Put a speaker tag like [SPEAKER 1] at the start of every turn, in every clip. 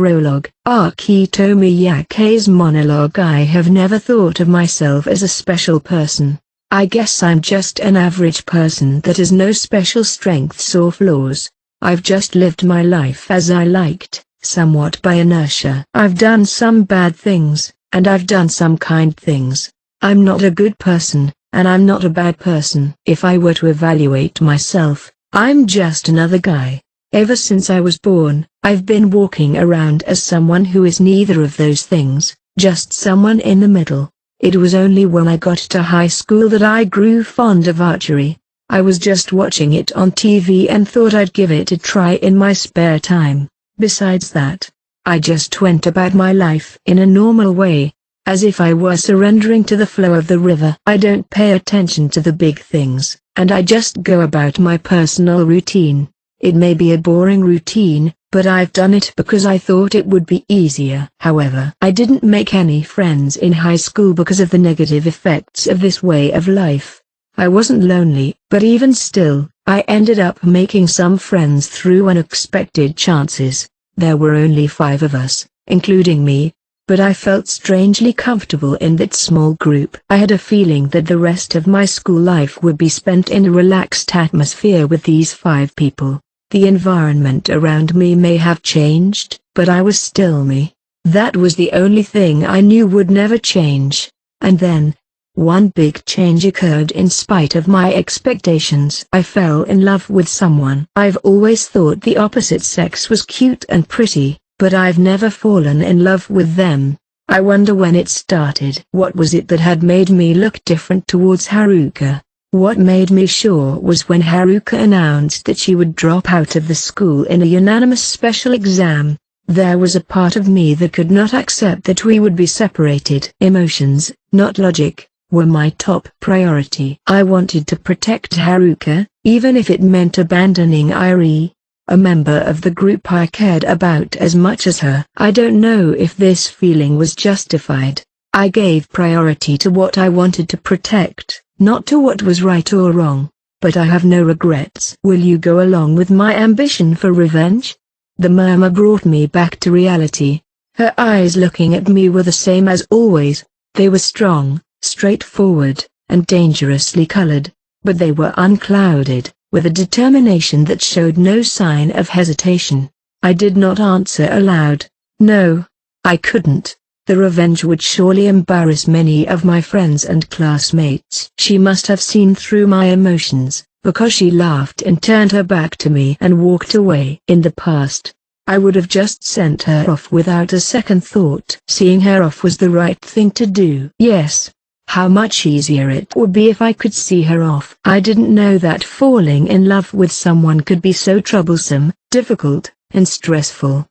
[SPEAKER 1] Prologue. Akito Miyake's monologue. I have never thought of myself as a special person. I guess I'm just an average person that has no special strengths or flaws. I've just lived my life as I liked, somewhat by inertia. I've done some bad things, and I've done some kind things. I'm not a good person, and I'm not a bad person. If I were to evaluate myself, I'm just another guy. Ever since I was born, I've been walking around as someone who is neither of those things, just someone in the middle. It was only when I got to high school that I grew fond of archery. I was just watching it on TV and thought I'd give it a try in my spare time. Besides that, I just went about my life in a normal way, as if I were surrendering to the flow of the river. I don't pay attention to the big things, and I just go about my personal routine. It may be a boring routine, but I've done it because I thought it would be easier. However, I didn't make any friends in high school because of the negative effects of this way of life. I wasn't lonely, but even still, I ended up making some friends through unexpected chances. There were only 5 of us, including me, but I felt strangely comfortable in that small group. I had a feeling that the rest of my school life would be spent in a relaxed atmosphere with these 5 people. The environment around me may have changed, but I was still me. That was the only thing I knew would never change. And then, one big change occurred in spite of my expectations. I fell in love with someone. I've always thought the opposite sex was cute and pretty, but I've never fallen in love with them. I wonder when it started. What was it that had made me look different towards Haruka? What made me sure was when Haruka announced that she would drop out of the school in a unanimous special exam. There was a part of me that could not accept that we would be separated. Emotions, not logic, were my top priority. I wanted to protect Haruka, even if it meant abandoning Irie, a member of the group I cared about as much as her. I don't know if this feeling was justified. I gave priority to what I wanted to protect, not to what was right or wrong, but I have no regrets. Will you go along with my ambition for revenge? The murmur brought me back to reality. Her eyes looking at me were the same as always. They were strong, straightforward, and dangerously colored, but they were unclouded, with a determination that showed no sign of hesitation. I did not answer aloud. No, I couldn't. The revenge would surely embarrass many of my friends and classmates. She must have seen through my emotions, because she laughed and turned her back to me and walked away. In the past, I would have just sent her off without a second thought. Seeing her off was the right thing to do. Yes, how much easier it would be if I could see her off. I didn't know that falling in love with someone could be so troublesome, difficult, and stressful.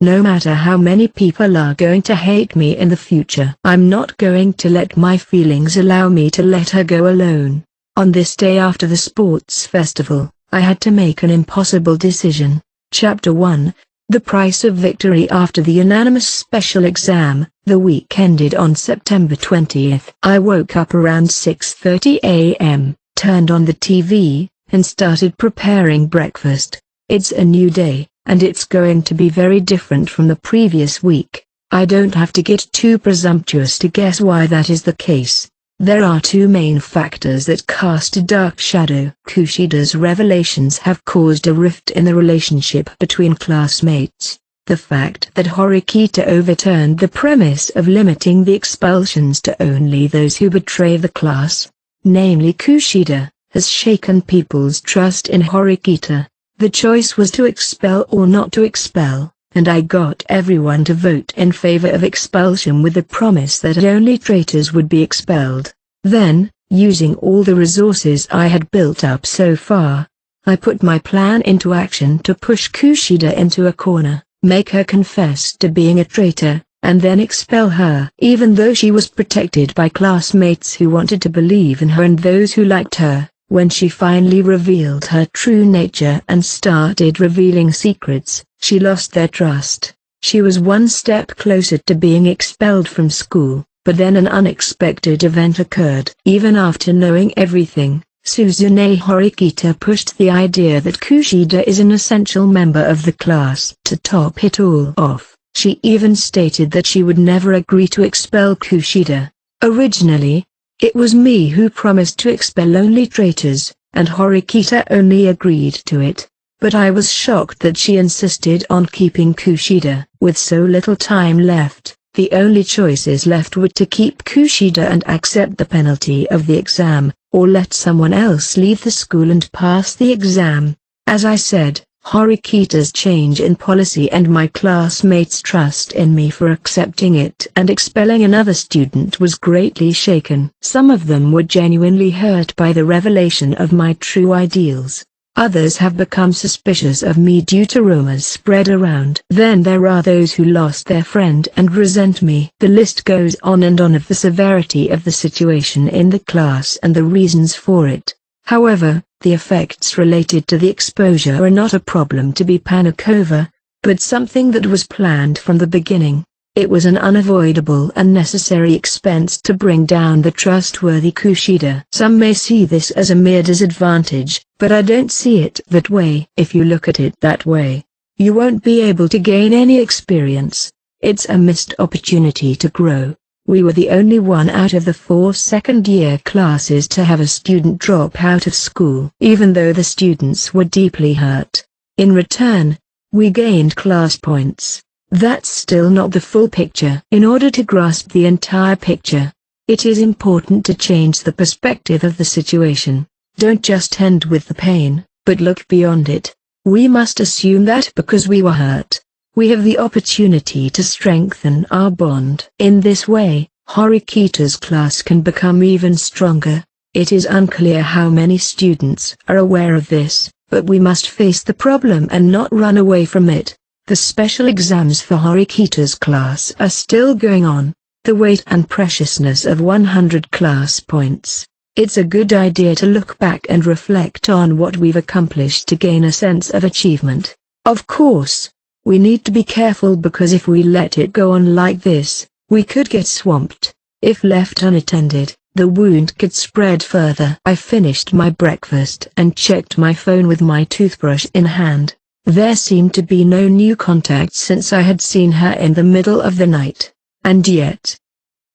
[SPEAKER 1] No matter how many people are going to hate me in the future, I'm not going to let my feelings allow me to let her go alone. On this day after the sports festival, I had to make an impossible decision. Chapter 1. The price of victory. After the unanimous special exam, the week ended on September 20th. I woke up around 6:30 a.m., turned on the TV, and started preparing breakfast. It's a new day, and it's going to be very different from the previous week. I don't have to get too presumptuous to guess why that is the case. There are 2 main factors that cast a dark shadow. Kushida's revelations have caused a rift in the relationship between classmates. The fact that Horikita overturned the premise of limiting the expulsions to only those who betray the class, namely Kushida, has shaken people's trust in Horikita. The choice was to expel or not to expel, and I got everyone to vote in favor of expulsion with the promise that only traitors would be expelled. Then, using all the resources I had built up so far, I put my plan into action to push Kushida into a corner, make her confess to being a traitor, and then expel her. Even though she was protected by classmates who wanted to believe in her and those who liked her, when she finally revealed her true nature and started revealing secrets, she lost their trust. She was one step closer to being expelled from school, but then an unexpected event occurred. Even after knowing everything, Suzune Horikita pushed the idea that Kushida is an essential member of the class. To top it all off, She even stated that she would never agree to expel Kushida. Originally, it was me who promised to expel only traitors, and Horikita only agreed to it. But I was shocked that she insisted on keeping Kushida. With so little time left, the only choices left were to keep Kushida and accept the penalty of the exam, or let someone else leave the school and pass the exam. As I said, Horikita's change in policy and my classmates' trust in me for accepting it and expelling another student was greatly shaken. Some of them were genuinely hurt by the revelation of my true ideals. Others have become suspicious of me due to rumors spread around. Then there are those who lost their friend and resent me. The list goes on and on of the severity of the situation in the class and the reasons for it. However, the effects related to the exposure are not a problem to be panicked over, but something that was planned from the beginning. It was an unavoidable and necessary expense to bring down the trustworthy Kushida. Some may see this as a mere disadvantage, but I don't see it that way. If you look at it that way, you won't be able to gain any experience. It's a missed opportunity to grow. We were the only one out of the 4 second-year classes to have a student drop out of school. Even though the students were deeply hurt, in return, we gained class points. That's still not the full picture. In order to grasp the entire picture, it is important to change the perspective of the situation. Don't just end with the pain, but look beyond it. We must assume that because we were hurt, we have the opportunity to strengthen our bond. In this way, Horikita's class can become even stronger. It is unclear how many students are aware of this, but we must face the problem and not run away from it. The special exams for Horikita's class are still going on. The weight and preciousness of 100 class points. It's a good idea to look back and reflect on what we've accomplished to gain a sense of achievement. Of course, we need to be careful because if we let it go on like this, we could get swamped. If left unattended, the wound could spread further. I finished my breakfast and checked my phone with my toothbrush in hand. There seemed to be no new contacts since I had seen her in the middle of the night. And yet,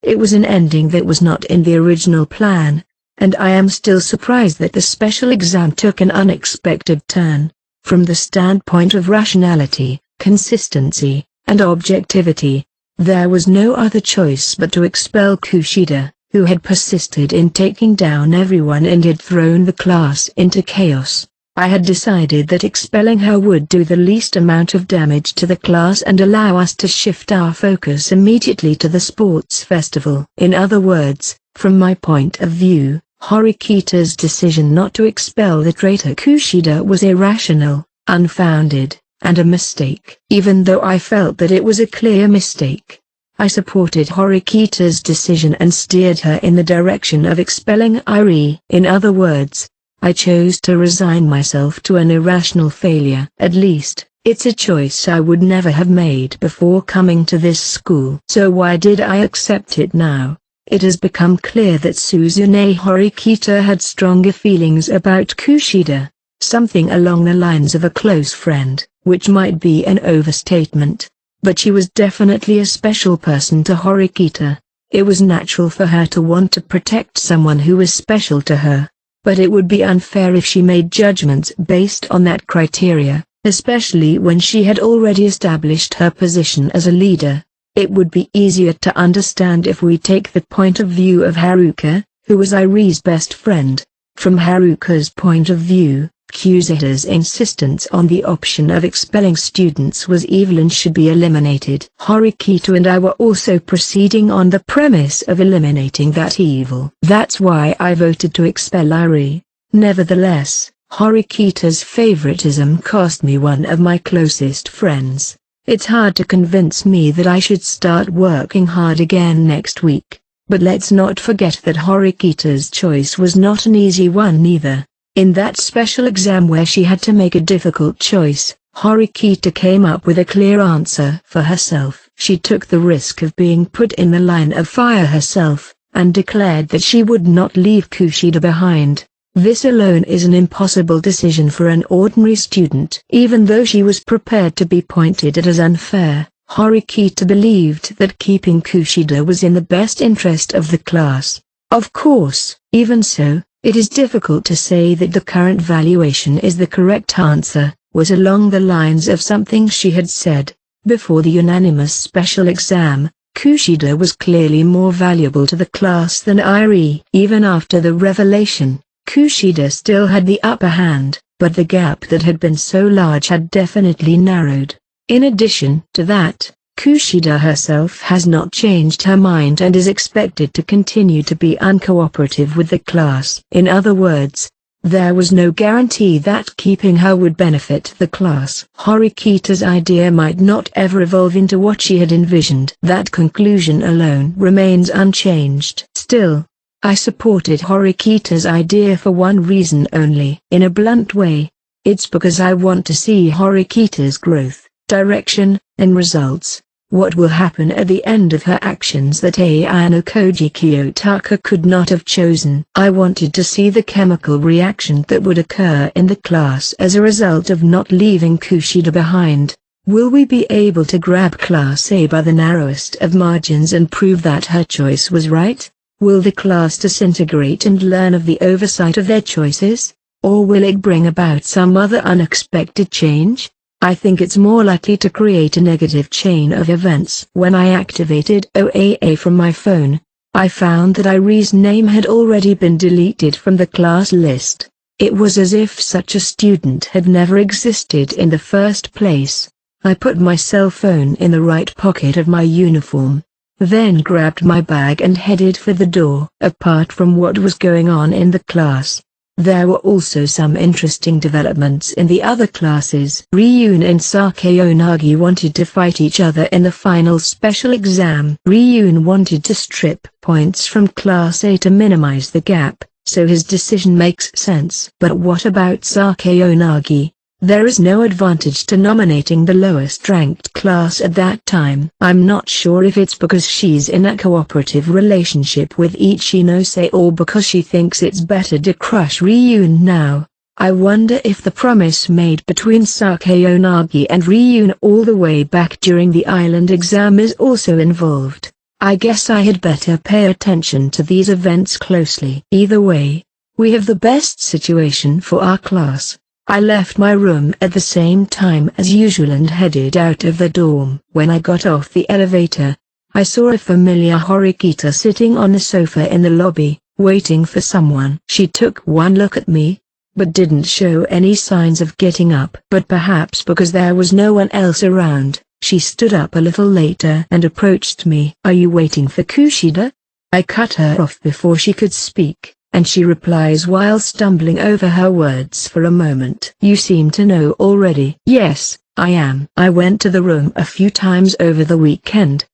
[SPEAKER 1] it was an ending that was not in the original plan, and I am still surprised that the special exam took an unexpected turn. From the standpoint of rationality, consistency, and objectivity, there was no other choice but to expel Kushida, who had persisted in taking down everyone and had thrown the class into chaos. I had decided that expelling her would do the least amount of damage to the class and allow us to shift our focus immediately to the sports festival. In other words, from my point of view, Horikita's decision not to expel the traitor Kushida was irrational, unfounded, and a mistake. Even though I felt that it was a clear mistake, I supported Horikita's decision and steered her in the direction of expelling Irie. In other words, I chose to resign myself to an irrational failure. At least, it's a choice I would never have made before coming to this school. So why did I accept it now? It has become clear that Suzune Horikita had stronger feelings about Kushida, something along the lines of a close friend, which might be an overstatement. But she was definitely a special person to Horikita. It was natural for her to want to protect someone who was special to her. But it would be unfair if she made judgments based on that criteria, especially when she had already established her position as a leader. It would be easier to understand if we take the point of view of Haruka, who was Irie's best friend. From Haruka's point of view, Kushita's insistence on the option of expelling students was evil and should be eliminated. Horikita and I were also proceeding on the premise of eliminating that evil. That's why I voted to expel Irie. Nevertheless, Horikita's favoritism cost me one of my closest friends. It's hard to convince me that I should start working hard again next week, but let's not forget that Horikita's choice was not an easy one either. In that special exam where she had to make a difficult choice, Horikita came up with a clear answer for herself. She took the risk of being put in the line of fire herself, and declared that she would not leave Kushida behind. This alone is an impossible decision for an ordinary student. Even though she was prepared to be pointed at as unfair, Horikita believed that keeping Kushida was in the best interest of the class. Of course, even so, it is difficult to say that the current valuation is the correct answer, was along the lines of something she had said. Before the unanimous special exam, Kushida was clearly more valuable to the class than Irie. Even after the revelation, Kushida still had the upper hand, but the gap that had been so large had definitely narrowed. In addition to that, Kushida herself has not changed her mind and is expected to continue to be uncooperative with the class. In other words, there was no guarantee that keeping her would benefit the class. Horikita's idea might not ever evolve into what she had envisioned. That conclusion alone remains unchanged. Still, I supported Horikita's idea for one reason only. In a blunt way, it's because I want to see Horikita's growth, direction, and results. What will happen at the end of her actions that Ayano Koji Kiyotaka could not have chosen? I wanted to see the chemical reaction that would occur in the class as a result of not leaving Kushida behind. Will we be able to grab Class A by the narrowest of margins and prove that her choice was right? Will the class disintegrate and learn of the oversight of their choices? Or will it bring about some other unexpected change? I think it's more likely to create a negative chain of events. When I activated OAA from my phone, I found that Irie's name had already been deleted from the class list. It was as if such a student had never existed in the first place. I put my cell phone in the right pocket of my uniform, then grabbed my bag and headed for the door. Apart from what was going on in the class, there were also some interesting developments in the other classes. Ryun and Sakeonagi wanted to fight each other in the final special exam. Ryun wanted to strip points from Class A to minimize the gap, so his decision makes sense. But what about Sakeonagi? There is no advantage to nominating the lowest ranked class at that time. I'm not sure if it's because she's in a cooperative relationship with Ichinose or because she thinks it's better to crush Ryun now. I wonder if the promise made between Sakeonagi and Ryun all the way back during the island exam is also involved. I guess I had better pay attention to these events closely. Either way, we have the best situation for our class. I left my room at the same time as usual and headed out of the dorm. When I got off the elevator, I saw a familiar Horikita sitting on the sofa in the lobby, waiting for someone. She took one look at me, but didn't show any signs of getting up. But perhaps because there was no one else around, she stood up a little later and approached me. "Are you waiting for Kushida?" I cut her off before she could speak, and she replies while stumbling over her words for a moment. "You seem to know already." "Yes, I am. I went to the room a few times over the weekend."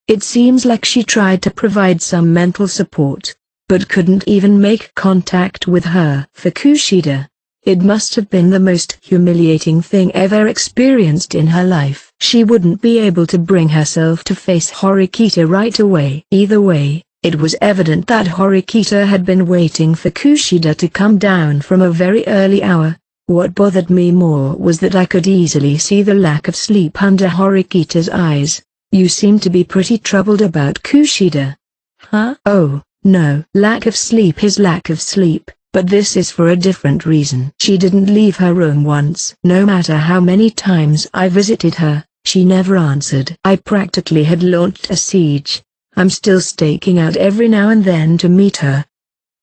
[SPEAKER 1] It seems like she tried to provide some mental support, but couldn't even make contact with her. For Kushida, it must have been the most humiliating thing ever experienced in her life. She wouldn't be able to bring herself to face Horikita right away. Either way, it was evident that Horikita had been waiting for Kushida to come down from a very early hour. What bothered me more was that I could easily see the lack of sleep under Horikita's eyes. "You seem to be pretty troubled about Kushida." "Huh? Oh, no. Lack of sleep is lack of sleep, but this is for a different reason." She didn't leave her room once. No matter how many times I visited her, she never answered. I practically had launched a siege. I'm still staking out every now and then to meet her.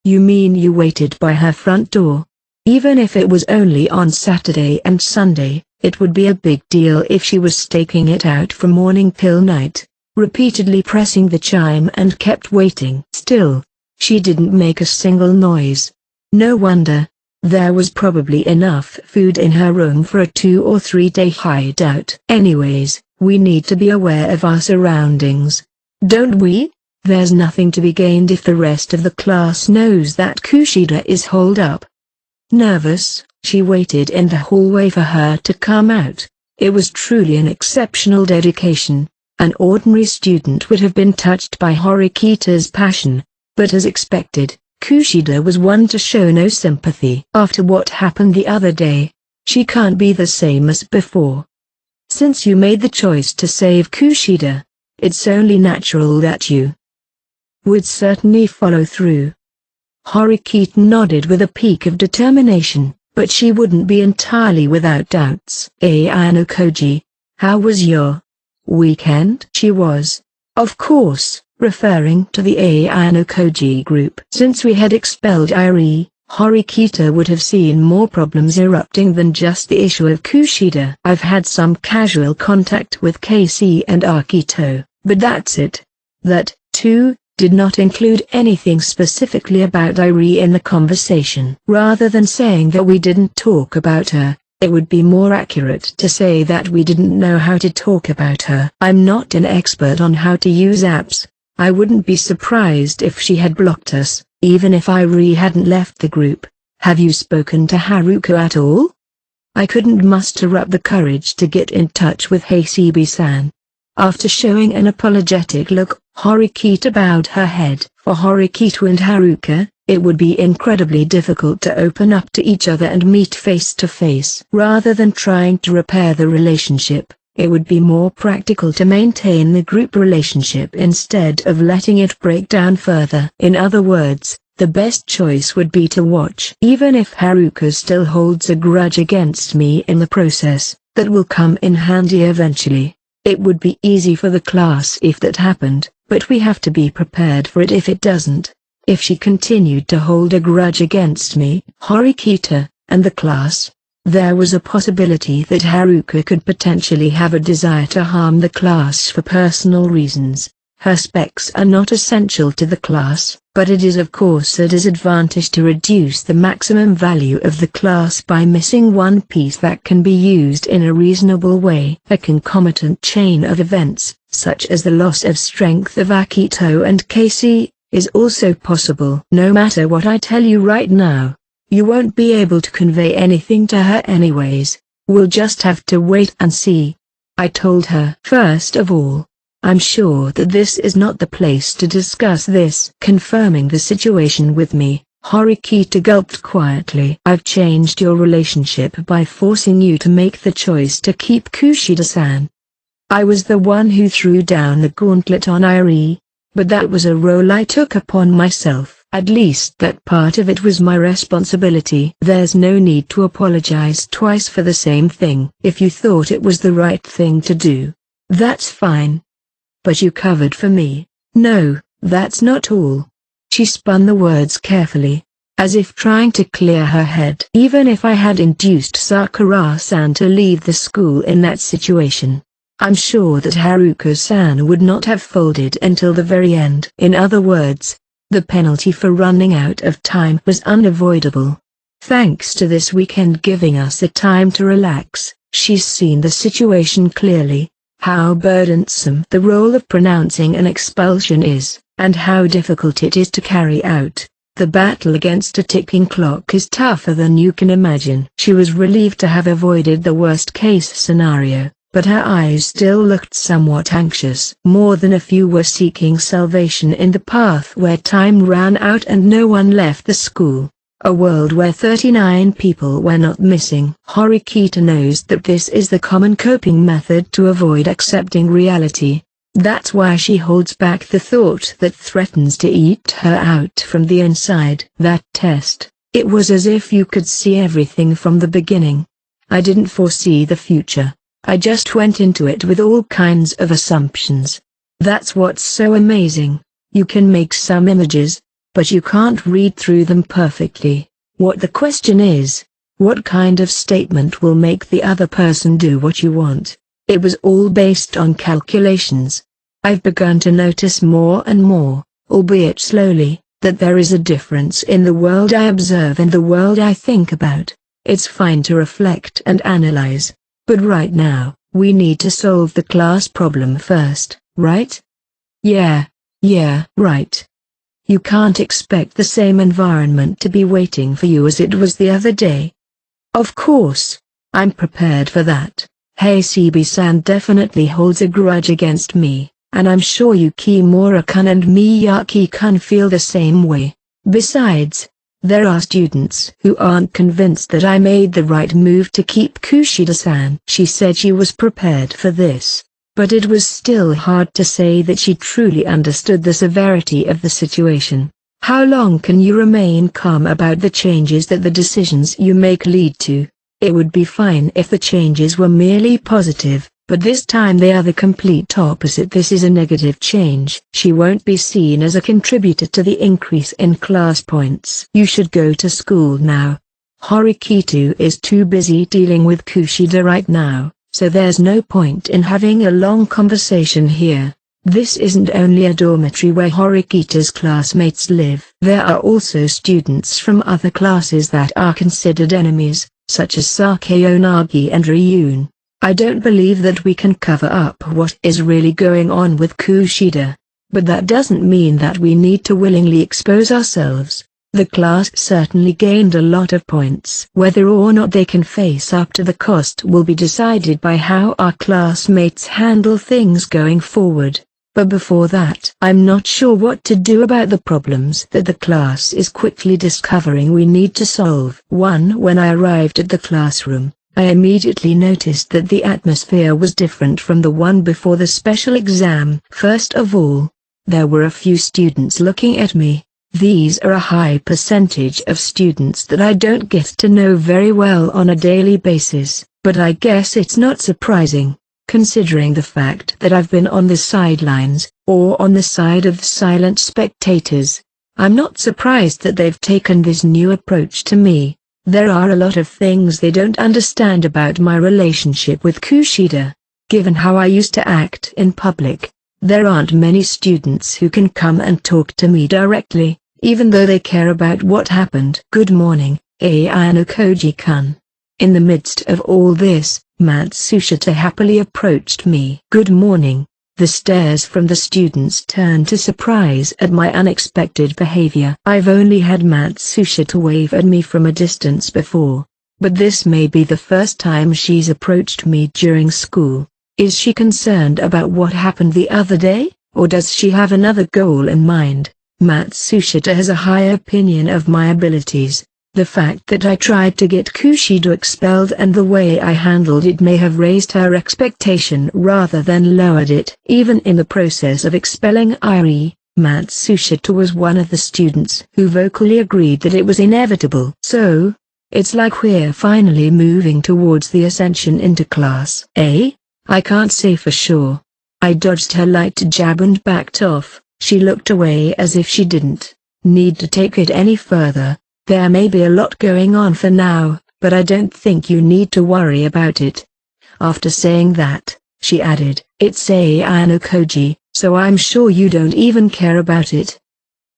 [SPEAKER 1] "You mean you waited by her front door?" Even if it was only on Saturday and Sunday, it would be a big deal if she was staking it out from morning till night, repeatedly pressing the chime and kept waiting. Still, she didn't make a single noise. No wonder. There was probably enough food in her room for a 2 or 3 day hideout. Anyways, we need to be aware of our surroundings, don't we? There's nothing to be gained if the rest of the class knows that Kushida is holed up. Nervous, she waited in the hallway for her to come out. It was truly an exceptional dedication. An ordinary student would have been touched by Horikita's passion, but as expected, Kushida was one to show no sympathy. After what happened the other day, she can't be the same as before. Since you made the choice to save Kushida, it's only natural that you would certainly follow through. Horikita nodded with a peak of determination, but she wouldn't be entirely without doubts. Ayano Koji, how was your weekend? She was, of course, referring to the Ayano Koji group. Since we had expelled Irie, Horikita would have seen more problems erupting than just the issue of Kushida. I've had some casual contact with Casey and Akito, but that's it. That, too, did not include anything specifically about Irie in the conversation. Rather than saying that we didn't talk about her, it would be more accurate to say that we didn't know how to talk about her. I'm not an expert on how to use apps. I wouldn't be surprised if she had blocked us, even if Irie hadn't left the group. Have you spoken to Haruka at all? I couldn't muster up the courage to get in touch with Hasebe-san. After showing an apologetic look, Horikita bowed her head. For Horikita and Haruka, it would be incredibly difficult to open up to each other and meet face to face. Rather than trying to repair the relationship, it would be more practical to maintain the group relationship instead of letting it break down further. In other words, the best choice would be to watch. Even if Haruka still holds a grudge against me in the process, that will come in handy eventually. It would be easy for the class if that happened, but we have to be prepared for it if it doesn't. If she continued to hold a grudge against me, Horikita, and the class, there was a possibility that Haruka could potentially have a desire to harm the class for personal reasons. Her specs are not essential to the class, but it is of course a disadvantage to reduce the maximum value of the class by missing one piece that can be used in a reasonable way. A concomitant chain of events, such as the loss of strength of Akito and Casey, is also possible. No matter what I tell you right now, you won't be able to convey anything to her anyways. We'll just have to wait and see. I told her. First of all, I'm sure that this is not the place to discuss this. Confirming the situation with me, Horikita gulped quietly. I've changed your relationship by forcing you to make the choice to keep Kushida-san. I was the one who threw down the gauntlet on Irie, but that was a role I took upon myself. At least that part of it was my responsibility. There's no need to apologize twice for the same thing. If you thought it was the right thing to do, that's fine. But you covered for me. No, that's not all. She spun the words carefully, as if trying to clear her head. Even if I had induced Sakura-san to leave the school in that situation, I'm sure that Haruka-san would not have folded until the very end. In other words, the penalty for running out of time was unavoidable. Thanks to this weekend giving us a time to relax, she's seen the situation clearly. How burdensome the role of pronouncing an expulsion is, and how difficult it is to carry out. The battle against a ticking clock is tougher than you can imagine. She was relieved to have avoided the worst-case scenario, but her eyes still looked somewhat anxious. More than a few were seeking salvation in the path where time ran out and no one left the school. A world where 39 people were not missing. Horikita knows that this is the common coping method to avoid accepting reality. That's why she holds back the thought that threatens to eat her out from the inside. That test, it was as if you could see everything from the beginning. I didn't foresee the future. I just went into it with all kinds of assumptions. That's what's so amazing. You can make some images, but you can't read through them perfectly. What the question is, what kind of statement will make the other person do what you want? It was all based on calculations. I've begun to notice more and more, albeit slowly, that there is a difference in the world I observe and the world I think about. It's fine to reflect and analyze, but right now, we need to solve the class problem first, right? Yeah, right. You can't expect the same environment to be waiting for you as it was the other day. Of course, I'm prepared for that. Hasebe-san definitely holds a grudge against me, and I'm sure Yukimura-kun and Miyaki-kun feel the same way. Besides, There are students who aren't convinced that I made the right move to keep Kushida-san. She said she was prepared for this, but it was still hard to say that she truly understood the severity of the situation. How long can you remain calm about the changes that the decisions you make lead to? It would be fine if the changes were merely positive, but this time they are the complete opposite. This is a negative change. She won't be seen as a contributor to the increase in class points. You should go to school now. Horikito is too busy dealing with Kushida right now, so there's no point in having a long conversation here. This isn't only a dormitory where Horikito's classmates live. There are also students from other classes that are considered enemies, such as Sakeonagi and Ryun. I don't believe that we can cover up what is really going on with Kushida. But that doesn't mean that we need to willingly expose ourselves. The class certainly gained a lot of points. Whether or not they can face up to the cost will be decided by how our classmates handle things going forward. But before that, I'm not sure what to do about the problems that the class is quickly discovering we need to solve. When I arrived at the classroom, I immediately noticed that the atmosphere was different from the one before the special exam. First of all, there were a few students looking at me. These are a high percentage of students that I don't get to know very well on a daily basis, but I guess it's not surprising, considering the fact that I've been on the sidelines, or on the side of silent spectators. I'm not surprised that they've taken this new approach to me. There are a lot of things they don't understand about my relationship with Kushida. Given how I used to act in public, there aren't many students who can come and talk to me directly, even though they care about what happened. Good morning, Ayano-koji-kun. In the midst of all this, Matsushita happily approached me. Good morning. The stares from the students turned to surprise at my unexpected behavior. I've only had Matsushita wave at me from a distance before, but this may be the first time she's approached me during school. Is she concerned about what happened the other day, or does she have another goal in mind? Matsushita has a high opinion of my abilities. The fact that I tried to get Kushida expelled and the way I handled it may have raised her expectation rather than lowered it. Even in the process of expelling Irie, Matsushita was one of the students who vocally agreed that it was inevitable. So, it's like we're finally moving towards the ascension into class A? I can't say for sure. I dodged her light jab and backed off. She looked away as if she didn't need to take it any further. There may be a lot going on for now, but I don't think you need to worry about it. After saying that, she added, it's Ayano-koji, so I'm sure you don't even care about it.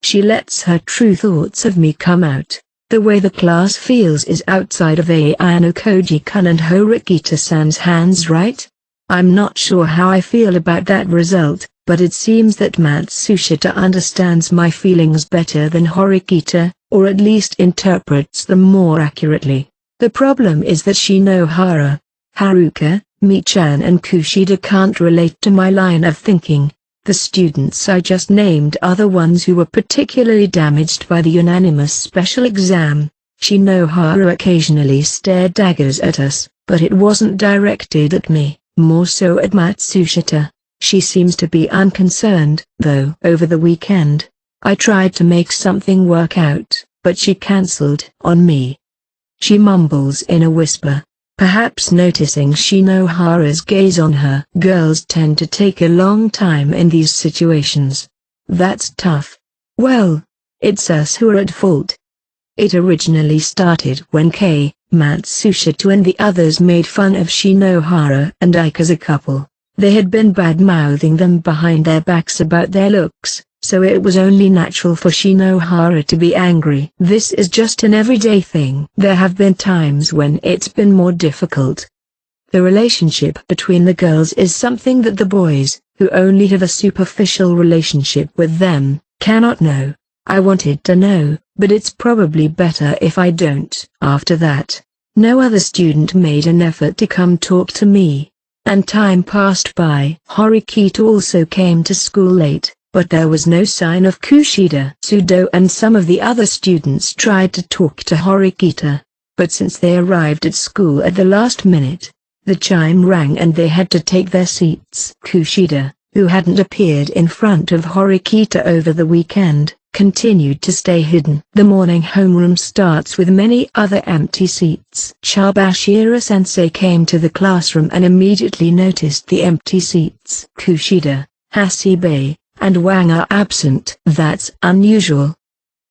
[SPEAKER 1] She lets her true thoughts of me come out. The way the class feels is outside of Ayano-koji-kun and Horikito-san's hands, right? I'm not sure how I feel about that result, but it seems that Matsushita understands my feelings better than Horikito, or at least interprets them more accurately. The problem is that Shinohara, Haruka, Michan and Kushida can't relate to my line of thinking. The students I just named are the ones who were particularly damaged by the unanimous special exam. Shinohara occasionally stared daggers at us, but it wasn't directed at me, more so at Matsushita. She seems to be unconcerned, though. Over the weekend, I tried to make something work out, but she cancelled on me. She mumbles in a whisper, perhaps noticing Shinohara's gaze on her. Girls tend to take a long time in these situations. That's tough. Well, it's us who are at fault. It originally started when Matsushita and the others made fun of Shinohara and Ike as a couple. They had been bad-mouthing them behind their backs about their looks, so it was only natural for Shinohara to be angry. This is just an everyday thing. There have been times when it's been more difficult. The relationship between the girls is something that the boys, who only have a superficial relationship with them, cannot know. I wanted to know, but it's probably better if I don't. After that, no other student made an effort to come talk to me. And time passed by. Horikito also came to school late. but there was no sign of Kushida. Sudo and some of the other students tried to talk to Horikita, but since they arrived at school at the last minute, the chime rang and they had to take their seats. Kushida, who hadn't appeared in front of Horikita over the weekend, continued to stay hidden. The morning homeroom starts with many other empty seats. Chabashira-sensei came to the classroom and immediately noticed the empty seats. Kushida, Hasibe, and Wang are absent. That's unusual.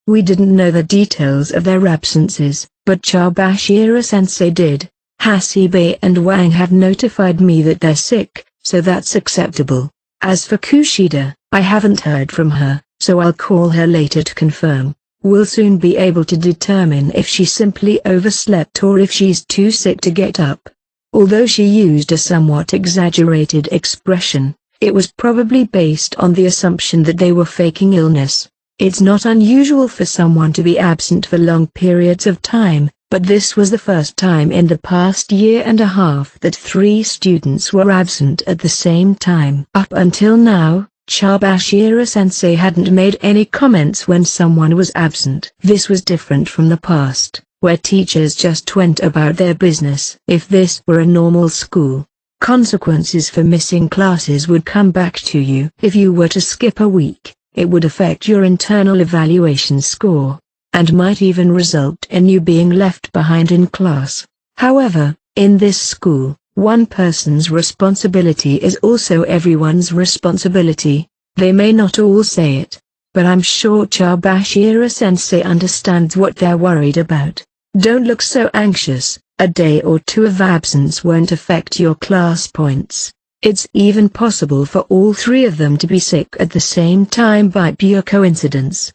[SPEAKER 1] We didn't know the details of their absences, but Chabashira-sensei did. Hasibe and Wang have notified me that they're sick, so that's acceptable. As for Kushida, I haven't heard from her, so I'll call her later to confirm. We'll soon be able to determine if she simply overslept or if she's too sick to get up. Although she used a somewhat exaggerated expression, it was probably based on the assumption that they were faking illness. It's not unusual for someone to be absent for long periods of time, but this was the first time in the past year and a half that 3 students were absent at the same time. Up until now, Chabashira-sensei hadn't made any comments when someone was absent. This was different from the past, where teachers just went about their business. If this were a normal school, consequences for missing classes would come back to you. If you were to skip a week, it would affect your internal evaluation score, and might even result in you being left behind in class. However, in this school, one person's responsibility is also everyone's responsibility. They may not all say it, but I'm sure Chabashira-sensei understands what they're worried about. Don't look so anxious. A day or 2 of absence won't affect your class points. It's even possible for all 3 of them to be sick at the same time by pure coincidence.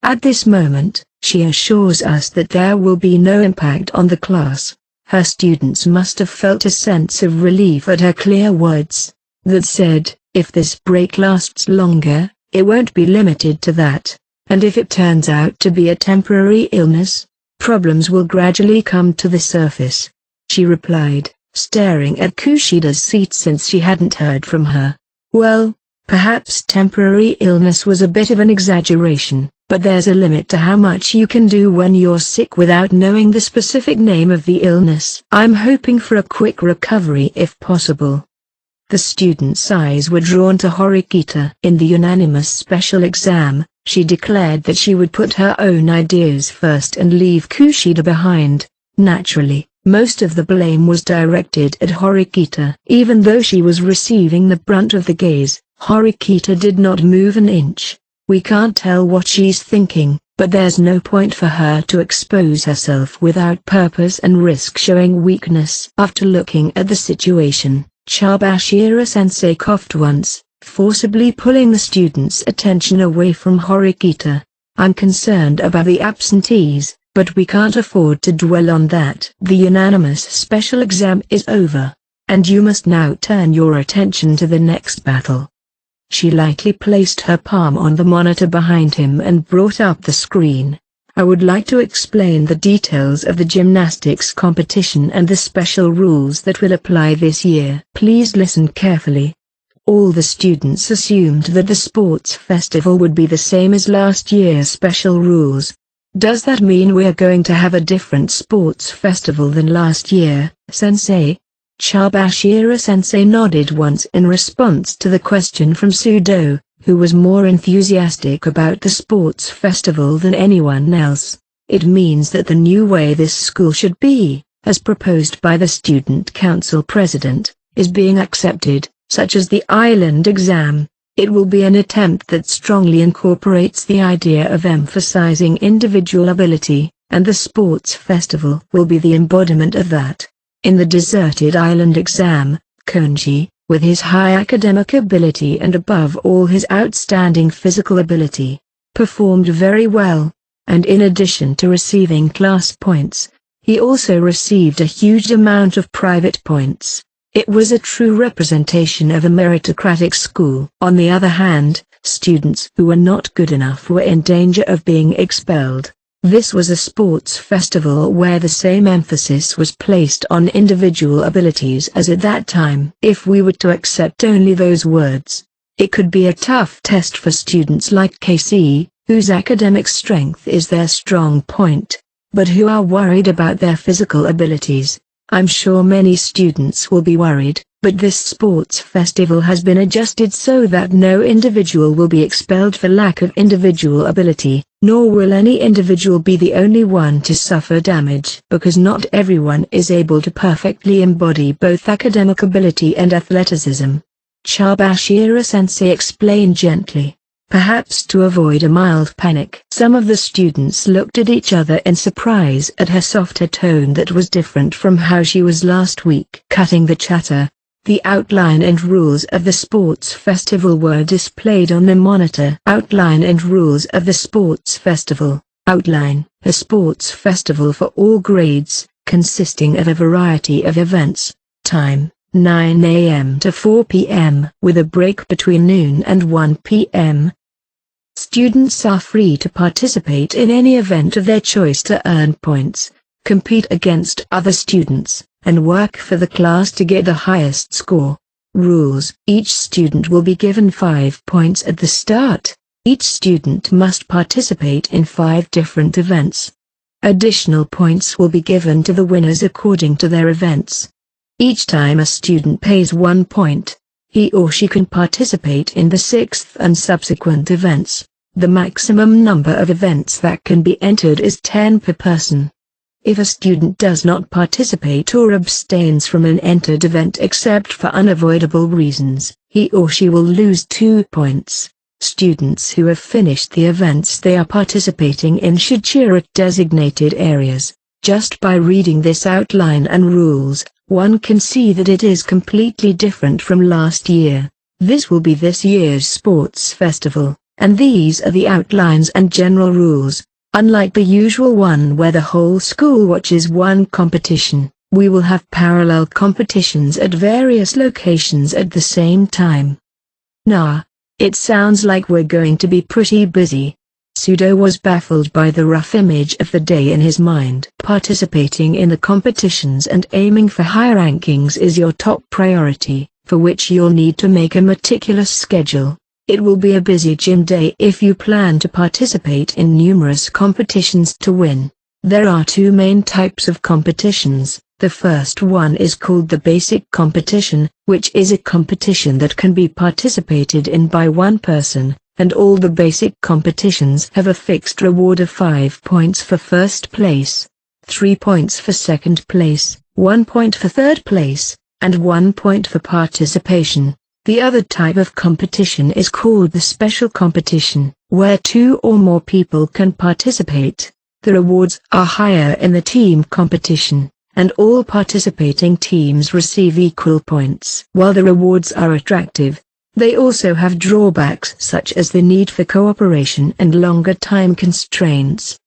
[SPEAKER 1] At this moment, she assures us that there will be no impact on the class. Her students must have felt a sense of relief at her clear words, that said, if this break lasts longer, it won't be limited to that, and if it turns out to be a temporary illness, problems will gradually come to the surface. She replied, staring at Kushida's seat since she hadn't heard from her. Well, perhaps temporary illness was a bit of an exaggeration, but there's a limit to how much you can do when you're sick without knowing the specific name of the illness. I'm hoping for a quick recovery if possible. The students' eyes were drawn to Horikita. In the unanimous special exam, she declared that she would put her own ideas first and leave Kushida behind. Naturally, most of the blame was directed at Horikita. Even though she was receiving the brunt of the gaze, Horikita did not move an inch. We can't tell what she's thinking, but there's no point for her to expose herself without purpose and risk showing weakness. After looking at the situation, Chabashira-sensei coughed once, forcibly pulling the students' attention away from Horikita. I'm concerned about the absentees, but we can't afford to dwell on that. The unanimous special exam is over, and you must now turn your attention to the next battle. She lightly placed her palm on the monitor behind him and brought up the screen. I would like to explain the details of the gymnastics competition and the special rules that will apply this year. Please listen carefully. All the students assumed that the sports festival would be the same as last year's special rules. Does that mean we're going to have a different sports festival than last year, Sensei? Chabashira-sensei nodded once in response to the question from Sudo, who was more enthusiastic about the sports festival than anyone else. It means that the new way this school should be, as proposed by the student council president, is being accepted, such as the island exam. It will be an attempt that strongly incorporates the idea of emphasizing individual ability, and the sports festival will be the embodiment of that. In the deserted island exam, Konji, with his high academic ability and above all his outstanding physical ability, performed very well, and in addition to receiving class points, he also received a huge amount of private points. It was a true representation of a meritocratic school. On the other hand, students who were not good enough were in danger of being expelled. This was a sports festival where the same emphasis was placed on individual abilities as at that time. If we were to accept only those words, It could be a tough test for students like Casey, whose academic strength is their strong point, but who are worried about their physical abilities. I'm sure many students will be worried, but this sports festival has been adjusted so that no individual will be expelled for lack of individual ability, nor will any individual be the only one to suffer damage, because not everyone is able to perfectly embody both academic ability and athleticism. Chabashira-sensei explained gently. Perhaps to avoid a mild panic. Some of the students looked at each other in surprise at her softer tone that was different from how she was last week. Cutting the chatter, the outline and rules of the sports festival were displayed on the monitor. Outline and rules of the sports festival. Outline: a sports festival for all grades, consisting of a variety of events. Time: 9 a.m. to 4 p.m. with a break between noon and 1 p.m. Students are free to participate in any event of their choice to earn points, compete against other students, and work for the class to get the highest score. Rules: each student will be given 5 points at the start. Each student must participate in 5 different events. Additional points will be given to the winners according to their events. Each time a student pays 1 point, he or she can participate in the 6th and subsequent events. The maximum number of events that can be entered is 10 per person. If a student does not participate or abstains from an entered event except for unavoidable reasons, he or she will lose 2 points. Students who have finished the events they are participating in should cheer at designated areas. Just by reading this outline and rules, one can see that it is completely different from last year. This will be this year's sports festival, and these are the outlines and general rules. Unlike the usual one where the whole school watches one competition, we will have parallel competitions at various locations at the same time. Nah, it sounds like we're going to be pretty busy. Sudo was baffled by the rough image of the day in his mind. Participating in the competitions and aiming for higher rankings is your top priority, for which you'll need to make a meticulous schedule. It will be a busy gym day if you plan to participate in numerous competitions to win. There are 2 main types of competitions. The first one is called the basic competition, which is a competition that can be participated in by one person. And all the basic competitions have a fixed reward of 5 points for first place, 3 points for second place, 1 point for third place, and 1 point for participation. The other type of competition is called the special competition, where 2 or more people can participate. The rewards are higher in the team competition, and all participating teams receive equal points. While the rewards are attractive, they also have drawbacks such as the need for cooperation and longer time constraints.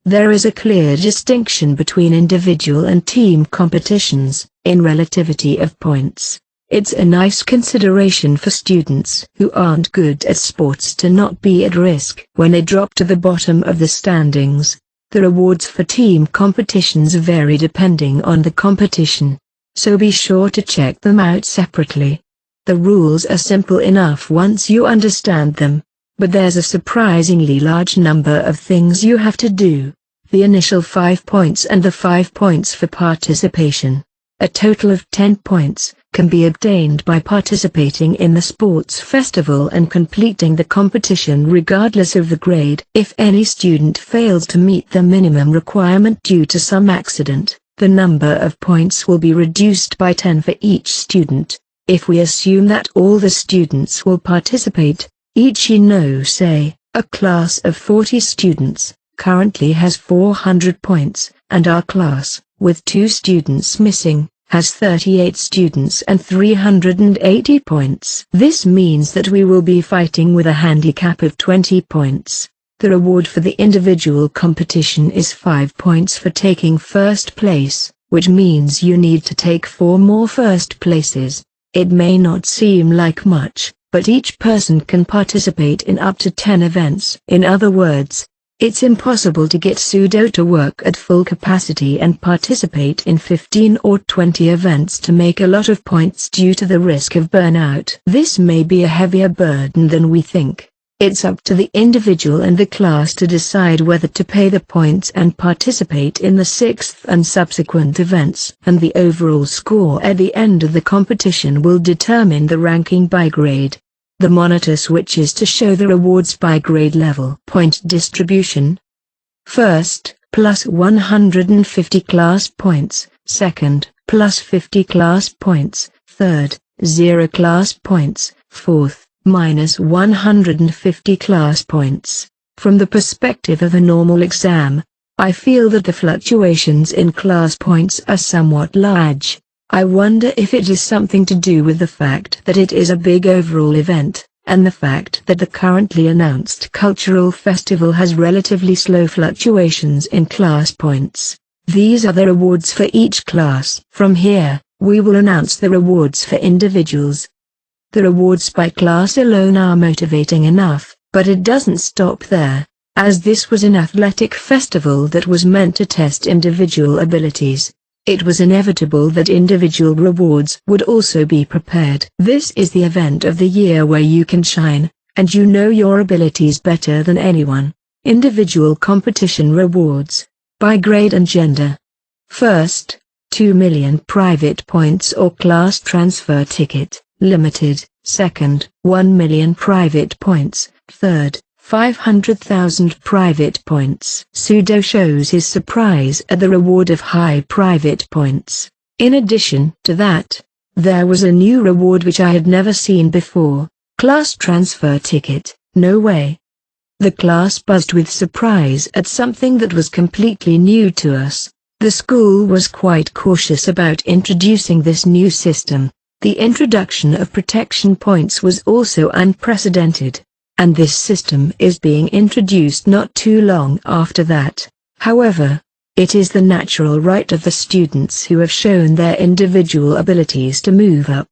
[SPEAKER 1] There is a clear distinction between individual and team competitions, in relativity of points. It's a nice consideration for students who aren't good at sports to not be at risk when they drop to the bottom of the standings. The rewards for team competitions vary depending on the competition, so be sure to check them out separately. The rules are simple enough once you understand them, but there's a surprisingly large number of things you have to do. The initial 5 points and the 5 points for participation, a total of 10 points, can be obtained by participating in the sports festival and completing the competition regardless of the grade. If any student fails to meet the minimum requirement due to some accident, the number of points will be reduced by 10 for each student. If we assume that all the students will participate, say, a class of 40 students, currently has 400 points, and our class, with 2 students missing, has 38 students and 380 points. This means that we will be fighting with a handicap of 20 points. The reward for the individual competition is 5 points for taking first place, which means you need to take 4 more first places. It may not seem like much, but each person can participate in up to 10 events. In other words, It's impossible to get Pseudo to work at full capacity and participate in 15 or 20 events to make a lot of points due to the risk of burnout. This may be a heavier burden than we think. It's up to the individual and the class to decide whether to pay the points and participate in the 6th and subsequent events, and the overall score at the end of the competition will determine the ranking by grade. The monitor switches to show the rewards by grade level. Point distribution. First, plus 150 class points. Second, plus 50 class points. Third, 0 class points. Fourth, minus 150 class points. From the perspective of a normal exam, I feel that the fluctuations in class points are somewhat large. I wonder if it is something to do with the fact that it is a big overall event, and the fact that the currently announced cultural festival has relatively slow fluctuations in class points. These are the rewards for each class. From here, we will announce the rewards for individuals. The rewards by class alone are motivating enough, but it doesn't stop there, as this was an athletic festival that was meant to test individual abilities. It was inevitable that individual rewards would also be prepared. This is the event of the year where you can shine, and you know your abilities better than anyone. Individual competition rewards. By grade and gender. First, 2 million private points or class transfer ticket, limited. Second, 1 million private points. Third, 500,000 private points. Pseudo shows his surprise at the reward of high private points. In addition to that, there was a new reward which I had never seen before. Class transfer ticket. No way. The class buzzed with surprise at something that was completely new to us. The school was quite cautious about introducing this new system. The introduction of protection points was also unprecedented. And this system is being introduced not too long after that. However, it is the natural right of the students who have shown their individual abilities to move up.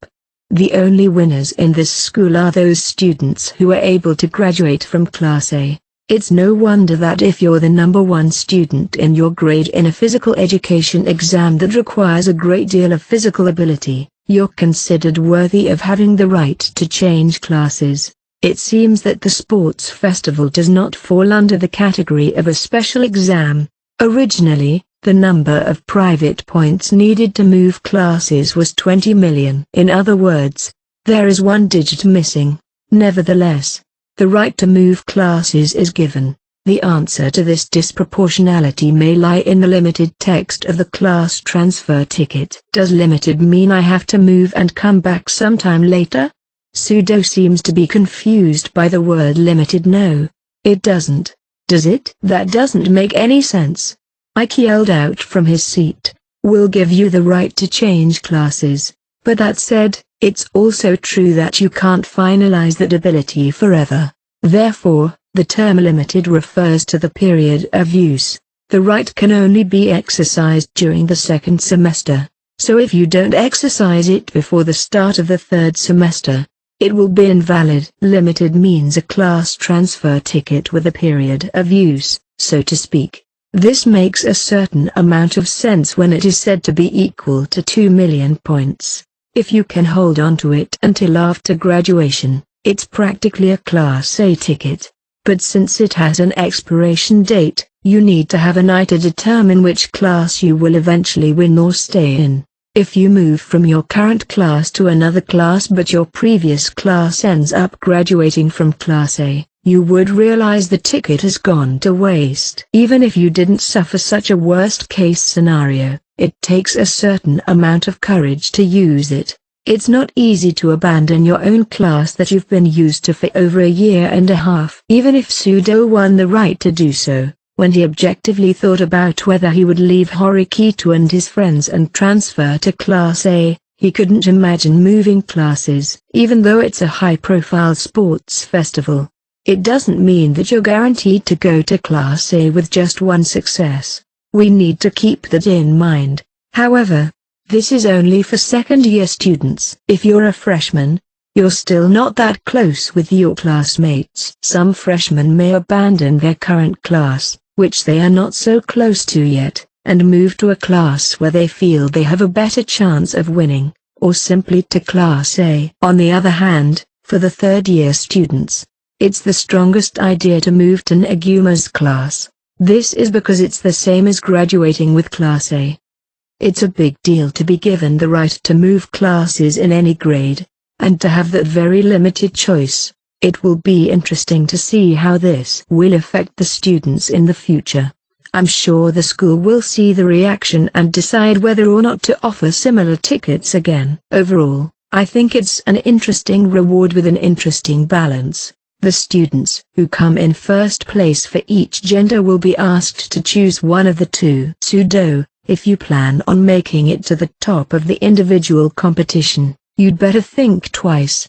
[SPEAKER 1] The only winners in this school are those students who are able to graduate from Class A. It's no wonder that if you're the number one student in your grade in a physical education exam that requires a great deal of physical ability, you're considered worthy of having the right to change classes. It seems that the sports festival does not fall under the category of a special exam. Originally, the number of private points needed to move classes was 20 million. In other words, there is one digit missing. Nevertheless, the right to move classes is given. The answer to this disproportionality may lie in the limited text of the class transfer ticket. Does limited mean I have to move and come back sometime later? Pseudo seems to be confused by the word limited. No, it doesn't. Does it? That doesn't make any sense. Ike yelled out from his seat. We'll give you the right to change classes. But that said, it's also true that you can't finalize that ability forever. Therefore, the term limited refers to the period of use. The right can only be exercised during the second semester. So if you don't exercise it before the start of the third semester, it will be invalid. Limited means a class transfer ticket with a period of use, so to speak. This makes a certain amount of sense when it is said to be equal to 2 million points. If you can hold on to it until after graduation, it's practically a Class A ticket. But since it has an expiration date, you need to have an eye to determine which class you will eventually win or stay in. If you move from your current class to another class but your previous class ends up graduating from Class A, you would realize the ticket has gone to waste. Even if you didn't suffer such a worst-case scenario, it takes a certain amount of courage to use it. It's not easy to abandon your own class that you've been used to for over a year and a half. Even if Pseudo won the right to do so, when he objectively thought about whether he would leave Horikito and his friends and transfer to Class A, he couldn't imagine moving classes. Even though it's a high-profile sports festival, it doesn't mean that you're guaranteed to go to Class A with just one success. We need to keep that in mind. However, this is only for second-year students. If you're a freshman, you're still not that close with your classmates. Some freshmen may abandon their current class, which they are not so close to yet, and move to a class where they feel they have a better chance of winning, or simply to Class A. On the other hand, for the third-year students, it's the strongest idea to move to Naguma's class. This is because it's the same as graduating with Class A. It's a big deal to be given the right to move classes in any grade, and to have that very limited choice. It will be interesting to see how this will affect the students in the future. I'm sure the school will see the reaction and decide whether or not to offer similar tickets again. Overall, I think it's an interesting reward with an interesting balance. The students who come in first place for each gender will be asked to choose one of the two. Pseudo, if you plan on making it to the top of the individual competition, you'd better think twice.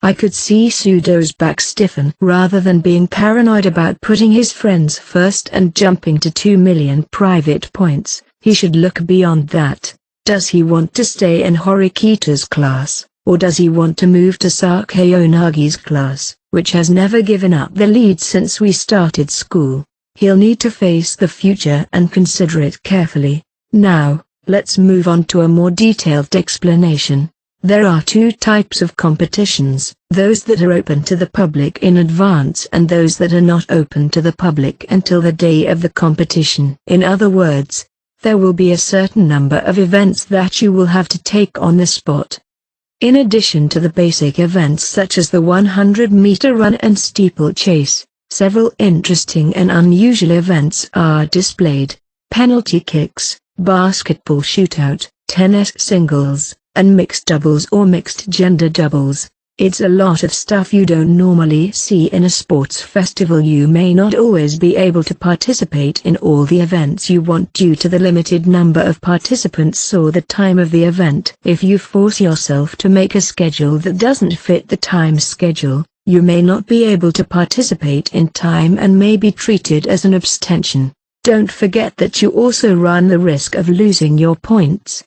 [SPEAKER 1] I could see Pseudo's back stiffen. Rather than being paranoid about putting his friends first and jumping to 2 million private points, he should look beyond that. Does he want to stay in Horikita's class, or does he want to move to Sakayonagi's class, which has never given up the lead since we started school? He'll need to face the future and consider it carefully. Now, let's move on to a more detailed explanation. There are two types of competitions, those that are open to the public in advance and those that are not open to the public until the day of the competition. In other words, there will be a certain number of events that you will have to take on the spot. In addition to the basic events such as the 100-meter run and steeplechase, several interesting and unusual events are displayed: penalty kicks, basketball shootout, tennis singles, and mixed doubles or mixed gender doubles. It's a lot of stuff you don't normally see in a sports festival. You may not always be able to participate in all the events you want due to the limited number of participants or the time of the event. If you force yourself to make a schedule that doesn't fit the time schedule, you may not be able to participate in time and may be treated as an abstention. Don't forget that you also run the risk of losing your points.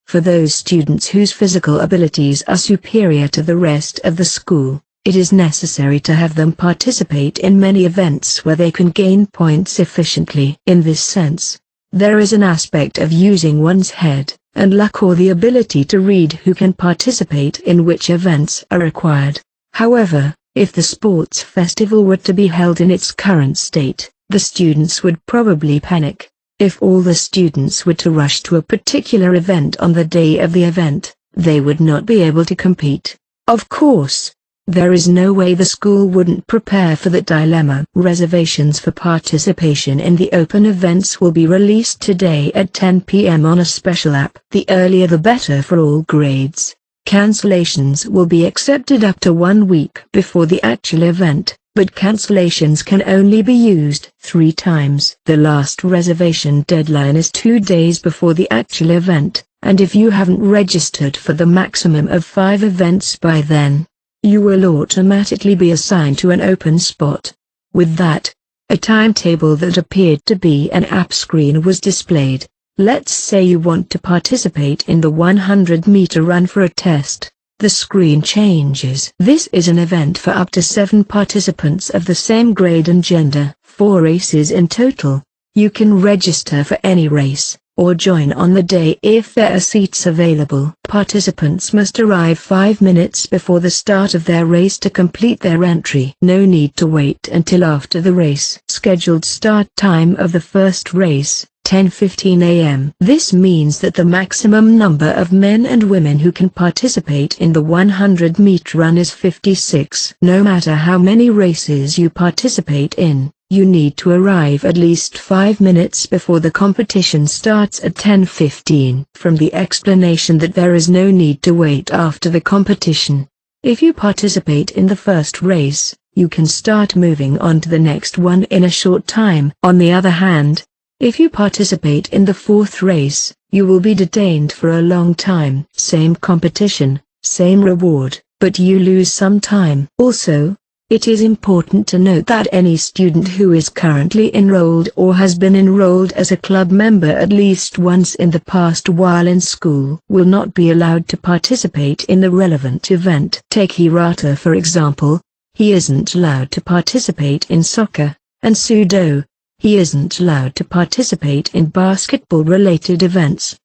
[SPEAKER 1] For those students whose physical abilities are superior to the rest of the school, it is necessary to have them participate in many events where they can gain points efficiently. In this sense, there is an aspect of using one's head and luck or the ability to read who can participate in which events are required. However, if the sports festival were to be held in its current state, the students would probably panic. If all the students were to rush to a particular event on the day of the event, they would not be able to compete. Of course, there is no way the school wouldn't prepare for that dilemma. Reservations for participation in the open events will be released today at 10 p.m. on a special app. The earlier the better for all grades. Cancellations will be accepted up to 1 week before the actual event, but cancellations can only be used 3 times. The last reservation deadline is 2 days before the actual event, and if you haven't registered for the maximum of 5 events by then, you will automatically be assigned to an open spot. With that, a timetable that appeared to be an app screen was displayed. Let's say you want to participate in the 100-meter run for a test. The screen changes. This is an event for up to 7 participants of the same grade and gender, 4 races in total. You can register for any race, or join on the day if there are seats available. Participants must arrive 5 minutes before the start of their race to complete their entry. No need to wait until after the race. Scheduled start time of the first race, 10:15 a.m. This means that the maximum number of men and women who can participate in the 100-meter run is 56. No matter how many races you participate in, you need to arrive at least 5 minutes before the competition starts at 10:15. From the explanation that there is no need to wait after the competition, if you participate in the first race, you can start moving on to the next one in a short time. On the other hand, if you participate in the 4th race, you will be detained for a long time. Same competition, same reward, but you lose some time. Also, It is important to note that any student who is currently enrolled or has been enrolled as a club member at least once in the past while in school will not be allowed to participate in the relevant event. Take Hirata for example. He isn't allowed to participate in soccer, and Sudo. He isn't allowed to participate in basketball-related events.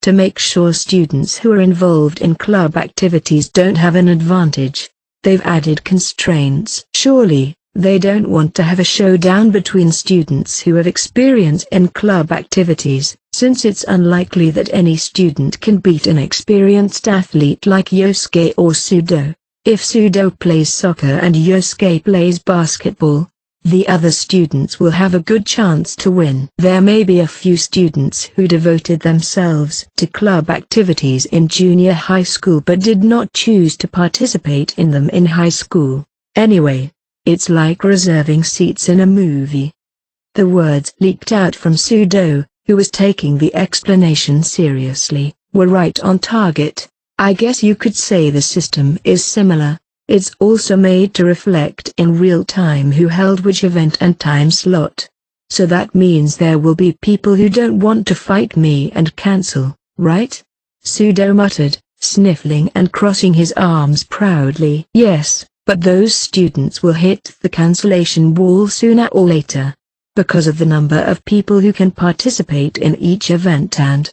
[SPEAKER 1] To make sure students who are involved in club activities don't have an advantage, they've added constraints. Surely, they don't want to have a showdown between students who have experience in club activities, since it's unlikely that any student can beat an experienced athlete like Yosuke or Sudo. If Sudo plays soccer and Yosuke plays basketball, the other students will have a good chance to win. There may be a few students who devoted themselves to club activities in junior high school but did not choose to participate in them in high school. Anyway, it's like reserving seats in a movie. The words leaked out from Sudo, who was taking the explanation seriously, were right on target. I guess you could say the system is similar. It's also made to reflect in real time who held which event and time slot. So that means there will be people who don't want to fight me and cancel, right? Sudo muttered, sniffling and crossing his arms proudly. Yes, but those students will hit the cancellation wall sooner or later, because of the number of people who can participate in each event and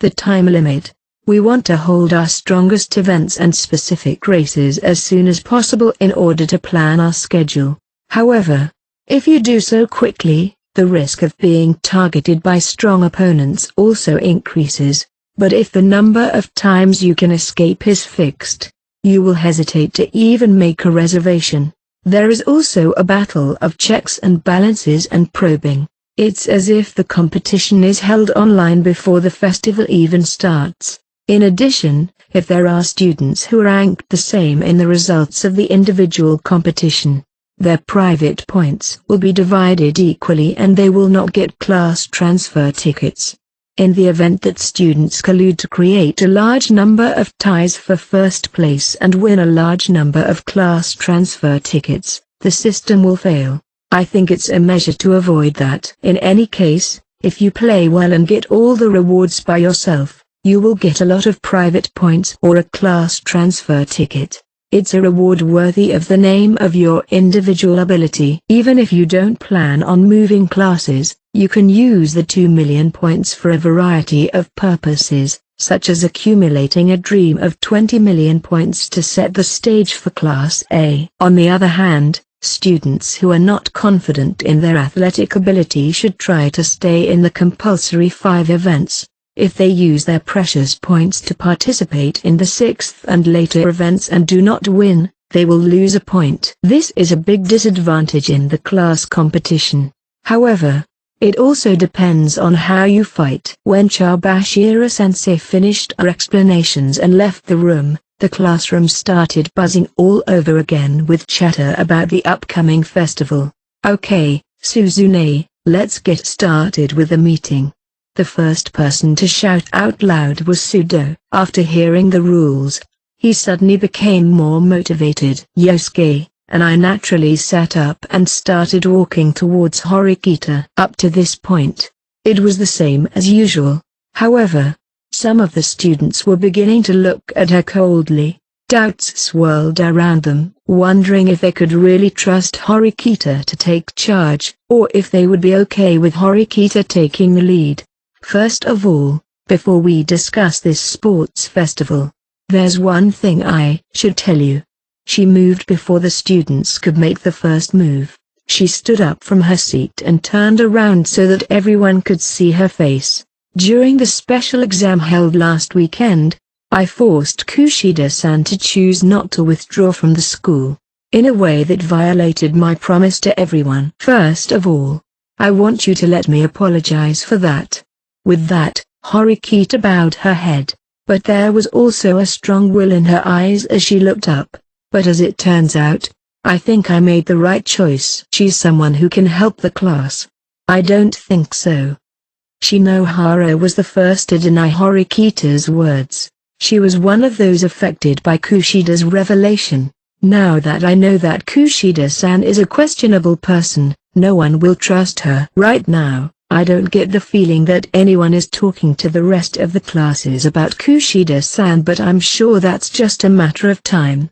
[SPEAKER 1] the time limit. We want to hold our strongest events and specific races as soon as possible in order to plan our schedule. However, if you do so quickly, the risk of being targeted by strong opponents also increases. But if the number of times you can escape is fixed, you will hesitate to even make a reservation. There is also a battle of checks and balances and probing. It's as if the competition is held online before the festival even starts. In addition, if there are students who are ranked the same in the results of the individual competition, their private points will be divided equally and they will not get class transfer tickets. In the event that students collude to create a large number of ties for first place and win a large number of class transfer tickets, the system will fail. I think it's a measure to avoid that. In any case, if you play well and get all the rewards by yourself, you will get a lot of private points or a class transfer ticket. It's a reward worthy of the name of your individual ability. Even if you don't plan on moving classes, you can use the 2 million points for a variety of purposes, such as accumulating a dream of 20 million points to set the stage for Class A. On the other hand, students who are not confident in their athletic ability should try to stay in the compulsory 5 events. If they use their precious points to participate in the 6th and later events and do not win, they will lose a point. This is a big disadvantage in the class competition. However, it also depends on how you fight. When Chabashira-sensei finished our explanations and left the room, the classroom started buzzing all over again with chatter about the upcoming festival. Okay, Suzune, let's get started with the meeting. The first person to shout out loud was Sudo. After hearing the rules, he suddenly became more motivated. Yosuke, and I naturally sat up and started walking towards Horikita. Up to this point, it was the same as usual. However, some of the students were beginning to look at her coldly. Doubts swirled around them, wondering if they could really trust Horikita to take charge, or if they would be okay with Horikita taking the lead. First of all, before we discuss this sports festival, there's one thing I should tell you. She moved before the students could make the first move. She stood up from her seat and turned around so that everyone could see her face. During the special exam held last weekend, I forced Kushida-san to choose not to withdraw from the school, in a way that violated my promise to everyone. First of all, I want you to let me apologize for that. With that, Horikita bowed her head, but there was also a strong will in her eyes as she looked up. But as it turns out, I think I made the right choice. She's someone who can help the class. I don't think so. Shinohara was the first to deny Horikita's words. She was one of those affected by Kushida's revelation. Now that I know that Kushida-san is a questionable person, no one will trust her. Right now, I don't get the feeling that anyone is talking to the rest of the classes about Kushida-san, but I'm sure that's just a matter of time.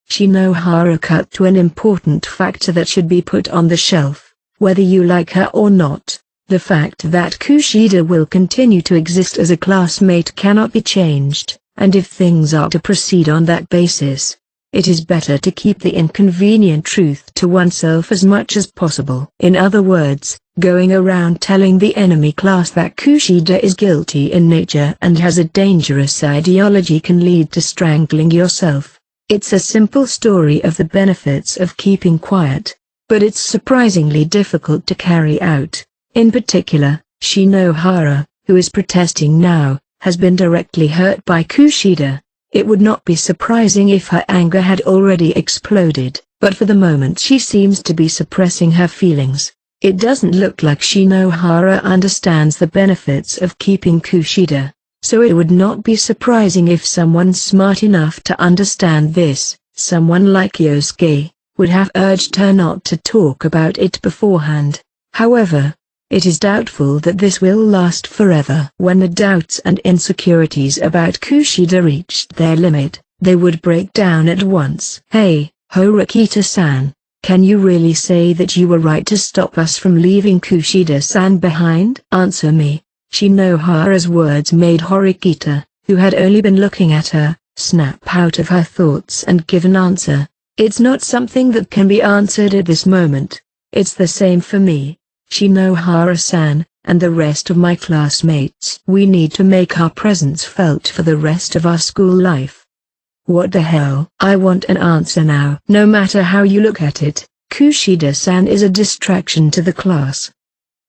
[SPEAKER 1] Shinohara cut to an important factor that should be put on the shelf. Whether you like her or not, the fact that Kushida will continue to exist as a classmate cannot be changed, and if things are to proceed on that basis, it is better to keep the inconvenient truth to oneself as much as possible. In other words, going around telling the enemy class that Kushida is guilty in nature and has a dangerous ideology can lead to strangling yourself. It's a simple story of the benefits of keeping quiet, but it's surprisingly difficult to carry out. In particular, Shinohara, who is protesting now, has been directly hurt by Kushida. It would not be surprising if her anger had already exploded, but for the moment she seems to be suppressing her feelings. It doesn't look like Shinohara understands the benefits of keeping Kushida, so it would not be surprising if someone smart enough to understand this, someone like Yosuke, would have urged her not to talk about it beforehand. However, it is doubtful that this will last forever. When the doubts and insecurities about Kushida reached their limit, they would break down at once. Hey, Horikita-san, can you really say that you were right to stop us from leaving Kushida-san behind? Answer me. Shinohara's words made Horikita, who had only been looking at her, snap out of her thoughts and give an answer. It's not something that can be answered at this moment. It's the same for me, Shinohara-san, and the rest of my classmates. We need to make our presence felt for the rest of our school life. What the hell? I want an answer now. No matter how you look at it, Kushida-san is a distraction to the class.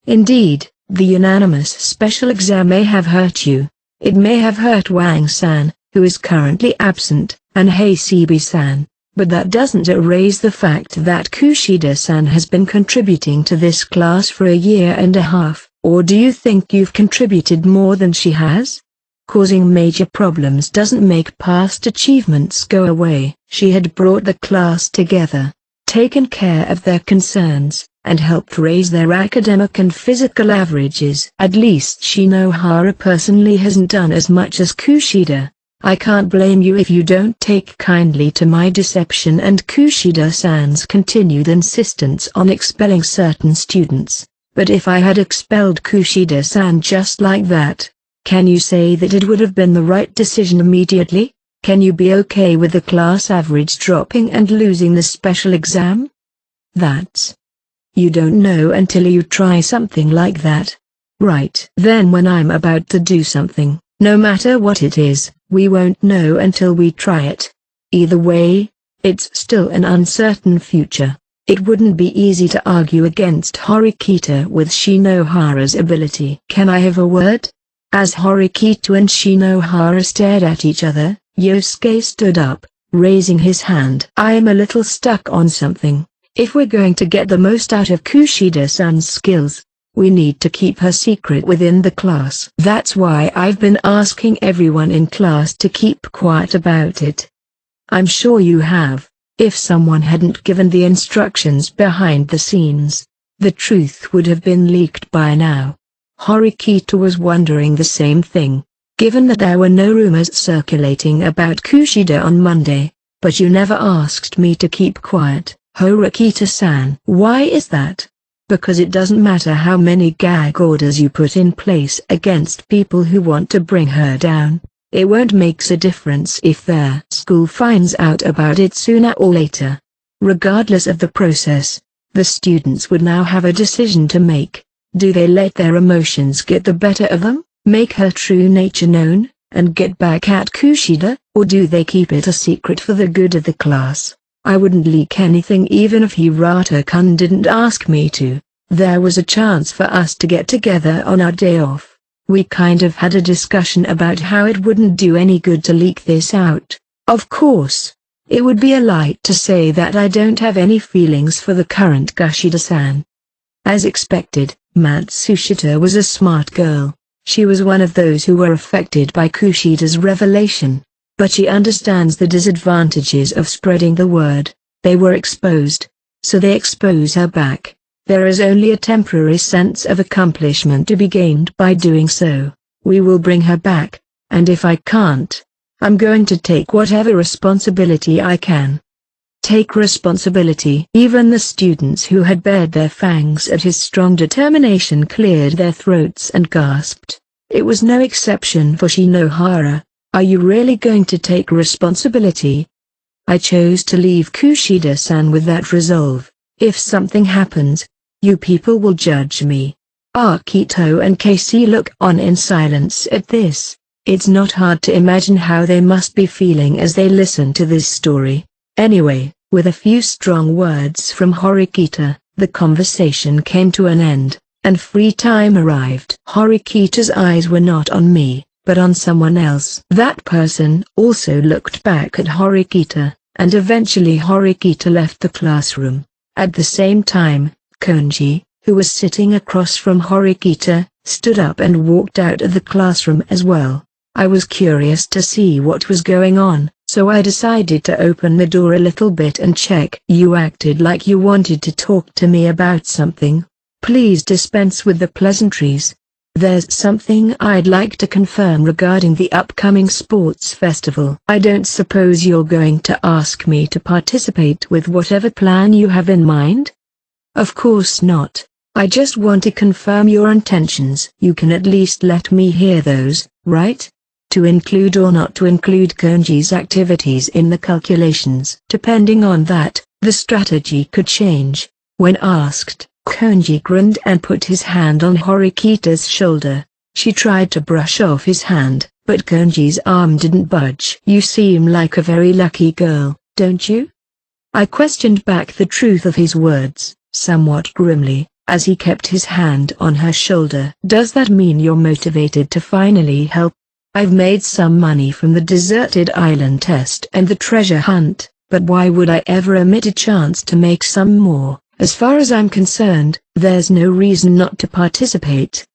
[SPEAKER 1] Indeed, the unanimous special exam may have hurt you. It may have hurt Wang-san, who is currently absent, and Hasebe-san. But that doesn't erase the fact that Kushida-san has been contributing to this class for a year and a half. Or do you think you've contributed more than she has? Causing major problems doesn't make past achievements go away. She had brought the class together, taken care of their concerns, and helped raise their academic and physical averages. At least Shinohara personally hasn't done as much as Kushida. I can't blame you if you don't take kindly to my deception and Kushida-san's continued insistence on expelling certain students. But if I had expelled Kushida-san just like that, can you say that it would have been the right decision immediately? Can you be okay with the class average dropping and losing the special exam? That's... You don't know until you try something like that. Right. Then when I'm about to do something, no matter what it is, we won't know until we try it. Either way, it's still an uncertain future. It wouldn't be easy to argue against Horikita with Shinohara's ability. Can I have a word? As Horikita and Shinohara stared at each other, Yosuke stood up, raising his hand. I am a little stuck on something. If we're going to get the most out of Kushida-san's skills, we need to keep her secret within the class. That's why I've been asking everyone in class to keep quiet about it. I'm sure you have. If someone hadn't given the instructions behind the scenes, the truth would have been leaked by now. Horikita was wondering the same thing, given that there were no rumors circulating about Kushida on Monday. But you never asked me to keep quiet, Horikita-san. Why is that? Because it doesn't matter how many gag orders you put in place against people who want to bring her down. It won't make a difference if their school finds out about it sooner or later. Regardless of the process, the students would now have a decision to make. Do they let their emotions get the better of them, make her true nature known, and get back at Kushida, or do they keep it a secret for the good of the class? I wouldn't leak anything even if Hirata-kun didn't ask me to. There was a chance for us to get together on our day off. We kind of had a discussion about how it wouldn't do any good to leak this out. Of course, it would be a lie to say that I don't have any feelings for the current Kushida-san. As expected, Matsushita was a smart girl. She was one of those who were affected by Kushida's revelation. But she understands the disadvantages of spreading the word. They were exposed, so they expose her back. There is only a temporary sense of accomplishment to be gained by doing so. We will bring her back, and if I can't, I'm going to take whatever responsibility I can. Take responsibility. Even the students who had bared their fangs at his strong determination cleared their throats and gasped. It was no exception for Shinohara. Are you really going to take responsibility? I chose to leave Kushida-san with that resolve. If something happens, you people will judge me. Akito and Casey look on in silence at this. It's not hard to imagine how they must be feeling as they listen to this story. Anyway, with a few strong words from Horikita, the conversation came to an end, and free time arrived. Horikita's eyes were not on me, but on someone else. That person also looked back at Horikita, and eventually Horikita left the classroom. At the same time, Konji, who was sitting across from Horikita, stood up and walked out of the classroom as well. I was curious to see what was going on, so I decided to open the door a little bit and check. You acted like you wanted to talk to me about something. Please dispense with the pleasantries. There's something I'd like to confirm regarding the upcoming sports festival. I don't suppose you're going to ask me to participate with whatever plan you have in mind? Of course not. I just want to confirm your intentions. You can at least let me hear those, right? To include or not to include Konji's activities in the calculations. Depending on that, the strategy could change. When asked, Konji grinned and put his hand on Horikita's shoulder. She tried to brush off his hand, but Konji's arm didn't budge. You seem like a very lucky girl, don't you? I questioned back the truth of his words, somewhat grimly, as he kept his hand on her shoulder. Does that mean you're motivated to finally help? I've made some money from the deserted island test and the treasure hunt, but why would I ever omit a chance to make some more? As far as I'm concerned, there's no reason not to participate.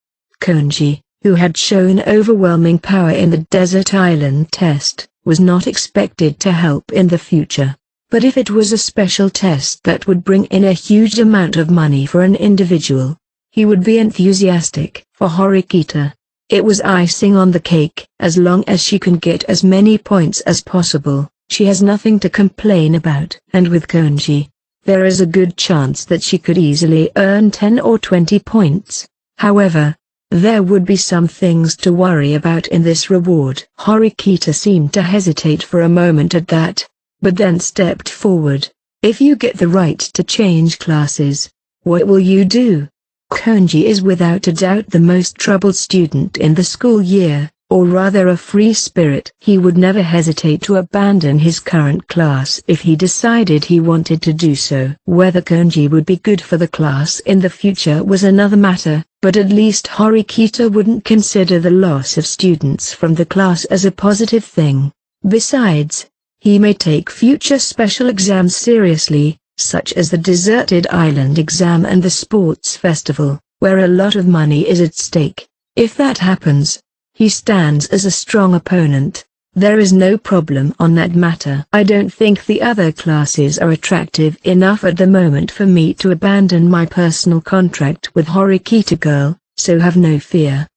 [SPEAKER 1] Konji, who had shown overwhelming power in the desert island test, was not expected to help in the future. But if it was a special test that would bring in a huge amount of money for an individual, he would be enthusiastic. For Horikita, it was icing on the cake. As long as she can get as many points as possible, she has nothing to complain about. And with Konji, there is a good chance that she could easily earn 10 or 20 points. However, there would be some things to worry about in this reward. Horikita seemed to hesitate for a moment at that, but then stepped forward. If you get the right to change classes, what will you do? Konji is without a doubt the most troubled student in the school year, or rather a free spirit. He would never hesitate to abandon his current class if he decided he wanted to do so. Whether Konji would be good for the class in the future was another matter, but at least Horikita wouldn't consider the loss of students from the class as a positive thing. Besides, he may take future special exams seriously, such as the deserted island exam and the sports festival, where a lot of money is at stake. If that happens, he stands as a strong opponent. There is no problem on that matter. I don't think the other classes are attractive enough at the moment for me to abandon my personal contract with Horikita girl, so have no fear.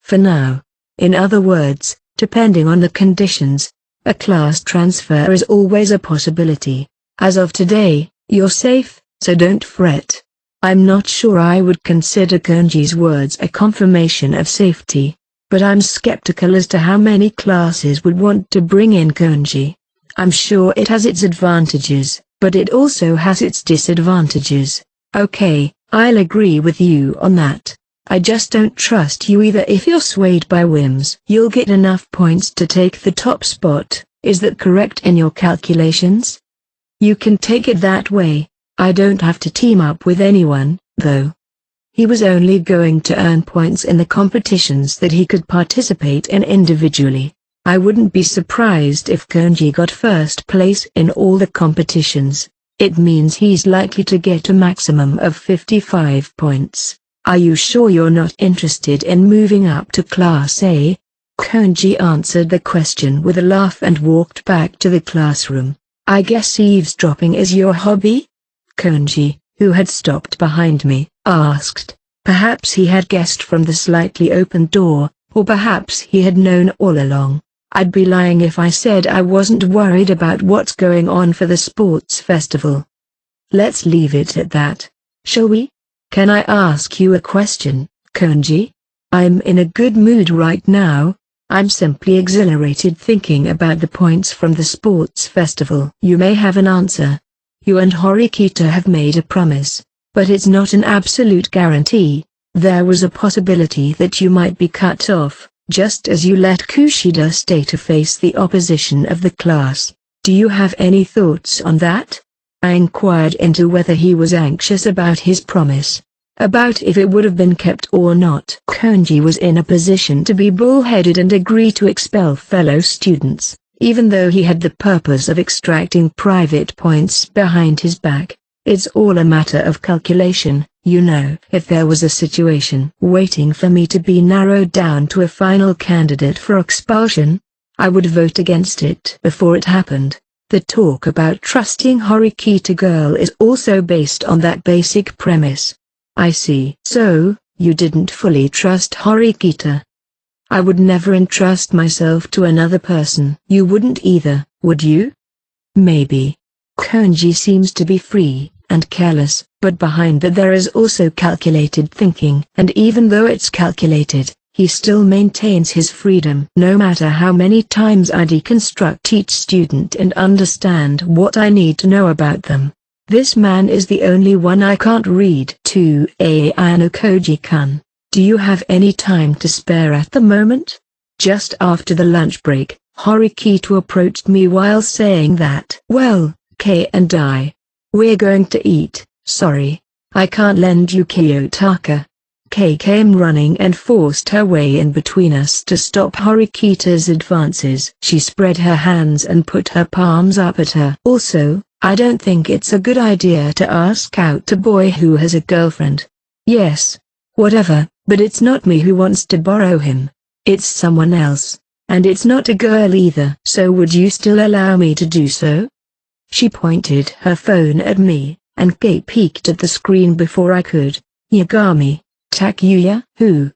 [SPEAKER 1] For now. In other words, depending on the conditions, a class transfer is always a possibility. As of today, you're safe, so don't fret. I'm not sure I would consider Konji's words a confirmation of safety, but I'm skeptical as to how many classes would want to bring in Konji. I'm sure it has its advantages, but it also has its disadvantages. Okay, I'll agree with you on that. I just don't trust you either. If you're swayed by whims, you'll get enough points to take the top spot. Is that correct in your calculations? You can take it that way. I don't have to team up with anyone, though. He was only going to earn points in the competitions that he could participate in individually. I wouldn't be surprised if Konji got first place in all the competitions. It means he's likely to get a maximum of 55 points. Are you sure you're not interested in moving up to Class A? Konji answered the question with a laugh and walked back to the classroom. I guess eavesdropping is your hobby? Konji, who had stopped behind me, asked. Perhaps he had guessed from the slightly opened door, or perhaps he had known all along. I'd be lying if I said I wasn't worried about what's going on for the sports festival. Let's leave it at that, shall we? Can I ask you a question, Konji? I'm in a good mood right now. I'm simply exhilarated thinking about the points from the sports festival. You may have an answer. You and Horikita have made a promise, but it's not an absolute guarantee. There was a possibility that you might be cut off, just as you let Kushida stay to face the opposition of the class. Do you have any thoughts on that? I inquired into whether he was anxious about his promise, about if it would have been kept or not. Konji was in a position to be bullheaded and agree to expel fellow students, even though he had the purpose of extracting private points behind his back. It's all a matter of calculation, you know. If there was a situation waiting for me to be narrowed down to a final candidate for expulsion, I would vote against it before it happened. The talk about trusting Horikita girl is also based on that basic premise. I see. So, you didn't fully trust Horikita. I would never entrust myself to another person. You wouldn't either, would you? Maybe. Konji seems to be free and careless, but behind that there is also calculated thinking. And even though it's calculated, he still maintains his freedom. No matter how many times I deconstruct each student and understand what I need to know about them, this man is the only one I can't read. To Ayano Koji-kun, do you have any time to spare at the moment? Just after the lunch break, Horikita approached me while saying that, well, Kei and we're going to eat. Sorry, I can't lend you Kiyotaka. Kei came running and forced her way in between us to stop Horikita's advances. She spread her hands and put her palms up at her. Also, I don't think it's a good idea to ask out a boy who has a girlfriend. Yes, whatever, but it's not me who wants to borrow him. It's someone else, and it's not a girl either. So would you still allow me to do so? She pointed her phone at me, and Kei peeked at the screen before I could. Yagami, Takuya, who?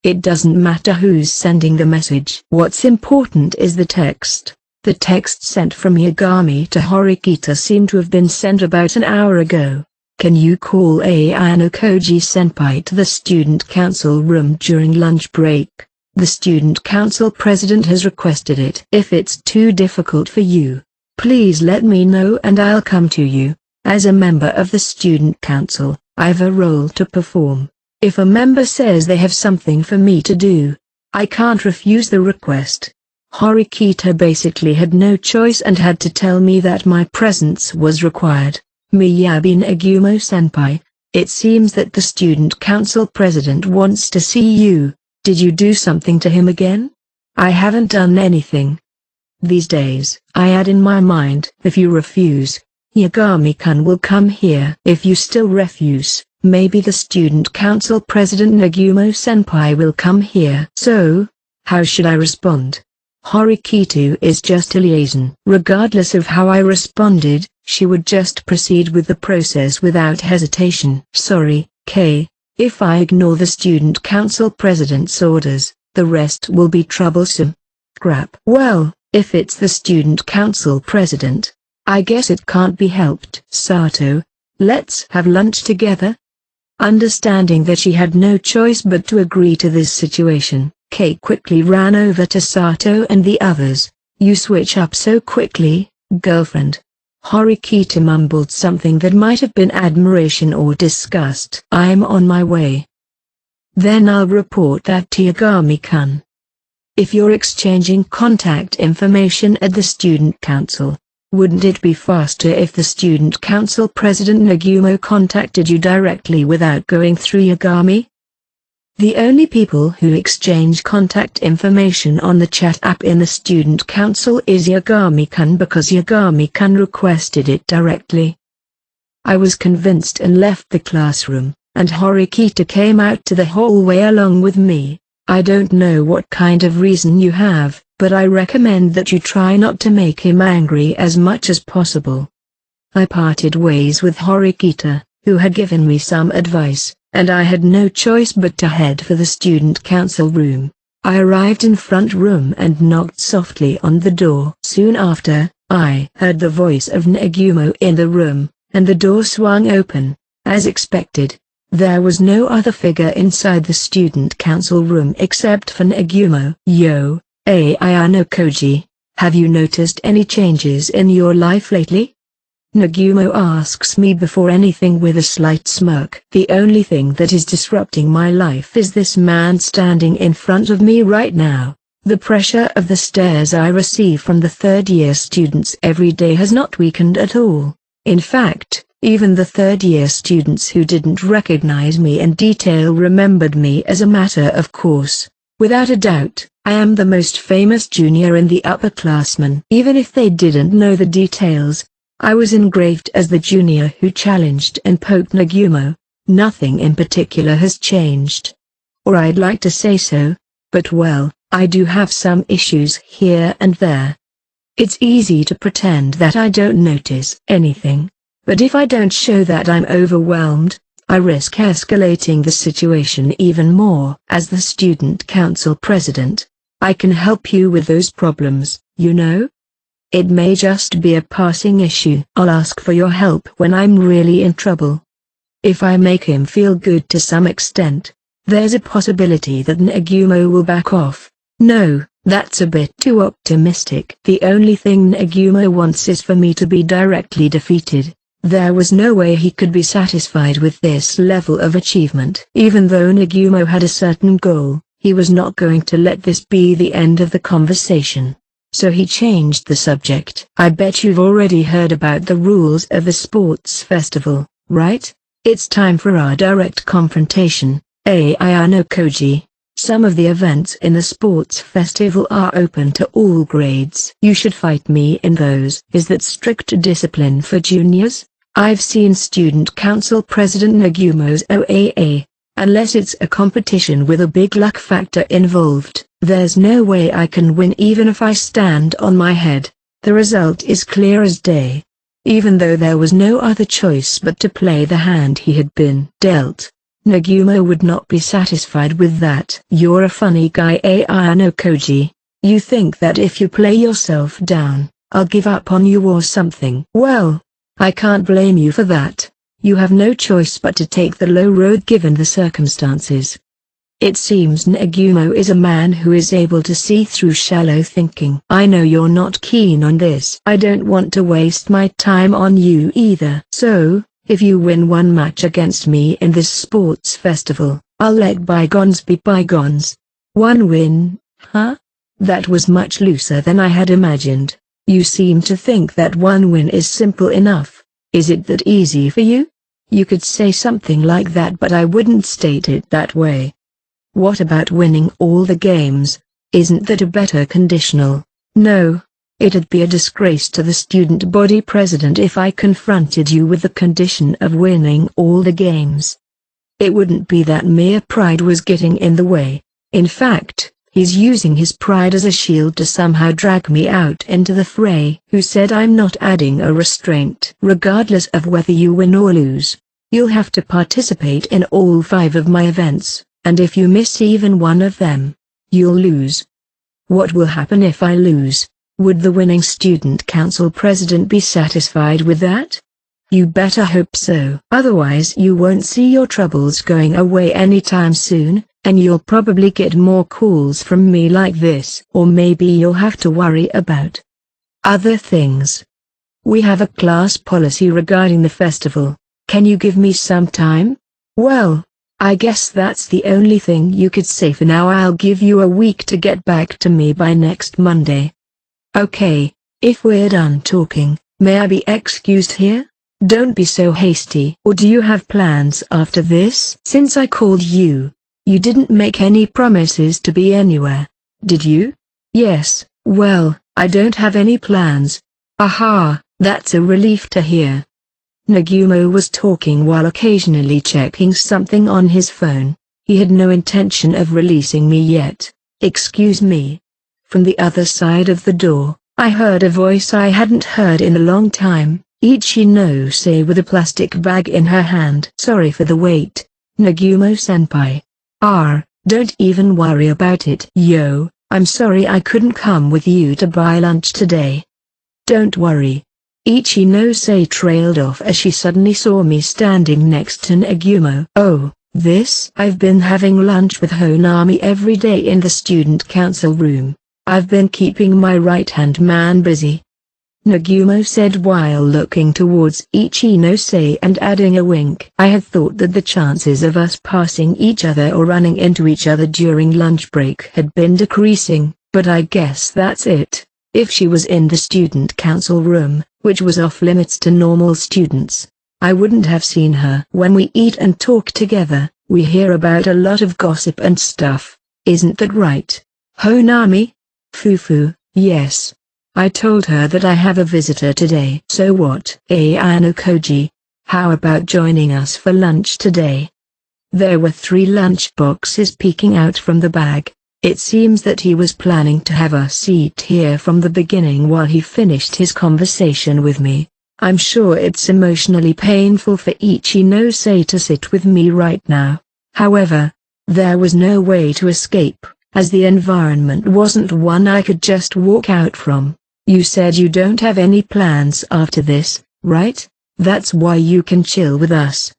[SPEAKER 1] It doesn't matter who's sending the message. What's important is the text. The text sent from Yagami to Horikita seemed to have been sent about an hour ago. Can you call Ayano Koji-senpai to the student council room during lunch break? The student council president has requested it. If it's too difficult for you, please let me know and I'll come to you. As a member of the student council, I've a role to perform. If a member says they have something for me to do, I can't refuse the request. Horikita basically had no choice and had to tell me that my presence was required. Miyabi Nagumo-senpai, it seems that the student council president wants to see you. Did you do something to him again? I haven't done anything. These days, I add in my mind, if you refuse, Yagami-kun will come here. If you still refuse, maybe the student council president Nagumo-senpai will come here. So, how should I respond? Horikita is just a liaison. Regardless of how I responded, she would just proceed with the process without hesitation. Sorry, Kei, if I ignore the student council president's orders, the rest will be troublesome. Crap. Well, if it's the student council president, I guess it can't be helped. Sato, let's have lunch together. Understanding that she had no choice but to agree to this situation, Kei quickly ran over to Sato and the others. You switch up so quickly, girlfriend. Horikita mumbled something that might have been admiration or disgust. I'm on my way. Then I'll report that to Yagami-kun. If you're exchanging contact information at the student council, wouldn't it be faster if the student council president Nagumo contacted you directly without going through Yagami? The only people who exchange contact information on the chat app in the student council is Yagami-kun because Yagami-kun requested it directly. I was convinced and left the classroom, and Horikita came out to the hallway along with me. I don't know what kind of reason you have, but I recommend that you try not to make him angry as much as possible. I parted ways with Horikita, who had given me some advice, and I had no choice but to head for the student council room. I arrived in front room and knocked softly on the door. Soon after, I heard the voice of Nagumo in the room, and the door swung open. As expected, there was no other figure inside the student council room except for Nagumo. Yo, Ayano Koji, have you noticed any changes in your life lately? Nagumo asks me before anything with a slight smirk. The only thing that is disrupting my life is this man standing in front of me right now. The pressure of the stares I receive from the third-year students every day has not weakened at all. In fact, even the third-year students who didn't recognize me in detail remembered me as a matter of course. Without a doubt, I am the most famous junior in the upperclassmen. Even if they didn't know the details, I was engraved as the junior who challenged and poked Nagumo. Nothing in particular has changed. Or I'd like to say so, but well, I do have some issues here and there. It's easy to pretend that I don't notice anything, but if I don't show that I'm overwhelmed, I risk escalating the situation even more. As the student council president, I can help you with those problems, you know? It may just be a passing issue. I'll ask for your help when I'm really in trouble. If I make him feel good to some extent, there's a possibility that Nagumo will back off. No, that's a bit too optimistic. The only thing Nagumo wants is for me to be directly defeated. There was no way he could be satisfied with this level of achievement. Even though Nagumo had a certain goal, he was not going to let this be the end of the conversation. So he changed the subject. I bet you've already heard about the rules of the sports festival, right? It's time for our direct confrontation. Ayano Koji, some of the events in the sports festival are open to all grades. You should fight me in those. Is that strict discipline for juniors? I've seen student council president Nagumo's OAA. Unless it's a competition with a big luck factor involved, there's no way I can win even if I stand on my head. The result is clear as day. Even though there was no other choice but to play the hand he had been dealt, Nagumo would not be satisfied with that. You're a funny guy, Ayano Koji. You think that if you play yourself down, I'll give up on you or something. Well, I can't blame you for that. You have no choice but to take the low road given the circumstances. It seems Nagumo is a man who is able to see through shallow thinking. I know you're not keen on this. I don't want to waste my time on you either. So, if you win one match against me in this sports festival, I'll let bygones be bygones. One win, huh? That was much looser than I had imagined. You seem to think that one win is simple enough. Is it that easy for you? You could say something like that, but I wouldn't state it that way. What about winning all the games? Isn't that a better conditional? No. It'd be a disgrace to the student body president if I confronted you with the condition of winning all the games. It wouldn't be that mere pride was getting in the way. In fact, he's using his pride as a shield to somehow drag me out into the fray. Who said I'm not adding a restraint? Regardless of whether you win or lose, you'll have to participate in all 5 of my events, and if you miss even one of them, you'll lose. What will happen if I lose? Would the winning student council president be satisfied with that? You better hope so. Otherwise you won't see your troubles going away anytime soon, and you'll probably get more calls from me like this. Or maybe you'll have to worry about other things. We have a class policy regarding the festival. Can you give me some time? Well, I guess that's the only thing you could say for now. I'll give you a week to get back to me by next Monday. Okay, if we're done talking, may I be excused here? Don't be so hasty. Or do you have plans after this? Since I called you, you didn't make any promises to be anywhere, did you? Yes, well, I don't have any plans. Aha, that's a relief to hear. Nagumo was talking while occasionally checking something on his phone. He had no intention of releasing me yet. "Excuse me." From the other side of the door, I heard a voice I hadn't heard in a long time, Ichinose with a plastic bag in her hand. "Sorry for the wait, Nagumo-senpai." Don't even worry about it." "Yo, I'm sorry I couldn't come with you to buy lunch today." "Don't worry." Ichinose trailed off as she suddenly saw me standing next to Nagumo. "Oh, I've been having lunch with Honami every day in the student council room. I've been keeping my right-hand man busy," Nagumo said while looking towards Ichinose and adding a wink. I had thought that the chances of us passing each other or running into each other during lunch break had been decreasing, but I guess that's it. If she was in the student council room, which was off limits to normal students, I wouldn't have seen her. When we eat and talk together, we hear about a lot of gossip and stuff. Isn't that right, Honami? Fufu, yes. I told her that I have a visitor today. "So what? Ayano Koji, how about joining us for lunch today?" There were 3 lunch boxes peeking out from the bag. It seems that he was planning to have us eat here from the beginning while he finished his conversation with me. I'm sure it's emotionally painful for Ichinose to sit with me right now. However, there was no way to escape, as the environment wasn't one I could just walk out from. "You said you don't have any plans after this, right? That's why you can chill with us."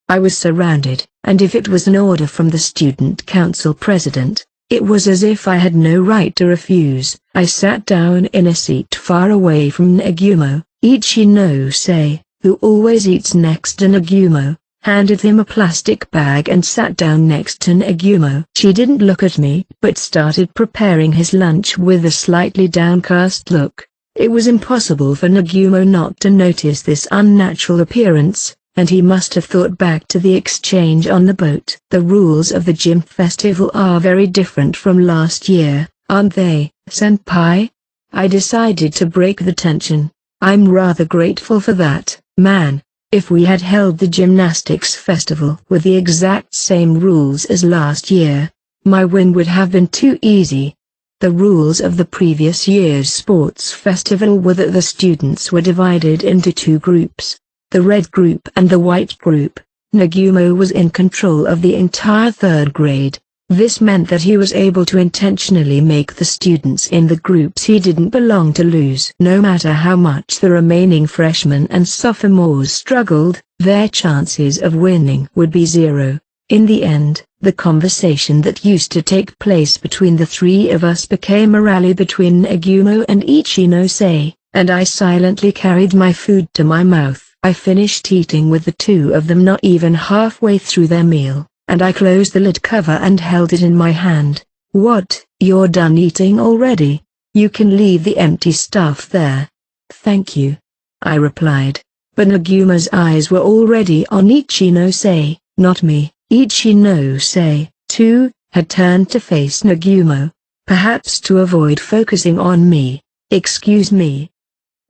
[SPEAKER 1] I was surrounded, and if it was an order from the student council president, it was as if I had no right to refuse. I sat down in a seat far away from Nagumo. Ichinose, who always eats next to Nagumo, handed him a plastic bag and sat down next to Nagumo. She didn't look at me, but started preparing his lunch with a slightly downcast look. It was impossible for Nagumo not to notice this unnatural appearance, and he must have thought back to the exchange on the boat. "The rules of the gym festival are very different from last year, aren't they, senpai?" I decided to break the tension. "I'm rather grateful for that, man. If we had held the gymnastics festival with the exact same rules as last year, my win would have been too easy." The rules of the previous year's sports festival were that the students were divided into 2 groups, the red group and the white group. Nagumo was in control of the entire 3rd grade. This meant that he was able to intentionally make the students in the groups he didn't belong to lose. No matter how much the remaining freshmen and sophomores struggled, their chances of winning would be 0. In the end, the conversation that used to take place between the 3 of us became a rally between Nagumo and Ichinose, and I silently carried my food to my mouth. I finished eating with the 2 of them not even halfway through their meal, and I closed the lid cover and held it in my hand. "What, you're done eating already? You can leave the empty stuff there." "Thank you," I replied. But Nagumo's eyes were already on Ichinose, not me. Ichinose, too, had turned to face Nagumo, perhaps to avoid focusing on me. "Excuse me."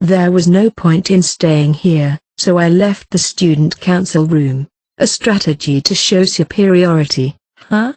[SPEAKER 1] There was no point in staying here, so I left the student council room. A strategy to show superiority, huh?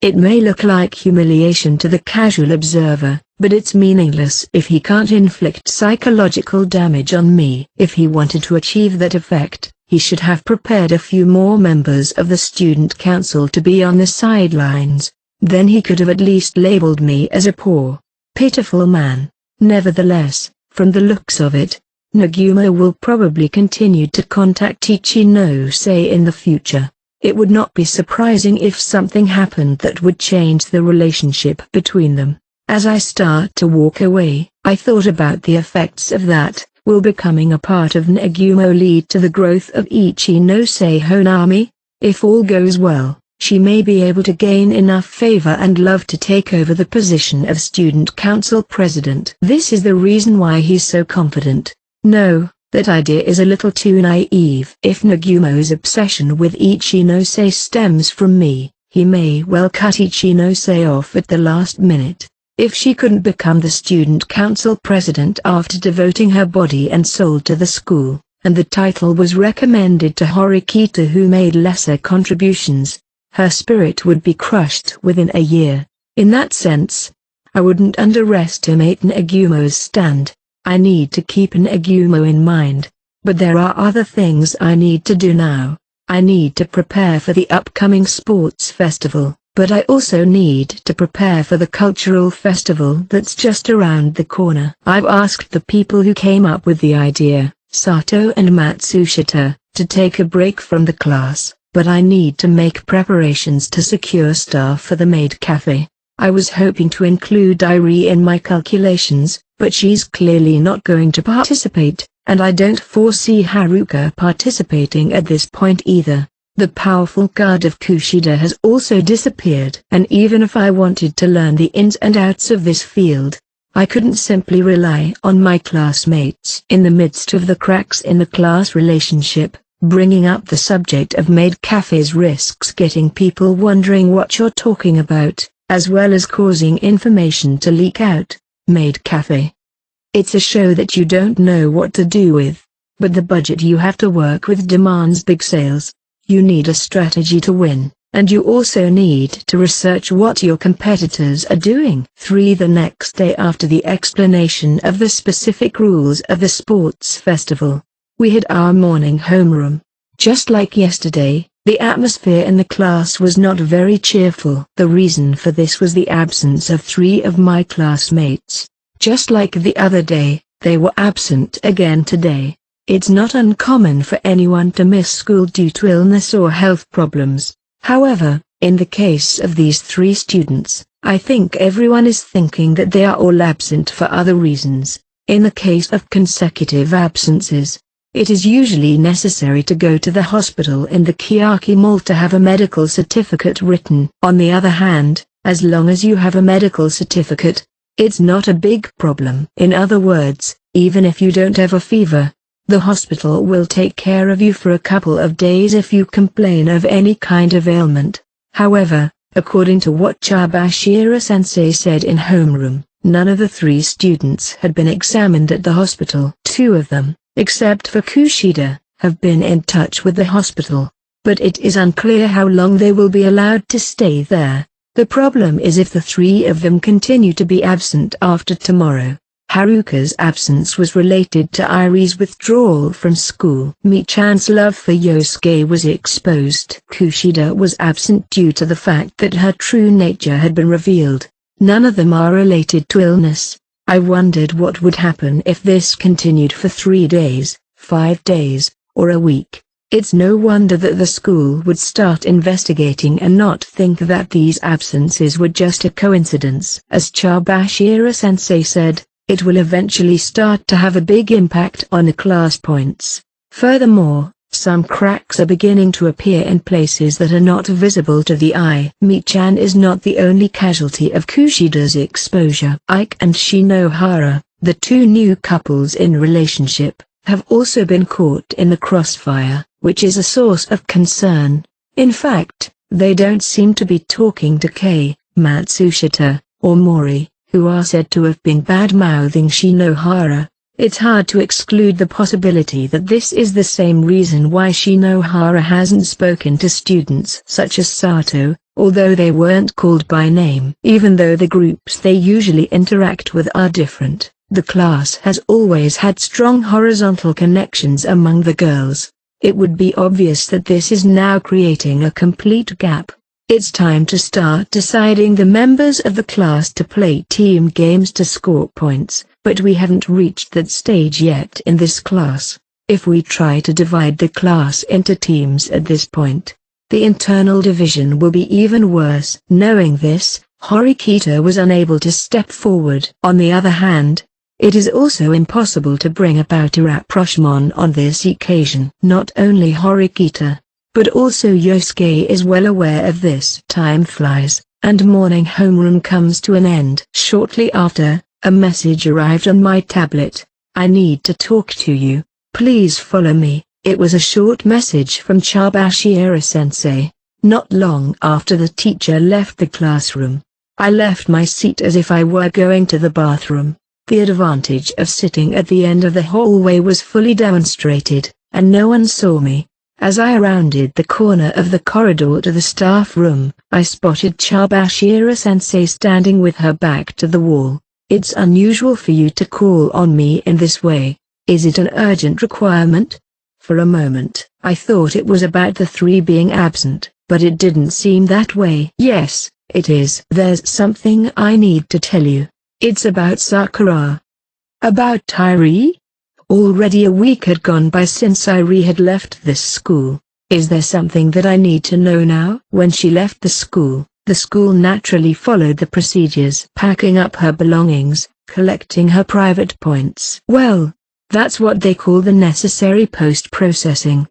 [SPEAKER 1] It may look like humiliation to the casual observer, but it's meaningless if he can't inflict psychological damage on me. If he wanted to achieve that effect, he should have prepared a few more members of the student council to be on the sidelines. Then he could have at least labeled me as a poor, pitiful man. Nevertheless, from the looks of it, Nagumo will probably continue to contact Ichinose in the future. It would not be surprising if something happened that would change the relationship between them. As I start to walk away, I thought about the effects of that. Will becoming a part of Nagumo lead to the growth of Ichinose Honami? If all goes well, she may be able to gain enough favor and love to take over the position of student council president. This is the reason why he's so confident. No, that idea is a little too naive. If Nagumo's obsession with Ichinose stems from me, he may well cut Ichinose off at the last minute. If she couldn't become the student council president after devoting her body and soul to the school, and the title was recommended to Horikita who made lesser contributions, her spirit would be crushed within a year. In that sense, I wouldn't underestimate Nagumo's stand. I need to keep Nagumo in mind. But there are other things I need to do now. I need to prepare for the upcoming sports festival, but I also need to prepare for the cultural festival that's just around the corner. I've asked the people who came up with the idea, Sato and Matsushita, to take a break from the class, but I need to make preparations to secure staff for the maid cafe. I was hoping to include Irie in my calculations, but she's clearly not going to participate, and I don't foresee Haruka participating at this point either. The powerful god of Kushida has also disappeared, and even if I wanted to learn the ins and outs of this field, I couldn't simply rely on my classmates. In the midst of the cracks in the class relationship, bringing up the subject of maid cafes risks getting people wondering what you're talking about, as well as causing information to leak out. Maid cafe. It's a show that you don't know what to do with, but the budget you have to work with demands big sales. You need a strategy to win, and you also need to research what your competitors are doing. 3. The next day after the explanation of the specific rules of the sports festival, we had our morning homeroom. Just like yesterday, the atmosphere in the class was not very cheerful. The reason for this was the absence of 3 of my classmates. Just like the other day, they were absent again today. It's not uncommon for anyone to miss school due to illness or health problems. However, in the case of these 3 students, I think everyone is thinking that they are all absent for other reasons. In the case of consecutive absences, it is usually necessary to go to the hospital in the Kiyaki Mall to have a medical certificate written. On the other hand, as long as you have a medical certificate, it's not a big problem. In other words, even if you don't have a fever, the hospital will take care of you for a couple of days if you complain of any kind of ailment. However, according to what Chabashira-sensei said in homeroom, none of the 3 students had been examined at the hospital. 2 of them, except for Kushida, have been in touch with the hospital, but it is unclear how long they will be allowed to stay there. The problem is if the 3 of them continue to be absent after tomorrow. Haruka's absence was related to Irie's withdrawal from school. Michan's love for Yosuke was exposed. Kushida was absent due to the fact that her true nature had been revealed. None of them are related to illness. I wondered what would happen if this continued for 3 days, 5 days, or a week. It's no wonder that the school would start investigating and not think that these absences were just a coincidence. As Chabashira-sensei said, it will eventually start to have a big impact on the class points. Furthermore, some cracks are beginning to appear in places that are not visible to the eye. Michan is not the only casualty of Kushida's exposure. Ike and Shinohara, the 2 new couples in relationship, have also been caught in the crossfire, which is a source of concern. In fact, they don't seem to be talking to Kei, Matsushita, or Mori, who are said to have been bad-mouthing Shinohara. It's hard to exclude the possibility that this is the same reason why Shinohara hasn't spoken to students such as Sato, although they weren't called by name. Even though the groups they usually interact with are different, the class has always had strong horizontal connections among the girls. It would be obvious that this is now creating a complete gap. It's time to start deciding the members of the class to play team games to score points, but we haven't reached that stage yet in this class. If we try to divide the class into teams at this point, the internal division will be even worse. Knowing this, Horikita was unable to step forward. On the other hand, it is also impossible to bring about a rapprochement on this occasion. Not only Horikita, but also Yosuke is well aware of this. Time flies, and morning homeroom comes to an end. Shortly after, a message arrived on my tablet. I need to talk to you, please follow me. It was a short message from Chabashira-sensei. Not long after the teacher left the classroom, I left my seat as if I were going to the bathroom. The advantage of sitting at the end of the hallway was fully demonstrated, and no one saw me. As I rounded the corner of the corridor to the staff room, I spotted Chabashira-sensei standing with her back to the wall. It's unusual for you to call on me in this way. Is it an urgent requirement? For a moment, I thought it was about the three being absent, but it didn't seem that way. Yes, it is. There's something I need to tell you. It's about Sakura. About Tyree? Already a week had gone by since Tyree had left this school. Is there something that I need to know now? When she left the school naturally followed the procedures. Packing up her belongings, collecting her private points. Well, that's what they call the necessary post-processing.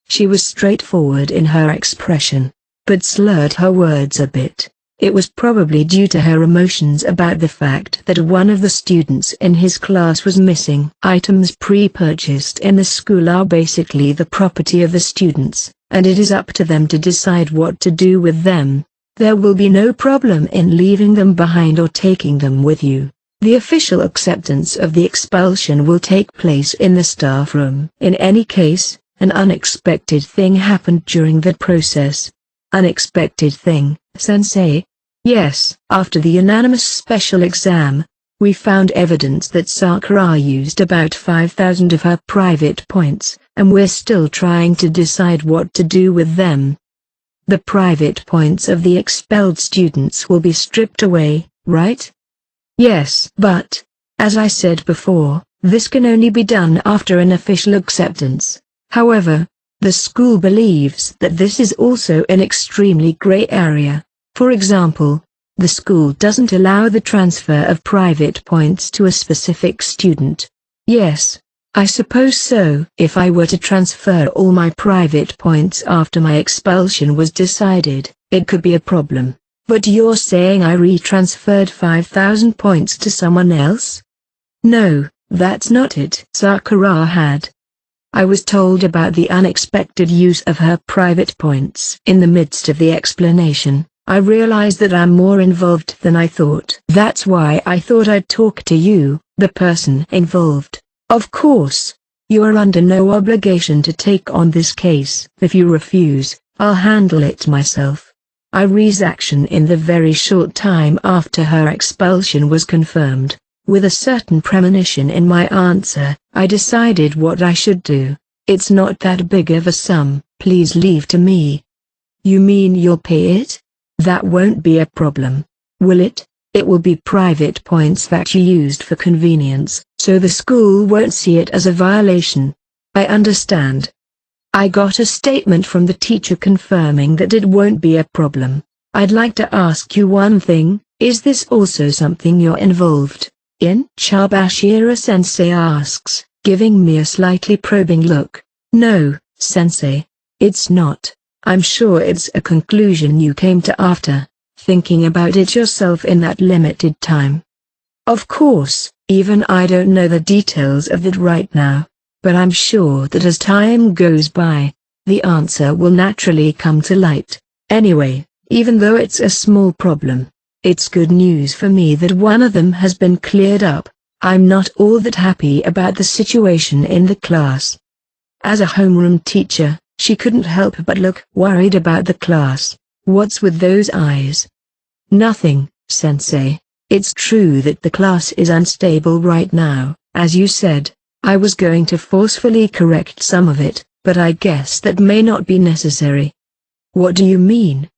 [SPEAKER 1] She was straightforward in her expression, but slurred her words a bit. It was probably due to her emotions about the fact that one of the students in his class was missing. Items pre-purchased in the school are basically the property of the students, and it is up to them to decide what to do with them. There will be no problem in leaving them behind or taking them with you. The official acceptance of the expulsion will take place in the staff room. In any case, an unexpected thing happened during that process. Unexpected thing, Sensei? Yes. After the unanimous special exam, we found evidence that Sakura used about 5,000 of her private points, and we're still trying to decide what to do with them. The private points of the expelled students will be stripped away, right? Yes. But, as I said before, this can only be done after an official acceptance. However, the school believes that this is also an extremely gray area. For example, the school doesn't allow the transfer of private points to a specific student. Yes, I suppose so. If I were to transfer all my private points after my expulsion was decided, it could be a problem. But you're saying I retransferred 5,000 points to someone else? No, that's not it. Sakura had. I was told about the unexpected use of her private points. In the midst of the explanation, I realized that I'm more involved than I thought. That's why I thought I'd talk to you, the person involved. Of course, you are under no obligation to take on this case. If you refuse, I'll handle it myself. Iree's action in the very short time after her expulsion was confirmed. With a certain premonition in my answer, I decided what I should do. It's not that big of a sum. Please leave to me. You mean you'll pay it? That won't be a problem. Will it? It will be private points that you used for convenience, so the school won't see it as a violation. I understand. I got a statement from the teacher confirming that it won't be a problem. I'd like to ask you one thing, is this also something you're involved in? Chabashira-sensei asks, giving me a slightly probing look. No, sensei. It's not. I'm sure it's a conclusion you came to after thinking about it yourself in that limited time. Of course, even I don't know the details of it right now, but I'm sure that as time goes by, the answer will naturally come to light. Anyway, even though it's a small problem, it's good news for me that one of them has been cleared up. I'm not all that happy about the situation in the class. As a homeroom teacher, she couldn't help but look worried about the class. What's with those eyes? Nothing, sensei. It's true that the class is unstable right now, as you said. I was going to forcefully correct some of it, but I guess that may not be necessary. What do you mean?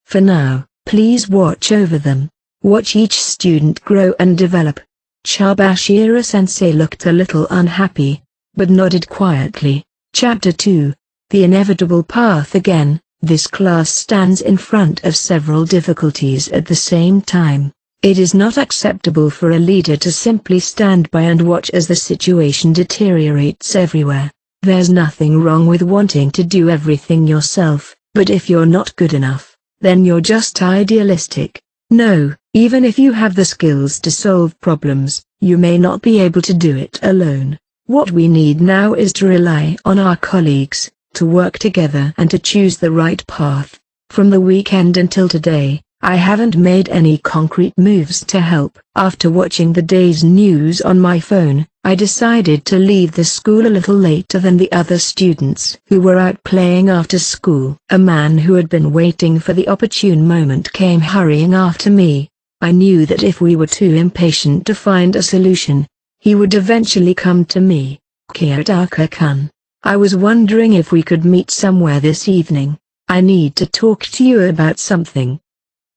[SPEAKER 1] For now, please watch over them. Watch each student grow and develop. Chabashira-sensei looked a little unhappy, but nodded quietly. Chapter 2. The Inevitable Path. Again, this class stands in front of several difficulties at the same time. It is not acceptable for a leader to simply stand by and watch as the situation deteriorates everywhere. There's nothing wrong with wanting to do everything yourself, but if you're not good enough, then you're just idealistic. No, even if you have the skills to solve problems, you may not be able to do it alone. What we need now is to rely on our colleagues, to work together and to choose the right path. From the weekend until today, I haven't made any concrete moves to help. After watching the day's news on my phone, I decided to leave the school a little later than the other students who were out playing after school. A man who had been waiting for the opportune moment came hurrying after me. I knew that if we were too impatient to find a solution, he would eventually come to me. Kiyotaka-kun, I was wondering if we could meet somewhere this evening. I need to talk to you about something.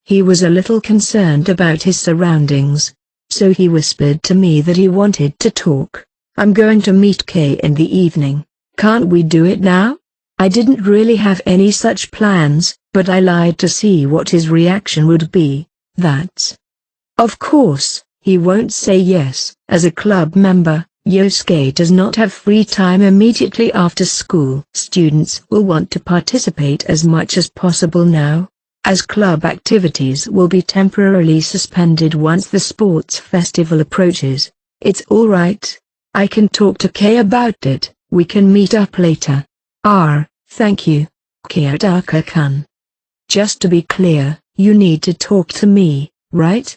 [SPEAKER 1] He was a little concerned about his surroundings, so he whispered to me that he wanted to talk. I'm going to meet Kay in the evening. Can't we do it now? I didn't really have any such plans, but I lied to see what his reaction would be. That's. Of course, he won't say yes. As a club member, Yosuke does not have free time immediately after school. Students will want to participate as much as possible now, as club activities will be temporarily suspended once the sports festival approaches. It's alright. I can talk to Kay about it. We can meet up later. Thank you, Kiyotaka-kun. Just to be clear, you need to talk to me, right?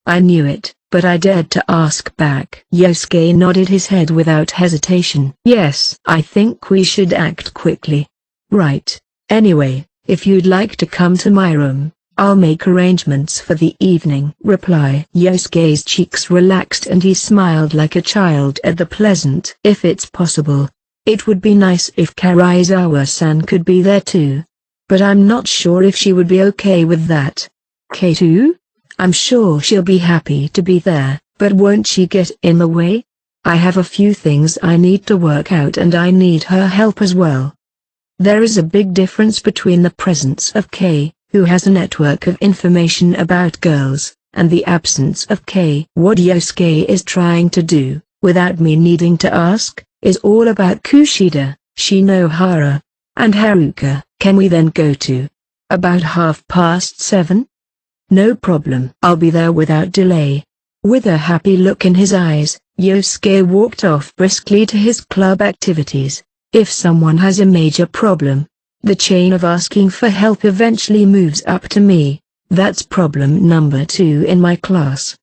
[SPEAKER 1] I knew it, but I dared to ask back. Yosuke nodded his head without hesitation. Yes, I think we should act quickly. Right. Anyway, if you'd like to come to my room, I'll make arrangements for the evening. Reply. Yosuke's cheeks relaxed and he smiled like a child at the pleasant. If it's possible, it would be nice if Karaizawa-san could be there too. But I'm not sure if she would be okay with that. Kay too? I'm sure she'll be happy to be there, but won't she get in the way? I have a few things I need to work out and I need her help as well. There is a big difference between the presence of Kay, who has a network of information about girls, and the absence of Kay. What Yosuke is trying to do, without me needing to ask, is all about Kushida, Shinohara, and Haruka. Can we then go to about 7:30? No problem. I'll be there without delay. With a happy look in his eyes, Yosuke walked off briskly to his club activities. If someone has a major problem, the chain of asking for help eventually moves up to me. That's problem number 2 in my class.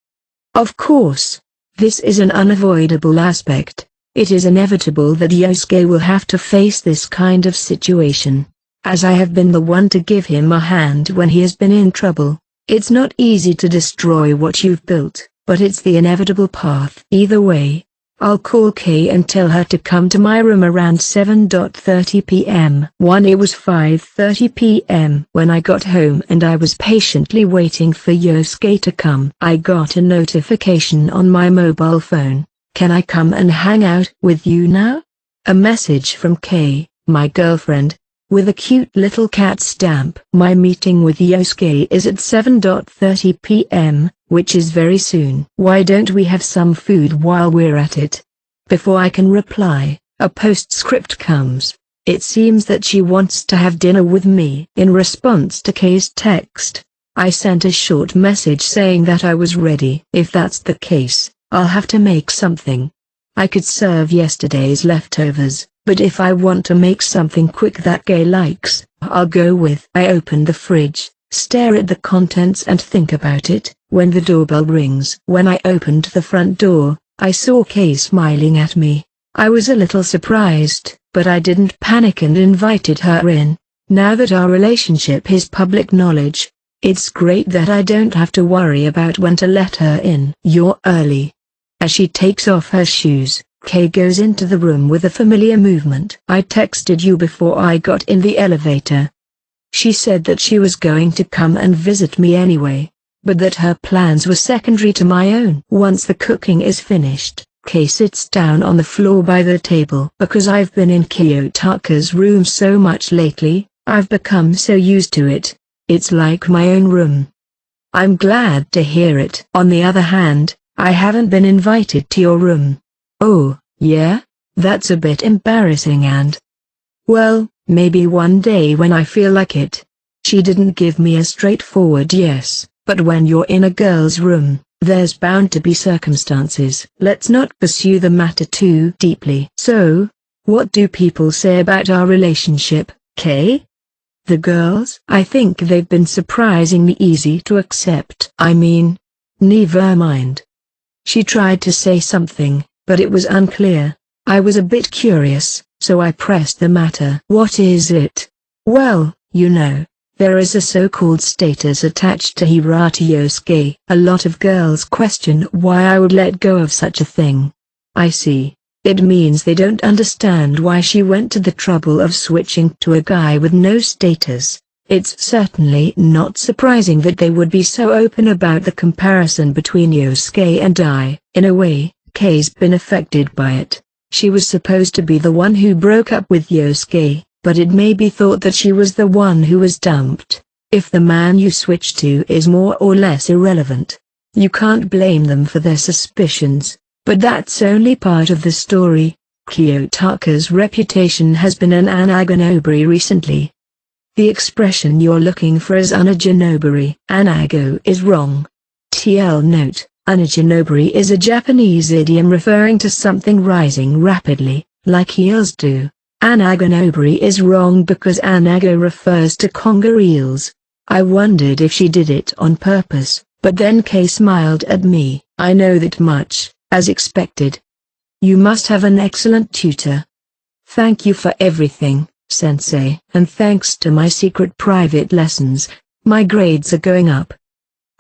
[SPEAKER 1] Of course, this is an unavoidable aspect. It is inevitable that Yosuke will have to face this kind of situation, as I have been the one to give him a hand when he has been in trouble. It's not easy to destroy what you've built, but it's the inevitable path. Either way, I'll call Kay and tell her to come to my room around 7:30 p.m. It was 5:30 p.m. when I got home and I was patiently waiting for Yosuke to come. I got a notification on my mobile phone. Can I come and hang out with you now? A message from Kay, my girlfriend, with a cute little cat stamp. My meeting with Yosuke is at 7:30 p.m., which is very soon. Why don't we have some food while we're at it? Before I can reply, a postscript comes. It seems that she wants to have dinner with me. In response to Kay's text, I sent a short message saying that I was ready. If that's the case, I'll have to make something. I could serve yesterday's leftovers, but if I want to make something quick that Kay likes, I'll go with. I opened the fridge, stare at the contents and think about it, when the doorbell rings. When I opened the front door, I saw Kay smiling at me. I was a little surprised, but I didn't panic and invited her in. Now that our relationship is public knowledge, it's great that I don't have to worry about when to let her in. You're early. As she takes off her shoes, Kay goes into the room with a familiar movement. I texted you before I got in the elevator. She said that she was going to come and visit me anyway, but that her plans were secondary to my own. Once the cooking is finished, Kay sits down on the floor by the table. Because I've been in Kiyotaka's room so much lately, I've become so used to it. It's like my own room. I'm glad to hear it. On the other hand, I haven't been invited to your room. Oh, yeah? That's a bit embarrassing and... well, maybe one day when I feel like it. She didn't give me a straightforward yes, but when you're in a girl's room, there's bound to be circumstances. Let's not pursue the matter too deeply. So, what do people say about our relationship, Kay? The girls? I think they've been surprisingly easy to accept. I mean, never mind. She tried to say something, but it was unclear. I was a bit curious, so I pressed the matter. What is it? Well, you know, there is a so-called status attached to Hirata Yosuke. A lot of girls question why I would let go of such a thing. I see. It means they don't understand why she went to the trouble of switching to a guy with no status. It's certainly not surprising that they would be so open about the comparison between Yosuke and I. In a way, Kei's been affected by it. She was supposed to be the one who broke up with Yosuke, but it may be thought that she was the one who was dumped. If the man you switch to is more or less irrelevant, you can't blame them for their suspicions. But that's only part of the story. Kiyotaka's reputation has been an anagonobori recently. The expression you're looking for is anagonobori. Anago is wrong. TL note, anagonobori is a Japanese idiom referring to something rising rapidly, like heels do. Anagonobori is wrong because anago refers to conger eels. I wondered if she did it on purpose, but then Kei smiled at me. I know that much. As expected. You must have an excellent tutor. Thank you for everything, Sensei. And thanks to my secret private lessons, my grades are going up.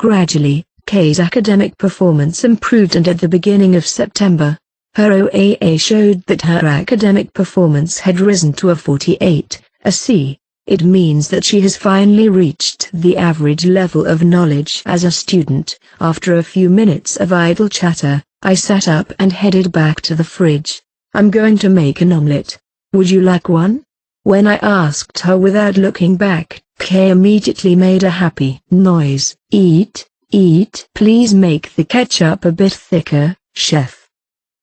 [SPEAKER 1] Gradually, Kei's academic performance improved, and at the beginning of September, her OAA showed that her academic performance had risen to a 48, a C. It means that she has finally reached the average level of knowledge as a student. After a few minutes of idle chatter, I sat up and headed back to the fridge. I'm going to make an omelette. Would you like one? When I asked her without looking back, Kei immediately made a happy noise. Eat, eat. Please make the ketchup a bit thicker, chef.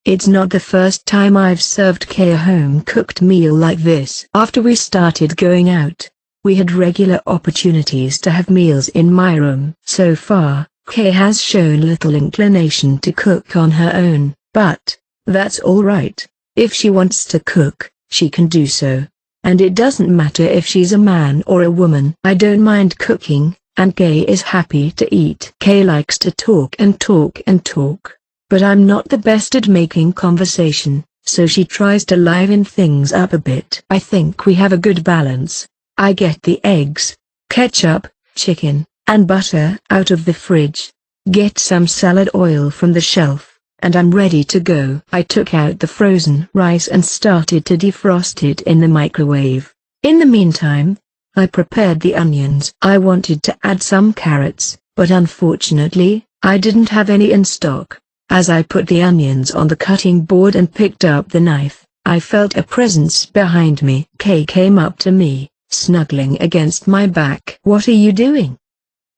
[SPEAKER 1] It's not the first time I've served Kei a home-cooked meal like this. After we started going out, we had regular opportunities to have meals in my room. So far, Kei has shown little inclination to cook on her own, but that's all right. If she wants to cook, she can do so. And it doesn't matter if she's a man or a woman. I don't mind cooking, and Kei is happy to eat. Kei likes to talk and talk and talk, but I'm not the best at making conversation, so she tries to liven things up a bit. I think we have a good balance. I get the eggs, ketchup, chicken, and butter out of the fridge, get some salad oil from the shelf, and I'm ready to go. I took out the frozen rice and started to defrost it in the microwave. In the meantime, I prepared the onions. I wanted to add some carrots, but unfortunately, I didn't have any in stock. As I put the onions on the cutting board and picked up the knife, I felt a presence behind me. Kei came up to me, snuggling against my back. What are you doing?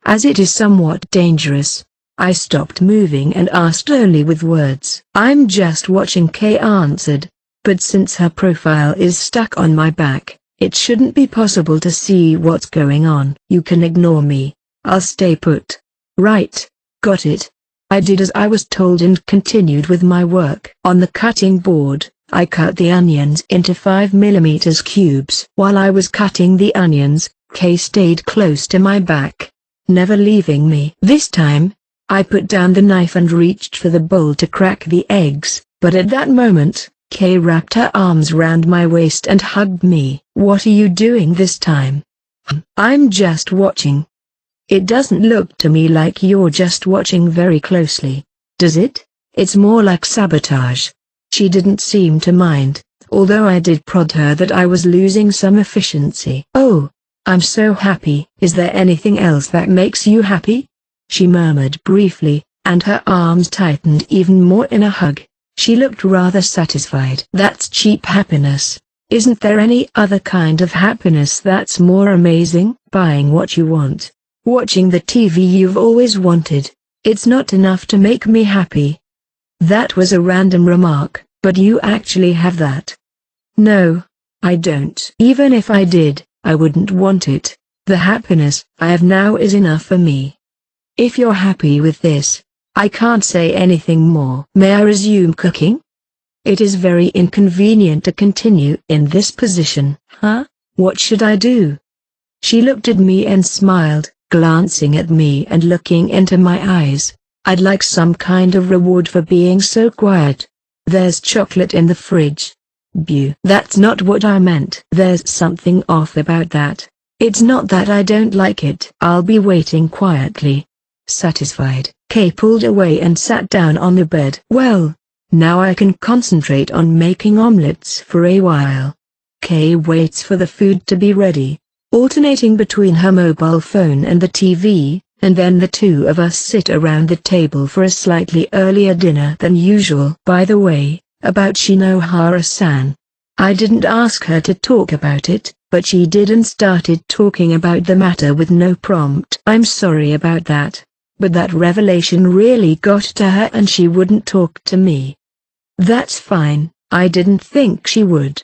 [SPEAKER 1] As it is somewhat dangerous, I stopped moving and asked only with words. I'm just watching, Kei answered, but since her profile is stuck on my back, it shouldn't be possible to see what's going on. You can ignore me. I'll stay put. Right, got it. I did as I was told and continued with my work. On the cutting board, I cut the onions into 5mm cubes. While I was cutting the onions, Kei stayed close to my back, never leaving me. This time, I put down the knife and reached for the bowl to crack the eggs, but at that moment, Kei wrapped her arms round my waist and hugged me. What are you doing this time? I'm just watching. It doesn't look to me like you're just watching very closely, does it? It's more like sabotage. She didn't seem to mind, although I did prod her that I was losing some efficiency. Oh, I'm so happy. Is there anything else that makes you happy? She murmured briefly, and her arms tightened even more in a hug. She looked rather satisfied. That's cheap happiness. Isn't there any other kind of happiness that's more amazing? Buying what you want. Watching the TV you've always wanted. It's not enough to make me happy. That was a random remark, but you actually have that. No, I don't. Even if I did, I wouldn't want it. The happiness I have now is enough for me. If you're happy with this, I can't say anything more. May I resume cooking? It is very inconvenient to continue in this position. Huh? What should I do? She looked at me and smiled, glancing at me and looking into my eyes. I'd like some kind of reward for being so quiet. There's chocolate in the fridge. That's not what I meant. There's something off about that. It's not that I don't like it. I'll be waiting quietly. Satisfied, Kay pulled away and sat down on the bed. Well, now I can concentrate on making omelets for a while. Kay waits for the food to be ready, alternating between her mobile phone and the TV, and then the two of us sit around the table for a slightly earlier dinner than usual. By the way, about Shinohara-san. I didn't ask her to talk about it, but she did and started talking about the matter with no prompt. I'm sorry about that, but that revelation really got to her and she wouldn't talk to me. That's fine, I didn't think she would.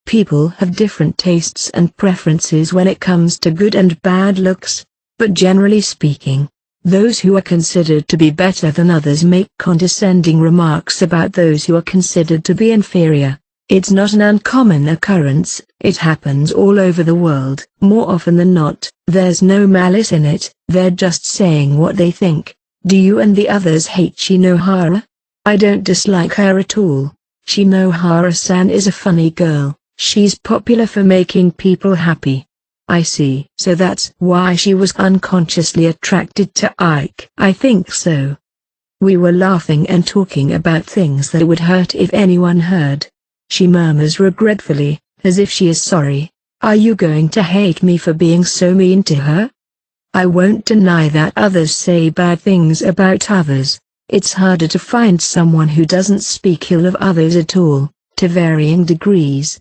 [SPEAKER 1] People have different tastes and preferences when it comes to good and bad looks, but generally speaking, those who are considered to be better than others make condescending remarks about those who are considered to be inferior. It's not an uncommon occurrence, it happens all over the world. More often than not, there's no malice in it, they're just saying what they think. Do you and the others hate Shinohara? I don't dislike her at all. Shinohara-san is a funny girl, she's popular for making people happy. I see. So that's why she was unconsciously attracted to Ike. I think so. We were laughing and talking about things that would hurt if anyone heard. She murmurs regretfully, as if she is sorry. Are you going to hate me for being so mean to her? I won't deny that others say bad things about others. It's harder to find someone who doesn't speak ill of others at all, to varying degrees.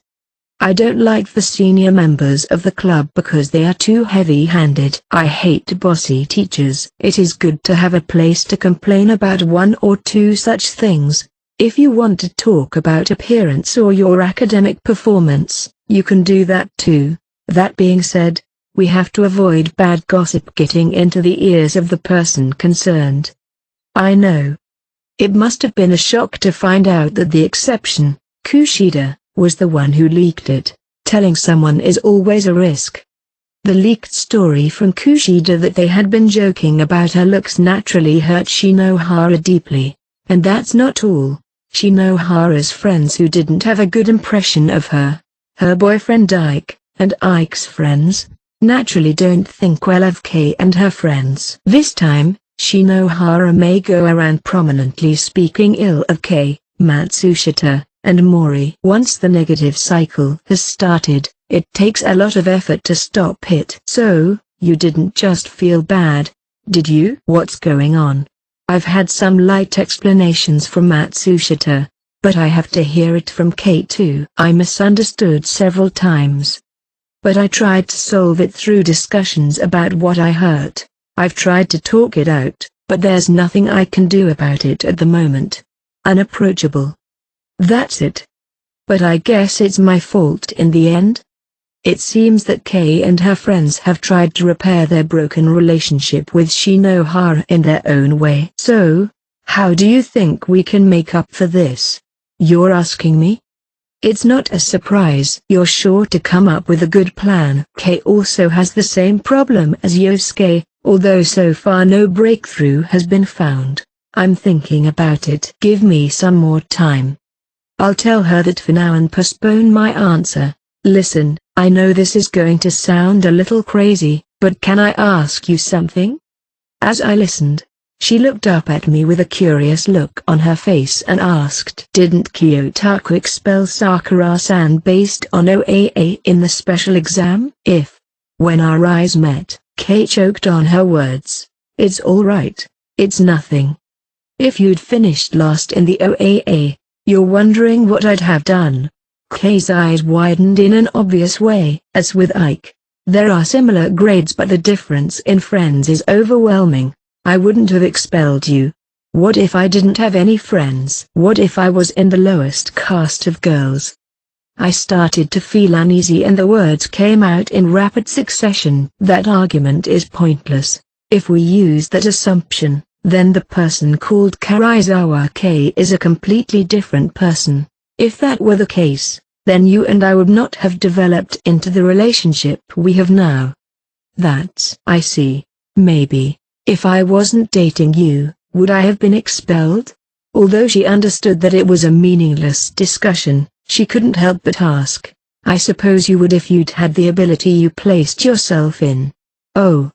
[SPEAKER 1] I don't like the senior members of the club because they are too heavy-handed. I hate bossy teachers. It is good to have a place to complain about one or two such things. If you want to talk about appearance or your academic performance, you can do that too. That being said, we have to avoid bad gossip getting into the ears of the person concerned. I know. It must have been a shock to find out that the exception, Kushida, was the one who leaked it. Telling someone is always a risk. The leaked story from Kushida that they had been joking about her looks naturally hurt Shinohara deeply. And that's not all. Shinohara's friends who didn't have a good impression of her, her boyfriend Ike, and Ike's friends, naturally don't think well of Kay and her friends. This time, Shinohara may go around prominently speaking ill of Kay, Matsushita, and Mori. Once the negative cycle has started, it takes a lot of effort to stop it. So, you didn't just feel bad, did you? What's going on? I've had some light explanations from Matsushita, but I have to hear it from Kay too. I misunderstood several times, but I tried to solve it through discussions about what I heard. I've tried to talk it out, but there's nothing I can do about it at the moment. Unapproachable. That's it. But I guess it's my fault in the end. It seems that Kay and her friends have tried to repair their broken relationship with Shinohara in their own way. So, how do you think we can make up for this? You're asking me? It's not a surprise. You're sure to come up with a good plan. Kay also has the same problem as Yosuke, although so far no breakthrough has been found. I'm thinking about it. Give me some more time. I'll tell her that for now and postpone my answer. Listen, I know this is going to sound a little crazy, but can I ask you something? As I listened, she looked up at me with a curious look on her face and asked, didn't Kyotaku expel Sakura-san based on OAA in the special exam? When our eyes met, Kay choked on her words. It's all right, it's nothing. If you'd finished last in the OAA, you're wondering what I'd have done. Kay's eyes widened in an obvious way. As with Ike, there are similar grades but the difference in friends is overwhelming. I wouldn't have expelled you. What if I didn't have any friends? What if I was in the lowest caste of girls? I started to feel uneasy and the words came out in rapid succession. That argument is pointless. If we use that assumption, then the person called Karizawa Kay is a completely different person. If that were the case, then you and I would not have developed into the relationship we have now. I see. Maybe, if I wasn't dating you, would I have been expelled? Although she understood that it was a meaningless discussion, she couldn't help but ask. I suppose you would if you'd had the ability you placed yourself in. Oh.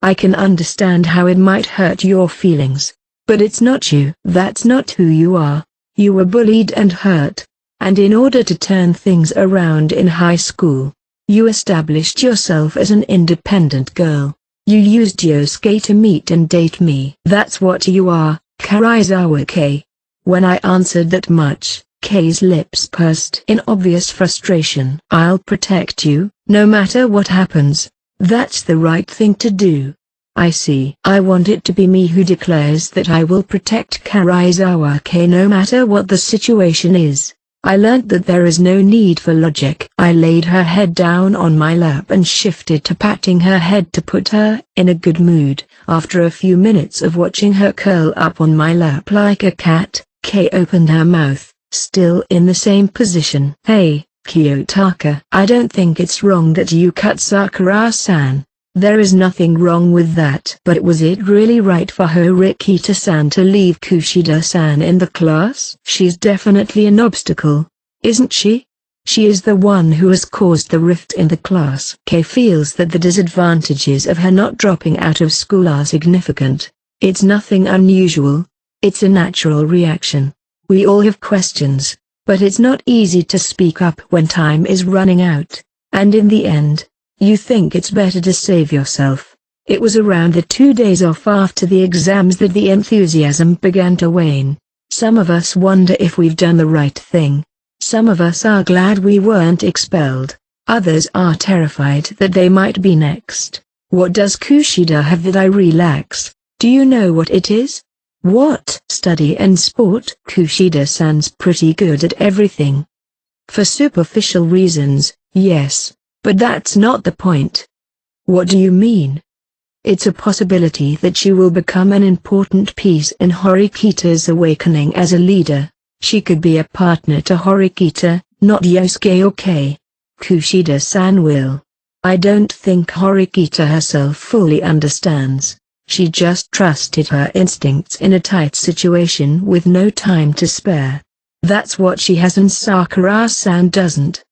[SPEAKER 1] I can understand how it might hurt your feelings. But it's not you. That's not who you are. You were bullied and hurt. And in order to turn things around in high school, you established yourself as an independent girl. You used Yosuke to meet and date me. That's what you are, Karizawa Kei. When I answered that much, Kei's lips pursed in obvious frustration. I'll protect you, no matter what happens. That's the right thing to do. I see. I want it to be me who declares that I will protect Karizawa Kei no matter what the situation is. I learned that there is no need for logic. I laid her head down on my lap and shifted to patting her head to put her in a good mood. After a few minutes of watching her curl up on my lap like a cat, Kei opened her mouth, still in the same position. Hey, Kiyotaka. I don't think it's wrong that you cut Sakura-san. There is nothing wrong with that. But was it really right for Horikita-san to leave Kushida-san in the class? She's definitely an obstacle, isn't she? She is the one who has caused the rift in the class. Kei feels that the disadvantages of her not dropping out of school are significant. It's nothing unusual. It's a natural reaction. We all have questions, but it's not easy to speak up when time is running out. And in the end, you think it's better to save yourself. It was around the 2 days off after the exams that the enthusiasm began to wane. Some of us wonder if we've done the right thing. Some of us are glad we weren't expelled. Others are terrified that they might be next. What does Kushida have that I relax? Do you know what it is? What? Study and sport. Kushida-san's pretty good at everything. For superficial reasons, yes, but that's not the point. What do you mean? It's a possibility that she will become an important piece in Horikita's awakening as a leader. She could be a partner to Horikita, not Yosuke or Kei. Kushida-san will. I don't think Horikita herself fully understands. She just trusted her instincts in a tight situation with no time to spare. That's what she has and Sakura-san doesn't.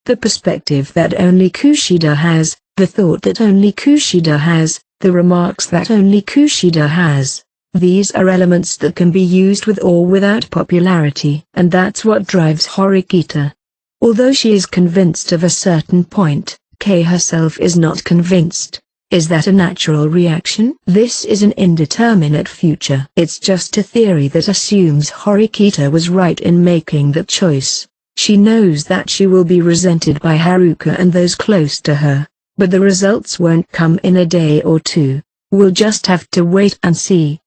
[SPEAKER 1] The perspective that only Kushida has, the thought that only Kushida has, the remarks that only Kushida has. These are elements that can be used with or without popularity, and that's what drives Horikita. Although she is convinced of a certain point, Kei herself is not convinced. Is that a natural reaction? This is an indeterminate future. It's just a theory that assumes Horikita was right in making that choice. She knows that she will be resented by Haruka and those close to her, but the results won't come in a day or two. We'll just have to wait and see.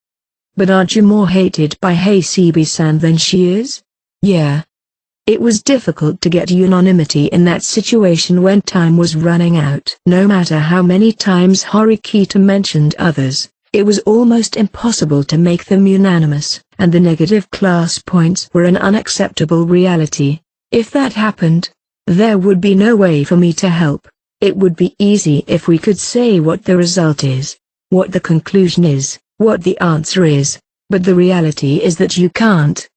[SPEAKER 1] But aren't you more hated by Hasebe-san than she is? Yeah. It was difficult to get unanimity in that situation when time was running out. No matter how many times Horikita mentioned others, it was almost impossible to make them unanimous, and the negative class points were an unacceptable reality. If that happened, there would be no way for me to help. It would be easy if we could say what the result is, what the conclusion is, what the answer is, but the reality is that you can't.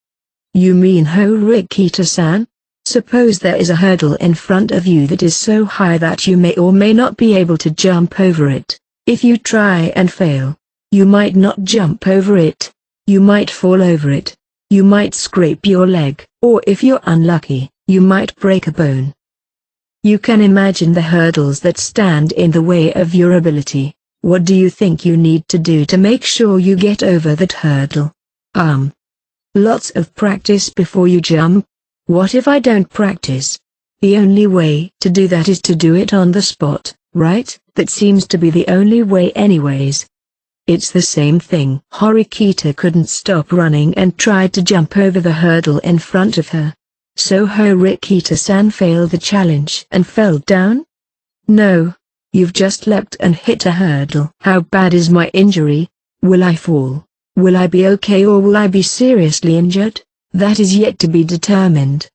[SPEAKER 1] You mean Horikita-san? Suppose there is a hurdle in front of you that is so high that you may or may not be able to jump over it. If you try and fail, you might not jump over it. You might fall over it. You might scrape your leg, or if you're unlucky, you might break a bone. You can imagine the hurdles that stand in the way of your ability. What do you think you need to do to make sure you get over that hurdle? Lots of practice before you jump. What if I don't practice? The only way to do that is to do it on the spot, right? That seems to be the only way anyways. It's the same thing. Horikita couldn't stop running and tried to jump over the hurdle in front of her. So Horikita-san failed the challenge and fell down? No. You've just leapt and hit a hurdle. How bad is my injury? Will I fall? Will I be okay or will I be seriously injured? That is yet to be determined.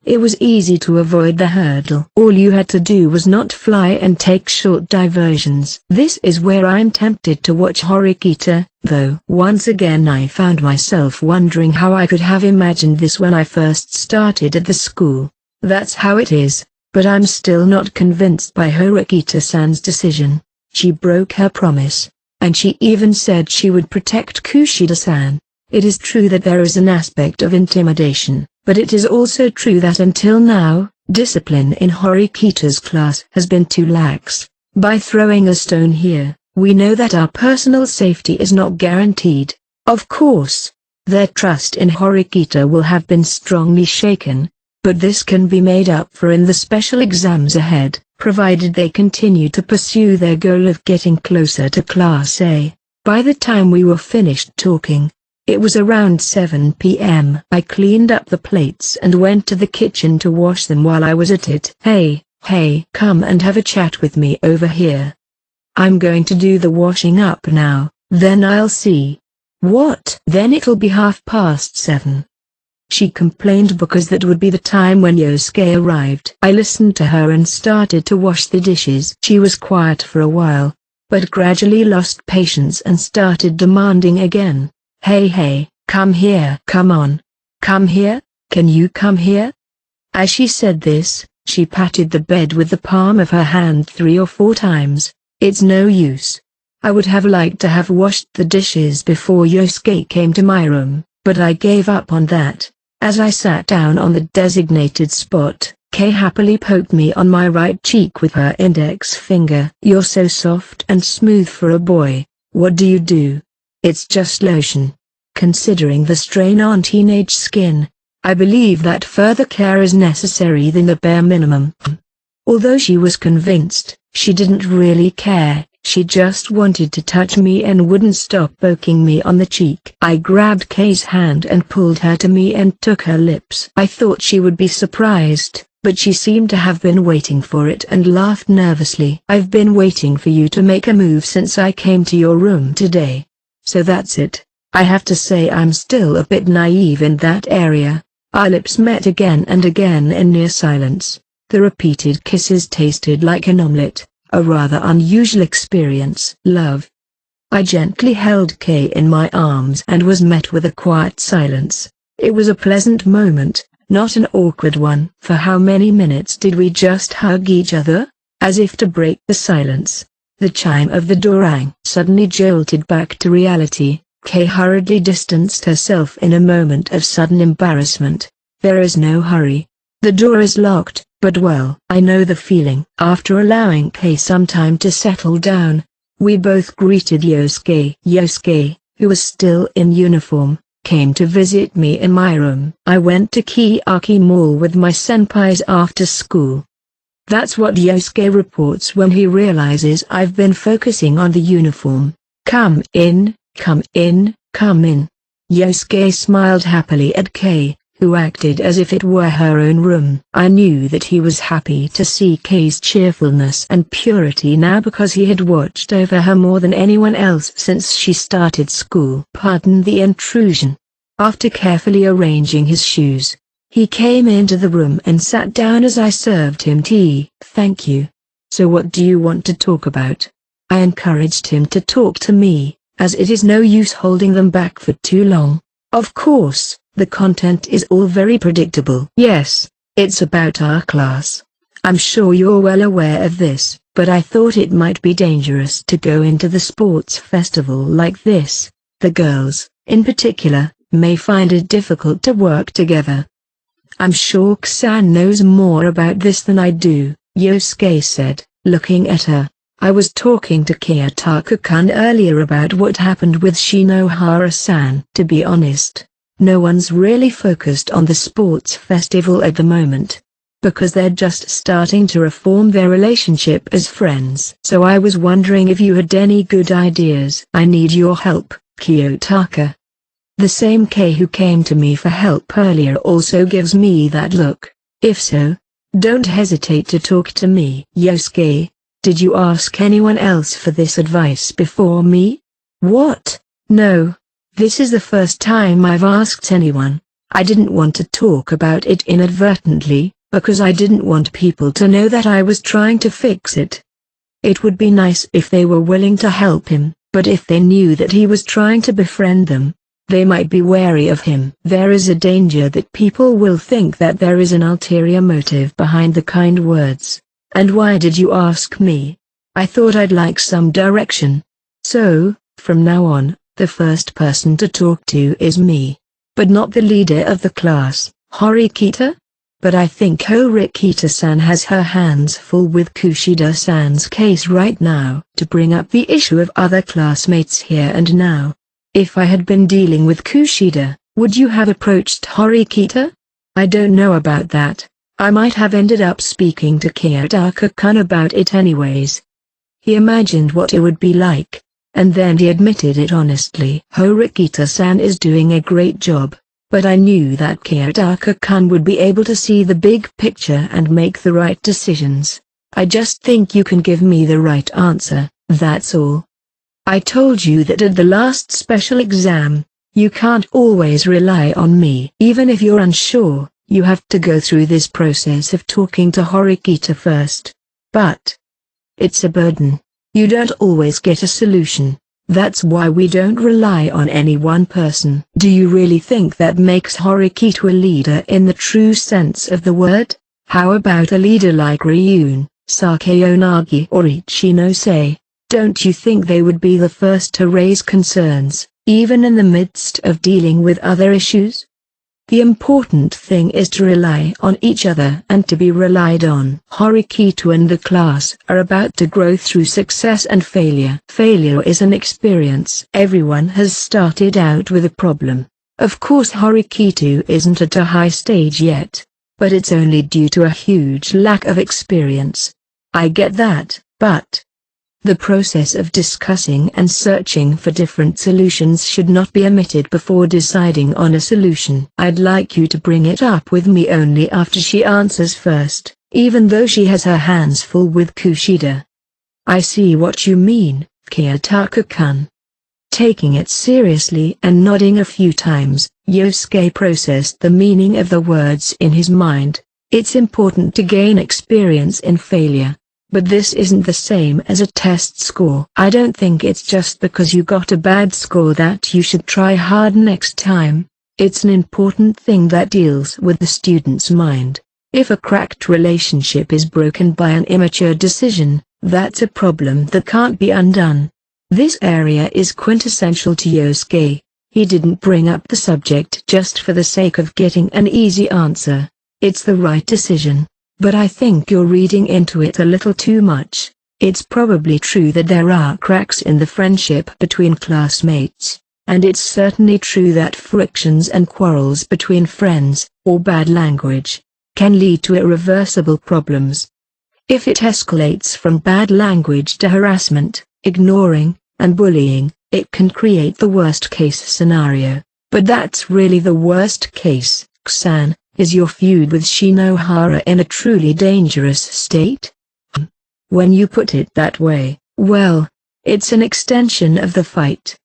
[SPEAKER 1] It was easy to avoid the hurdle. All you had to do was not fly and take short diversions. This is where I'm tempted to watch Horikita, though. Once again I found myself wondering how I could have imagined this when I first started at the school. That's how it is, but I'm still not convinced by Horikita-san's decision. She broke her promise, and she even said she would protect Kushida-san. It is true that there is an aspect of intimidation, but it is also true that until now, discipline in Horikita's class has been too lax. By throwing a stone here, we know that our personal safety is not guaranteed. Of course, their trust in Horikita will have been strongly shaken, but this can be made up for in the special exams ahead, provided they continue to pursue their goal of getting closer to Class A. By the time we were finished talking, it was around 7 p.m. I cleaned up the plates and went to the kitchen to wash them while I was at it. Hey, come and have a chat with me over here. I'm going to do the washing up now, then I'll see. What? Then it'll be 7:30. She complained because that would be the time when Yosuke arrived. I listened to her and started to wash the dishes. She was quiet for a while, but gradually lost patience and started demanding again. Hey, come here. Come on. Come here, can you come here? As she said this, she patted the bed with the palm of her hand 3 or 4 times. It's no use. I would have liked to have washed the dishes before Yosuke came to my room, but I gave up on that. As I sat down on the designated spot, Kay happily poked me on my right cheek with her index finger. You're so soft and smooth for a boy. What do you do? It's just lotion. Considering the strain on teenage skin, I believe that further care is necessary than the bare minimum. Although she was convinced, she didn't really care. She just wanted to touch me and wouldn't stop poking me on the cheek. I grabbed Kay's hand and pulled her to me and took her lips. I thought she would be surprised, but she seemed to have been waiting for it and laughed nervously. I've been waiting for you to make a move since I came to your room today. So that's it. I have to say I'm still a bit naive in that area. Our lips met again and again in near silence. The repeated kisses tasted like an omelette, a rather unusual experience. Love. I gently held Kay in my arms and was met with a quiet silence. It was a pleasant moment, not an awkward one. For how many minutes did we just hug each other? As if to break the silence, the chime of the door rang. Suddenly jolted back to reality, Kay hurriedly distanced herself in a moment of sudden embarrassment. There is no hurry. The door is locked, but well, I know the feeling. After allowing Kay some time to settle down, we both greeted Yosuke. Yosuke, who was still in uniform, came to visit me in my room. I went to Kiyaki Mall with my senpais after school. That's what Yosuke reports when he realizes I've been focusing on the uniform. Come in, come in, come in. Yosuke smiled happily at Kay, who acted as if it were her own room. I knew that he was happy to see Kay's cheerfulness and purity now because he had watched over her more than anyone else since she started school. Pardon the intrusion. After carefully arranging his shoes, he came into the room and sat down as I served him tea. Thank you. So what do you want to talk about? I encouraged him to talk to me, as it is no use holding them back for too long. Of course, the content is all very predictable. Yes, it's about our class. I'm sure you're well aware of this, but I thought it might be dangerous to go into the sports festival like this. The girls, in particular, may find it difficult to work together. I'm sure Ksan knows more about this than I do, Yosuke said, looking at her. I was talking to Kiyotaka-kun earlier about what happened with Shinohara-san. To be honest, no one's really focused on the sports festival at the moment, because they're just starting to reform their relationship as friends. So I was wondering if you had any good ideas. I need your help, Kiyotaka. The same Kay who came to me for help earlier also gives me that look. If so, don't hesitate to talk to me. Yosuke, did you ask anyone else for this advice before me? What? No. This is the first time I've asked anyone. I didn't want to talk about it inadvertently, because I didn't want people to know that I was trying to fix it. It would be nice if they were willing to help him, but if they knew that he was trying to befriend them, they might be wary of him. There is a danger that people will think that there is an ulterior motive behind the kind words. And why did you ask me? I thought I'd like some direction. So, from now on, the first person to talk to is me. But not the leader of the class, Horikita? But I think Horikita-san has her hands full with Kushida-san's case right now, to bring up the issue of other classmates here and now. If I had been dealing with Kushida, would you have approached Horikita? I don't know about that. I might have ended up speaking to Kiyotaka-kun about it anyways. He imagined what it would be like, and then he admitted it honestly. Horikita-san is doing a great job, but I knew that Kiyotaka-kun would be able to see the big picture and make the right decisions. I just think you can give me the right answer, that's all. I told you that at the last special exam, you can't always rely on me. Even if you're unsure, you have to go through this process of talking to Horikita first. But it's a burden. You don't always get a solution. That's why we don't rely on any one person. Do you really think that makes Horikita a leader in the true sense of the word? How about a leader like Ryun, Sakeyonagi or Ichinose? Don't you think they would be the first to raise concerns, even in the midst of dealing with other issues? The important thing is to rely on each other and to be relied on. Horikita and the class are about to grow through success and failure. Failure is an experience. Everyone has started out with a problem. Of course Horikita isn't at a high stage yet, but it's only due to a huge lack of experience. I get that, but the process of discussing and searching for different solutions should not be omitted before deciding on a solution. I'd like you to bring it up with me only after she answers first, even though she has her hands full with Kushida. I see what you mean, Kiyotaka-kun. Taking it seriously and nodding a few times, Yosuke processed the meaning of the words in his mind. It's important to gain experience in failure. But this isn't the same as a test score. I don't think it's just because you got a bad score that you should try hard next time. It's an important thing that deals with the student's mind. If a cracked relationship is broken by an immature decision, that's a problem that can't be undone. This area is quintessential to Yosuke. He didn't bring up the subject just for the sake of getting an easy answer. It's the right decision. But I think you're reading into it a little too much. It's probably true that there are cracks in the friendship between classmates, and it's certainly true that frictions and quarrels between friends, or bad language, can lead to irreversible problems. If it escalates from bad language to harassment, ignoring, and bullying, it can create the worst-case scenario. But that's really the worst case, Kusan. Is your feud with Shinohara in a truly dangerous state? When you put it that way, well, it's an extension of the fight.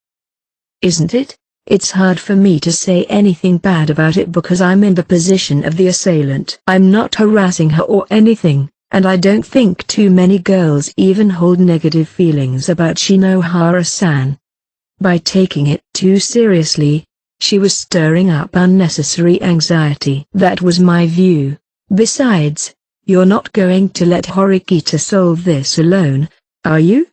[SPEAKER 1] Isn't it? It's hard for me to say anything bad about it because I'm in the position of the assailant. I'm not harassing her or anything, and I don't think too many girls even hold negative feelings about Shinohara-san. By taking it too seriously, she was stirring up unnecessary anxiety. That was my view. Besides, you're not going to let Horikita solve this alone, are you?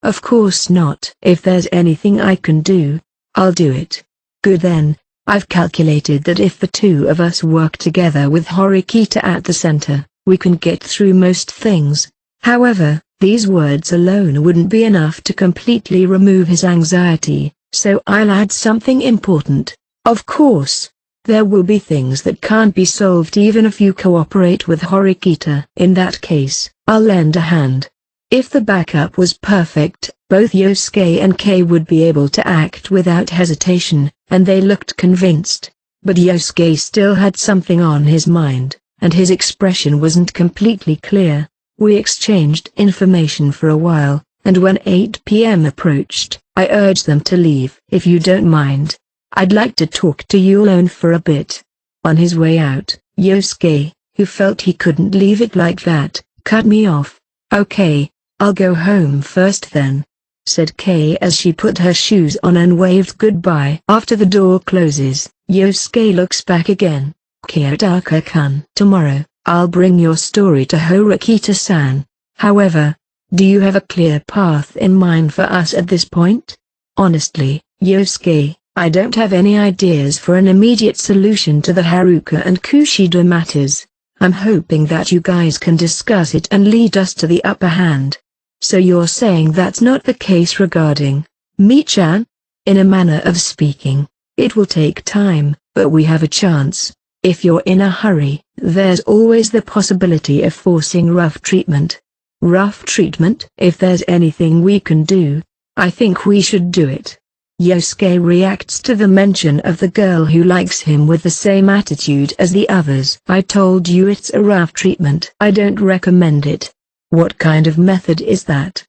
[SPEAKER 1] Of course not. If there's anything I can do, I'll do it. Good then, I've calculated that if the two of us work together with Horikita at the center, we can get through most things. However, these words alone wouldn't be enough to completely remove his anxiety. So I'll add something important. Of course, there will be things that can't be solved even if you cooperate with Horikita. In that case, I'll lend a hand. If the backup was perfect, both Yosuke and Kei would be able to act without hesitation, and they looked convinced. But Yosuke still had something on his mind, and his expression wasn't completely clear. We exchanged information for a while, and when 8 p.m. approached, I urged them to leave. If you don't mind, I'd like to talk to you alone for a bit. On his way out, Yosuke, who felt he couldn't leave it like that, cut me off. "Okay, I'll go home first then," said Kay as she put her shoes on and waved goodbye. After the door closes, Yosuke looks back again. "Kiyotaka-kun, tomorrow, I'll bring your story to Horikita-san. However, do you have a clear path in mind for us at this point?" "Honestly, Yosuke, I don't have any ideas for an immediate solution to the Haruka and Kushida matters. I'm hoping that you guys can discuss it and lead us to the upper hand." "So you're saying that's not the case regarding Mi-chan?" "In a manner of speaking, it will take time, but we have a chance. If you're in a hurry, there's always the possibility of forcing rough treatment." "Rough treatment?" "If there's anything we can do, I think we should do it." Yosuke reacts to the mention of the girl who likes him with the same attitude as the others. "I told you it's a rough treatment. I don't recommend it." "What kind of method is that?"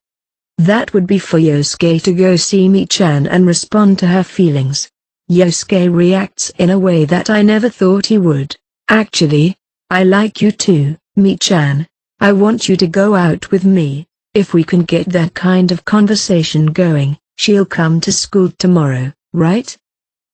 [SPEAKER 1] "That would be for Yosuke to go see Mi-chan and respond to her feelings." Yosuke reacts in a way that I never thought he would. "Actually, I like you too, Mi-chan. I want you to go out with me. If we can get that kind of conversation going, she'll come to school tomorrow, right?"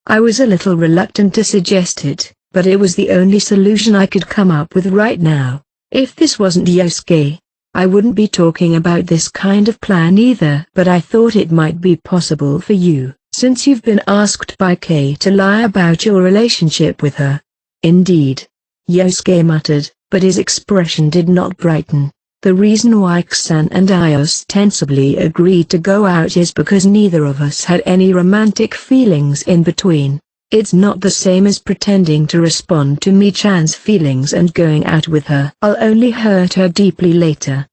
[SPEAKER 1] I was a little reluctant to suggest it, but it was the only solution I could come up with right now. If this wasn't Yosuke, I wouldn't be talking about this kind of plan either. "But I thought it might be possible for you, since you've been asked by Kay to lie about your relationship with her." "Indeed," Yosuke muttered, but his expression did not brighten. "The reason why Kusan and I ostensibly agreed to go out is because neither of us had any romantic feelings in between. It's not the same as pretending to respond to Mi-chan's feelings and going out with her. I'll only hurt her deeply later."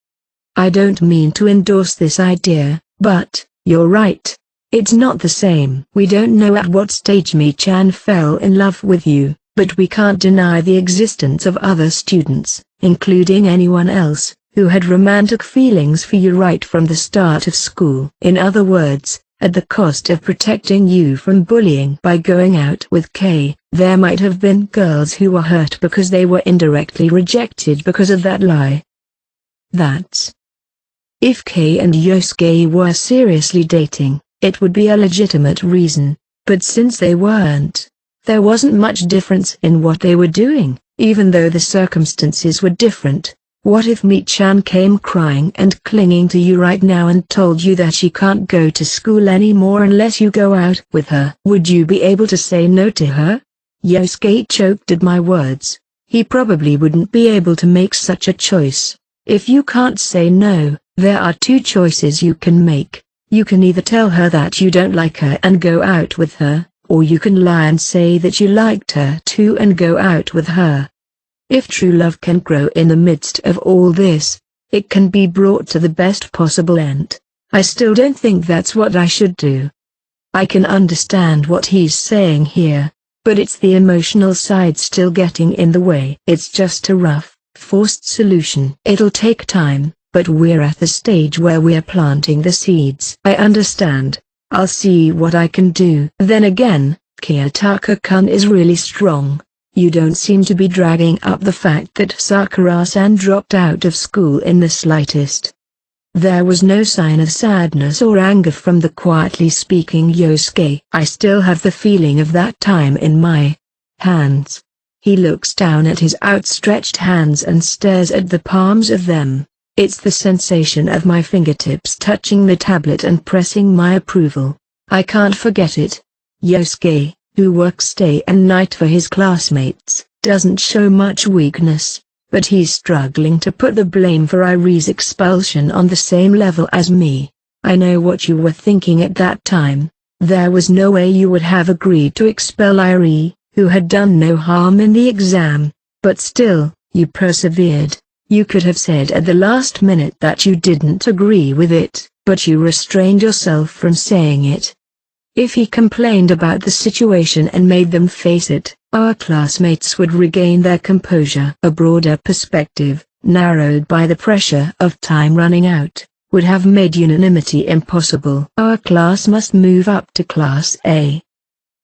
[SPEAKER 1] "I don't mean to endorse this idea, but, you're right. It's not the same. We don't know at what stage Mi-chan fell in love with you, but we can't deny the existence of other students, including anyone else, who had romantic feelings for you right from the start of school. In other words, at the cost of protecting you from bullying by going out with Kay, there might have been girls who were hurt because they were indirectly rejected because of that lie." "That's... If Kay and Yosuke were seriously dating, it would be a legitimate reason, but since they weren't, there wasn't much difference in what they were doing, even though the circumstances were different. What if Mi-chan came crying and clinging to you right now and told you that she can't go to school anymore unless you go out with her? Would you be able to say no to her?" Yosuke choked at my words. He probably wouldn't be able to make such a choice. "If you can't say no, there are two choices you can make. You can either tell her that you don't like her and go out with her, or you can lie and say that you liked her too and go out with her. If true love can grow in the midst of all this, it can be brought to the best possible end. I still don't think that's what I should do." I can understand what he's saying here, but it's the emotional side still getting in the way. It's just a rough, forced solution. It'll take time, but we're at the stage where we're planting the seeds. "I understand. I'll see what I can do." Then again, Kiyotaka-kun is really strong. "You don't seem to be dragging up the fact that Sakura-san dropped out of school in the slightest." There was no sign of sadness or anger from the quietly speaking Yosuke. "I still have the feeling of that time in my hands." He looks down at his outstretched hands and stares at the palms of them. "It's the sensation of my fingertips touching the tablet and pressing my approval. I can't forget it." Yosuke, who works day and night for his classmates, doesn't show much weakness, but he's struggling to put the blame for Irie's expulsion on the same level as me. "I know what you were thinking at that time. There was no way you would have agreed to expel Irie, who had done no harm in the exam, but still, you persevered. You could have said at the last minute that you didn't agree with it, but you restrained yourself from saying it." If he complained about the situation and made them face it, our classmates would regain their composure. A broader perspective, narrowed by the pressure of time running out, would have made unanimity impossible. Our class must move up to Class A.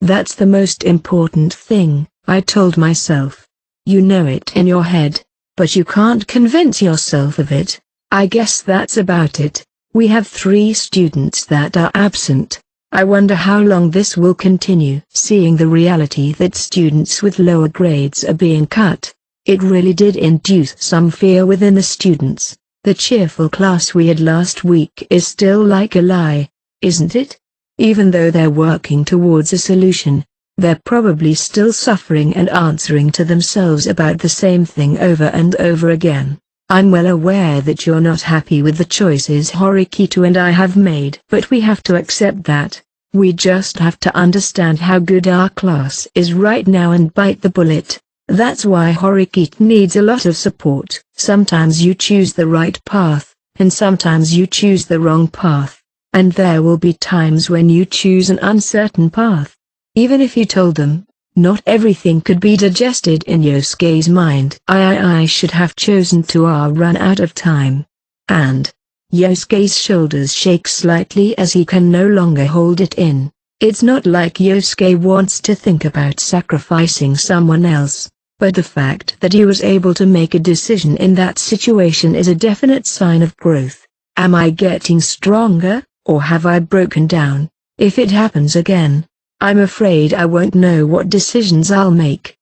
[SPEAKER 1] That's the most important thing, I told myself. You know it in your head, but you can't convince yourself of it. I guess that's about it. We have 3 students that are absent. I wonder how long this will continue. Seeing the reality that students with lower grades are being cut, it really did induce some fear within the students. The cheerful class we had last week is still like a lie, isn't it? Even though they're working towards a solution, they're probably still suffering and answering to themselves about the same thing over and over again. I'm well aware that you're not happy with the choices Horikito and I have made, but we have to accept that. We just have to understand how good our class is right now and bite the bullet. That's why Horikito needs a lot of support. Sometimes you choose the right path, and sometimes you choose the wrong path. And there will be times when you choose an uncertain path. Even if you told them, not everything could be digested in Yosuke's mind. I should have chosen to run out of time. And Yosuke's shoulders shake slightly as he can no longer hold it in. It's not like Yosuke wants to think about sacrificing someone else, but the fact that he was able to make a decision in that situation is a definite sign of growth. Am I getting stronger, or have I broken down? If it happens again, I'm afraid I won't know what decisions I'll make.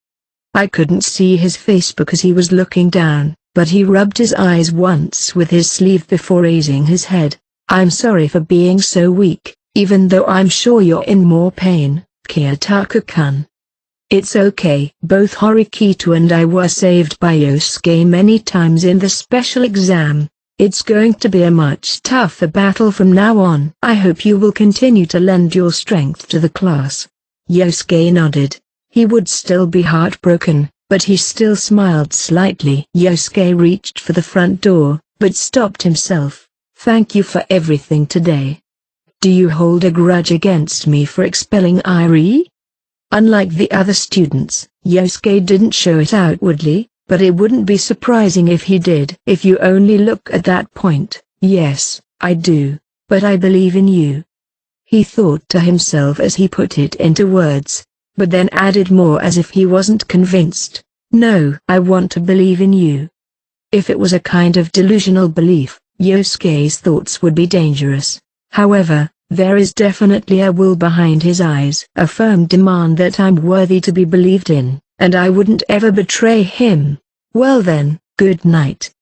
[SPEAKER 1] I couldn't see his face because he was looking down, but he rubbed his eyes once with his sleeve before raising his head. I'm sorry for being so weak, even though I'm sure you're in more pain, Kiyotaka-kun. It's okay. Both Horikito and I were saved by Yosuke many times in the special exam. It's going to be a much tougher battle from now on. I hope you will continue to lend your strength to the class. Yosuke nodded. He would still be heartbroken, but he still smiled slightly. Yosuke reached for the front door, but stopped himself. Thank you for everything today. Do you hold a grudge against me for expelling Irie? Unlike the other students, Yosuke didn't show it outwardly, but it wouldn't be surprising if he did. If you only look at that point, yes, I do, but I believe in you. He thought to himself as he put it into words, but then added more as if he wasn't convinced. No, I want to believe in you. If it was a kind of delusional belief, Yosuke's thoughts would be dangerous. However, there is definitely a will behind his eyes. A firm demand that I'm worthy to be believed in, and I wouldn't ever betray him. Well then, good night.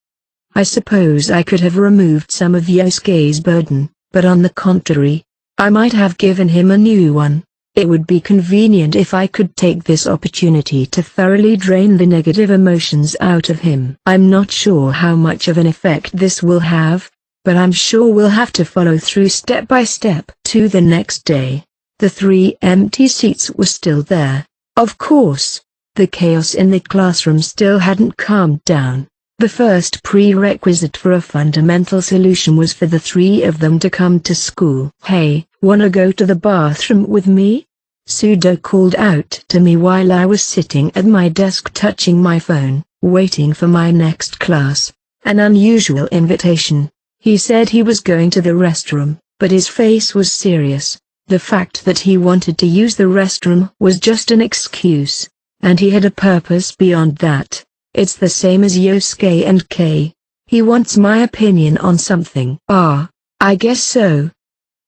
[SPEAKER 1] I suppose I could have removed some of Yosuke's burden, but on the contrary, I might have given him a new one. It would be convenient if I could take this opportunity to thoroughly drain the negative emotions out of him. I'm not sure how much of an effect this will have, but I'm sure we'll have to follow through step by step. To the next day, the 3 empty seats were still there. Of course, the chaos in the classroom still hadn't calmed down. The first prerequisite for a fundamental solution was for the 3 of them to come to school. Hey, wanna go to the bathroom with me? Sudo called out to me while I was sitting at my desk touching my phone, waiting for my next class. An unusual invitation. He said he was going to the restroom, but his face was serious. The fact that he wanted to use the restroom was just an excuse, and he had a purpose beyond that. It's the same as Yosuke and Kei. He wants my opinion on something. I guess so.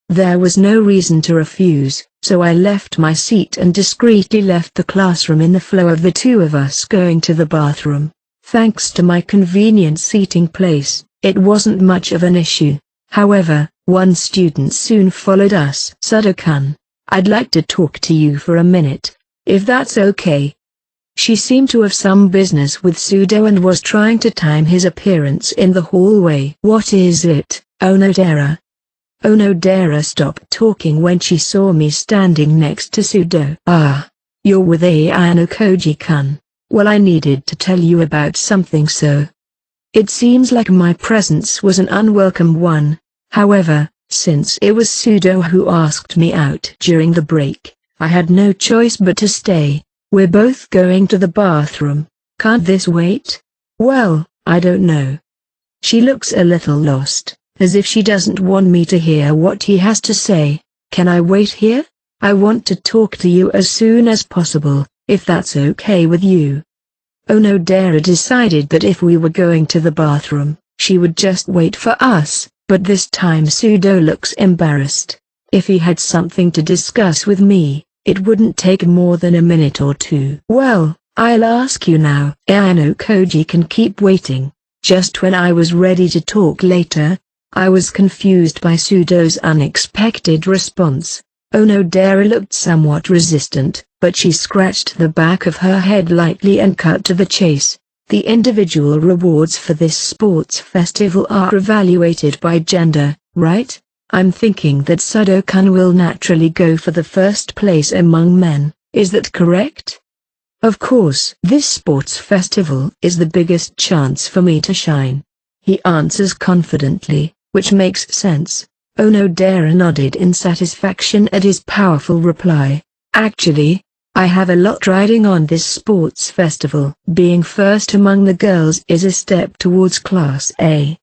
[SPEAKER 1] There was no reason to refuse, so I left my seat and discreetly left the classroom in the flow of the 2 of us going to the bathroom. Thanks to my convenient seating place, it wasn't much of an issue. However, one student soon followed us. Sudo-kun, I'd like to talk to you for a minute, if that's okay. She seemed to have some business with Sudo and was trying to time his appearance in the hallway. What is it, Onodera? Onodera stopped talking when she saw me standing next to Sudo. You're with Ayano Koji-kun. Well, I needed to tell you about something, so. It seems like my presence was an unwelcome one. However, since it was Sudo who asked me out during the break, I had no choice but to stay. We're both going to the bathroom. Can't this wait? Well, I don't know. She looks a little lost, as if she doesn't want me to hear what he has to say. Can I wait here? I want to talk to you as soon as possible. if that's okay with you. Onodera decided that if we were going to the bathroom, she would just wait for us, but this time Sudo looks embarrassed. If he had something to discuss with me, it wouldn't take more than a minute or two. Well, I'll ask you now. I know Koji can keep waiting. Just when I was ready to talk later, I was confused by Sudo's unexpected response. Onodera looked somewhat resistant, but she scratched the back of her head lightly and cut to the chase. The individual rewards for this sports festival are evaluated by gender, right? I'm thinking that Sudo-kun will naturally go for the first place among men, is that correct? Of course. This sports festival is the biggest chance for me to shine. He answers confidently, which makes sense. Onodera nodded in satisfaction at his powerful reply. Actually, I have a lot riding on this sports festival. Being first among the girls is a step towards Class A.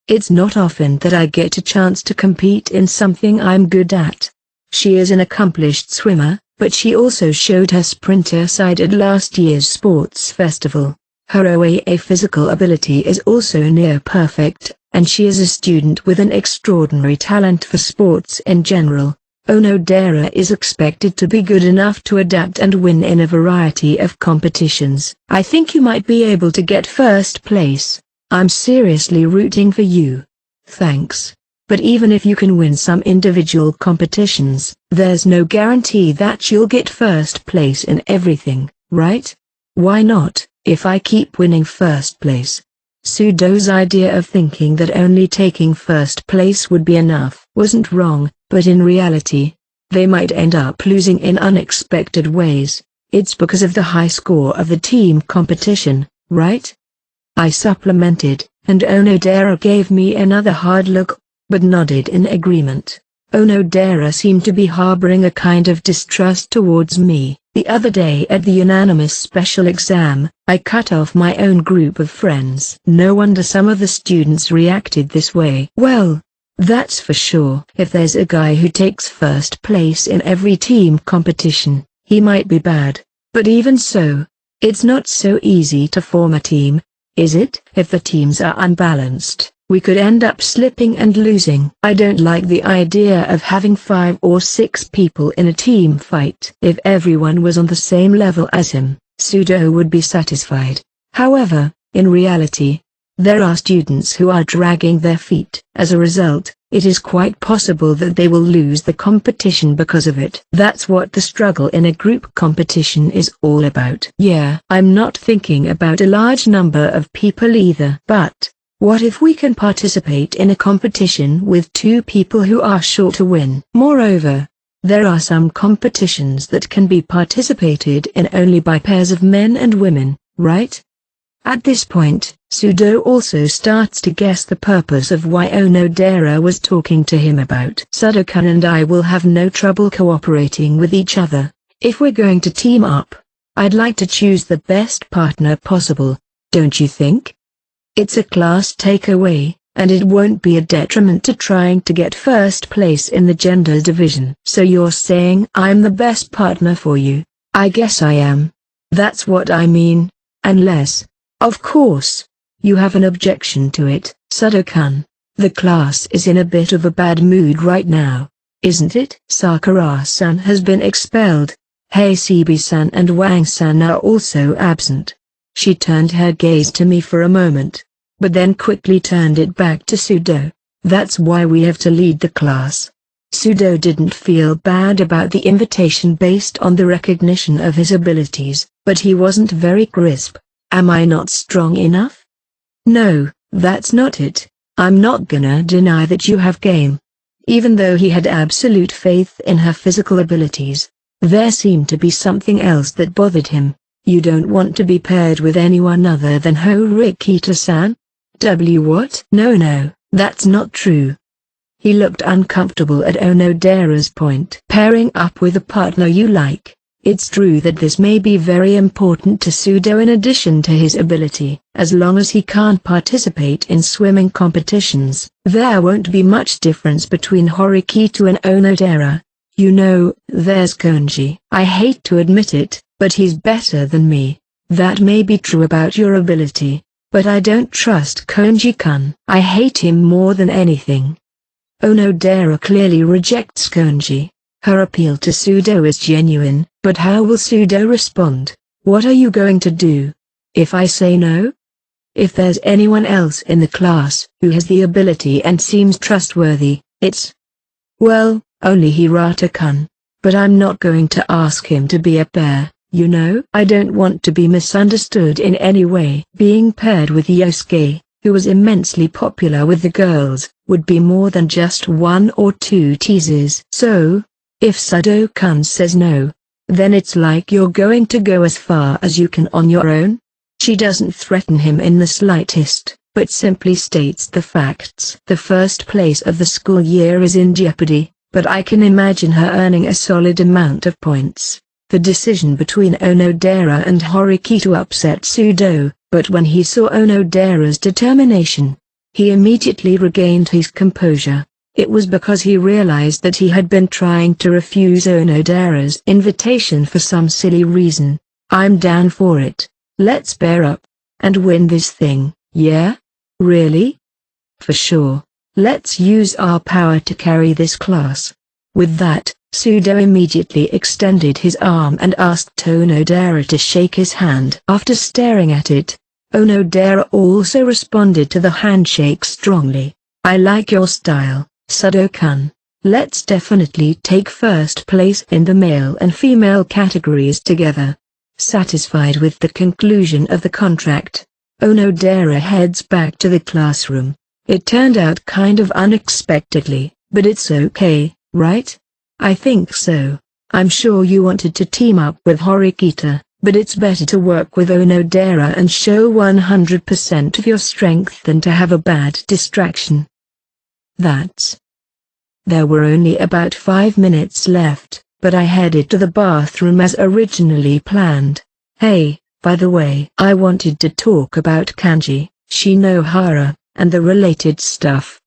[SPEAKER 1] It's not often that I get a chance to compete in something I'm good at. She is an accomplished swimmer, but she also showed her sprinter side at last year's sports festival. Her OAA physical ability is also near perfect, and she is a student with an extraordinary talent for sports in general. Onodera is expected to be good enough to adapt and win in a variety of competitions. I think you might be able to get first place. I'm seriously rooting for you. Thanks. But even if you can win some individual competitions, there's no guarantee that you'll get first place in everything, right? Why not, if I keep winning first place? Sudo's idea of thinking that only taking first place would be enough wasn't wrong, but in reality, they might end up losing in unexpected ways. It's because of the high score of the team competition, right? I supplemented, and Onodera gave me another hard look, but nodded in agreement. Onodera seemed to be harboring a kind of distrust towards me. The other day at the unanimous special exam, I cut off my own group of friends. No wonder some of the students reacted this way. Well, that's for sure. If there's a guy who takes first place in every team competition, he might be bad. But even so, it's not so easy to form a team, is it? If the teams are unbalanced, we could end up slipping and losing. I don't like the idea of having 5 or 6 people in a team fight. If everyone was on the same level as him, Sudo would be satisfied. However, in reality, there are students who are dragging their feet. As a result, it is quite possible that they will lose the competition because of it. That's what the struggle in a group competition is all about. Yeah, I'm not thinking about a large number of people either. But what if we can participate in a competition with 2 people who are sure to win? Moreover, there are some competitions that can be participated in only by pairs of men and women, right? At this point, Sudo also starts to guess the purpose of why Onodera was talking to him about. Sudo-kun and I will have no trouble cooperating with each other. If we're going to team up, I'd like to choose the best partner possible, don't you think? It's a class takeaway, and it won't be a detriment to trying to get first place in the gender division. So you're saying I'm the best partner for you? I guess I am. That's what I mean. Unless, of course, you have an objection to it. Sudo-kun, the class is in a bit of a bad mood right now, isn't it? Sakura-san has been expelled. Hasebe-san and Wang-san are also absent. She turned her gaze to me for a moment, but then quickly turned it back to Sudo. That's why we have to lead the class. Sudo didn't feel bad about the invitation based on the recognition of his abilities, but he wasn't very crisp. Am I not strong enough? No, that's not it. I'm not gonna deny that you have game. Even though he had absolute faith in her physical abilities, there seemed to be something else that bothered him. You don't want to be paired with anyone other than Horikita-san? What? No, that's not true. He looked uncomfortable at Onodera's point. Pairing up with a partner you like. It's true that this may be very important to Sudo in addition to his ability. As long as he can't participate in swimming competitions, there won't be much difference between Horikita and Onodera. You know, there's Konji. I hate to admit it, but he's better than me. That may be true about your ability, but I don't trust Konji-kun. I hate him more than anything. Onodera clearly rejects Konji. Her appeal to Sudo is genuine, but how will Sudo respond? What are you going to do if I say no? If there's anyone else in the class who has the ability and seems trustworthy, it's, well, only Hirata-kun. But I'm not going to ask him to be a pair, you know? I don't want to be misunderstood in any way. Being paired with Yosuke, who was immensely popular with the girls, would be more than just 1 or 2 teases. So, if Sudo-kun says no, then it's like you're going to go as far as you can on your own? She doesn't threaten him in the slightest, but simply states the facts. The first place of the school year is in jeopardy, but I can imagine her earning a solid amount of points. The decision between Onodera and Horikito upset Sudo, but when he saw Onodera's determination, he immediately regained his composure. It was because he realized that he had been trying to refuse Onodera's invitation for some silly reason. I'm down for it. Let's bear up and win this thing, yeah? Really? For sure. Let's use our power to carry this class. With that, Sudo immediately extended his arm and asked Onodera to shake his hand. After staring at it, Onodera also responded to the handshake strongly. I like your style, Sudo-kun. Let's definitely take first place in the male and female categories together. Satisfied with the conclusion of the contract, Onodera heads back to the classroom. It turned out kind of unexpectedly, but it's okay, right? I think so. I'm sure you wanted to team up with Horikita, but it's better to work with Onodera and show 100% of your strength than to have a bad distraction. There were only about 5 minutes left, but I headed to the bathroom as originally planned. Hey, by the way, I wanted to talk about Kanji, Shinohara, and the related stuff.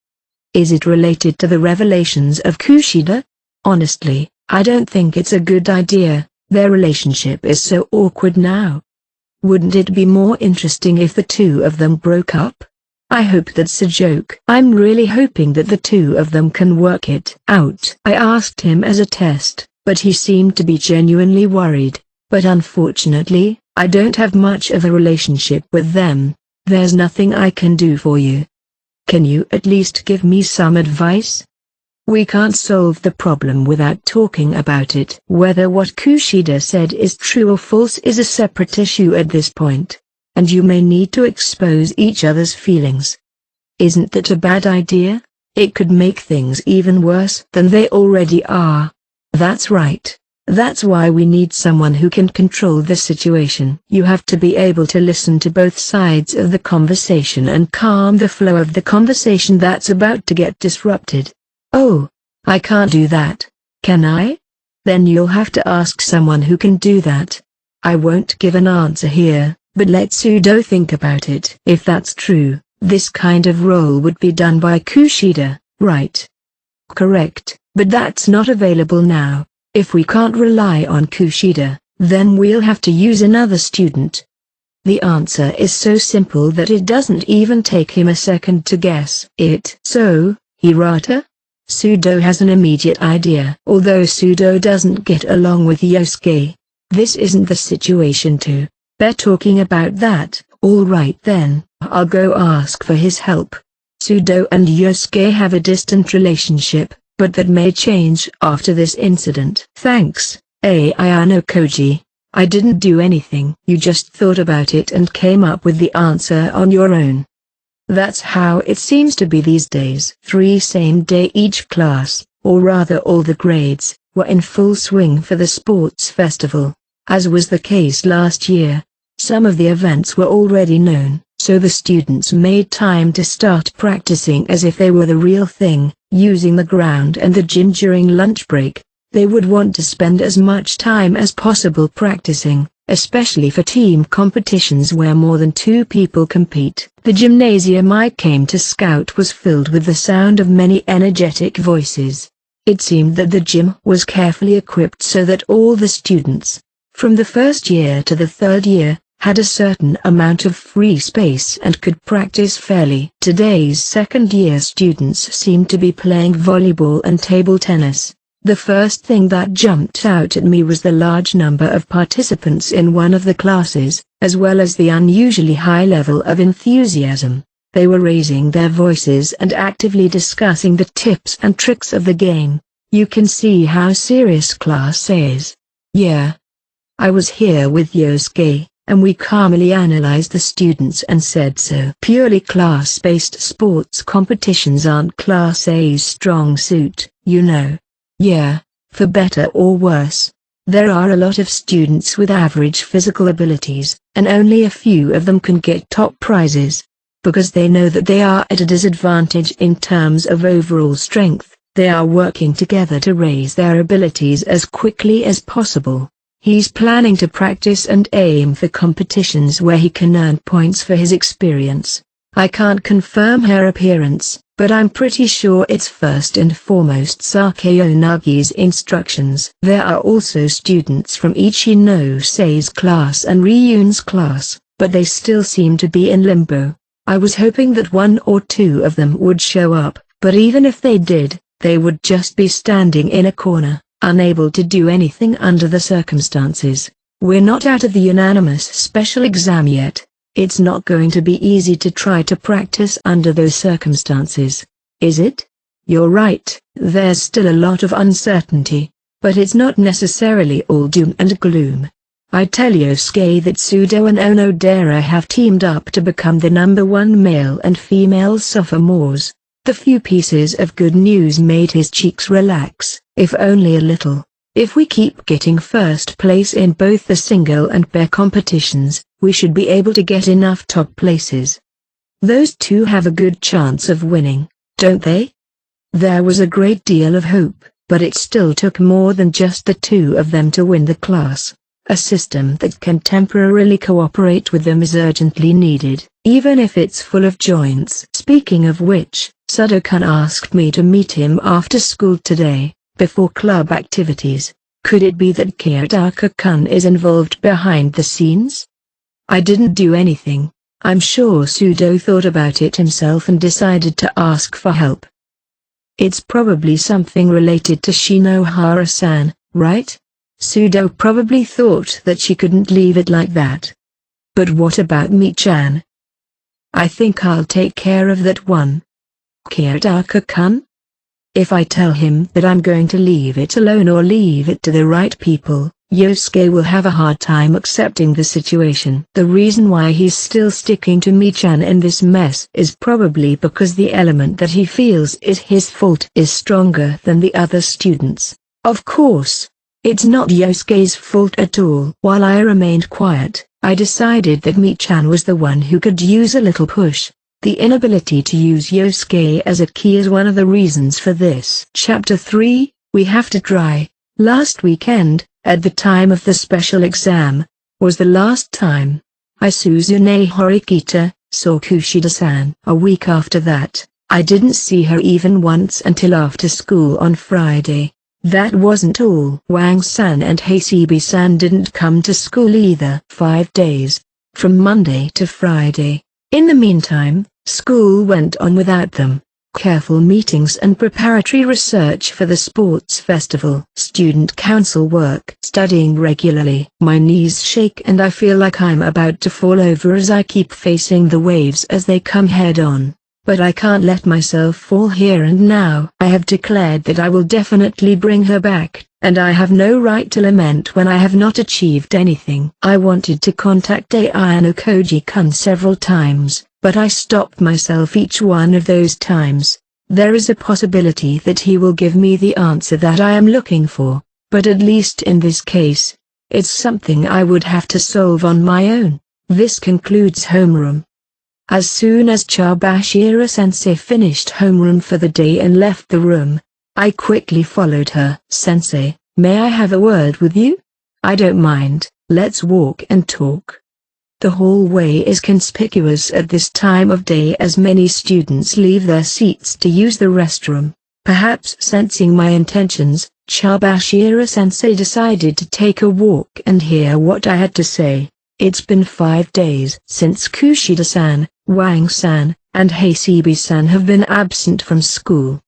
[SPEAKER 1] Is it related to the revelations of Kushida? Honestly, I don't think it's a good idea. Their relationship is so awkward now. Wouldn't it be more interesting if the two of them broke up? I hope that's a joke. I'm really hoping that the two of them can work it out. I asked him as a test, but he seemed to be genuinely worried. But unfortunately, I don't have much of a relationship with them. There's nothing I can do for you. Can you at least give me some advice? We can't solve the problem without talking about it. Whether what Kushida said is true or false is a separate issue at this point, and you may need to expose each other's feelings. Isn't that a bad idea? It could make things even worse than they already are. That's right. That's why we need someone who can control the situation. You have to be able to listen to both sides of the conversation and calm the flow of the conversation that's about to get disrupted. Oh, I can't do that, can I? Then you'll have to ask someone who can do that. I won't give an answer here, but let Sudo think about it. If that's true, this kind of role would be done by Kushida, right? Correct, but that's not available now. If we can't rely on Kushida, then we'll have to use another student. The answer is so simple that it doesn't even take him a second to guess it. So, Hirata? Sudo has an immediate idea. Although Sudo doesn't get along with Yosuke, this isn't the situation to. They're talking about that. All right then, I'll go ask for his help. Sudo and Yosuke have a distant relationship, but that may change after this incident. Thanks, Ayano Koji. I didn't do anything. You just thought about it and came up with the answer on your own. That's how it seems to be these days. 3 same day each class, or rather all the grades, were in full swing for the sports festival. As was the case last year, some of the events were already known, so the students made time to start practicing as if they were the real thing, using the ground and the gym during lunch break. They would want to spend as much time as possible practicing, especially for team competitions where more than 2 people compete. The gymnasium I came to scout was filled with the sound of many energetic voices. It seemed that the gym was carefully equipped so that all the students, from the first year to the third year, had a certain amount of free space and could practice fairly. Today's second-year students seemed to be playing volleyball and table tennis. The first thing that jumped out at me was the large number of participants in one of the classes, as well as the unusually high level of enthusiasm. They were raising their voices and actively discussing the tips and tricks of the game. You can see how serious Class A is. Yeah. I was here with Yosuke, and we calmly analyzed the students and said so. Purely class-based sports competitions aren't Class A's strong suit, you know. Yeah, for better or worse. There are a lot of students with average physical abilities, and only a few of them can get top prizes. Because they know that they are at a disadvantage in terms of overall strength, they are working together to raise their abilities as quickly as possible. He's planning to practice and aim for competitions where he can earn points for his experience. I can't confirm her appearance, but I'm pretty sure it's first and foremost Sakeo Nagi's instructions. There are also students from Ichinose-Sei's class and Ryun's class, but they still seem to be in limbo. I was hoping that one or two of them would show up, but even if they did, they would just be standing in a corner, unable to do anything under the circumstances. We're not out of the unanimous special exam yet. It's not going to be easy to try to practice under those circumstances, is it? You're right, there's still a lot of uncertainty, but it's not necessarily all doom and gloom. I tell Yosuke that Sudo and Onodera have teamed up to become the #1 male and female sophomores. The few pieces of good news made his cheeks relax, if only a little. If we keep getting first place in both the single and pair competitions, we should be able to get enough top places. Those two have a good chance of winning, don't they? There was a great deal of hope, but it still took more than just the two of them to win the class. A system that can temporarily cooperate with them is urgently needed, even if it's full of joints. Speaking of which, Sudo-kun asked me to meet him after school today, before club activities. Could it be that Kiyotaka-kun is involved behind the scenes? I didn't do anything. I'm sure Sudo thought about it himself and decided to ask for help. It's probably something related to Shinohara-san, right? Sudo probably thought that she couldn't leave it like that. But what about Mi-chan? I think I'll take care of that one. Kiyotaka-kun? If I tell him that I'm going to leave it alone or leave it to the right people, Yosuke will have a hard time accepting the situation. The reason why he's still sticking to Mi-chan in this mess is probably because the element that he feels is his fault is stronger than the other students. Of course, it's not Yosuke's fault at all. While I remained quiet, I decided that Mi-chan was the one who could use a little push. The inability to use Yosuke as a key is one of the reasons for this. Chapter 3, We Have to Try. Last weekend, at the time of the special exam, was the last time I Suzune Horikita saw Kushida-san. A week after that, I didn't see her even once until after school on Friday. That wasn't all. Wang-san and Hasebe-san didn't come to school either. 5 days, from Monday to Friday. In the meantime, school went on without them. Careful meetings and preparatory research for the sports festival. Student council work. Studying regularly. My knees shake and I feel like I'm about to fall over as I keep facing the waves as they come head on. But I can't let myself fall here and now. I have declared that I will definitely bring her back, and I have no right to lament when I have not achieved anything. I wanted to contact Ayano Koji-kun several times, but I stopped myself each one of those times. There is a possibility that he will give me the answer that I am looking for, but at least in this case, it's something I would have to solve on my own. This concludes homeroom. As soon as Chabashira-sensei finished homeroom for the day and left the room, I quickly followed her. Sensei, may I have a word with you? I don't mind, let's walk and talk. The hallway is conspicuous at this time of day as many students leave their seats to use the restroom. Perhaps sensing my intentions, Chabashira-sensei decided to take a walk and hear what I had to say. It's been 5 days since Kushida-san, Wang-san, and Hasebe-san have been absent from school.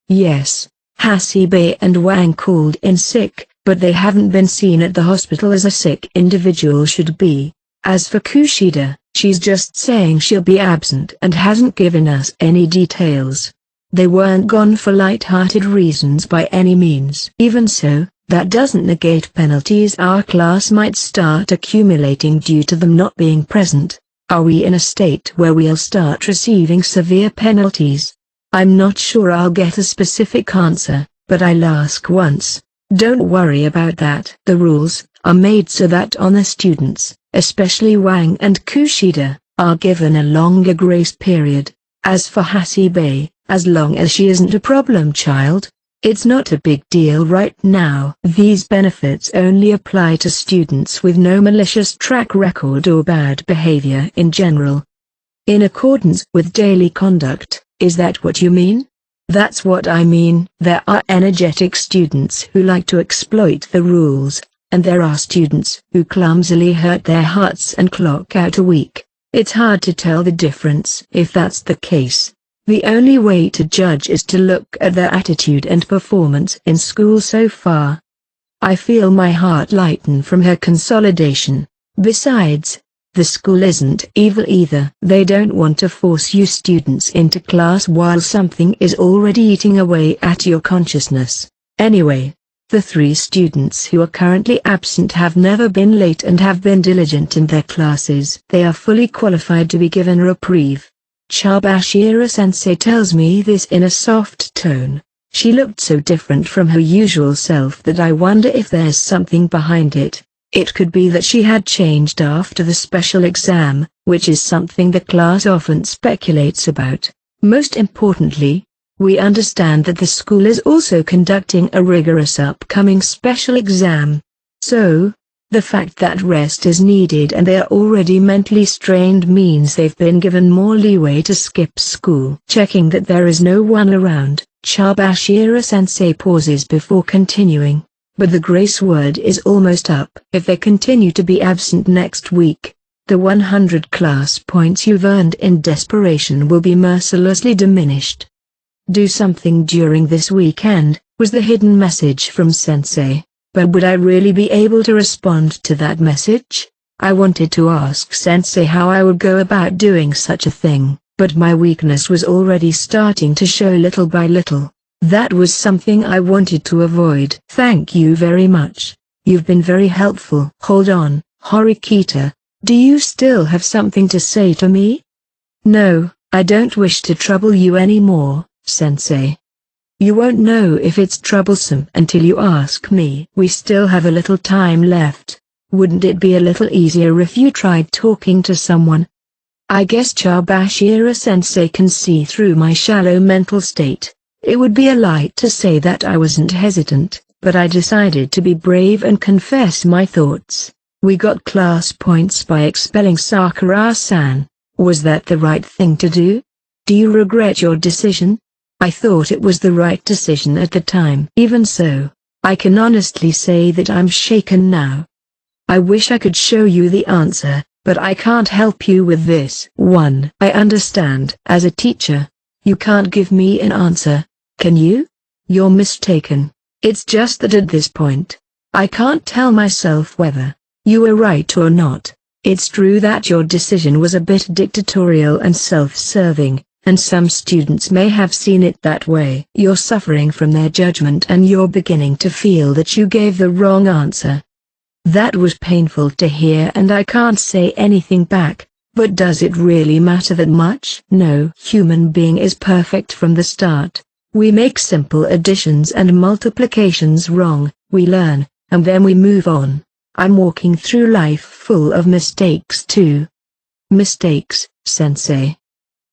[SPEAKER 1] Yes. Hasebe and Wang called in sick, but they haven't been seen at the hospital as a sick individual should be. As for Kushida, she's just saying she'll be absent and hasn't given us any details. They weren't gone for light-hearted reasons by any means. Even so, that doesn't negate penalties our class might start accumulating due to them not being present. Are we in a state where we'll start receiving severe penalties? I'm not sure I'll get a specific answer, but I'll ask once. Don't worry about that. The rules are made so that honor students, especially Wang and Kushida, are given a longer grace period. As for Hasebe, as long as she isn't a problem child, it's not a big deal right now. These benefits only apply to students with no malicious track record or bad behavior in general. In accordance with daily conduct, is that what you mean? That's what I mean. There are energetic students who like to exploit the rules, and there are students who clumsily hurt their hearts and clock out a week. It's hard to tell the difference if that's the case. The only way to judge is to look at their attitude and performance in school so far. I feel my heart lighten from her consolidation. Besides, the school isn't evil either. They don't want to force you students into class while something is already eating away at your consciousness. Anyway, the 3 students who are currently absent have never been late and have been diligent in their classes. They are fully qualified to be given reprieve. Chabashira-sensei tells me this in a soft tone. She looked so different from her usual self that I wonder if there's something behind it. It could be that she had changed after the special exam, which is something the class often speculates about. Most importantly, we understand that the school is also conducting a rigorous upcoming special exam. So, the fact that rest is needed and they are already mentally strained means they've been given more leeway to skip school. Checking that there is no one around, Chabashira-sensei pauses before continuing. But the grace word is almost up. If they continue to be absent next week, the 100 class points you've earned in desperation will be mercilessly diminished. Do something during this weekend, was the hidden message from Sensei. But would I really be able to respond to that message? I wanted to ask Sensei how I would go about doing such a thing, but my weakness was already starting to show little by little. That was something I wanted to avoid. Thank you very much. You've been very helpful. Hold on, Horikita. Do you still have something to say to me? No, I don't wish to trouble you anymore, Sensei. You won't know if it's troublesome until you ask me. We still have a little time left. Wouldn't it be a little easier if you tried talking to someone? I guess Chabashira-sensei can see through my shallow mental state. It would be a lie to say that I wasn't hesitant, but I decided to be brave and confess my thoughts. We got class points by expelling Sakura-san. Was that the right thing to do? Do you regret your decision? I thought it was the right decision at the time. Even so, I can honestly say that I'm shaken now. I wish I could show you the answer, but I can't help you with this. 1. I understand. As a teacher, you can't give me an answer. Can you? You're mistaken. It's just that at this point, I can't tell myself whether you were right or not. It's true that your decision was a bit dictatorial and self-serving, and some students may have seen it that way. You're suffering from their judgment and you're beginning to feel that you gave the wrong answer. That was painful to hear and I can't say anything back, but does it really matter that much? No human being is perfect from the start. We make simple additions and multiplications wrong, we learn, and then we move on. I'm walking through life full of mistakes too. Mistakes, Sensei.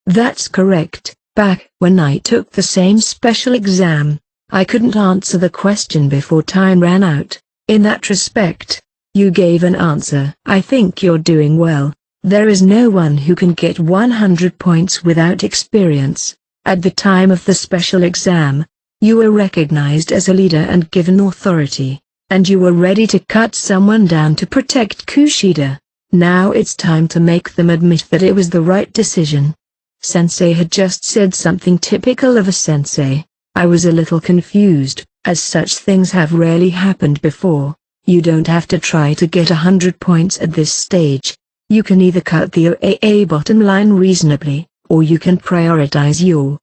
[SPEAKER 1] That's correct. Back when I took the same special exam, I couldn't answer the question before time ran out. In that respect, you gave an answer. I think you're doing well. There is no one who can get 100 points without experience. At the time of the special exam, You were recognized as a leader and given authority, and you were ready to cut someone down to protect Kushida. Now it's time to make them admit that it was the right decision. Sensei had just said something typical of a sensei. I was a little confused, as such things have rarely happened before. You don't have to try to get 100 points at this stage. You can either cut the OAA bottom line reasonably, or you can prioritize your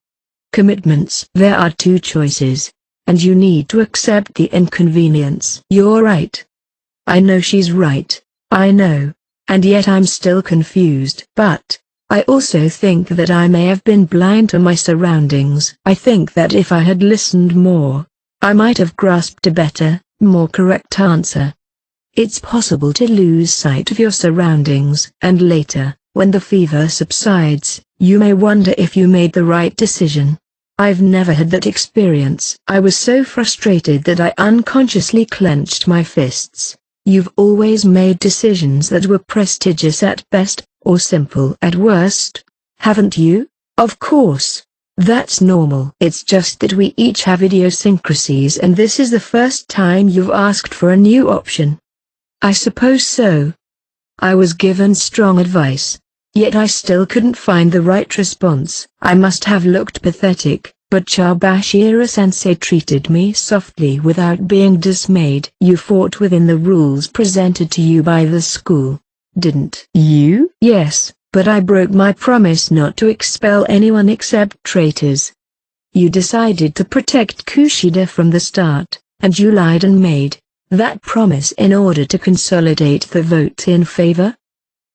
[SPEAKER 1] commitments. There are two choices, and you need to accept the inconvenience. You're right. I know she's right, I know, and yet I'm still confused. But I also think that I may have been blind to my surroundings. I think that if I had listened more, I might have grasped a better, more correct answer. It's possible to lose sight of your surroundings, and later, when the fever subsides, you may wonder if you made the right decision. I've never had that experience. I was so frustrated that I unconsciously clenched my fists. You've always made decisions that were prestigious at best, or simple at worst, haven't you? Of course. That's normal. It's just that we each have idiosyncrasies, and this is the first time you've asked for a new option. I suppose so. I was given strong advice, yet I still couldn't find the right response. I must have looked pathetic, but Chabashira-sensei treated me softly without being dismayed. You fought within the rules presented to you by the school, didn't you? Yes, but I broke my promise not to expel anyone except traitors. You decided to protect Kushida from the start, and you lied and made that promise in order to consolidate the vote in favor?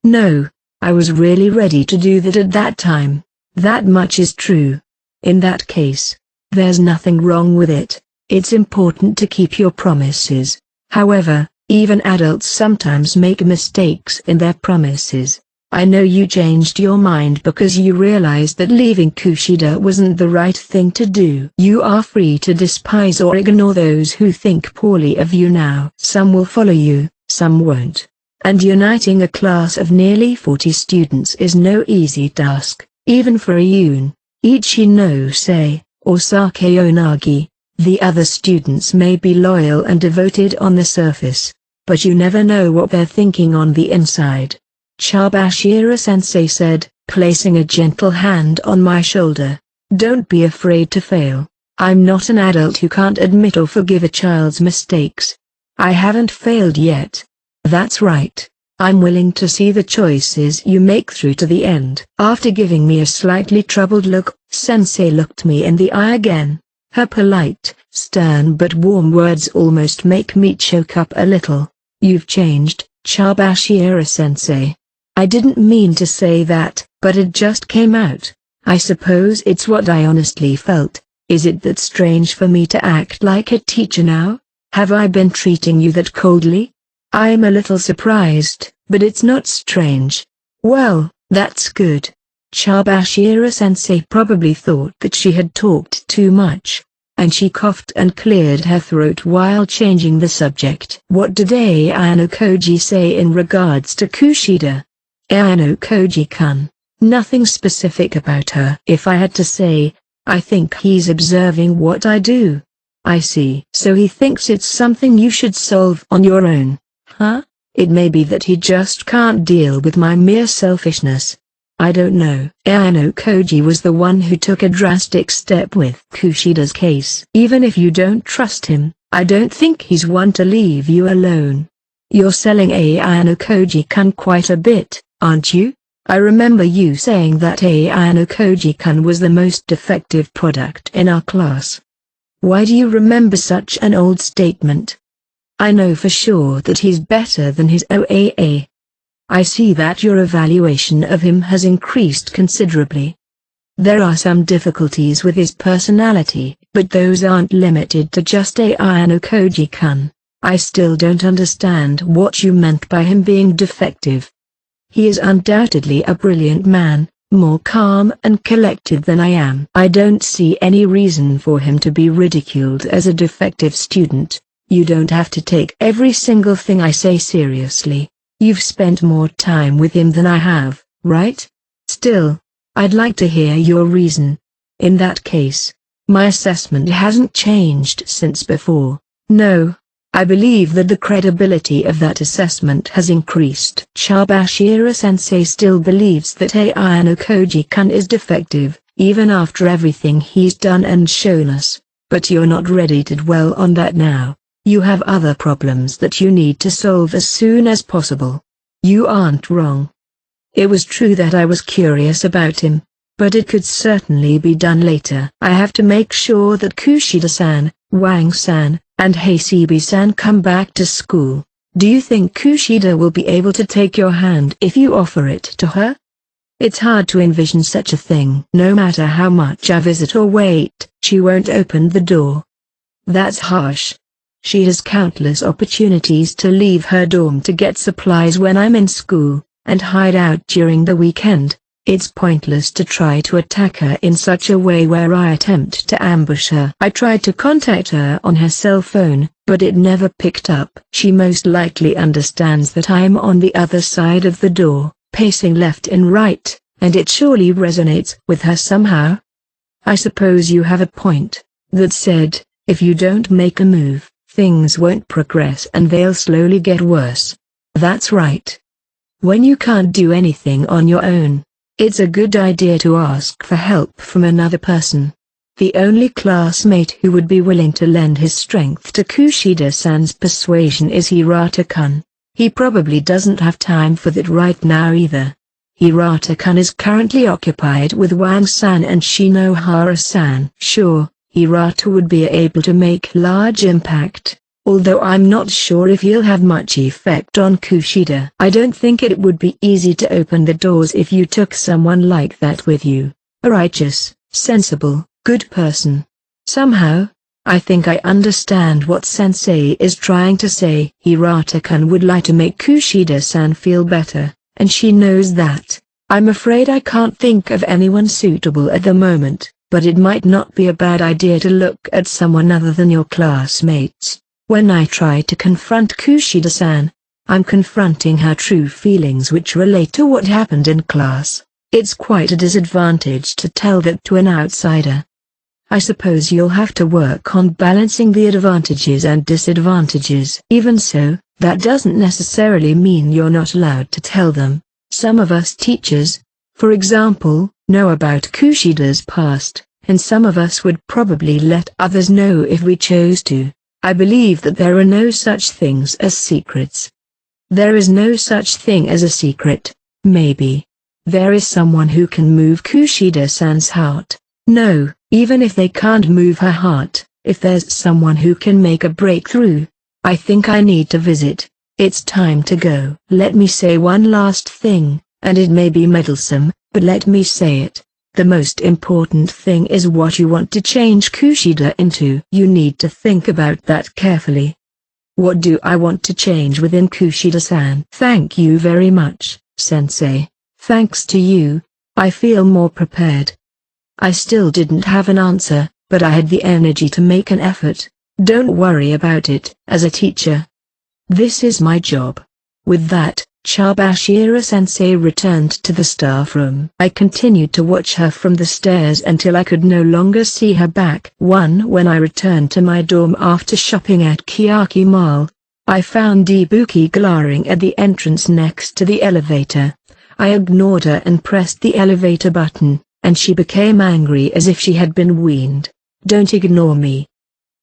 [SPEAKER 1] No, I was really ready to do that at that time. That much is true. In that case, there's nothing wrong with it. It's important to keep your promises. However, even adults sometimes make mistakes in their promises. I know you changed your mind because you realized that leaving Kushida wasn't the right thing to do. You are free to despise or ignore those who think poorly of you now. Some will follow you, some won't. And uniting a class of nearly 40 students is no easy task, even for a Yun, Ichi-no-sei, or Sakeonagi. The other students may be loyal and devoted on the surface, but you never know what they're thinking on the inside. Chabashira-sensei said, placing a gentle hand on my shoulder. Don't be afraid to fail. I'm not an adult who can't admit or forgive a child's mistakes. I haven't failed yet. That's right. I'm willing to see the choices you make through to the end. After giving me a slightly troubled look, Sensei looked me in the eye again. Her polite, stern but warm words almost make me choke up a little. You've changed, Chabashira-sensei. I didn't mean to say that, but it just came out. I suppose it's what I honestly felt. Is it that strange for me to act like a teacher now? Have I been treating you that coldly? I'm a little surprised, but it's not strange. Well, that's good. Chabashira-sensei probably thought that she had talked too much, and she coughed and cleared her throat while changing the subject. What did Ayano-koji say in regards to Kushida? Ayano-koji-kun. Nothing specific about her. If I had to say, I think he's observing what I do. I see. So he thinks it's something you should solve on your own. Huh? It may be that he just can't deal with my mere selfishness. I don't know. Ayano-koji was the one who took a drastic step with Kushida's case. Even if you don't trust him, I don't think he's one to leave you alone. You're selling Ayano-koji-kun quite a bit, aren't you? I remember you saying that Ayano-koji-kun was the most defective product in our class. Why do you remember such an old statement? I know for sure that he's better than his OAA. I see that your evaluation of him has increased considerably. There are some difficulties with his personality, but those aren't limited to just Ayano-koji-kun. I still don't understand what you meant by him being defective. He is undoubtedly a brilliant man, more calm and collected than I am. I don't see any reason for him to be ridiculed as a defective student. You don't have to take every single thing I say seriously. You've spent more time with him than I have, right? Still, I'd like to hear your reason. In that case, My assessment hasn't changed since before. No. I believe that the credibility of that assessment has increased. Chabashira-sensei still believes that Ayano Koji-kun is defective, even after everything he's done and shown us. But you're not ready to dwell on that now. You have other problems that you need to solve as soon as possible. You aren't wrong. It was true that I was curious about him, but it could certainly be done later. I have to make sure that Kushida-san, Wang-san, and Hasebe-san come back to school. Do you think Kushida will be able to take your hand if you offer it to her? It's hard to envision such a thing. No matter how much I visit or wait, she won't open the door. That's harsh. She has countless opportunities to leave her dorm to get supplies when I'm in school, and hide out during the weekend. It's pointless to try to attack her in such a way where I attempt to ambush her. I tried to contact her on her cell phone, but it never picked up. She most likely understands that I'm on the other side of the door, pacing left and right, and it surely resonates with her somehow. I suppose you have a point. That said, if you don't make a move, things won't progress and they'll slowly get worse. That's right. When you can't do anything on your own, it's a good idea to ask for help from another person. The only classmate who would be willing to lend his strength to Kushida-san's persuasion is Hirata-kun. He probably doesn't have time for that right now either. Hirata-kun is currently occupied with Wang-san and Shinohara-san. Sure, Hirata would be able to make large impact, although I'm not sure if he'll have much effect on Kushida. I don't think it would be easy to open the doors if you took someone like that with you. A righteous, sensible, good person. Somehow, I think I understand what Sensei is trying to say. Hirata-kun would like to make Kushida-san feel better, and she knows that. I'm afraid I can't think of anyone suitable at the moment, but it might not be a bad idea to look at someone other than your classmates. When I try to confront Kushida-san, I'm confronting her true feelings which relate to what happened in class. It's quite a disadvantage to tell that to an outsider. I suppose you'll have to work on balancing the advantages and disadvantages. Even so, that doesn't necessarily mean you're not allowed to tell them. Some of us teachers, for example, know about Kushida's past, and some of us would probably let others know if we chose to. I believe that there are no such things as secrets. There is no such thing as a secret, maybe. There is someone who can move Kushida-san's heart. No, even if they can't move her heart, if there's someone who can make a breakthrough, I think I need to visit. It's time to go. Let me say one last thing, and it may be meddlesome, but let me say it. The most important thing is what you want to change Kushida into. You need to think about that carefully. What do I want to change within Kushida-san? Thank you very much, Sensei. Thanks to you, I feel more prepared. I still didn't have an answer, but I had the energy to make an effort. Don't worry about it. As a teacher, this is my job. With that, Chabashira-sensei returned to the staff room. I continued to watch her from the stairs until I could no longer see her back. When I returned to my dorm after shopping at Kiyaki Mall, I found Ibuki glaring at the entrance next to the elevator. I ignored her and pressed the elevator button, and she became angry as if she had been weaned. "Don't ignore me!"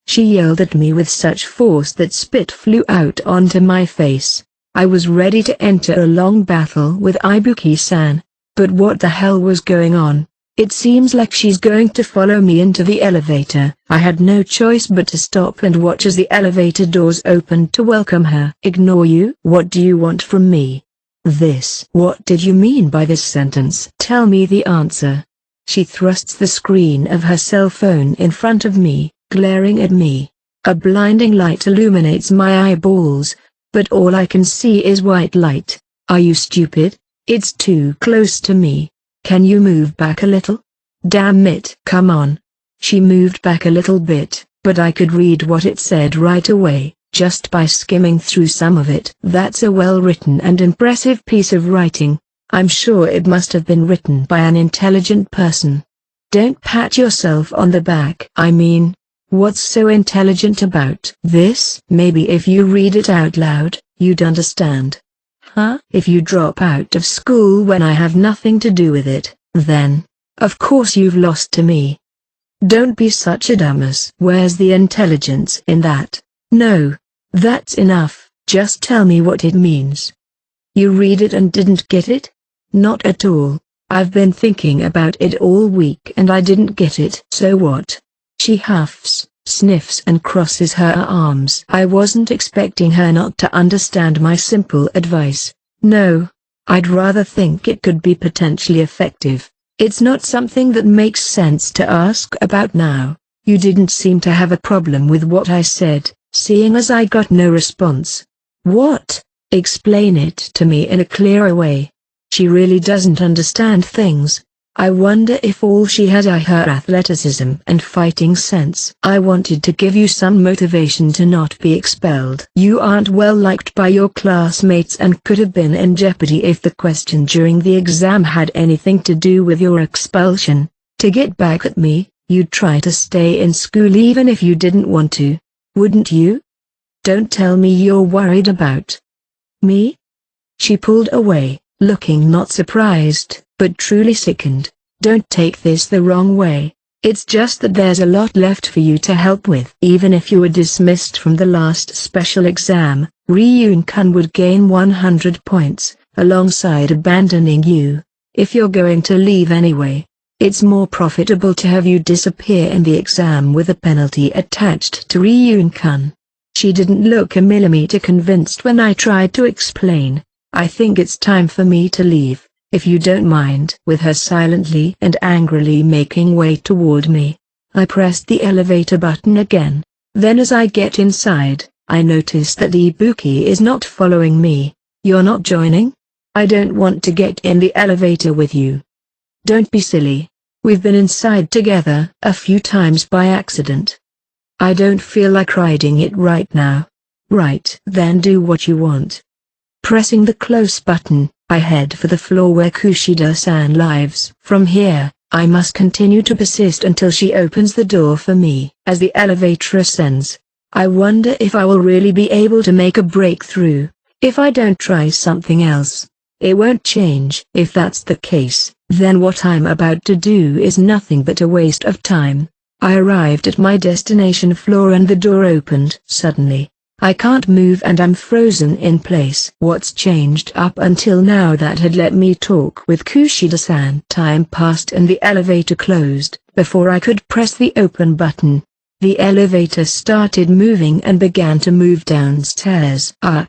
[SPEAKER 1] She yelled at me with such force that spit flew out onto my face. I was ready to enter a long battle with Ibuki-san, but what the hell was going on? It seems like she's going to follow me into the elevator. I had no choice but to stop and watch as the elevator doors opened to welcome her. "Ignore you? What do you want from me?" This. What did you mean by this sentence? Tell me the answer. She thrusts the screen of her cell phone in front of me, glaring at me. A blinding light illuminates my eyeballs, but all I can see is white light. Are you stupid? It's too close to me. Can you move back a little? Damn it. Come on. She moved back a little bit, but I could read what it said right away, just by skimming through some of it. That's a well-written and impressive piece of writing. I'm sure it must have been written by an intelligent person. Don't pat yourself on the back. I mean, what's so intelligent about this? Maybe if you read it out loud, you'd understand. Huh? If you drop out of school when I have nothing to do with it, then, of course you've lost to me. Don't be such a dumbass. Where's the intelligence in that? No. That's enough. Just tell me what it means. You read it and didn't get it? Not at all. I've been thinking about it all week and I didn't get it. So what? She huffs, sniffs and crosses her arms. I wasn't expecting her not to understand my simple advice. No. I'd rather think it could be potentially effective. It's not something that makes sense to ask about now. You didn't seem to have a problem with what I said, seeing as I got no response. What? Explain it to me in a clearer way. She really doesn't understand things. I wonder if all she had are her athleticism and fighting sense. I wanted to give you some motivation to not be expelled. You aren't well liked by your classmates and could have been in jeopardy if the question during the exam had anything to do with your expulsion. To get back at me, you'd try to stay in school even if you didn't want to. Wouldn't you? Don't tell me you're worried about me? She pulled away, looking not surprised, but truly sickened. Don't take this the wrong way. It's just that there's a lot left for you to help with. Even if you were dismissed from the last special exam, Ryun-kun would gain 100 points, alongside abandoning you. If you're going to leave anyway, it's more profitable to have you disappear in the exam with a penalty attached to Ryun-kun. She didn't look a millimeter convinced when I tried to explain. I think it's time for me to leave, if you don't mind. With her silently and angrily making way toward me, I pressed the elevator button again. Then as I get inside, I notice that Ibuki is not following me. You're not joining? I don't want to get in the elevator with you. Don't be silly. We've been inside together a few times by accident. I don't feel like riding it right now. Right, then do what you want. Pressing the close button, I head for the floor where Kushida-san lives. From here, I must continue to persist until she opens the door for me. As the elevator ascends, I wonder if I will really be able to make a breakthrough. If I don't try something else, it won't change. If that's the case, then what I'm about to do is nothing but a waste of time. I arrived at my destination floor and the door opened. Suddenly, I can't move and I'm frozen in place. What's changed up until now that had let me talk with Kushida-san? Time passed and the elevator closed. Before I could press the open button, the elevator started moving and began to move downstairs. Ugh.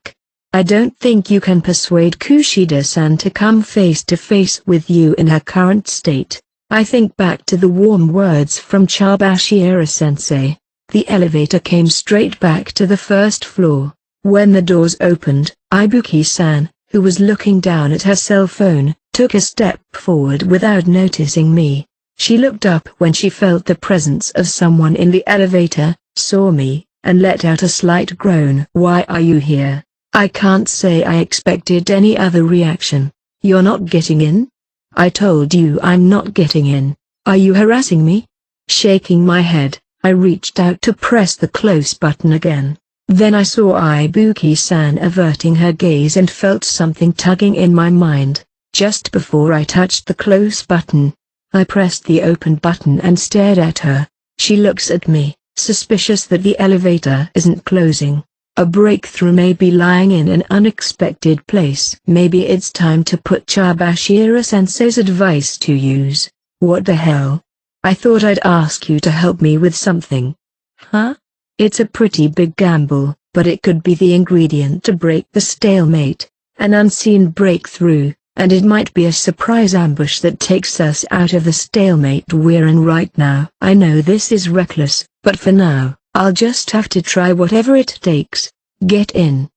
[SPEAKER 1] I don't think you can persuade Kushida-san to come face to face with you in her current state. I think back to the warm words from Chabashira-sensei. The elevator came straight back to the first floor. When the doors opened, Ibuki-san, who was looking down at her cell phone, took a step forward without noticing me. She looked up when she felt the presence of someone in the elevator, saw me, and let out a slight groan. Why are you here? I can't say I expected any other reaction. You're not getting in? I told you I'm not getting in. Are you harassing me? Shaking my head, I reached out to press the close button again. Then I saw Ibuki-san averting her gaze and felt something tugging in my mind. Just before I touched the close button, I pressed the open button and stared at her. She looks at me, suspicious that the elevator isn't closing. A breakthrough may be lying in an unexpected place. Maybe it's time to put Chabashira-sensei's advice to use. What the hell? I thought I'd ask you to help me with something. Huh? It's a pretty big gamble, but it could be the ingredient to break the stalemate. An unseen breakthrough, and it might be a surprise ambush that takes us out of the stalemate we're in right now. I know this is reckless, but for now, I'll just have to try whatever it takes. Get in.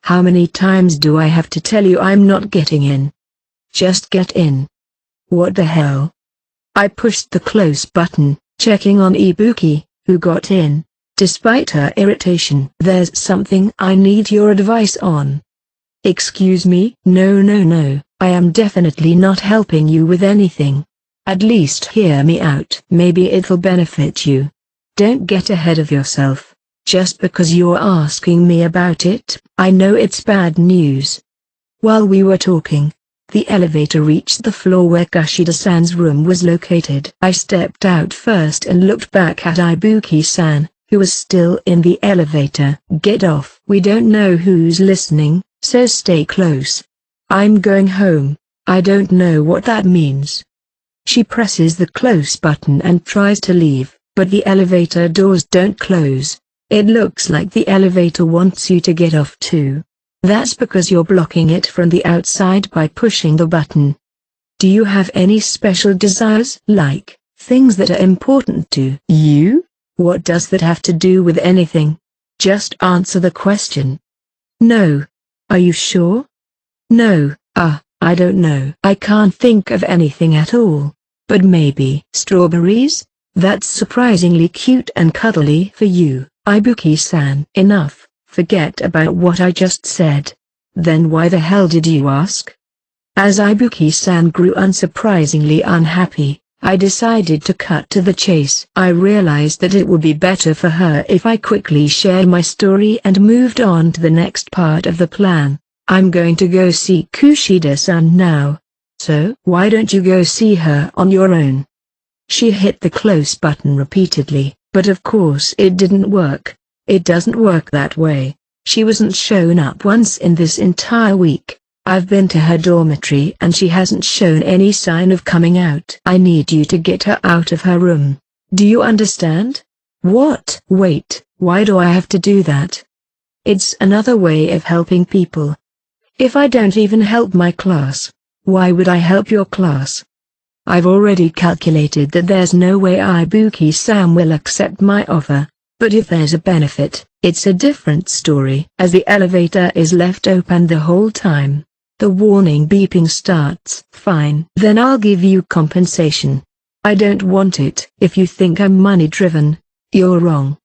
[SPEAKER 1] How many times do I have to tell you I'm not getting in? Just get in. What the hell? I pushed the close button, checking on Ibuki, who got in. Despite her irritation, there's something I need your advice on. Excuse me? No, I am definitely not helping you with anything. At least hear me out. Maybe it'll benefit you. Don't get ahead of yourself. Just because you're asking me about it, I know it's bad news. While we were talking, the elevator reached the floor where Kushida-san's room was located. I stepped out first and looked back at Ibuki-san, who was still in the elevator. Get off. We don't know who's listening, so stay close. I'm going home. I don't know what that means. She presses the close button and tries to leave, but the elevator doors don't close. It looks like the elevator wants you to get off too. That's because you're blocking it from the outside by pushing the button. Do you have any special desires, like things that are important to you? What does that have to do with anything? Just answer the question. No. Are you sure? No, I don't know. I can't think of anything at all. But maybe strawberries? That's surprisingly cute and cuddly for you, Ibuki-san. Enough, forget about what I just said. Then why the hell did you ask? As Ibuki-san grew unsurprisingly unhappy, I decided to cut to the chase. I realized that it would be better for her if I quickly shared my story and moved on to the next part of the plan. I'm going to go see Kushida-san now. So why don't you go see her on your own? She hit the close button repeatedly, but of course it didn't work. It doesn't work that way. She wasn't shown up once in this entire week. I've been to her dormitory and she hasn't shown any sign of coming out. I need you to get her out of her room. Do you understand? What? Wait, why do I have to do that? It's another way of helping people. If I don't even help my class, why would I help your class? I've already calculated that there's no way Ibuki-san will accept my offer, but if there's a benefit, it's a different story. As the elevator is left open the whole time, the warning beeping starts. Fine. Then I'll give you compensation. I don't want it. If you think I'm money-driven, you're wrong.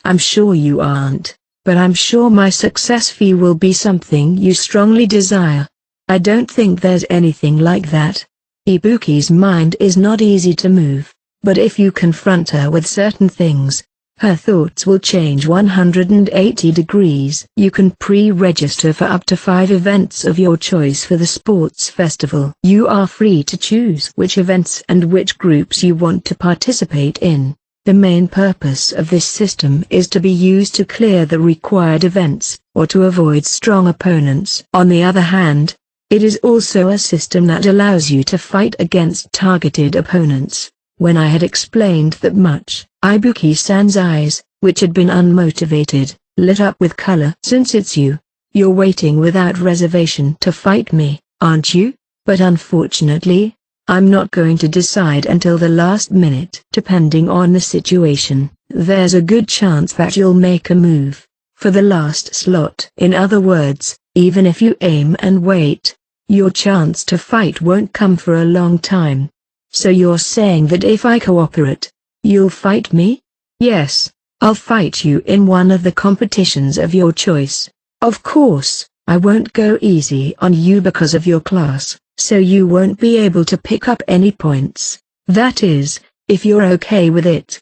[SPEAKER 1] I'm sure you aren't, but I'm sure my success fee will be something you strongly desire. I don't think there's anything like that. Ibuki's mind is not easy to move, but if you confront her with certain things, her thoughts will change 180 degrees. You can pre-register for up to 5 events of your choice for the sports festival. You are free to choose which events and which groups you want to participate in. The main purpose of this system is to be used to clear the required events, or to avoid strong opponents. On the other hand, it is also a system that allows you to fight against targeted opponents. When I had explained that much, Ibuki-san's eyes, which had been unmotivated, lit up with color. Since it's you, you're waiting without reservation to fight me, aren't you? But unfortunately, I'm not going to decide until the last minute. Depending on the situation, there's a good chance that you'll make a move for the last slot. In other words, even if you aim and wait, your chance to fight won't come for a long time. So you're saying that if I cooperate, you'll fight me? Yes, I'll fight you in one of the competitions of your choice. Of course, I won't go easy on you because of your class, so you won't be able to pick up any points. That is, if you're okay with it.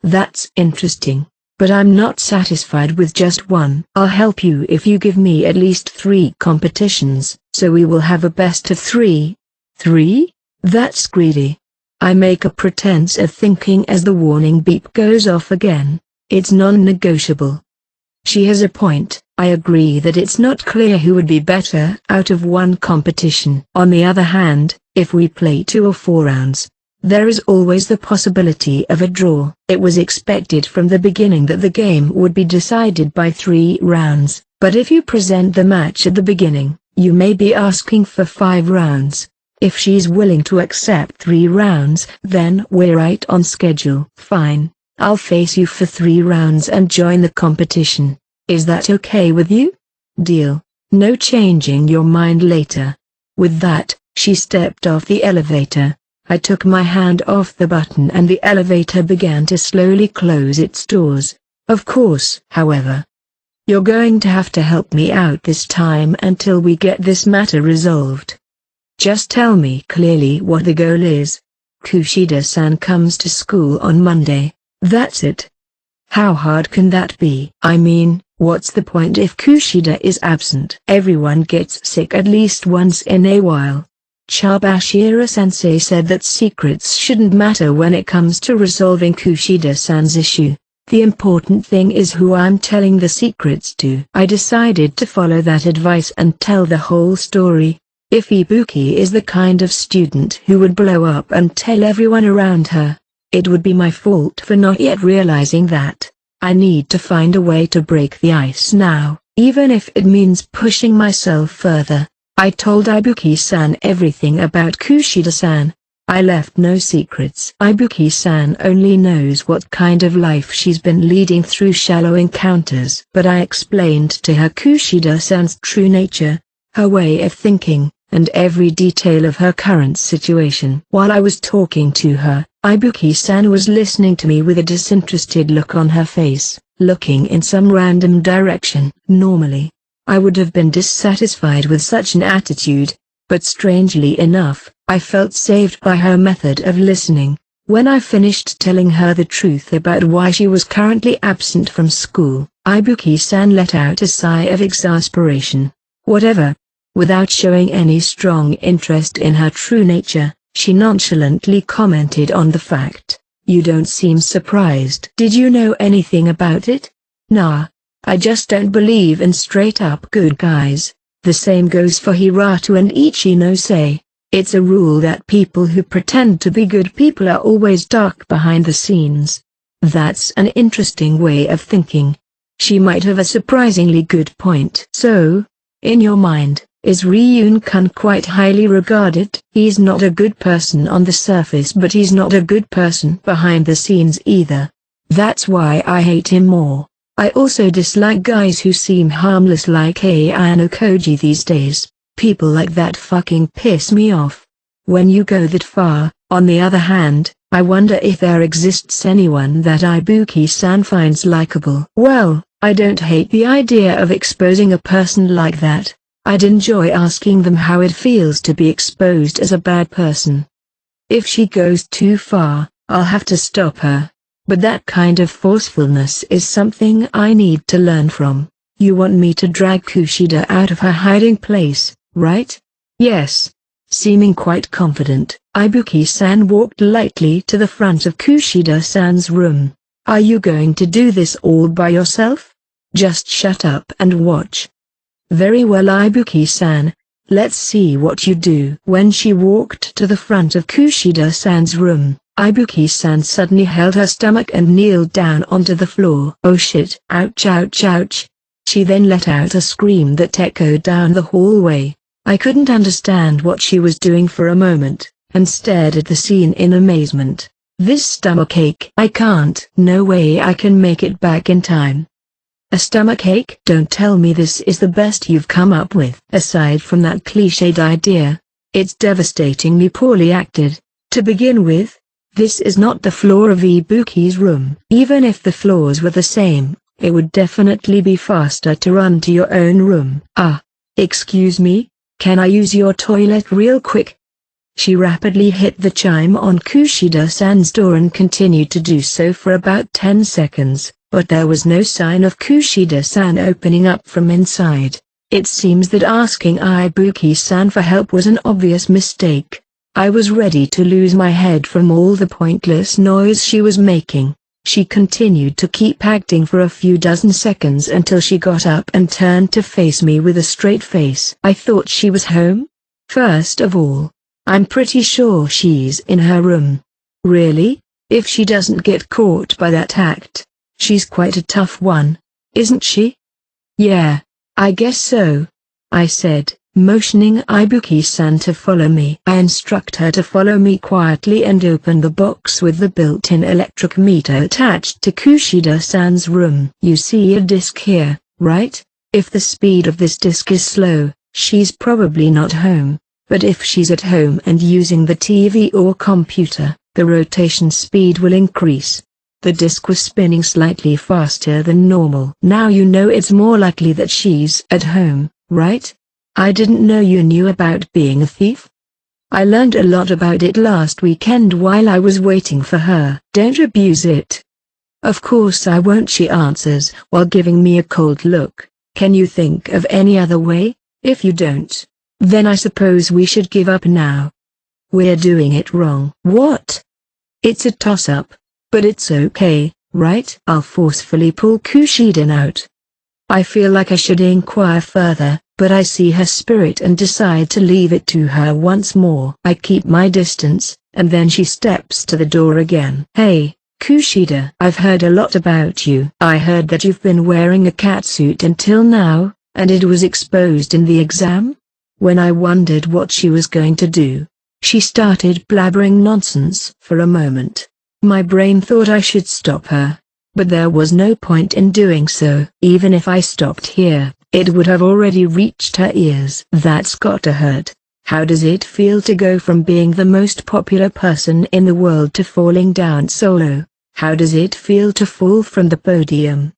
[SPEAKER 1] That's interesting, but I'm not satisfied with just one. I'll help you if you give me at least 3 competitions, so we will have a best of 3. 3? That's greedy. I make a pretense of thinking as the warning beep goes off again. It's non-negotiable. She has a point. I agree that it's not clear who would be better out of one competition. On the other hand, if we play 2 or 4 rounds, there is always the possibility of a draw. It was expected from the beginning that the game would be decided by 3 rounds, but if you present the match at the beginning, you may be asking for 5 rounds. If she's willing to accept 3 rounds, then we're right on schedule. Fine, I'll face you for 3 rounds and join the competition. Is that okay with you? Deal. No changing your mind later. With that, she stepped off the elevator. I took my hand off the button and the elevator began to slowly close its doors. Of course, however, you're going to have to help me out this time until we get this matter resolved. Just tell me clearly what the goal is. Kushida-san comes to school on Monday. That's it. How hard can that be? I mean, what's the point if Kushida is absent? Everyone gets sick at least once in a while. Chabashira-sensei said that secrets shouldn't matter when it comes to resolving Kushida-san's issue. The important thing is who I'm telling the secrets to. I decided to follow that advice and tell the whole story. If Ibuki is the kind of student who would blow up and tell everyone around her, it would be my fault for not yet realizing that. I need to find a way to break the ice now, even if it means pushing myself further. I told Ibuki-san everything about Kushida-san. I left no secrets. Ibuki-san only knows what kind of life she's been leading through shallow encounters. But I explained to her Kushida-san's true nature, her way of thinking, and every detail of her current situation. While I was talking to her, Ibuki-san was listening to me with a disinterested look on her face, looking in some random direction. Normally, I would have been dissatisfied with such an attitude, but strangely enough, I felt saved by her method of listening. When I finished telling her the truth about why she was currently absent from school, Ibuki-san let out a sigh of exasperation. Whatever. Without showing any strong interest in her true nature, she nonchalantly commented on the fact. You don't seem surprised. Did you know anything about it? Nah. I just don't believe in straight-up good guys. The same goes for Hiratu and Ichinose. It's a rule that people who pretend to be good people are always dark behind the scenes. That's an interesting way of thinking. She might have a surprisingly good point. So, in your mind, is Ryun-kun quite highly regarded? He's not a good person on the surface, but he's not a good person behind the scenes either. That's why I hate him more. I also dislike guys who seem harmless like Ayano Koji these days. People like that fucking piss me off. When you go that far, on the other hand, I wonder if there exists anyone that Ibuki-san finds likable. Well, I don't hate the idea of exposing a person like that. I'd enjoy asking them how it feels to be exposed as a bad person. If she goes too far, I'll have to stop her. But that kind of forcefulness is something I need to learn from. You want me to drag Kushida out of her hiding place, right? Yes. Seeming quite confident, Ibuki-san walked lightly to the front of Kushida-san's room. Are you going to do this all by yourself? Just shut up and watch. Very well, Ibuki-san. Let's see what you do. When she walked to the front of Kushida-san's room, Ibuki-san suddenly held her stomach and kneeled down onto the floor. Oh shit! Ouch ouch ouch! She then let out a scream that echoed down the hallway. I couldn't understand what she was doing for a moment, and stared at the scene in amazement. This stomachache! I can't. No way I can make it back in time. A stomachache? Don't tell me this is the best you've come up with. Aside from that cliched idea, it's devastatingly poorly acted. To begin with, this is not the floor of Ibuki's room. Even if the floors were the same, it would definitely be faster to run to your own room. Excuse me, can I use your toilet real quick? She rapidly hit the chime on Kushida-san's door and continued to do so for about 10 seconds, but there was no sign of Kushida-san opening up from inside. It seems that asking Ibuki-san for help was an obvious mistake. I was ready to lose my head from all the pointless noise she was making. She continued to keep acting for a few dozen seconds until she got up and turned to face me with a straight face. I thought she was home? First of all, I'm pretty sure she's in her room. Really? If she doesn't get caught by that act, she's quite a tough one, isn't she? Yeah, I guess so, I said, motioning Ibuki-san to follow me. I instruct her to follow me quietly and open the box with the built-in electric meter attached to Kushida-san's room. You see a disc here, right? If the speed of this disc is slow, she's probably not home, but if she's at home and using the TV or computer, the rotation speed will increase. The disc was spinning slightly faster than normal. Now you know it's more likely that she's at home, right? I didn't know you knew about being a thief. I learned a lot about it last weekend while I was waiting for her. Don't abuse it. Of course I won't, she answers while giving me a cold look. Can you think of any other way? If you don't, then I suppose we should give up now. We're doing it wrong. What? It's a toss-up. But it's okay, right? I'll forcefully pull Kushida out. I feel like I should inquire further, but I see her spirit and decide to leave it to her once more. I keep my distance, and then she steps to the door again. Hey, Kushida, I've heard a lot about you. I heard that you've been wearing a catsuit until now, and it was exposed in the exam? When I wondered what she was going to do, she started blabbering nonsense. For a moment, my brain thought I should stop her. But there was no point in doing so. Even if I stopped here, it would have already reached her ears. That's got to hurt. How does it feel to go from being the most popular person in the world to falling down solo? How does it feel to fall from the podium?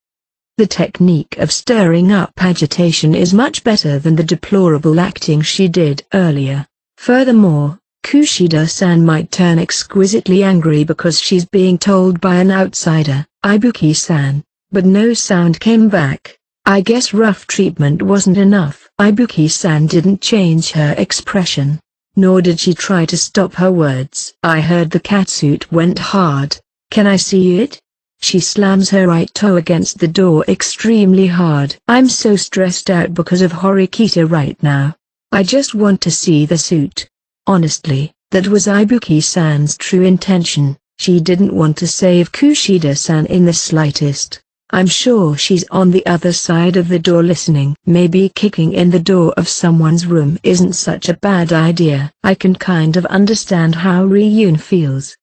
[SPEAKER 1] The technique of stirring up agitation is much better than the deplorable acting she did earlier. Furthermore, Kushida-san might turn exquisitely angry because she's being told by an outsider, Ibuki-san, but no sound came back. I guess rough treatment wasn't enough. Ibuki-san didn't change her expression, nor did she try to stop her words. I heard the catsuit went hard. Can I see it? She slams her right toe against the door extremely hard. I'm so stressed out because of Horikita right now. I just want to see the suit. Honestly, that was Ibuki-san's true intention. She didn't want to save Kushida-san in the slightest. I'm sure she's on the other side of the door listening. Maybe kicking in the door of someone's room isn't such a bad idea. I can kind of understand how Ryun feels.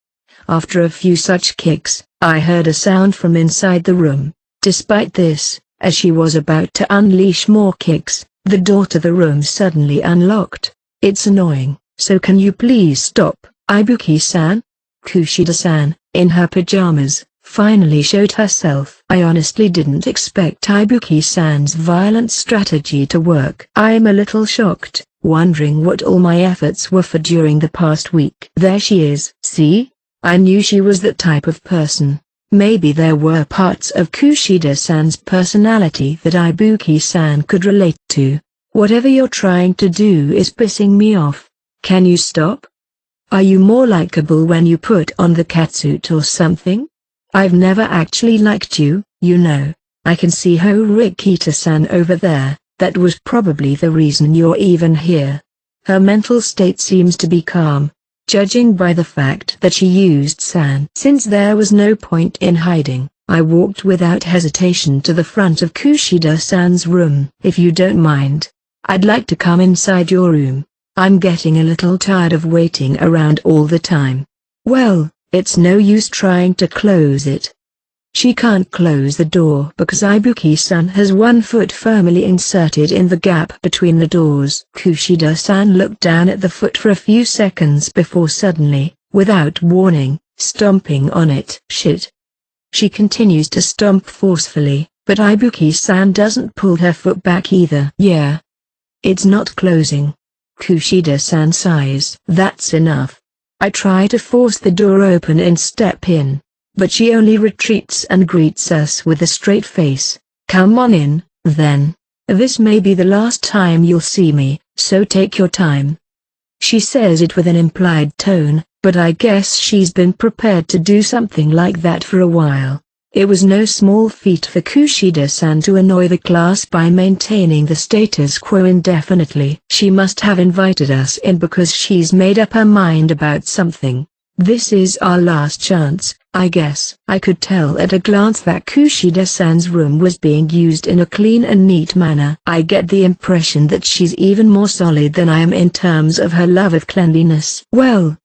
[SPEAKER 1] After a few such kicks, I heard a sound from inside the room. Despite this, as she was about to unleash more kicks, the door to the room suddenly unlocked. It's annoying, so can you please stop, Ibuki-san? Kushida-san, in her pajamas, finally showed herself. I honestly didn't expect Ibuki-san's violent strategy to work. I'm a little shocked, wondering what all my efforts were for during the past week. There she is. See? I knew she was that type of person. Maybe there were parts of Kushida-san's personality that Ibuki-san could relate to. Whatever you're trying to do is pissing me off. Can you stop? Are you more likable when you put on the catsuit or something? I've never actually liked you, you know. I can see Horikita-san over there. That was probably the reason you're even here. Her mental state seems to be calm, judging by the fact that she used san. Since there was no point in hiding, I walked without hesitation to the front of Kushida-san's room. If you don't mind, I'd like to come inside your room. I'm getting a little tired of waiting around all the time. Well, it's no use trying to close it. She can't close the door because Ibuki-san has one foot firmly inserted in the gap between the doors. Kushida-san looked down at the foot for a few seconds before suddenly, without warning, stomping on it. Shit. She continues to stomp forcefully, but Ibuki-san doesn't pull her foot back either. Yeah. It's not closing. Kushida-san sighs. That's enough. I try to force the door open and step in, but she only retreats and greets us with a straight face. Come on in, then. This may be the last time you'll see me, so take your time. She says it with an implied tone, but I guess she's been prepared to do something like that for a while. It was no small feat for Kushida-san to annoy the class by maintaining the status quo indefinitely. She must have invited us in because she's made up her mind about something. This is our last chance, I guess. I could tell at a glance that Kushida-san's room was being used in a clean and neat manner. I get the impression that she's even more solid than I am in terms of her love of cleanliness. Well,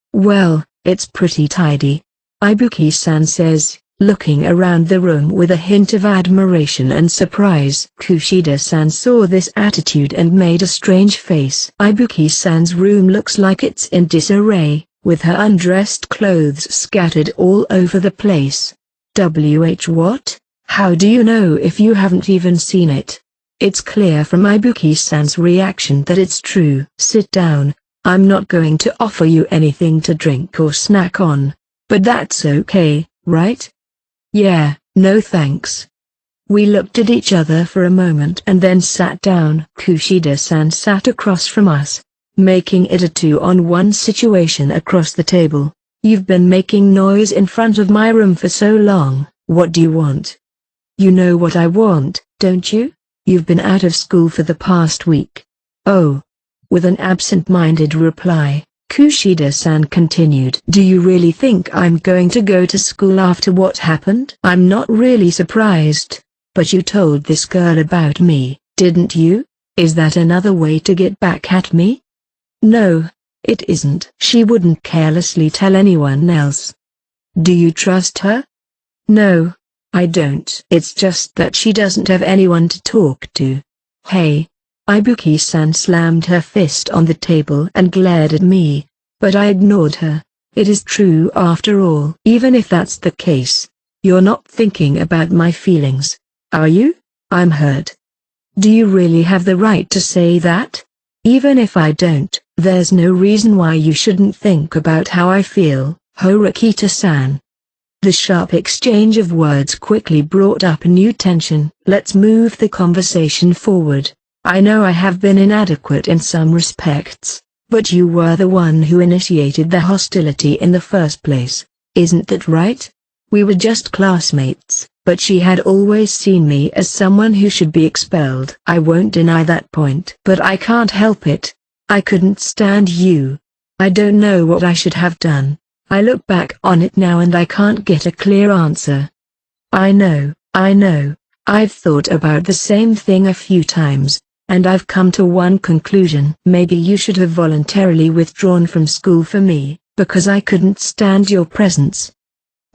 [SPEAKER 1] it's pretty tidy, Ibuki-san says, looking around the room with a hint of admiration and surprise. Kushida-san saw this attitude and made a strange face. Ibuki-san's room looks like it's in disarray, with her undressed clothes scattered all over the place. What? How do you know if you haven't even seen it? It's clear from Ibuki-san's reaction that it's true. Sit down, I'm not going to offer you anything to drink or snack on. But that's okay, right? Yeah, no thanks. We looked at each other for a moment and then sat down. Kushida-san sat across from us, making it a 2-on-1 situation across the table. You've been making noise in front of my room for so long, what do you want? You know what I want, don't you? You've been out of school for the past week. Oh. With an absent-minded reply, Kushida-san continued. Do you really think I'm going to go to school after what happened? I'm not really surprised. But you told this girl about me, didn't you? Is that another way to get back at me? No, it isn't. She wouldn't carelessly tell anyone else. Do you trust her? No, I don't. It's just that she doesn't have anyone to talk to. Hey. Ibuki-san slammed her fist on the table and glared at me, but I ignored her. It is true after all. Even if that's the case, you're not thinking about my feelings. Are you? I'm hurt. Do you really have the right to say that? Even if I don't, there's no reason why you shouldn't think about how I feel, Horikita-san. The sharp exchange of words quickly brought up a new tension. Let's move the conversation forward. I know I have been inadequate in some respects, but you were the one who initiated the hostility in the first place, isn't that right? We were just classmates. But she had always seen me as someone who should be expelled. I won't deny that point. But I can't help it. I couldn't stand you. I don't know what I should have done. I look back on it now and I can't get a clear answer. I know. I've thought about the same thing a few times, and I've come to one conclusion. Maybe you should have voluntarily withdrawn from school for me, because I couldn't stand your presence.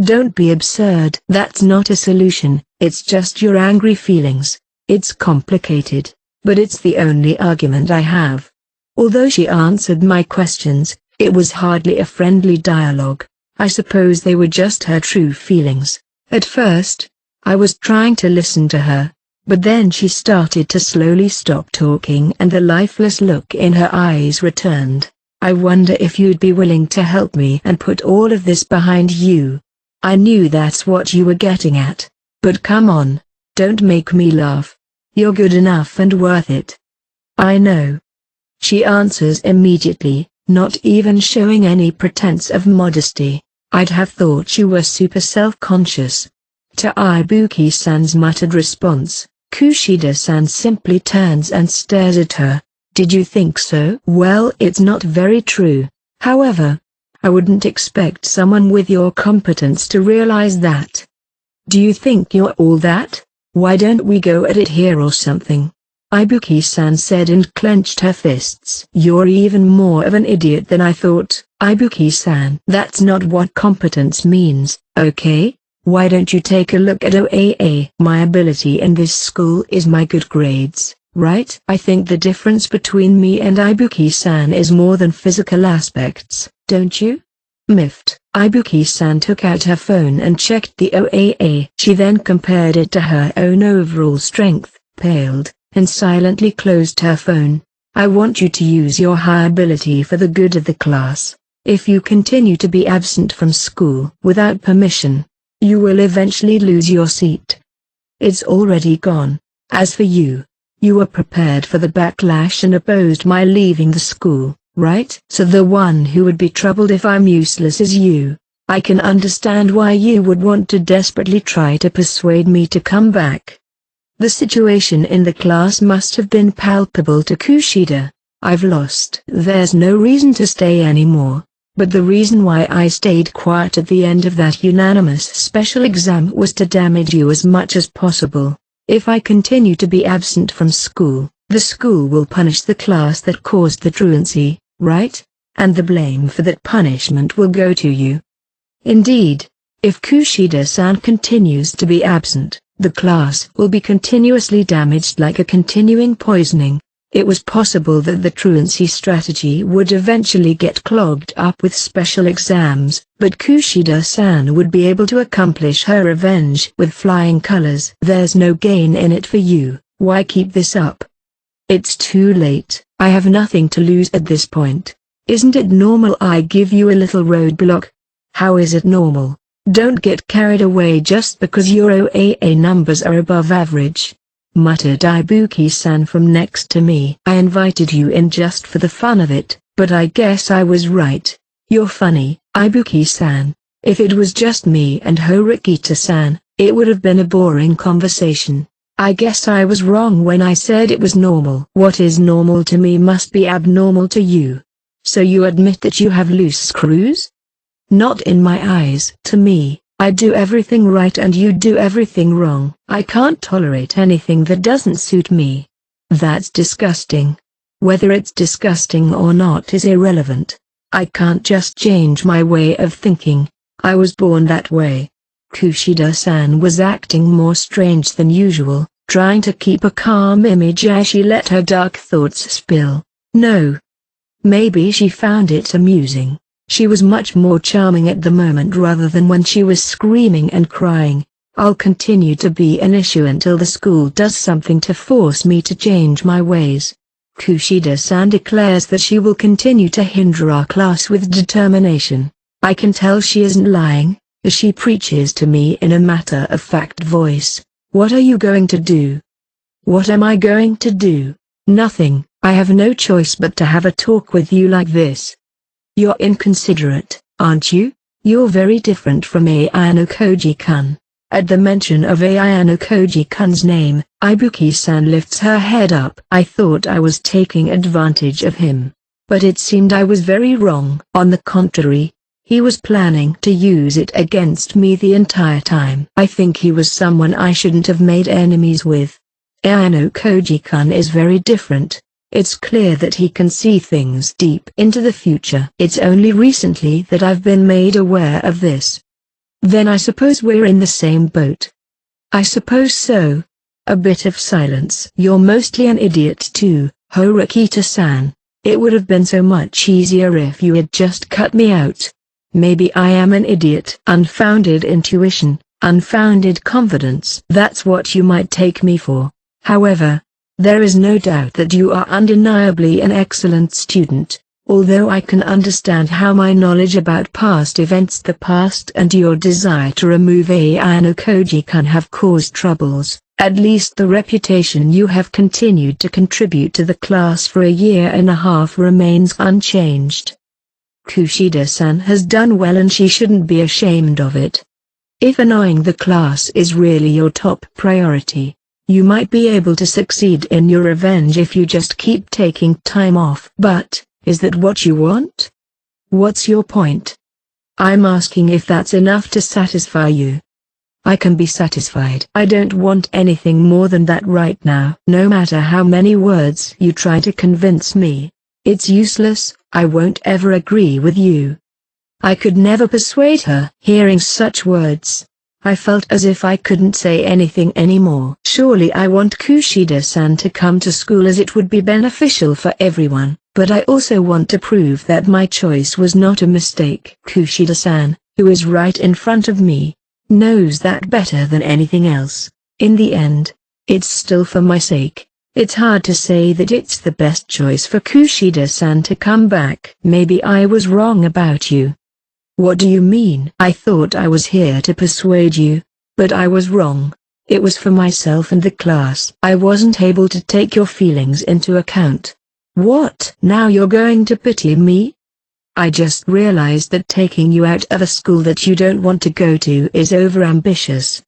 [SPEAKER 1] Don't be absurd. That's not a solution, it's just your angry feelings. It's complicated, but it's the only argument I have. Although she answered my questions, it was hardly a friendly dialogue. I suppose they were just her true feelings. At first, I was trying to listen to her, but then she started to slowly stop talking and the lifeless look in her eyes returned. I wonder if you'd be willing to help me and put all of this behind you. I knew that's what you were getting at. But come on, don't make me laugh. You're good enough and worth it. I know. She answers immediately, not even showing any pretense of modesty. I'd have thought you were super self-conscious. To Ibuki-san's muttered response, Kushida-san simply turns and stares at her. Did you think so? Well, it's not very true. However, I wouldn't expect someone with your competence to realize that. Do you think you're all that? Why don't we go at it here or something? Ibuki-san said and clenched her fists. You're even more of an idiot than I thought, Ibuki-san. That's not what competence means, okay? Why don't you take a look at OAA? My ability in this school is my good grades, right? I think the difference between me and Ibuki-san is more than physical aspects. Don't you? Miffed, Ibuki-san took out her phone and checked the OAA. She then compared it to her own overall strength, paled, and silently closed her phone. I want you to use your high ability for the good of the class. If you continue to be absent from school without permission, you will eventually lose your seat. It's already gone. As for you, you were prepared for the backlash and opposed my leaving the school. Right? So the one who would be troubled if I'm useless is you. I can understand why you would want to desperately try to persuade me to come back. The situation in the class must have been palpable to Kushida. I've lost. There's no reason to stay anymore. But the reason why I stayed quiet at the end of that unanimous special exam was to damage you as much as possible. If I continue to be absent from school, the school will punish the class that caused the truancy, right? And the blame for that punishment will go to you. Indeed, if Kushida-san continues to be absent, the class will be continuously damaged like a continuing poisoning. It was possible that the truancy strategy would eventually get clogged up with special exams, but Kushida-san would be able to accomplish her revenge with flying colors. There's no gain in it for you. Why keep this up? It's too late. I have nothing to lose at this point. Isn't it normal I give you a little roadblock? How is it normal? Don't get carried away just because your OAA numbers are above average, muttered Ibuki-san from next to me. I invited you in just for the fun of it, but I guess I was right. You're funny, Ibuki-san. If it was just me and Horikita-san, it would have been a boring conversation. I guess I was wrong when I said it was normal. What is normal to me must be abnormal to you. So you admit that you have loose screws? Not in my eyes. To me, I do everything right and you do everything wrong. I can't tolerate anything that doesn't suit me. That's disgusting. Whether it's disgusting or not is irrelevant. I can't just change my way of thinking. I was born that way. Kushida-san was acting more strange than usual, trying to keep a calm image as she let her dark thoughts spill. No. Maybe she found it amusing. She was much more charming at the moment rather than when she was screaming and crying. I'll continue to be an issue until the school does something to force me to change my ways. Kushida-san declares that she will continue to hinder our class with determination. I can tell she isn't lying, as she preaches to me in a matter-of-fact voice. What are you going to do? What am I going to do? Nothing. I have no choice but to have a talk with you like this. You're inconsiderate, aren't you? You're very different from Ayano Koji-kun. At the mention of Ayano Koji-kun's name, Ibuki-san lifts her head up. I thought I was taking advantage of him. But it seemed I was very wrong. On the contrary, he was planning to use it against me the entire time. I think he was someone I shouldn't have made enemies with. Ayano Koji-kun is very different. It's clear that he can see things deep into the future. It's only recently that I've been made aware of this. Then I suppose we're in the same boat. I suppose so. A bit of silence. You're mostly an idiot too, Horikita-san. It would have been so much easier if you had just cut me out. Maybe I am an idiot. Unfounded intuition, unfounded confidence. That's what you might take me for. However, there is no doubt that you are undeniably an excellent student, although I can understand how my knowledge about past events, the past, and your desire to remove Ayano Koji-kun have caused troubles. At least the reputation you have continued to contribute to the class for 1.5 years remains unchanged. Kushida-san has done well and she shouldn't be ashamed of it. If annoying the class is really your top priority, you might be able to succeed in your revenge if you just keep taking time off. But, is that what you want? What's your point? I'm asking if that's enough to satisfy you. I can be satisfied. I don't want anything more than that right now. No matter how many words you try to convince me, it's useless. I won't ever agree with you. I could never persuade her. Hearing such words, I felt as if I couldn't say anything anymore. Surely I want Kushida-san to come to school as it would be beneficial for everyone, but I also want to prove that my choice was not a mistake. Kushida-san, who is right in front of me, knows that better than anything else. In the end, it's still for my sake. It's hard to say that it's the best choice for Kushida-san to come back. Maybe I was wrong about you. What do you mean? I thought I was here to persuade you, but I was wrong. It was for myself and the class. I wasn't able to take your feelings into account. What? Now you're going to pity me? I just realized that taking you out of a school that you don't want to go to is overambitious.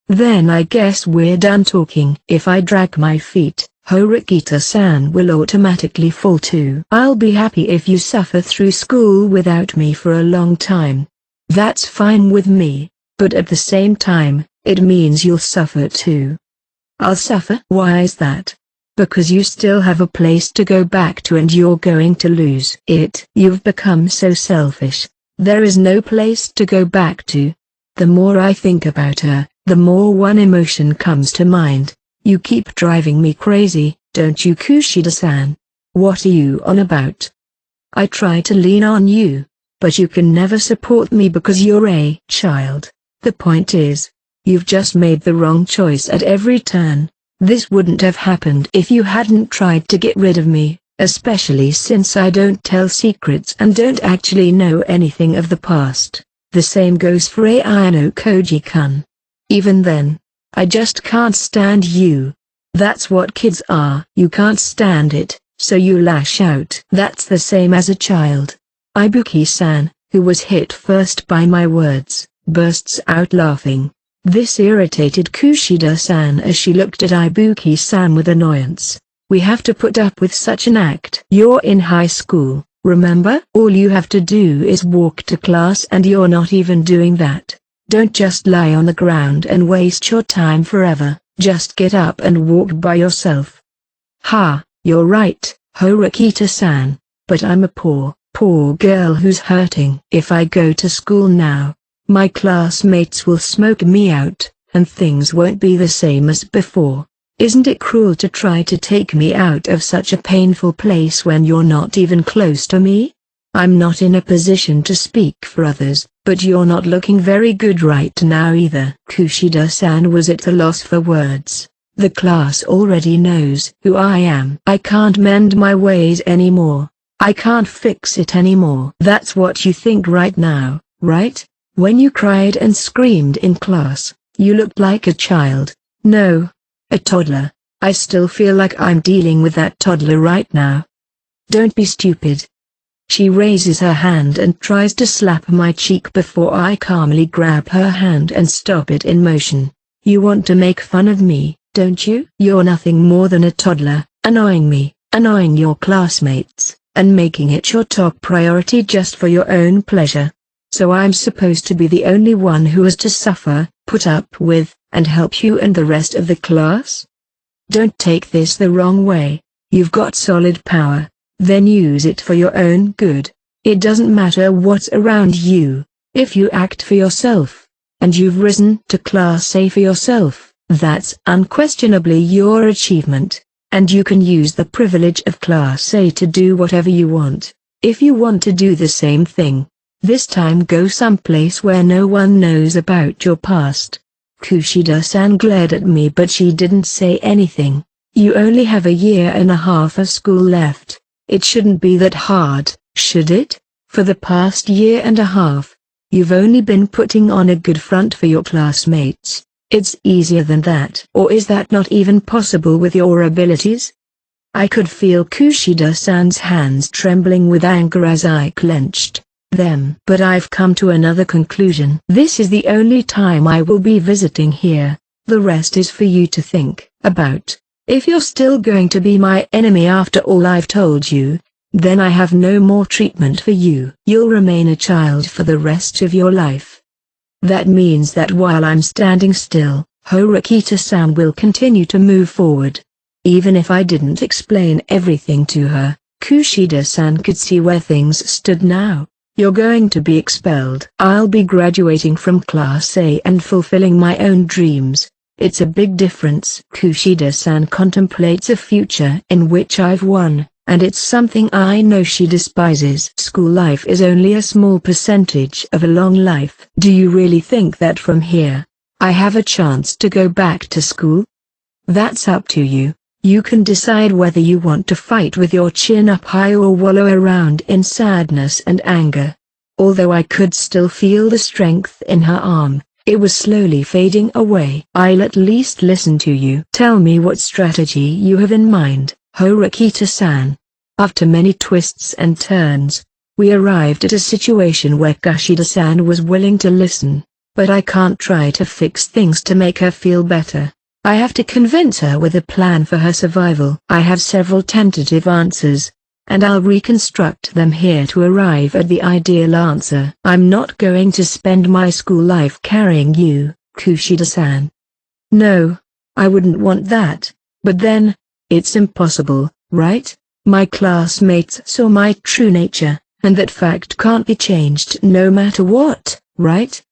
[SPEAKER 1] Then I guess we're done talking. If I drag my feet, Horikita-san will automatically fall too. I'll be happy if you suffer through school without me for a long time. That's fine with me, but at the same time, it means you'll suffer too. I'll suffer? Why is that? Because you still have a place to go back to and you're going to lose it. You've become so selfish. There is no place to go back to. The more I think about her, the more one emotion comes to mind. You keep driving me crazy, don't you, Kushida-san? What are you on about? I try to lean on you, but you can never support me because you're a child. The point is, you've just made the wrong choice at every turn. This wouldn't have happened if you hadn't tried to get rid of me. especially since I don't tell secrets and don't actually know anything of the past. The same goes for Ayano Koji-kun. Even then, I just can't stand you. That's what kids are. You can't stand it, so you lash out. That's the same as a child. Ibuki-san, who was hit first by my words, bursts out laughing. This irritated Kushida-san as she looked at Ibuki-san with annoyance. We have to put up with such an act. You're in high school, remember? All you have to do is walk to class and you're not even doing that. Don't just lie on the ground and waste your time forever, just get up and walk by yourself. Ha, you're right, Horikita-san, but I'm a poor girl who's hurting. If I go to school now, my classmates will smoke me out, and things won't be the same as before. Isn't it cruel to try to take me out of such a painful place when you're not even close to me? I'm not in a position to speak for others, but you're not looking very good right now either. Kushida-san was at a loss for words. The class already knows who I am. I can't mend my ways anymore. I can't fix it anymore. That's what you think right now, right? When you cried and screamed in class, you looked like a child. No, a toddler. I still feel like I'm dealing with that toddler right now. Don't be stupid. She raises her hand and tries to slap my cheek before I calmly grab her hand and stop it in motion. You want to make fun of me, don't you? You're nothing more than a toddler, annoying me, annoying your classmates, and making it your top priority just for your own pleasure. So I'm supposed to be the only one who has to suffer, put up with, and help you and the rest of the class? Don't take this the wrong way. You've got solid power, then use it for your own good. It doesn't matter what's around you, if you act for yourself, and you've risen to Class A for yourself, that's unquestionably your achievement, and you can use the privilege of Class A to do whatever you want. If you want to do the same thing, this time go someplace where no one knows about your past. Kushida-san glared at me but she didn't say anything. You only have a year and a half of school left. It shouldn't be that hard, should it? For the past year and a half, you've only been putting on a good front for your classmates. It's easier than that. Or is that not even possible with your abilities? I could feel Kushida-san's hands trembling with anger as I clenched them. But I've come to another conclusion. This is the only time I will be visiting here. The rest is for you to think about. If you're still going to be my enemy after all I've told you, then I have no more treatment for you. You'll remain a child for the rest of your life. That means that while I'm standing still, Horikita-san will continue to move forward. Even if I didn't explain everything to her, Kushida-san could see where things stood now. You're going to be expelled. I'll be graduating from Class A and fulfilling my own dreams. It's a big difference. Kushida-san contemplates a future in which I've won, and it's something I know she despises. School life is only a small percentage of a long life. Do you really think that from here, I have a chance to go back to school? That's up to you. You can decide whether you want to fight with your chin up high or wallow around in sadness and anger. Although I could still feel the strength in her arm, it was slowly fading away. I'll at least listen to you. Tell me what strategy you have in mind, Horikita-san. After many twists and turns, we arrived at a situation where Kushida-san was willing to listen, but I can't try to fix things to make her feel better. I have to convince her with a plan for her survival. I have several tentative answers, and I'll reconstruct them here to arrive at the ideal answer. I'm not going to spend my school life carrying you, Kushida-san. No, I wouldn't want that, but then, it's impossible, right? My classmates saw my true nature, and that fact can't be changed no matter what, right?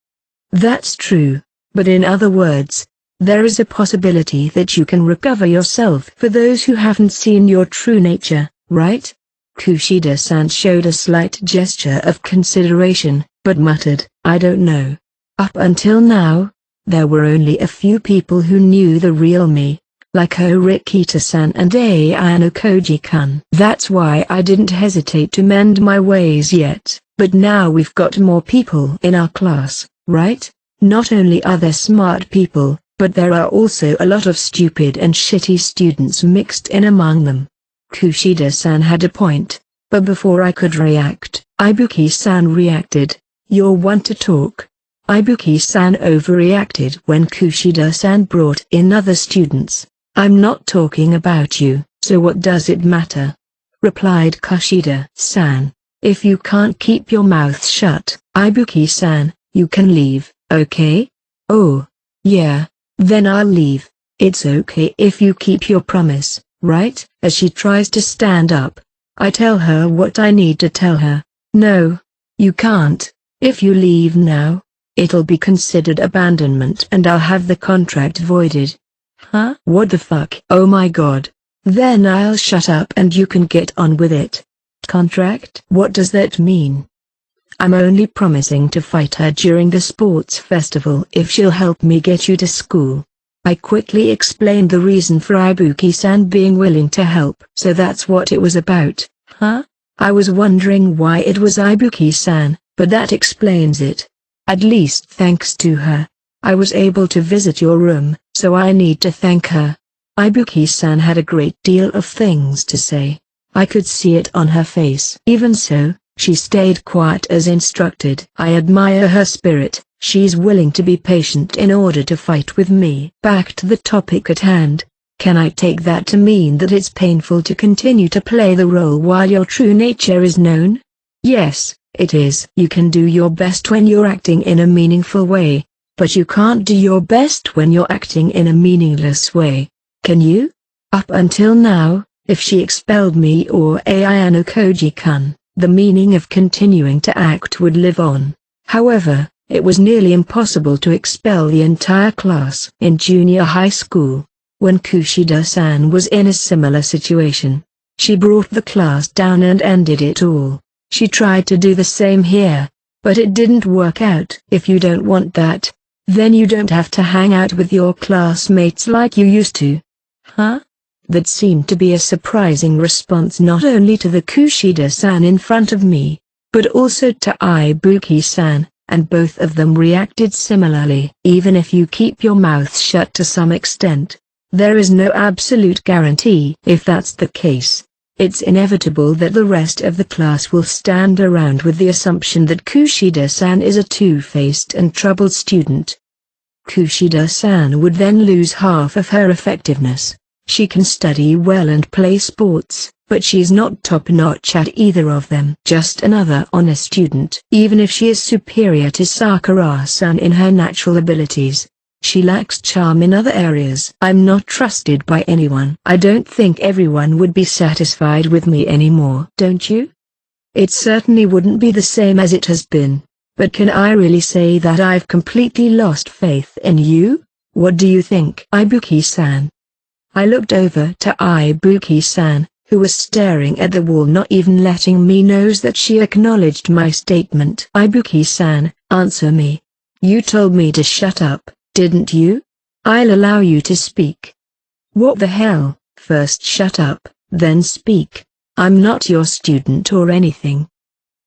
[SPEAKER 1] That's true, but in other words, there is a possibility that you can recover yourself. For those who haven't seen your true nature, right? Kushida-san showed a slight gesture of consideration, but muttered, I don't know. Up until now, there were only a few people who knew the real me. like Horikita-san and Ayano Koji-kun. That's why I didn't hesitate to mend my ways yet. But now we've got more people in our class, right? Not only are there smart people, but there are also a lot of stupid and shitty students mixed in among them. Kushida-san had a point, but before I could react, Ibuki-san reacted. You're one to talk. Ibuki-san overreacted when Kushida-san brought in other students. I'm not talking about you, so what does it matter? Replied Kushida-san. If you can't keep your mouth shut, Ibuki-san, you can leave, okay? Oh, yeah, then I'll leave. It's okay if you keep your promise, right? As she tries to stand up, I tell her what I need to tell her. No, you can't. If you leave now, it'll be considered abandonment and I'll have the contract voided. Huh? What the fuck? Oh my god. Then I'll shut up and you can get on with it. Contract? What does that mean? I'm only promising to fight her during the sports festival if she'll help me get you to school. I quickly explained the reason for Ibuki-san being willing to help. So that's what it was about, huh? I was wondering why it was Ibuki-san, but that explains it. At least thanks to her, I was able to visit your room, so I need to thank her. Ibuki-san had a great deal of things to say. I could see it on her face. Even so, she stayed quiet as instructed. I admire her spirit. She's willing to be patient in order to fight with me. Back to the topic at hand. Can I take that to mean that it's painful to continue to play the role while your true nature is known? Yes, it is. You can do your best when you're acting in a meaningful way, but you can't do your best when you're acting in a meaningless way. Can you? Up until now, if she expelled me or Ayano Koji-kun, the meaning of continuing to act would live on. However, it was nearly impossible to expel the entire class in junior high school. When Kushida-san was in a similar situation, she brought the class down and ended it all. She tried to do the same here, but it didn't work out. If you don't want that, then you don't have to hang out with your classmates like you used to. Huh? That seemed to be a surprising response not only to the Kushida-san in front of me, but also to Ibuki-san, and both of them reacted similarly. Even if you keep your mouth shut to some extent, there is no absolute guarantee. If that's the case, it's inevitable that the rest of the class will stand around with the assumption that Kushida-san is a two-faced and troubled student. Kushida-san would then lose half of her effectiveness. She can study well and play sports, but she's not top-notch at either of them. Just another honest student. Even if she is superior to Sakura-san in her natural abilities, she lacks charm in other areas. I'm not trusted by anyone. I don't think everyone would be satisfied with me anymore. Don't you? It certainly wouldn't be the same as it has been. But can I really say that I've completely lost faith in you? What do you think? Ibuki-san. I looked over to Ibuki-san, who was staring at the wall, not even letting me know that she acknowledged my statement. Ibuki-san, answer me. You told me to shut up, didn't you? I'll allow you to speak. What the hell? First shut up, then speak. I'm not your student or anything.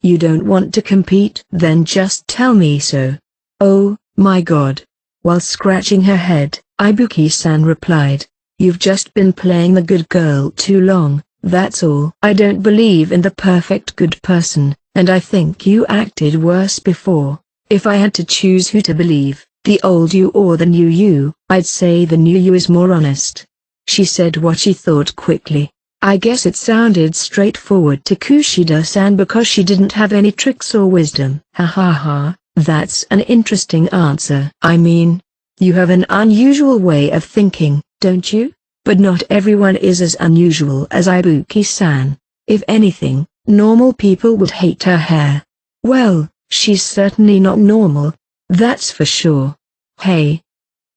[SPEAKER 1] You don't want to compete? Then just tell me so. Oh, my god. While scratching her head, Ibuki-san replied, you've just been playing the good girl too long, that's all. I don't believe in the perfect good person, and I think you acted worse before. If I had to choose who to believe, the old you or the new you, I'd say the new you is more honest. She said what she thought quickly. I guess it sounded straightforward to Kushida-san because she didn't have any tricks or wisdom. Ha ha ha, that's an interesting answer. I mean, you have an unusual way of thinking, don't you? But not everyone is as unusual as Ibuki-san. If anything, normal people would hate her hair. Well, she's certainly not normal, that's for sure. Hey.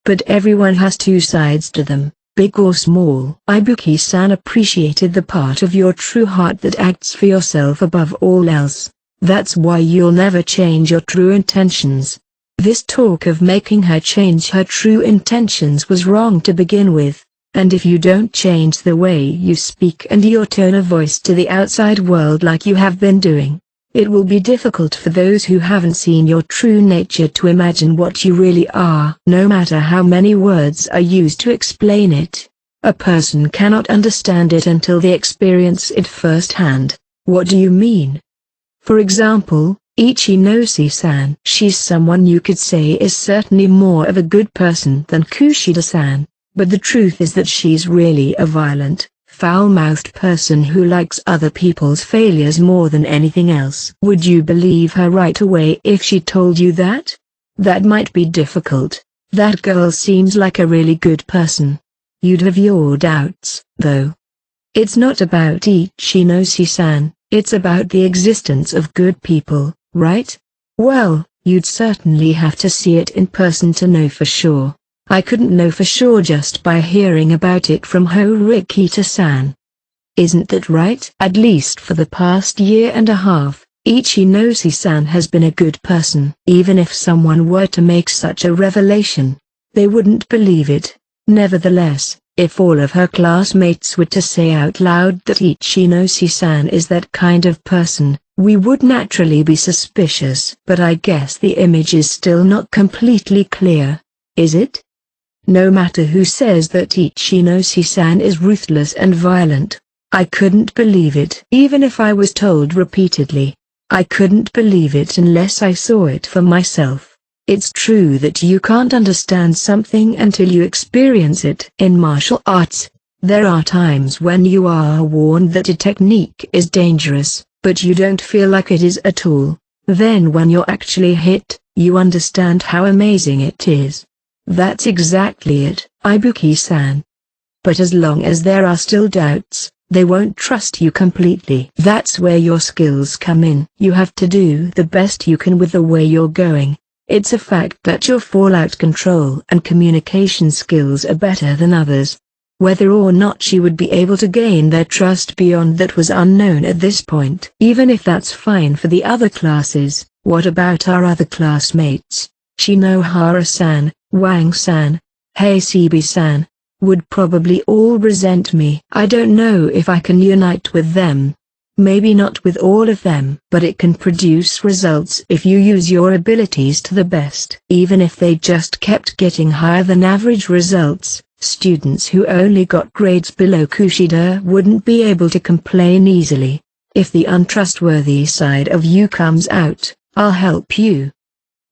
[SPEAKER 1] But everyone has two sides to them, big or small. Ibuki-san appreciated the part of your true heart that acts for yourself above all else. That's why you'll never change your true intentions. This talk of making her change her true intentions was wrong to begin with. And if you don't change the way you speak and your tone of voice to the outside world like you have been doing, it will be difficult for those who haven't seen your true nature to imagine what you really are. No matter how many words are used to explain it, a person cannot understand it until they experience it firsthand. What do you mean? For example, Ichinose-san. She's someone you could say is certainly more of a good person than Kushida-san, but the truth is that she's really a violent, foul-mouthed person who likes other people's failures more than anything else. Would you believe her right away if she told you that? That might be difficult. That girl seems like a really good person. You'd have your doubts, though. It's not about Ichinose-san, it's about the existence of good people, right? Well, you'd certainly have to see it in person to know for sure. I couldn't know for sure just by hearing about it from Horikita-san. Isn't that right? At least for the past year and a half, Ichinose-san has been a good person. Even if someone were to make such a revelation, they wouldn't believe it. Nevertheless, if all of her classmates were to say out loud that Ichinose-san is that kind of person, we would naturally be suspicious. But I guess the image is still not completely clear, is it? No matter who says that Ichinose-san is ruthless and violent, I couldn't believe it. Even if I was told repeatedly, I couldn't believe it unless I saw it for myself. It's true that you can't understand something until you experience it. In martial arts, there are times when you are warned that a technique is dangerous, but you don't feel like it is at all. Then when you're actually hit, you understand how amazing it is. That's exactly it, Ibuki-san. But as long as there are still doubts, they won't trust you completely. That's where your skills come in. You have to do the best you can with the way you're going. It's a fact that your fallout control and communication skills are better than others. Whether or not she would be able to gain their trust beyond that was unknown at this point. Even if that's fine for the other classes, what about our other classmates? Shinohara-san, Wang-san, Hasebe-san, would probably all resent me. I don't know if I can unite with them. Maybe not with all of them. But it can produce results if you use your abilities to the best. Even if they just kept getting higher than average results, students who only got grades below Kushida wouldn't be able to complain easily. If the untrustworthy side of you comes out, I'll help you.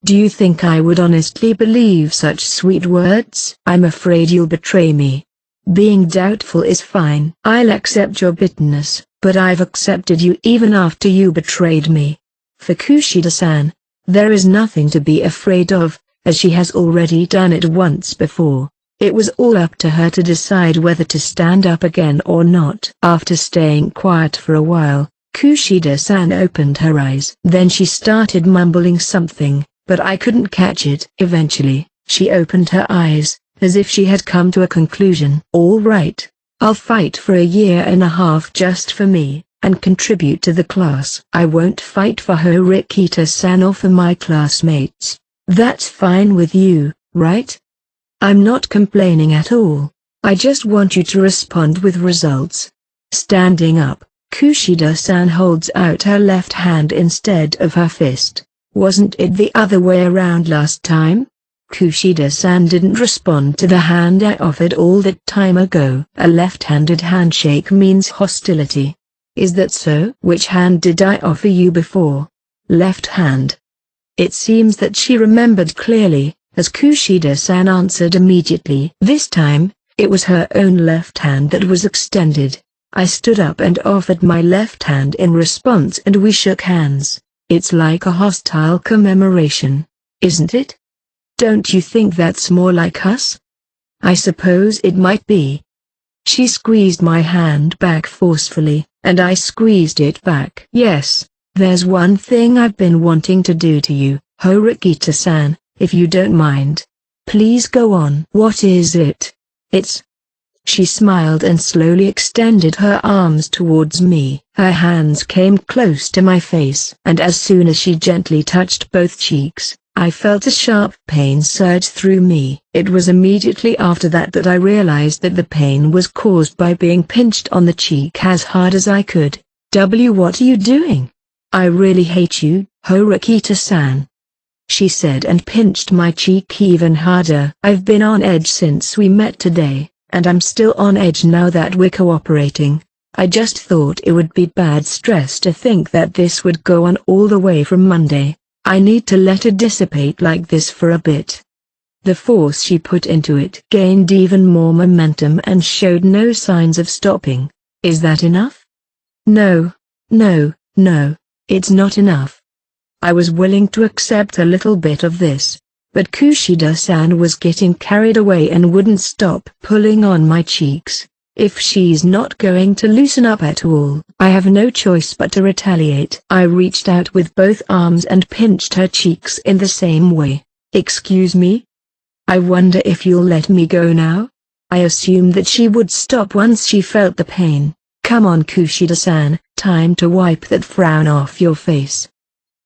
[SPEAKER 1] Do you think I would honestly believe such sweet words? I'm afraid you'll betray me. Being doubtful is fine. I'll accept your bitterness, but I've accepted you even after you betrayed me. For Kushida-san, there is nothing to be afraid of, as she has already done it once before. It was all up to her to decide whether to stand up again or not. After staying quiet for a while, Kushida-san opened her eyes. Then she started mumbling something, but I couldn't catch it. Eventually, she opened her eyes, as if she had come to a conclusion. All right, I'll fight for a year and a half just for me, and contribute to the class. I won't fight for Horikita-san or for my classmates. That's fine with you, right? I'm not complaining at all. I just want you to respond with results. Standing up, Kushida-san holds out her left hand instead of her fist. Wasn't it the other way around last time? Kushida-san didn't respond to the hand I offered all that time ago. A left-handed handshake means hostility. Is that so? Which hand did I offer you before? Left hand. It seems that she remembered clearly, as Kushida-san answered immediately. This time, it was her own left hand that was extended. I stood up and offered my left hand in response and we shook hands. It's like a hostile commemoration, isn't it? Don't you think that's more like us? I suppose it might be. She squeezed my hand back forcefully, and I squeezed it back. Yes, there's one thing I've been wanting to do to you, Horikita-san, if you don't mind. Please go on. What is it? It's... She smiled and slowly extended her arms towards me. Her hands came close to my face, and as soon as she gently touched both cheeks, I felt a sharp pain surge through me. It was immediately after that I realized that the pain was caused by being pinched on the cheek as hard as I could. What are you doing? I really hate you, Horikita-san, she said, and pinched my cheek even harder. I've been on edge since we met today, and I'm still on edge now that we're cooperating. I just thought it would be bad stress to think that this would go on all the way from Monday. I need to let it dissipate like this for a bit. The force she put into it gained even more momentum and showed no signs of stopping. Is that enough? No, it's not enough. I was willing to accept a little bit of this, but Kushida-san was getting carried away and wouldn't stop pulling on my cheeks. If she's not going to loosen up at all, I have no choice but to retaliate. I reached out with both arms and pinched her cheeks in the same way. Excuse me? I wonder if you'll let me go now? I assumed that she would stop once she felt the pain. Come on, Kushida-san, time to wipe that frown off your face.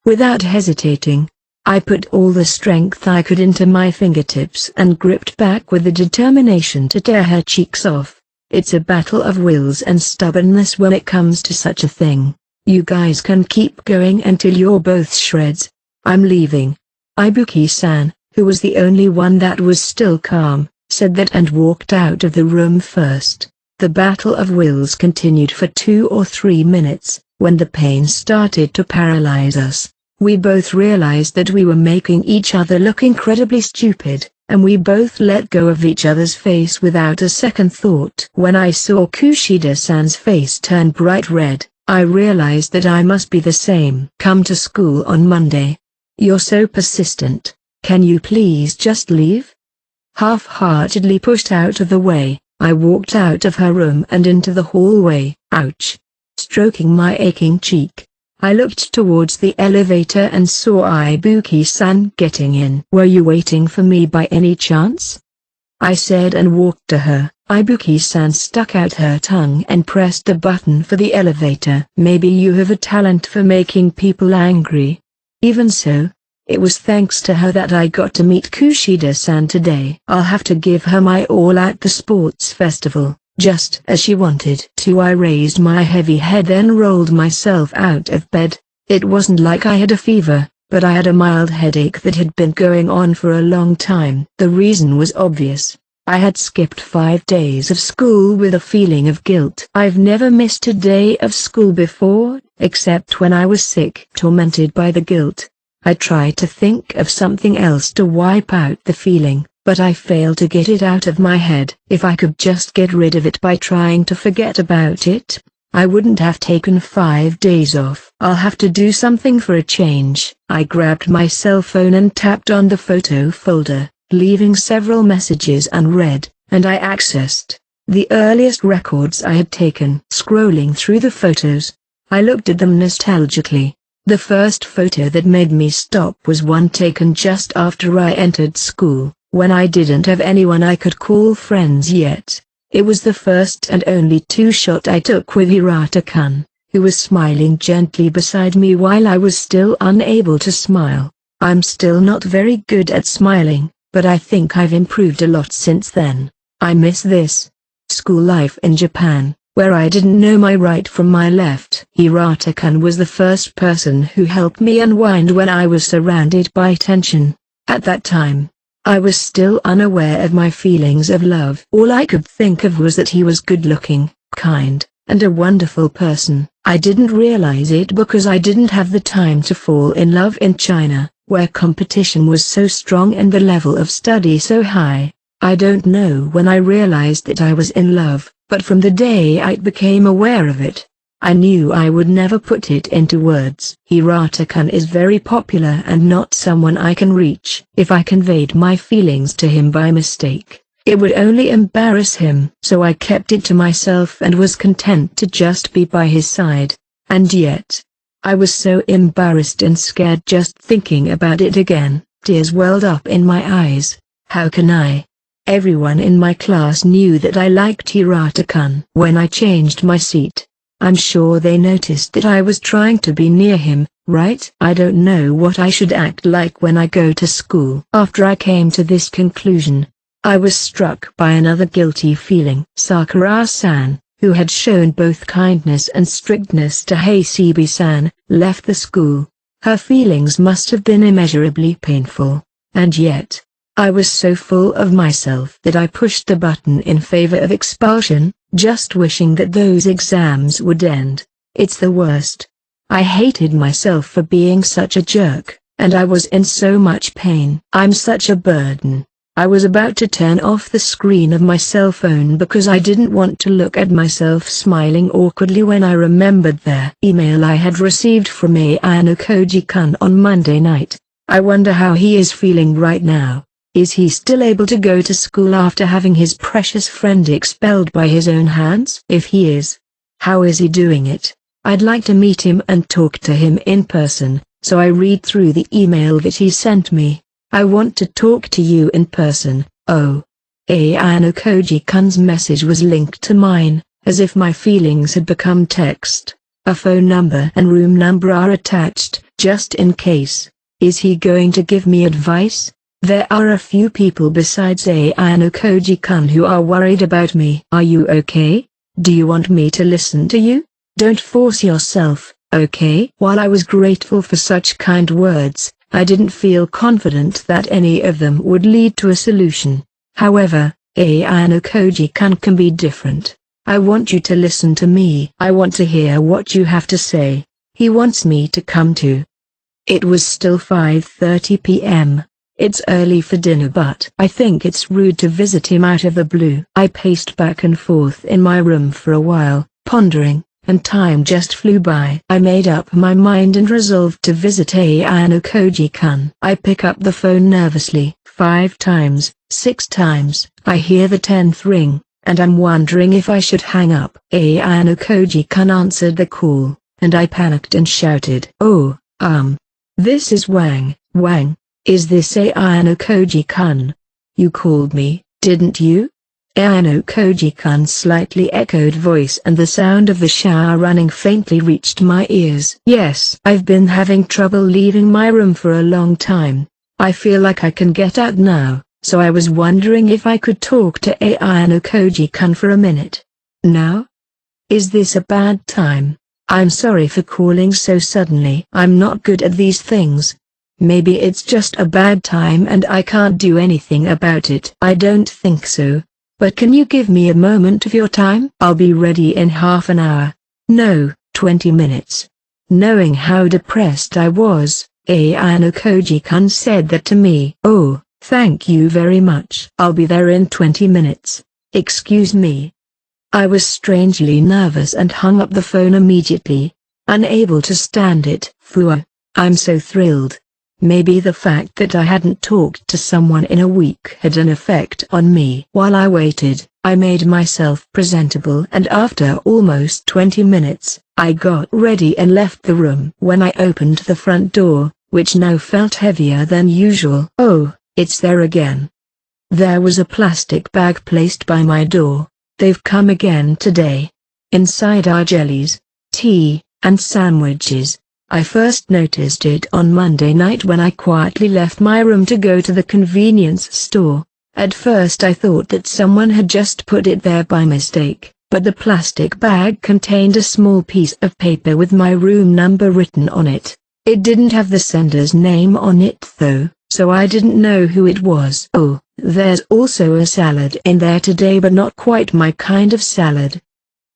[SPEAKER 1] Without hesitating, I put all the strength I could into my fingertips and gripped back with the determination to tear her cheeks off. It's a battle of wills and stubbornness when it comes to such a thing. You guys can keep going until you're both shreds. I'm leaving. Ibuki-san, who was the only one that was still calm, said that and walked out of the room first. The battle of wills continued for 2 or 3 minutes. When the pain started to paralyze us, we both realized that we were making each other look incredibly stupid, and we both let go of each other's face without a second thought. When I saw Kushida-san's face turn bright red, I realized that I must be the same. Come to school on Monday. You're so persistent. Can you please just leave? Half-heartedly pushed out of the way, I walked out of her room and into the hallway. Ouch. Stroking my aching cheek, I looked towards the elevator and saw Ibuki-san getting in. Were you waiting for me by any chance? I said and walked to her. Ibuki-san stuck out her tongue and pressed the button for the elevator. Maybe you have a talent for making people angry. Even so, it was thanks to her that I got to meet Kushida-san today. I'll have to give her my all at the sports festival. Just as she wanted to, I raised my heavy head then rolled myself out of bed. It wasn't like I had a fever, but I had a mild headache that had been going on for a long time. The reason was obvious. I had skipped 5 days of school with a feeling of guilt. I've never missed a day of school before, except when I was sick. Tormented by the guilt, I tried to think of something else to wipe out the feeling, but I failed to get it out of my head. If I could just get rid of it by trying to forget about it, I wouldn't have taken 5 days off. I'll have to do something for a change. I grabbed my cell phone and tapped on the photo folder, leaving several messages unread, and I accessed the earliest records I had taken. Scrolling through the photos, I looked at them nostalgically. The first photo that made me stop was one taken just after I entered school, when I didn't have anyone I could call friends yet. It was the first and only 2-shot I took with Hirata-kun, who was smiling gently beside me while I was still unable to smile. I'm still not very good at smiling, but I think I've improved a lot since then. I miss this school life in Japan, where I didn't know my right from my left. Hirata-kun was the first person who helped me unwind when I was surrounded by tension. At that time, I was still unaware of my feelings of love. All I could think of was that he was good-looking, kind, and a wonderful person. I didn't realize it because I didn't have the time to fall in love in China, where competition was so strong and the level of study so high. I don't know when I realized that I was in love, but from the day I became aware of it, I knew I would never put it into words. Hirata-kun is very popular and not someone I can reach. If I conveyed my feelings to him by mistake, it would only embarrass him. So I kept it to myself and was content to just be by his side. And yet, I was so embarrassed and scared just thinking about it again. Tears welled up in my eyes. How can I? Everyone in my class knew that I liked Hirata-kun. When I changed my seat, I'm sure they noticed that I was trying to be near him, right? I don't know what I should act like when I go to school. After I came to this conclusion, I was struck by another guilty feeling. Sakura-san, who had shown both kindness and strictness to Hasebe-san, left the school. Her feelings must have been immeasurably painful, and yet, I was so full of myself that I pushed the button in favor of expulsion, just wishing that those exams would end. It's the worst. I hated myself for being such a jerk, and I was in so much pain. I'm such a burden. I was about to turn off the screen of my cell phone because I didn't want to look at myself smiling awkwardly when I remembered the email I had received from Ayano Koji-kun on Monday night. I wonder how he is feeling right now. Is he still able to go to school after having his precious friend expelled by his own hands? If he is, how is he doing it? I'd like to meet him and talk to him in person, so I read through the email that he sent me. I want to talk to you in person. Oh. Ayano Koji-kun's message was linked to mine, as if my feelings had become text. A phone number and room number are attached, just in case. Is he going to give me advice? There are a few people besides Ayano Koji-kun who are worried about me. Are you okay? Do you want me to listen to you? Don't force yourself, okay? While I was grateful for such kind words, I didn't feel confident that any of them would lead to a solution. However, Ayano Koji-kun can be different. I want you to listen to me. I want to hear what you have to say. He wants me to come to. It was still 5:30 p.m. It's early for dinner, but I think it's rude to visit him out of the blue. I paced back and forth in my room for a while, pondering, and time just flew by. I made up my mind and resolved to visit Ayano Koji-kun. I pick up the phone nervously. 5 times, 6 times, I hear the 10th ring, and I'm wondering if I should hang up. Ayano Koji-kun answered the call, and I panicked and shouted, "Oh, this is Wang. Wang, is this Ayano Koji-kun? You called me, didn't you?" Ayano Koji-kun's slightly echoed voice and the sound of the shower running faintly reached my ears. "Yes, I've been having trouble leaving my room for a long time. I feel like I can get out now, so I was wondering if I could talk to Ayano Koji-kun for a minute." "Now? Is this a bad time? I'm sorry for calling so suddenly. I'm not good at these things. Maybe it's just a bad time and I can't do anything about it." "I don't think so. But can you give me a moment of your time?" "I'll be ready in half an hour. No, 20 minutes. Knowing how depressed I was, Ayano Koji-kun said that to me. "Oh, thank you very much. I'll be there in 20 minutes. Excuse me." I was strangely nervous and hung up the phone immediately, unable to stand it. Phew, I'm so thrilled. Maybe the fact that I hadn't talked to someone in a week had an effect on me. While I waited, I made myself presentable and after almost 20 minutes, I got ready and left the room. When I opened the front door, which now felt heavier than usual. Oh, it's there again. There was a plastic bag placed by my door. They've come again today. Inside are jellies, tea, and sandwiches. I first noticed it on Monday night when I quietly left my room to go to the convenience store. At first I thought that someone had just put it there by mistake, but the plastic bag contained a small piece of paper with my room number written on it. It didn't have the sender's name on it though, so I didn't know who it was. Oh, there's also a salad in there today, but not quite my kind of salad.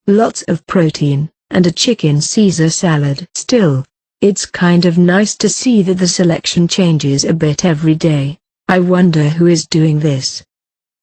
[SPEAKER 1] Lots of protein, and a chicken Caesar salad. Still, it's kind of nice to see that the selection changes a bit every day. I wonder who is doing this.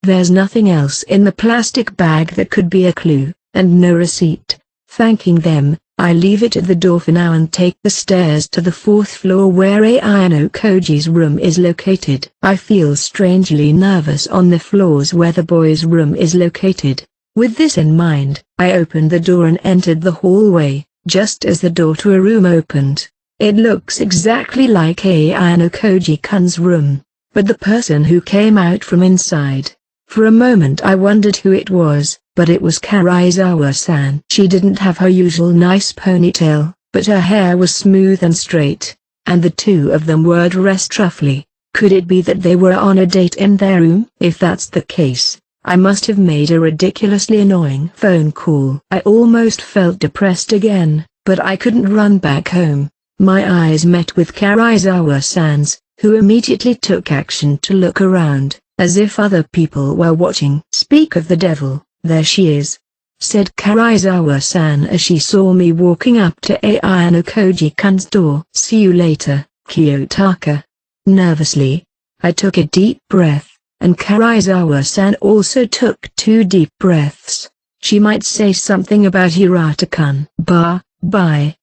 [SPEAKER 1] There's nothing else in the plastic bag that could be a clue, and no receipt. Thanking them, I leave it at the door for now and take the stairs to the 4th floor where Ayano Koji's room is located. I feel strangely nervous on the floors where the boy's room is located. With this in mind, I opened the door and entered the hallway. Just as the door to a room opened, it looks exactly like Ayano Koji-kun's room, but the person who came out from inside. For a moment I wondered who it was, but it was Karizawa-san. She didn't have her usual nice ponytail, but her hair was smooth and straight, and the two of them were dressed roughly. Could it be that they were on a date in their room? If that's the case, I must have made a ridiculously annoying phone call. I almost felt depressed again, but I couldn't run back home. My eyes met with Karizawa-san's, who immediately took action to look around, as if other people were watching. "Speak of the devil, there she is," said Karizawa-san as she saw me walking up to Ayano Koji-kun's door. "See you later, Kiyotaka." Nervously, I took a deep breath, and Karizawa-san also took 2 deep breaths. She might say something about Hirata-kun. Bye.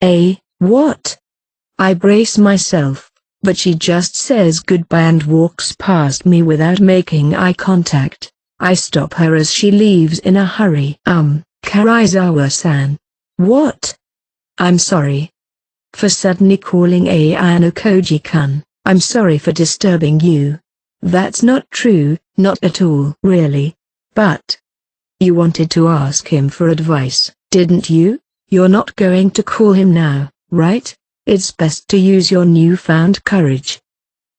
[SPEAKER 1] What? I brace myself, but she just says goodbye and walks past me without making eye contact. I stop her as she leaves in a hurry. Karizawa-san. What? I'm sorry for suddenly calling Ayano Koji-kun. I'm sorry for disturbing you. That's not true, not at all. Really? But you wanted to ask him for advice, didn't you? You're not going to call him now, right? It's best to use your newfound courage.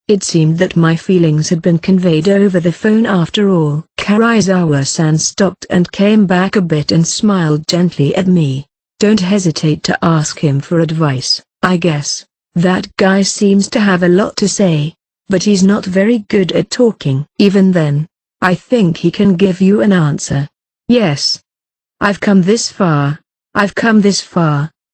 [SPEAKER 1] It seemed that my feelings had been conveyed over the phone after all. Karizawa-san stopped and came back a bit and smiled gently at me. Don't hesitate to ask him for advice. I guess that guy seems to have a lot to say, but he's not very good at talking. Even then, I think he can give you an answer. Yes. I've come this far.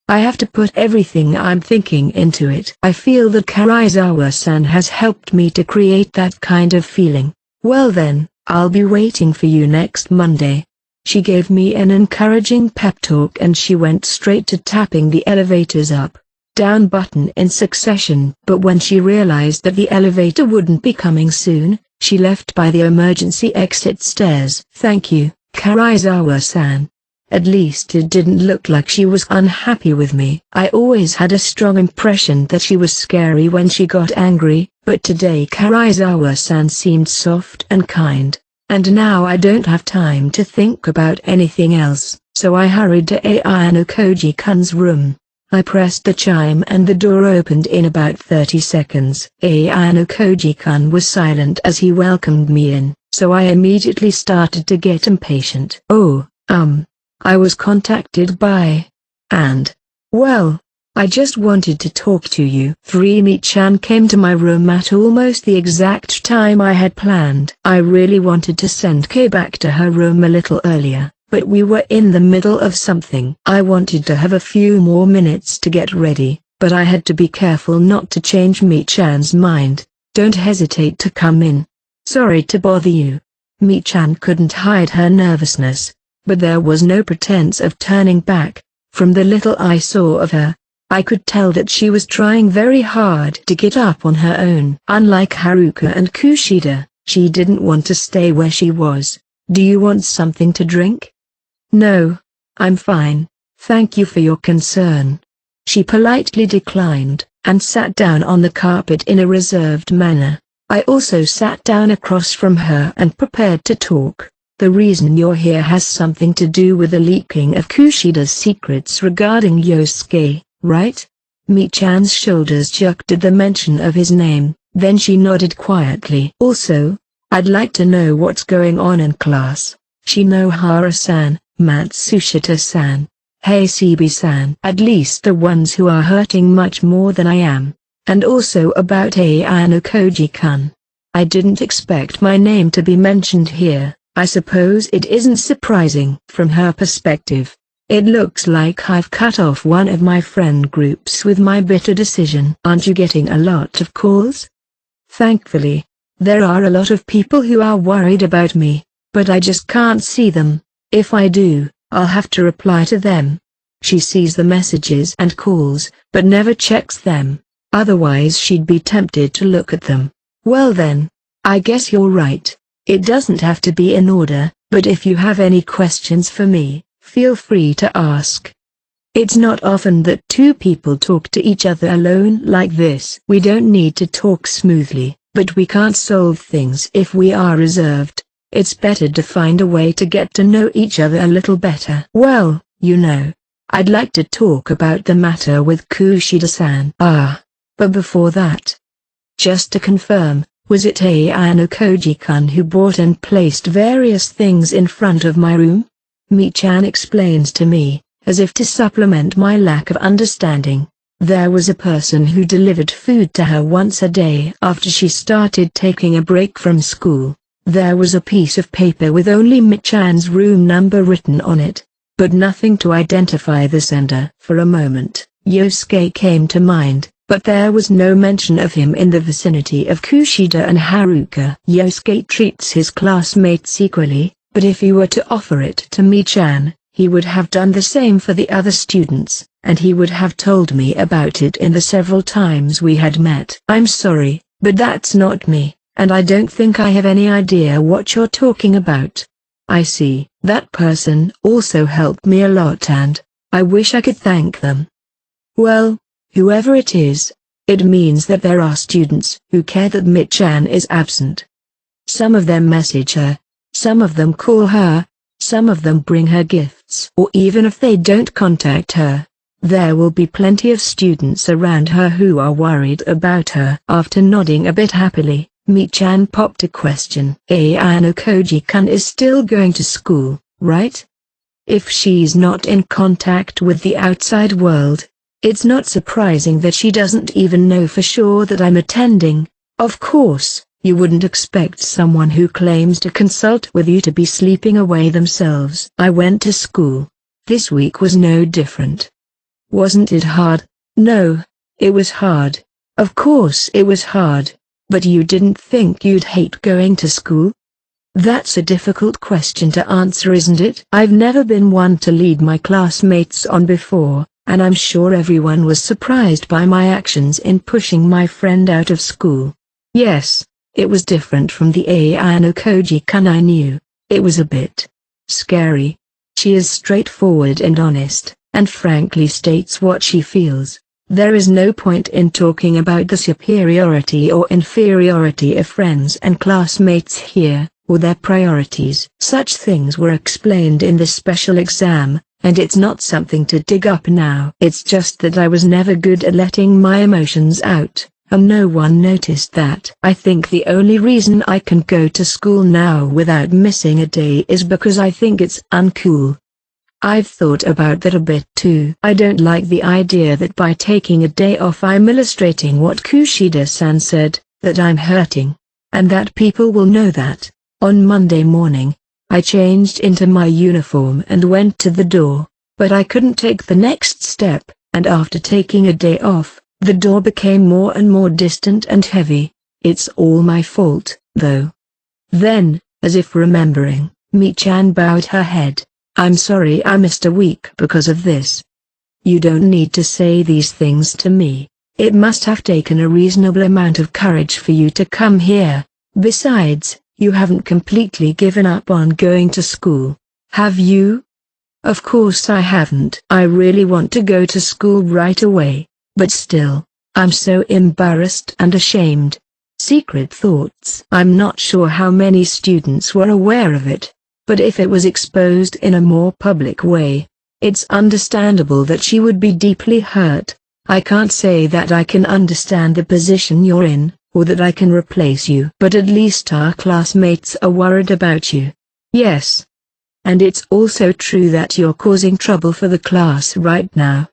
[SPEAKER 1] I have to put everything I'm thinking into it. I feel that Karizawa-san has helped me to create that kind of feeling. Well then, I'll be waiting for you next Monday. She gave me an encouraging pep talk and she went straight to tapping the elevator's up, down button in succession. But when she realized that the elevator wouldn't be coming soon, she left by the emergency exit stairs. Thank you, Karizawa-san. At least it didn't look like she was unhappy with me. I always had a strong impression that she was scary when she got angry, but today Karizawa-san seemed soft and kind. And now I don't have time to think about anything else, so I hurried to Ayano Koji-kun's room. I pressed the chime and the door opened in about 30 seconds. Ayano Koji-kun was silent as he welcomed me in, so I immediately started to get impatient. I was contacted by, well, I just wanted to talk to you. Mi-chan came to my room at almost the exact time I had planned. I really wanted to send Kei back to her room a little earlier, but we were in the middle of something. I wanted to have a few more minutes to get ready, but I had to be careful not to change Mi-chan's mind. Don't hesitate to come in. Sorry to bother you. Mi-chan couldn't hide her nervousness, but there was no pretense of turning back. From the little I saw of her, I could tell that she was trying very hard to get up on her own. Unlike Haruka and Kushida, she didn't want to stay where she was. Do you want something to drink? No, I'm fine, thank you for your concern. She politely declined, and sat down on the carpet in a reserved manner. I also sat down across from her and prepared to talk. The reason you're here has something to do with the leaking of Kushida's secrets regarding Yosuke, right? Mi-chan's shoulders jerked at the mention of his name, then she nodded quietly. Also, I'd like to know what's going on in class. Shinohara-san, Matsushita-san, Hasebe-san. At least the ones who are hurting much more than I am. And also about Ayano Koji-kun. I didn't expect my name to be mentioned here. I suppose it isn't surprising. From her perspective, it looks like I've cut off one of my friend groups with my bitter decision. Aren't you getting a lot of calls? Thankfully, there are a lot of people who are worried about me, but I just can't see them. If I do, I'll have to reply to them. She sees the messages and calls, but never checks them. Otherwise she'd be tempted to look at them. Well then, I guess you're right. It doesn't have to be in order, but if you have any questions for me, feel free to ask. It's not often that two people talk to each other alone like this. We don't need to talk smoothly, but we can't solve things if we are reserved. It's better to find a way to get to know each other a little better. Well, you know, I'd like to talk about the matter with Kushida-san. Ah. But before that. Just to confirm, was it Ayano Koji-kun who brought and placed various things in front of my room? Mi-chan explains to me, as if to supplement my lack of understanding. There was a person who delivered food to her once a day after she started taking a break from school. There was a piece of paper with only Mi-chan's room number written on it, but nothing to identify the sender. For a moment, Yosuke came to mind, but there was no mention of him in the vicinity of Kushida and Haruka. Yosuke treats his classmates equally, but if he were to offer it to Mi-chan, he would have done the same for the other students, and he would have told me about it in the several times we had met. I'm sorry, but that's not me, and I don't think I have any idea what you're talking about. I see. That person also helped me a lot and I wish I could thank them. Well, whoever it is, it means that there are students who care that Mi-chan is absent. Some of them message her, some of them call her, some of them bring her gifts. Or even if they don't contact her, there will be plenty of students around her who are worried about her. After nodding a bit happily, Mi-chan popped a question. Ayano Koji-kun is still going to school, right? If she's not in contact with the outside world, it's not surprising that she doesn't even know for sure that I'm attending. Of course, you wouldn't expect someone who claims to consult with you to be sleeping away themselves. I went to school. This week was no different. Wasn't it hard? No, it was hard. Of course it was hard. But you didn't think you'd hate going to school? That's a difficult question to answer, isn't it? I've never been one to lead my classmates on before, and I'm sure everyone was surprised by my actions in pushing my friend out of school. Yes, it was different from the Ayano Koji-kun I knew. It was a bit scary. She is straightforward and honest, and frankly states what she feels. There is no point in talking about the superiority or inferiority of friends and classmates here, or their priorities. Such things were explained in the special exam, and it's not something to dig up now. It's just that I was never good at letting my emotions out, and no one noticed that. I think the only reason I can go to school now without missing a day is because I think it's uncool. I've thought about that a bit too. I don't like the idea that by taking a day off I'm illustrating what Kushida-san said, that I'm hurting, and that people will know that. On Monday morning, I changed into my uniform and went to the door, but I couldn't take the next step, and after taking a day off, the door became more and more distant and heavy. It's all my fault, though. Then, as if remembering, Mi-chan bowed her head. I'm sorry I missed a week because of this. You don't need to say these things to me. It must have taken a reasonable amount of courage for you to come here. Besides, you haven't completely given up on going to school, have you? Of course I haven't. I really want to go to school right away, but still, I'm so embarrassed and ashamed. Secret thoughts. I'm not sure how many students were aware of it. But if it was exposed in a more public way, it's understandable that she would be deeply hurt. I can't say that I can understand the position you're in, or that I can replace you. But at least our classmates are worried about you. Yes. And it's also true that you're causing trouble for the class right now.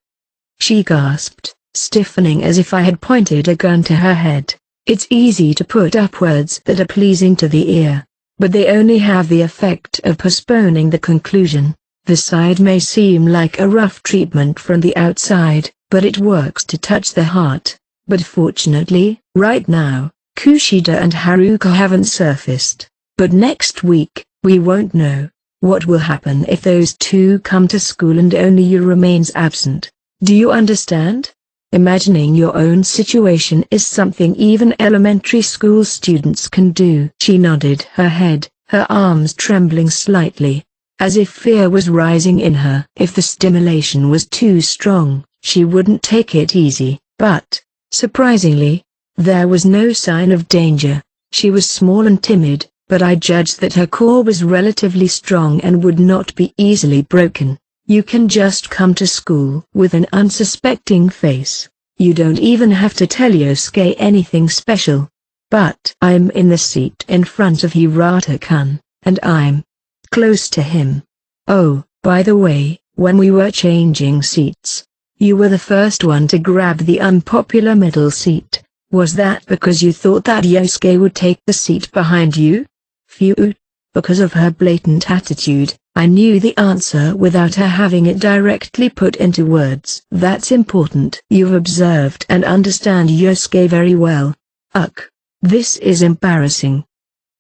[SPEAKER 1] She gasped, stiffening as if I had pointed a gun to her head. It's easy to put up words that are pleasing to the ear, but they only have the effect of postponing the conclusion. The side may seem like a rough treatment from the outside, but it works to touch the heart. But fortunately, right now, Kushida and Haruka haven't surfaced. But next week, we won't know. What will happen if those two come to school and only you remains absent? Do you understand? Imagining your own situation is something even elementary school students can do. She nodded her head, her arms trembling slightly, as if fear was rising in her. If the stimulation was too strong, she wouldn't take it easy. But, surprisingly, there was no sign of danger. She was small and timid, but I judged that her core was relatively strong and would not be easily broken. You can just come to school with an unsuspecting face. You don't even have to tell Yosuke anything special. But I'm in the seat in front of Hirata-kun, and I'm close to him. Oh, by the way, when we were changing seats, you were the first one to grab the unpopular middle seat. Was that because you thought that Yosuke would take the seat behind you? Phew. Because of her blatant attitude, I knew the answer without her having it directly put into words. That's important. You've observed and understand Yosuke very well. Ugh. This is embarrassing.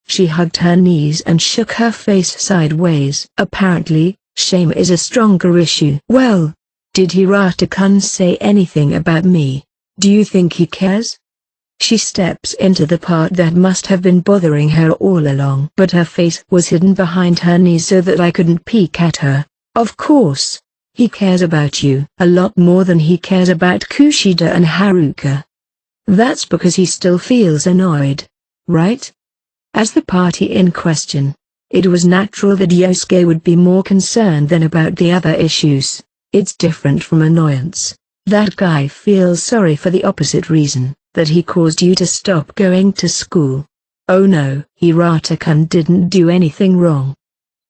[SPEAKER 1] She hugged her knees and shook her face sideways. Apparently, shame is a stronger issue. Well, did Hirata-kun say anything about me? Do you think he cares? She steps into the part that must have been bothering her all along. But her face was hidden behind her knees so that I couldn't peek at her. Of course. He cares about you a lot more than he cares about Kushida and Haruka. That's because he still feels annoyed, right? As the party in question, it was natural that Yosuke would be more concerned than about the other issues. It's different from annoyance. That guy feels sorry for the opposite reason, that he caused you to stop going to school. Oh no, Hirata-kun didn't do anything wrong.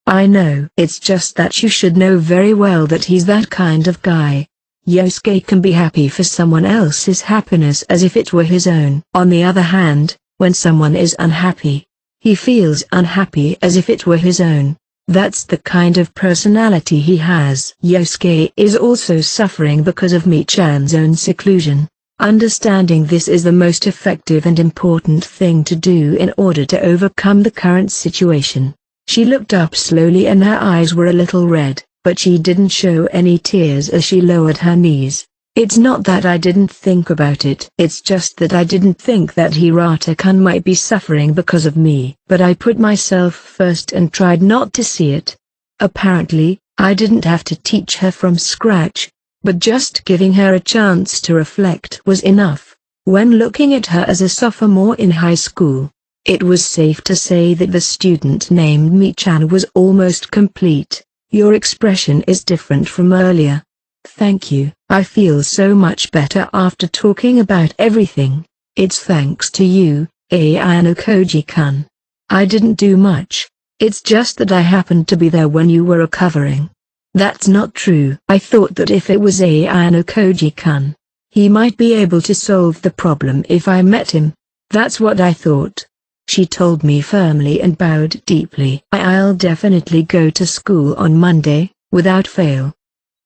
[SPEAKER 1] I know. It's just that you should know very well that he's that kind of guy. Yosuke can be happy for someone else's happiness as if it were his own. On the other hand, when someone is unhappy, he feels unhappy as if it were his own. That's the kind of personality he has. Yosuke is also suffering because of Mi-chan's own seclusion. Understanding this is the most effective and important thing to do in order to overcome the current situation. She looked up slowly and her eyes were a little red, but she didn't show any tears as she lowered her knees. It's not that I didn't think about it. It's just that I didn't think that Hirata-kun might be suffering because of me. But I put myself first and tried not to see it. Apparently, I didn't have to teach her from scratch, but just giving her a chance to reflect was enough. When looking at her as a sophomore in high school, it was safe to say that the student named Mi-chan was almost complete. Your expression is different from earlier. Thank you. I feel so much better after talking about everything. It's thanks to you, Ayano Koji-kun. I didn't do much. It's just that I happened to be there when you were recovering. That's not true. I thought that if it was Ayano Koji-kun, he might be able to solve the problem if I met him. That's what I thought. She told me firmly and bowed deeply. I'll definitely go to school on Monday, without fail.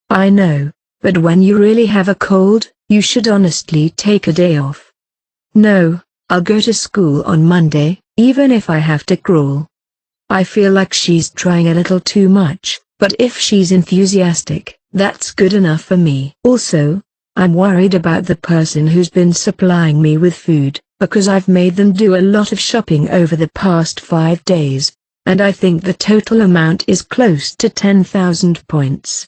[SPEAKER 1] I know, but when you really have a cold, you should honestly take a day off. No, I'll go to school on Monday, even if I have to crawl. I feel like she's trying a little too much, but if she's enthusiastic, that's good enough for me. Also, I'm worried about the person who's been supplying me with food, because I've made them do a lot of shopping over the past 5 days, and I think the total amount is close to 10,000 points.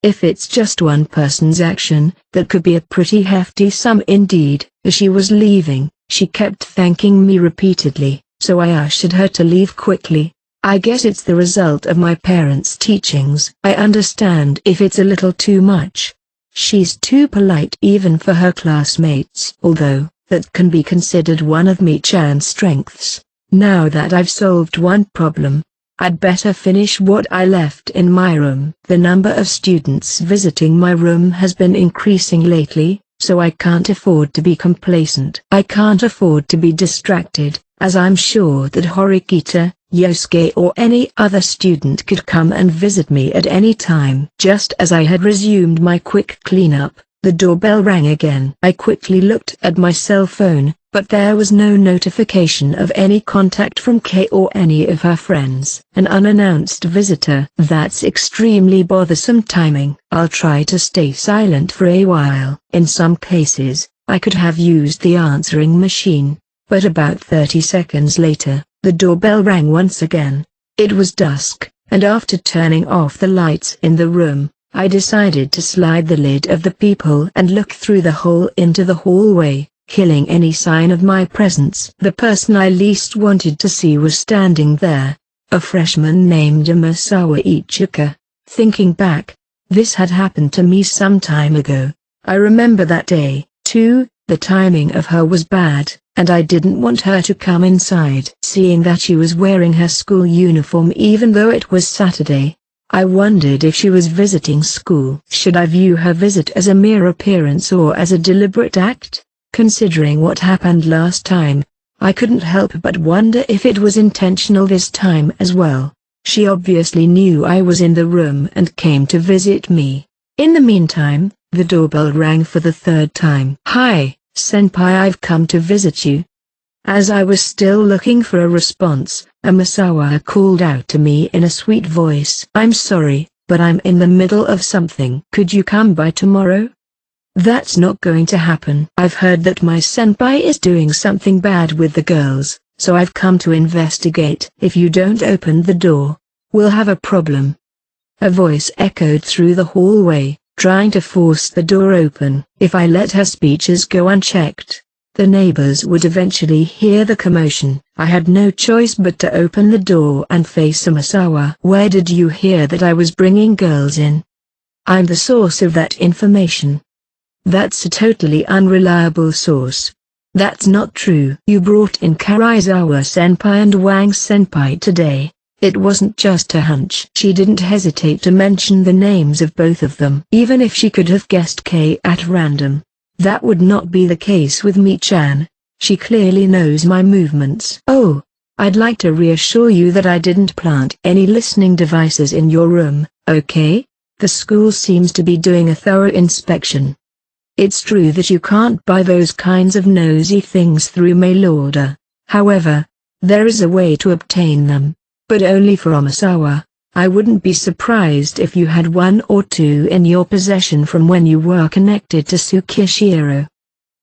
[SPEAKER 1] If it's just one person's action, that could be a pretty hefty sum indeed. As she was leaving, she kept thanking me repeatedly, so I ushered her to leave quickly. I guess it's the result of my parents' teachings. I understand if it's a little too much. She's too polite even for her classmates, although that can be considered one of Mi-chan's strengths. Now that I've solved one problem, I'd better finish what I left in my room. The number of students visiting my room has been increasing lately, so I can't afford to be complacent. I can't afford to be distracted, as I'm sure that Horikita, Yosuke or any other student could come and visit me at any time. Just as I had resumed my quick cleanup, the doorbell rang again. I quickly looked at my cell phone, but there was no notification of any contact from Kay or any of her friends. An unannounced visitor. That's extremely bothersome timing. I'll try to stay silent for a while. In some cases, I could have used the answering machine, but about 30 seconds later, the doorbell rang once again. It was dusk, and after turning off the lights in the room, I decided to slide the lid of the peephole and look through the hole into the hallway, killing any sign of my presence. The person I least wanted to see was standing there, a freshman named Amasawa Ichika. Thinking back, This had happened to me some time ago. I remember that day, too. The timing of her was bad, and I didn't want her to come inside. Seeing that she was wearing her school uniform even though it was Saturday, I wondered if she was visiting school. Should I view her visit as a mere appearance or as a deliberate act? Considering what happened last time, I couldn't help but wonder if it was intentional this time as well. She obviously knew I was in the room and came to visit me. In the meantime, the doorbell rang for the third time. "Hi, Senpai, I've come to visit you." As I was still looking for a response, Amasawa called out to me in a sweet voice. "I'm sorry, but I'm in the middle of something. Could you come by tomorrow?" "That's not going to happen. I've heard that my senpai is doing something bad with the girls, so I've come to investigate. If you don't open the door, we'll have a problem." A voice echoed through the hallway, trying to force the door open. If I let her speeches go unchecked, the neighbors would eventually hear the commotion. I had no choice but to open the door and face Amasawa. "Where did you hear that I was bringing girls in?" "I'm the source of that information." "That's a totally unreliable source." "That's not true. You brought in Karaizawa-senpai and Wang-senpai today. It wasn't just a hunch." She didn't hesitate to mention the names of both of them. Even if she could have guessed K at random, that would not be the case with Mi-chan. She clearly knows my movements. "Oh, I'd like to reassure you that I didn't plant any listening devices in your room, okay? The school seems to be doing a thorough inspection. It's true that you can't buy those kinds of nosy things through mail order. However, there is a way to obtain them. But only for Amasawa. I wouldn't be surprised if you had one or two in your possession from when you were connected to Tsukishiro."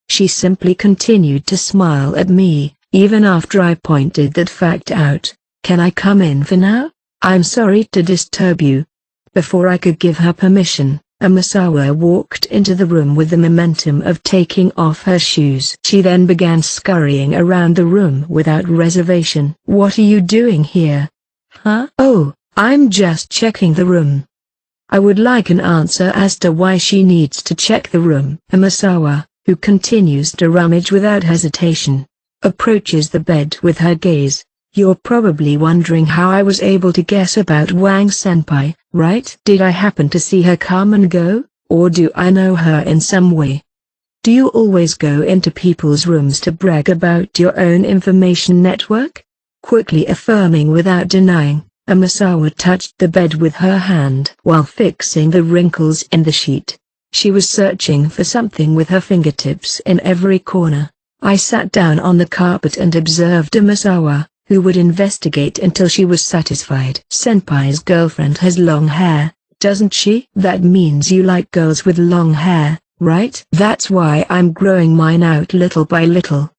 [SPEAKER 1] She simply continued to smile at me, even after I pointed that fact out. "Can I come in for now? I'm sorry to disturb you." Before I could give her permission, Amasawa walked into the room with the momentum of taking off her shoes. She then began scurrying around the room without reservation. "What are you doing here?" "Huh? Oh, I'm just checking the room." I would like an answer as to why she needs to check the room. Amasawa, who continues to rummage without hesitation, approaches the bed with her gaze. "You're probably wondering how I was able to guess about Wang-senpai, right? Did I happen to see her come and go, or do I know her in some way? Do you always go into people's rooms to brag about your own information network?" Quickly affirming without denying, Amasawa touched the bed with her hand while fixing the wrinkles in the sheet. She was searching for something with her fingertips in every corner. I sat down on the carpet and observed Amasawa, who would investigate until she was satisfied. "Senpai's girlfriend has long hair, doesn't she? That means you like girls with long hair, right? That's why I'm growing mine out little by little."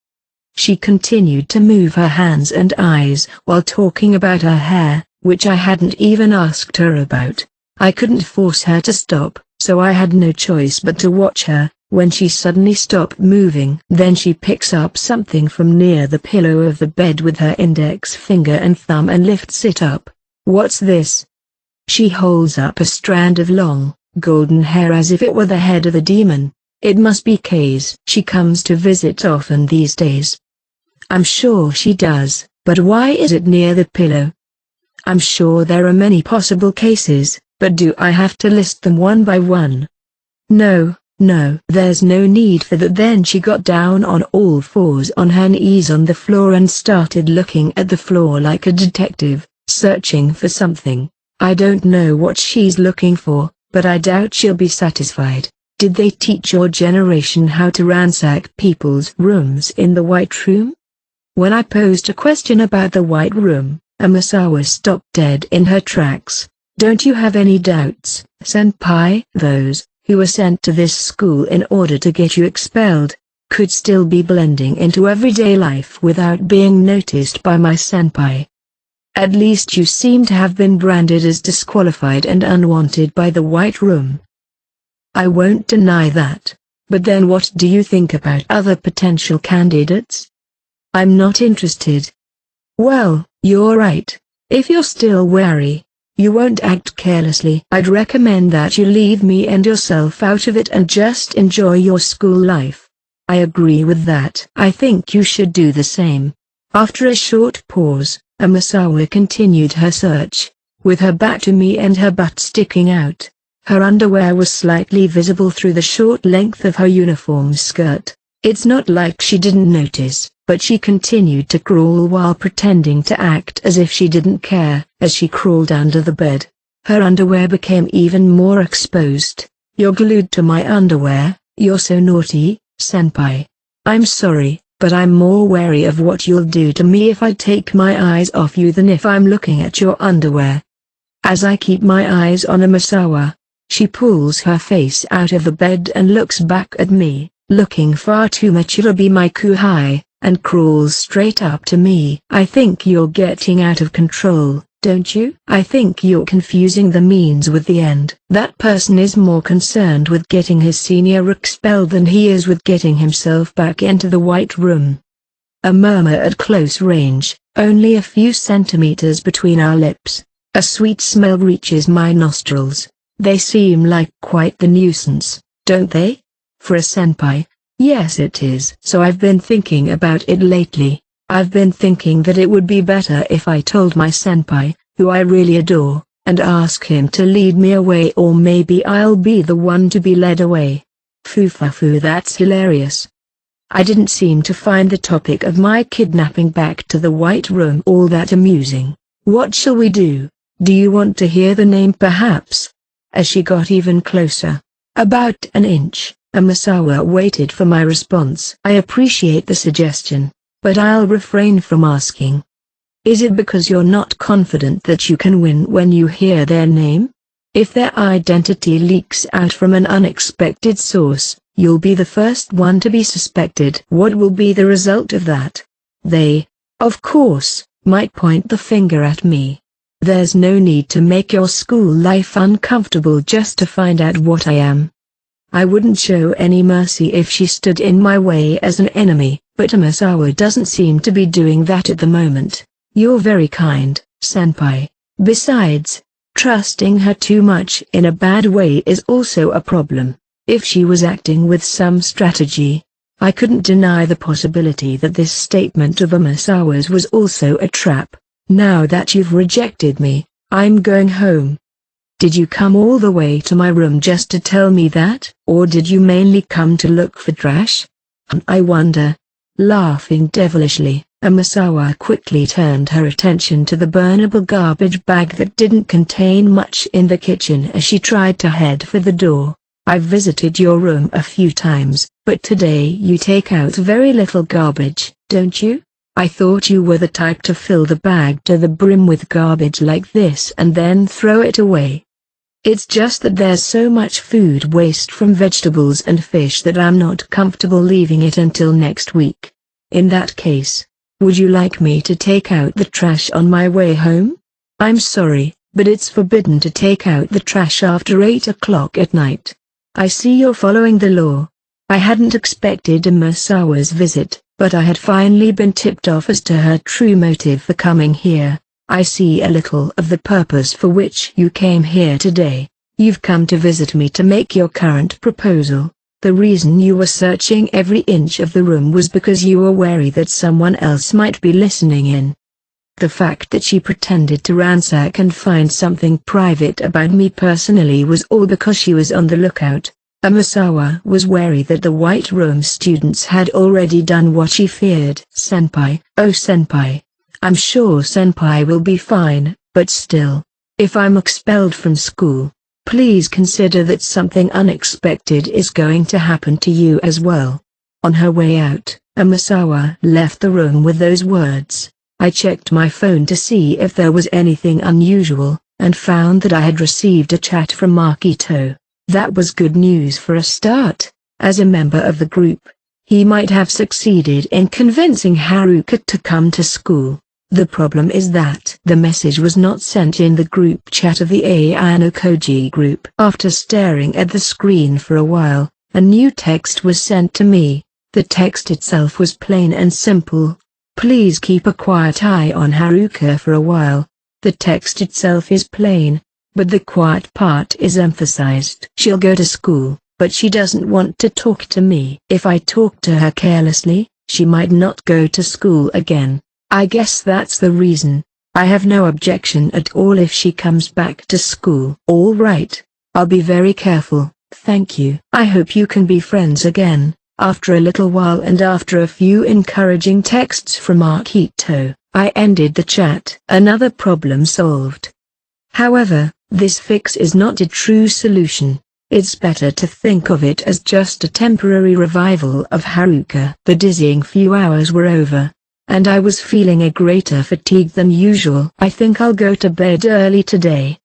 [SPEAKER 1] She continued to move her hands and eyes while talking about her hair, which I hadn't even asked her about. I couldn't force her to stop, so I had no choice but to watch her. When she suddenly stopped moving, then she picks up something from near the pillow of the bed with her index finger and thumb and lifts it up. "What's this?" She holds up a strand of long, golden hair as if it were the head of a demon. "It must be Kay's. She comes to visit often these days." "I'm sure she does, but why is it near the pillow?" "I'm sure there are many possible cases, but do I have to list them one by one?" No, there's no need for that." Then she got down on all fours on her knees on the floor and started looking at the floor like a detective, searching for something. "I don't know what she's looking for, but I doubt she'll be satisfied. Did they teach your generation how to ransack people's rooms in the White Room?" When I posed a question about the White Room, Amasawa stopped dead in her tracks. "Don't you have any doubts, senpai? Those who were sent to this school in order to get you expelled could still be blending into everyday life without being noticed by my senpai. At least you seem to have been branded as disqualified and unwanted by the White Room." "I won't deny that. But then what do you think about other potential candidates?" "I'm not interested." "Well, you're right. If you're still wary, You won't act carelessly. I'd recommend that you leave me and yourself out of it and just enjoy your school life. I agree with that. I think you should do the same. After a short pause, Amasawa continued her search, with her back to me and her butt sticking out. Her underwear was slightly visible through the short length of her uniform skirt. It's not like she didn't notice, but she continued to crawl while pretending to act as if she didn't care. As she crawled under the bed, her underwear became even more exposed. You're glued to my underwear, you're so naughty, senpai. I'm sorry, but I'm more wary of what you'll do to me if I take my eyes off you than if I'm looking at your underwear. As I keep my eyes on Amasawa, she pulls her face out of the bed and looks back at me, looking far too mature to be my kuhai, and crawls straight up to me. I think you're getting out of control, don't you? I think you're confusing the means with the end. That person is more concerned with getting his senior expelled than he is with getting himself back into the White Room. A murmur at close range, only a few centimeters between our lips. A sweet smell reaches my nostrils. They seem like quite the nuisance, don't they? For a senpai, yes it is. So I've been thinking about it lately. I've been thinking that it would be better if I told my senpai, who I really adore, and ask him to lead me away, or maybe I'll be the one to be led away. Foo, that's hilarious. I didn't seem to find the topic of my kidnapping back to the White Room all that amusing. What shall we do? Do you want to hear the name perhaps? As she got even closer, about an inch, Amasawa waited for my response. I appreciate the suggestion, but I'll refrain from asking. Is it because you're not confident that you can win when you hear their name? If their identity leaks out from an unexpected source, you'll be the first one to be suspected. What will be the result of that? They, of course, might point the finger at me. There's no need to make your school life uncomfortable just to find out what I am. I wouldn't show any mercy if she stood in my way as an enemy, but Amasawa doesn't seem to be doing that at the moment. You're very kind, senpai. Besides, trusting her too much in a bad way is also a problem. If she was acting with some strategy, I couldn't deny the possibility that this statement of Amasawa's was also a trap. Now that you've rejected me, I'm going home. Did you come all the way to my room just to tell me that? Or did you mainly come to look for trash? I wonder. Laughing devilishly, Amasawa quickly turned her attention to the burnable garbage bag that didn't contain much in the kitchen as she tried to head for the door. I've visited your room a few times, but today you take out very little garbage, don't you? I thought you were the type to fill the bag to the brim with garbage like this and then throw it away. It's just that there's so much food waste from vegetables and fish that I'm not comfortable leaving it until next week. In that case, would you like me to take out the trash on my way home? I'm sorry, but it's forbidden to take out the trash after 8 o'clock at night. I see you're following the law. I hadn't expected Amasawa's visit, but I had finally been tipped off as to her true motive for coming here. I see a little of the purpose for which you came here today. You've come to visit me to make your current proposal. The reason you were searching every inch of the room was because you were wary that someone else might be listening in. The fact that she pretended to ransack and find something private about me personally was all because she was on the lookout. Amasawa was wary that the White Room students had already done what she feared. Senpai, oh senpai. I'm sure senpai will be fine, but still, if I'm expelled from school, please consider that something unexpected is going to happen to you as well. On her way out, Amasawa left the room with those words. I checked my phone to see if there was anything unusual, and found that I had received a chat from Makito. That was good news for a start. As a member of the group, he might have succeeded in convincing Haruka to come to school. The problem is that the message was not sent in the group chat of the Ayano Koji group. After staring at the screen for a while, a new text was sent to me. The text itself was plain and simple. Please keep a quiet eye on Haruka for a while. The text itself is plain, but the quiet part is emphasized. She'll go to school, but she doesn't want to talk to me. If I talk to her carelessly, she might not go to school again. I guess that's the reason. I have no objection at all if she comes back to school. All right. I'll be very careful, thank you. I hope you can be friends again. After a little while and after a few encouraging texts from Akito, I ended the chat. Another problem solved. However, this fix is not a true solution. It's better to think of it as just a temporary revival of Haruka. The dizzying few hours were over, and I was feeling a greater fatigue than usual. I think I'll go to bed early today.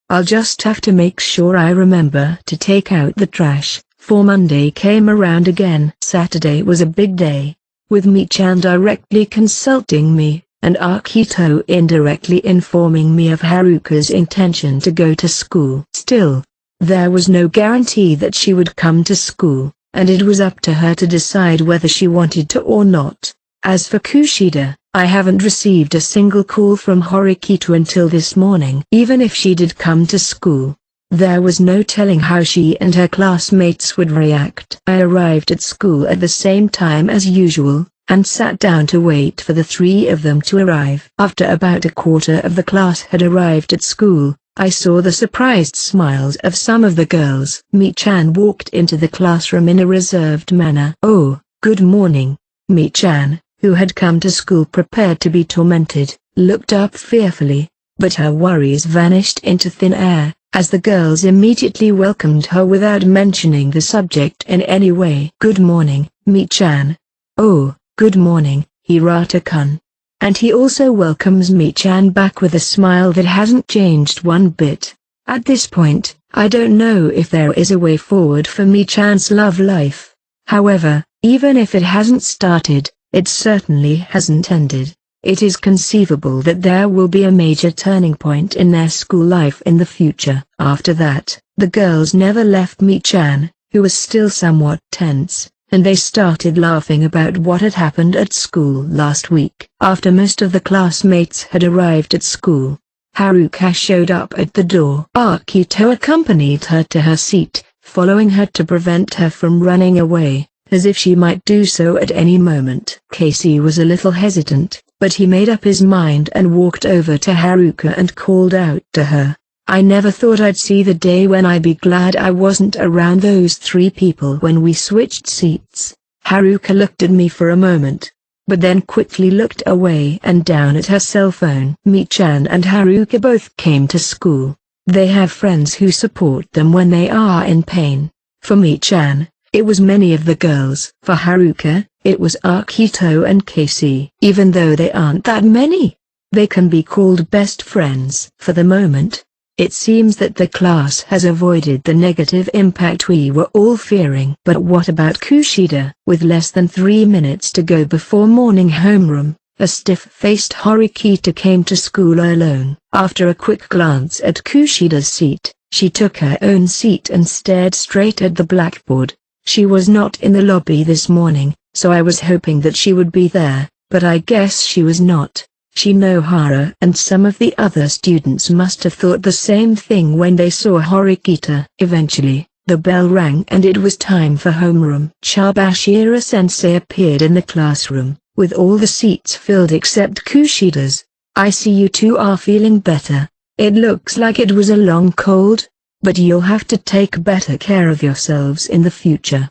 [SPEAKER 1] I'll just have to make sure I remember to take out the trash, for Monday came around again. Saturday was a big day, with Mi-chan directly consulting me, and Akito indirectly informing me of Haruka's intention to go to school. Still, there was no guarantee that she would come to school, and it was up to her to decide whether she wanted to or not. As for Kushida, I haven't received a single call from Horikito until this morning. Even if she did come to school, there was no telling how she and her classmates would react. I arrived at school at the same time as usual, and sat down to wait for the three of them to arrive. After about a quarter of the class had arrived at school, I saw the surprised smiles of some of the girls. Mi-chan walked into the classroom in a reserved manner. "Oh, good morning." Mi-chan, who had come to school prepared to be tormented, looked up fearfully, but her worries vanished into thin air, as the girls immediately welcomed her without mentioning the subject in any way. "Good morning, Mi-chan." "Oh, good morning, Hirata-kun." And he also welcomes Mi-chan back with a smile that hasn't changed one bit. At this point, I don't know if there is a way forward for Mi-chan's love life. However, even if it hasn't started, it certainly hasn't ended. It is conceivable that there will be a major turning point in their school life in the future. After that, the girls never left Mi-chan, who was still somewhat tense, and they started laughing about what had happened at school last week. After most of the classmates had arrived at school, Haruka showed up at the door. Akito accompanied her to her seat, following her to prevent her from running away, as if she might do so at any moment. Casey was a little hesitant, but he made up his mind and walked over to Haruka and called out to her. "I never thought I'd see the day when I'd be glad I wasn't around those three people when we switched seats." Haruka looked at me for a moment, but then quickly looked away and down at her cell phone. Mi-chan and Haruka both came to school. They have friends who support them when they are in pain. For Mi-chan, it was many of the girls. For Haruka, it was Akito and Casey. Even though they aren't that many, they can be called best friends. For the moment, it seems that the class has avoided the negative impact we were all fearing. But what about Kushida? With less than 3 minutes to go before morning homeroom, a stiff-faced Horikito came to school alone. After a quick glance at Kushida's seat, she took her own seat and stared straight at the blackboard. She was not in the lobby this morning, so I was hoping that she would be there, but I guess she was not. Shinohara and some of the other students must have thought the same thing when they saw Horikito. Eventually, the bell rang and it was time for homeroom. Chabashira-sensei appeared in the classroom, with all the seats filled except Kushida's. "I see you two are feeling better. It looks like it was a long cold, but you'll have to take better care of yourselves in the future."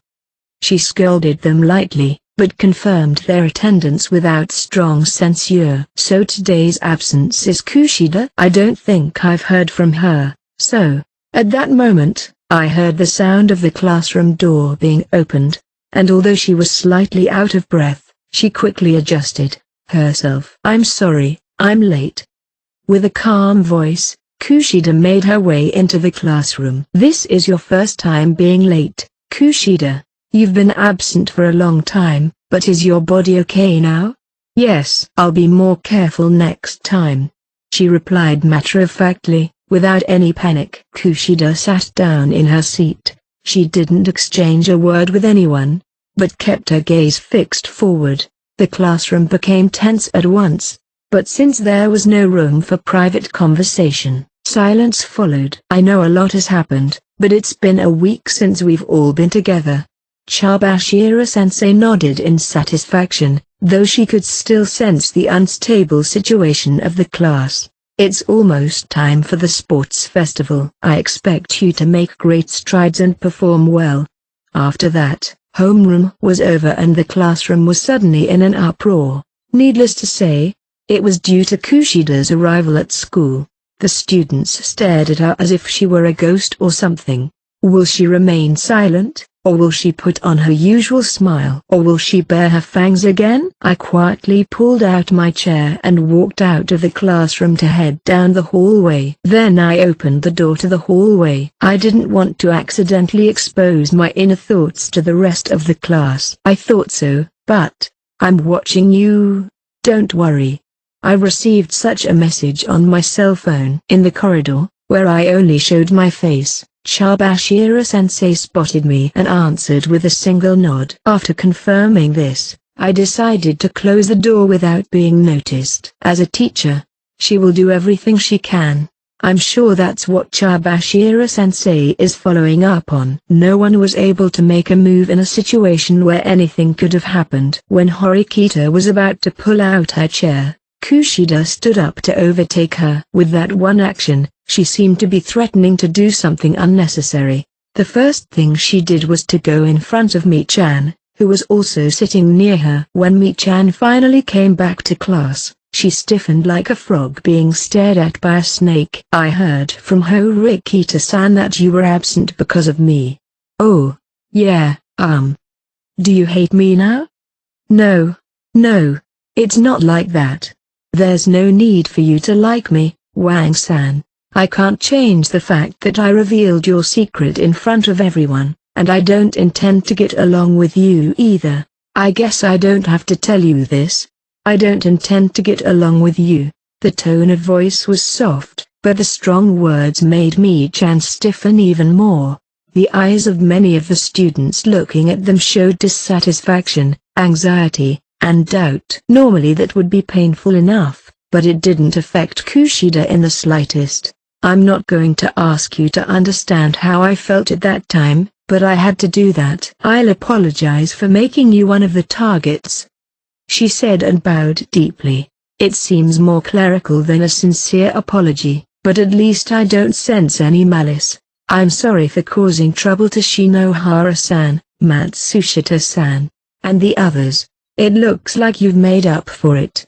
[SPEAKER 1] She scolded them lightly, but confirmed their attendance without strong censure. "So today's absence is Kushida?" "I don't think I've heard from her." So, at that moment, I heard the sound of the classroom door being opened, and although she was slightly out of breath, she quickly adjusted herself. "I'm sorry, I'm late." With a calm voice, Kushida made her way into the classroom. "This is your first time being late, Kushida. You've been absent for a long time, but is your body okay now?" "Yes, I'll be more careful next time," she replied matter-of-factly, without any panic. Kushida sat down in her seat. She didn't exchange a word with anyone, but kept her gaze fixed forward. The classroom became tense at once. But since there was no room for private conversation, silence followed. I know a lot has happened, but it's been a week since we've all been together. Chibashira-sensei nodded in satisfaction, though she could still sense the unstable situation of the class. It's almost time for the sports festival. I expect you to make great strides and perform well. After that, homeroom was over and the classroom was suddenly in an uproar. Needless to say, it was due to Kushida's arrival at school. The students stared at her as if she were a ghost or something. Will she remain silent, or will she put on her usual smile, or will she bare her fangs again? I quietly pulled out my chair and walked out of the classroom to head down the hallway. Then I opened the door to the hallway. I didn't want to accidentally expose my inner thoughts to the rest of the class. I thought so, but I'm watching you. Don't worry. I received such a message on my cell phone. In the corridor, where I only showed my face, Chibashira-sensei spotted me and answered with a single nod. After confirming this, I decided to close the door without being noticed. As a teacher, she will do everything she can. I'm sure that's what Chibashira-sensei is following up on. No one was able to make a move in a situation where anything could have happened. When Horikita was about to pull out her chair, Kushida stood up to overtake her. With that one action, she seemed to be threatening to do something unnecessary. The first thing she did was to go in front of Mi-chan, who was also sitting near her. When Mi-chan finally came back to class, she stiffened like a frog being stared at by a snake. I heard from Horikita-san that you were absent because of me. Oh, yeah, do you hate me now? No, it's not like that. There's no need for you to like me, Wang-san. I can't change the fact that I revealed your secret in front of everyone, and I don't intend to get along with you either. I guess I don't have to tell you this. I don't intend to get along with you. The tone of voice was soft, but the strong words made Mi-chan stiffen even more. The eyes of many of the students looking at them showed dissatisfaction, anxiety, and doubt. Normally that would be painful enough, but it didn't affect Kushida in the slightest. I'm not going to ask you to understand how I felt at that time, but I had to do that. I'll apologize for making you one of the targets, she said and bowed deeply. It seems more clerical than a sincere apology, but at least I don't sense any malice. I'm sorry for causing trouble to Shinohara-san, Matsushita-san, and the others. It looks like you've made up for it.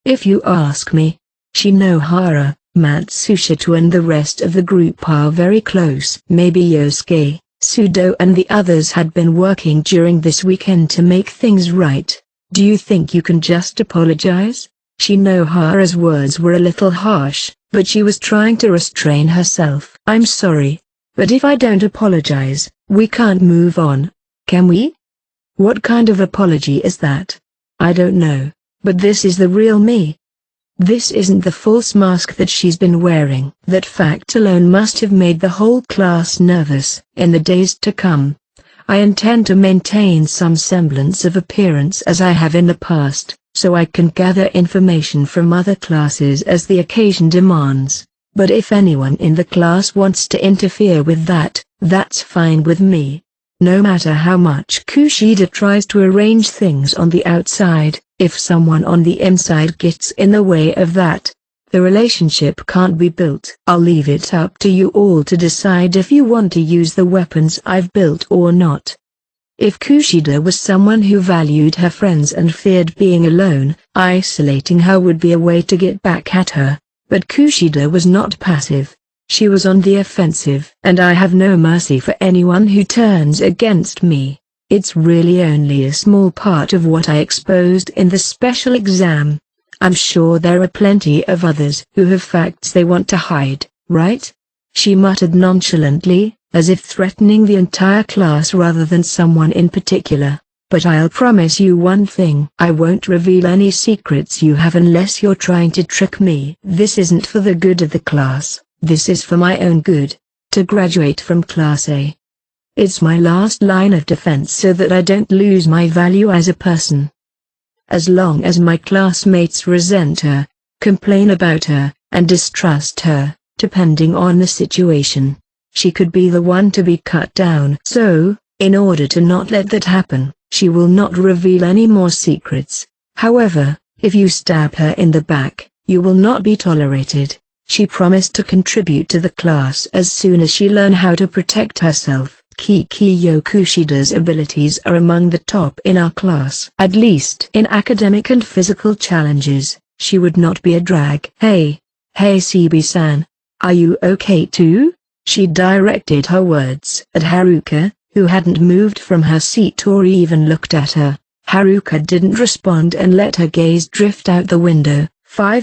[SPEAKER 1] If you ask me, Shinohara, Matsushita and the rest of the group are very close. Maybe Yosuke, Sudo and the others had been working during this weekend to make things right. Do you think you can just apologize? Shinohara's words were a little harsh, but she was trying to restrain herself. I'm sorry, but if I don't apologize, we can't move on, can we? What kind of apology is that? I don't know, but this is the real me. This isn't the false mask that she's been wearing. That fact alone must have made the whole class nervous. In the days to come, I intend to maintain some semblance of appearance as I have in the past, so I can gather information from other classes as the occasion demands. But if anyone in the class wants to interfere with that, that's fine with me. No matter how much Kushida tries to arrange things on the outside, if someone on the inside gets in the way of that, the relationship can't be built. I'll leave it up to you all to decide if you want to use the weapons I've built or not. If Kushida was someone who valued her friends and feared being alone, isolating her would be a way to get back at her. But Kushida was not passive. She was on the offensive. And I have no mercy for anyone who turns against me. It's really only a small part of what I exposed in the special exam. I'm sure there are plenty of others who have facts they want to hide, right? She muttered nonchalantly, as if threatening the entire class rather than someone in particular. But I'll promise you one thing. I won't reveal any secrets you have unless you're trying to trick me. This isn't for the good of the class. This is for my own good, to graduate from Class A. It's my last line of defense so that I don't lose my value as a person. As long as my classmates resent her, complain about her, and distrust her, depending on the situation. She could be the one to be cut down. So, in order to not let that happen, she will not reveal any more secrets. However, if you stab her in the back, you will not be tolerated. She promised to contribute to the class as soon as she learned how to protect herself. Kikiyo Kushida's abilities are among the top in our class. At least in academic and physical challenges, she would not be a drag. Hey CB-san. Are you okay too? She directed her words at Haruka, who hadn't moved from her seat or even looked at her. Haruka didn't respond and let her gaze drift out the window.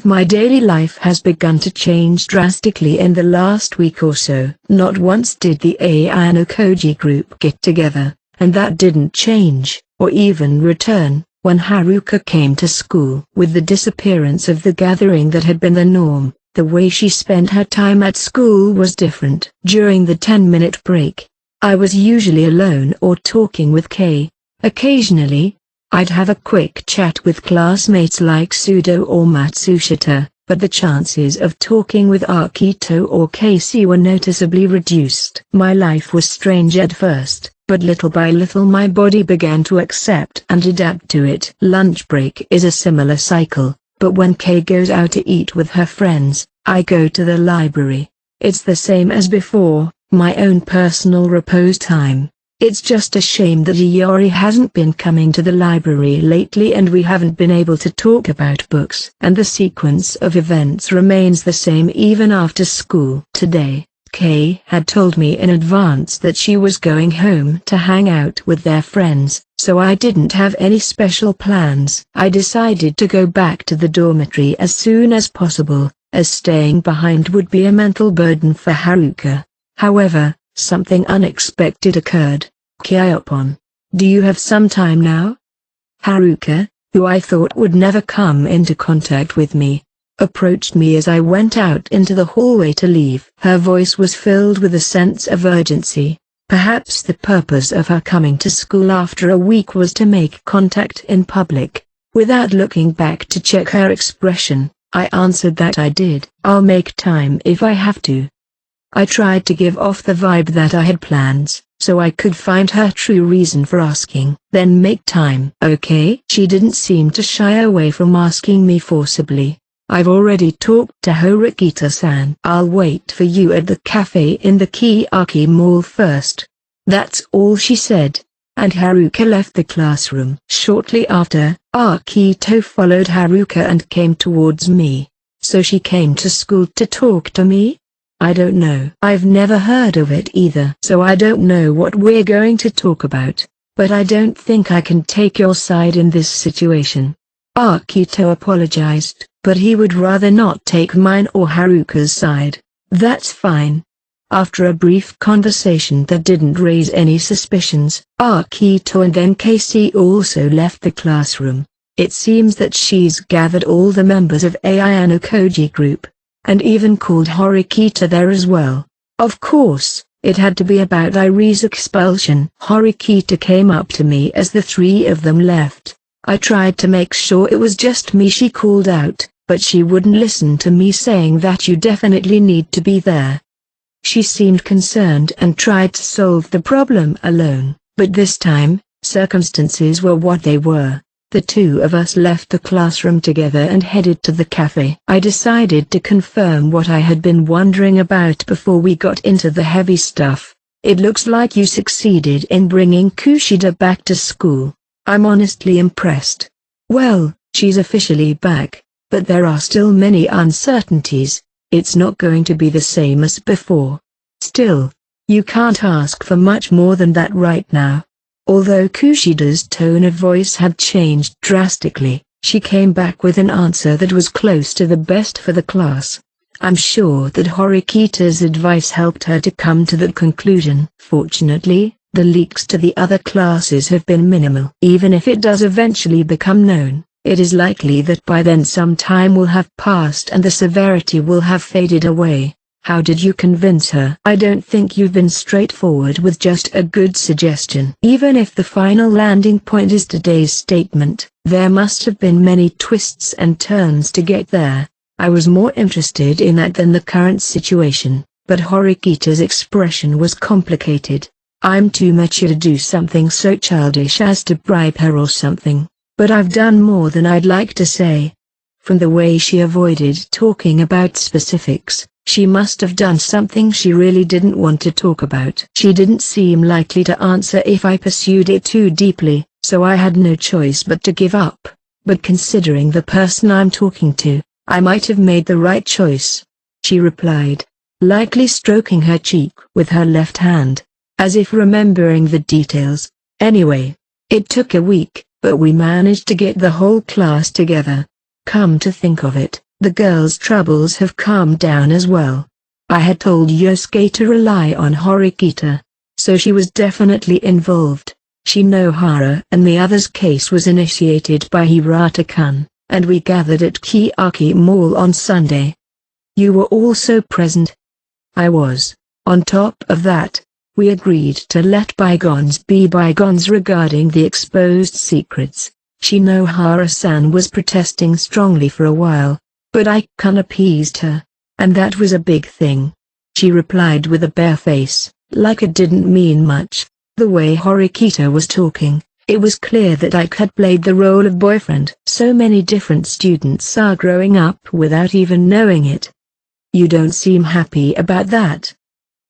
[SPEAKER 1] My daily life has begun to change drastically in the last week or so. Not once did the Ayanokoji group get together, and that didn't change, or even return, when Haruka came to school. With the disappearance of the gathering that had been the norm, the way she spent her time at school was different. During the 10-minute break, I was usually alone or talking with Kei. Occasionally, I'd have a quick chat with classmates like Sudo or Matsushita, but the chances of talking with Akito or Casey were noticeably reduced. My life was strange at first, but little by little my body began to accept and adapt to it. Lunch break is a similar cycle, but when Kei goes out to eat with her friends, I go to the library. It's the same as before, my own personal repose time. It's just a shame that Iori hasn't been coming to the library lately and we haven't been able to talk about books. And the sequence of events remains the same even after school. Today, Kei had told me in advance that she was going home to hang out with their friends, so I didn't have any special plans. I decided to go back to the dormitory as soon as possible, as staying behind would be a mental burden for Haruka. However, something unexpected occurred. Kyoppon, do you have some time now? Haruka, who I thought would never come into contact with me, approached me as I went out into the hallway to leave. Her voice was filled with a sense of urgency. Perhaps the purpose of her coming to school after a week was to make contact in public. Without looking back to check her expression, I answered that I did. I'll make time if I have to. I tried to give off the vibe that I had plans, so I could find her true reason for asking. Then make time. Okay? She didn't seem to shy away from asking me forcibly. I've already talked to Horikita-san. I'll wait for you at the cafe in the Kiyaki Mall first. That's all she said, and Haruka left the classroom. Shortly after, Akito followed Haruka and came towards me. So she came to school to talk to me? I don't know. I've never heard of it either. So I don't know what we're going to talk about, but I don't think I can take your side in this situation. Akito apologized, but he would rather not take mine or Haruka's side. That's fine. After a brief conversation that didn't raise any suspicions, Akito and then Casey also left the classroom. It seems that she's gathered all the members of Ayanokoji group, and even called Horikita there as well. Of course, it had to be about Irie's expulsion. Horikita came up to me as the three of them left. I tried to make sure it was just me she called out, but she wouldn't listen to me saying that you definitely need to be there. She seemed concerned and tried to solve the problem alone, but this time, circumstances were what they were. The two of us left the classroom together and headed to the cafe. I decided to confirm what I had been wondering about before we got into the heavy stuff. It looks like you succeeded in bringing Kushida back to school. I'm honestly impressed. Well, she's officially back, but there are still many uncertainties. It's not going to be the same as before. Still, you can't ask for much more than that right now. Although Kushida's tone of voice had changed drastically, she came back with an answer that was close to the best for the class. I'm sure that Horikita's advice helped her to come to that conclusion. Fortunately, the leaks to the other classes have been minimal. Even if it does eventually become known, it is likely that by then some time will have passed and the severity will have faded away. How did you convince her? I don't think you've been straightforward with just a good suggestion. Even if the final landing point is today's statement, there must have been many twists and turns to get there. I was more interested in that than the current situation, but Horikita's expression was complicated. I'm too mature to do something so childish as to bribe her or something, but I've done more than I'd like to say. From the way she avoided talking about specifics, she must have done something she really didn't want to talk about. She didn't seem likely to answer if I pursued it too deeply, so I had no choice but to give up. But considering the person I'm talking to, I might have made the right choice. She replied, lightly stroking her cheek with her left hand, as if remembering the details. Anyway, it took a week, but we managed to get the whole class together. Come to think of it, the girls' troubles have calmed down as well. I had told Yosuke to rely on Horikita, so she was definitely involved. Shinohara and the others' case was initiated by Hirata-kun, and we gathered at Kiyaki Mall on Sunday. You were also present. I was. On top of that, we agreed to let bygones be bygones regarding the exposed secrets. Shinohara-san was protesting strongly for a while, but I-kun appeased her, and that was a big thing. She replied with a bare face, like it didn't mean much. The way Horikita was talking, it was clear that Ike had played the role of boyfriend. So many different students are growing up without even knowing it. You don't seem happy about that.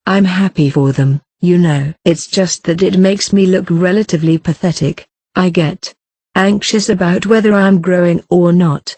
[SPEAKER 1] I'm happy for them, you know. It's just that it makes me look relatively pathetic. I get anxious about whether I'm growing or not.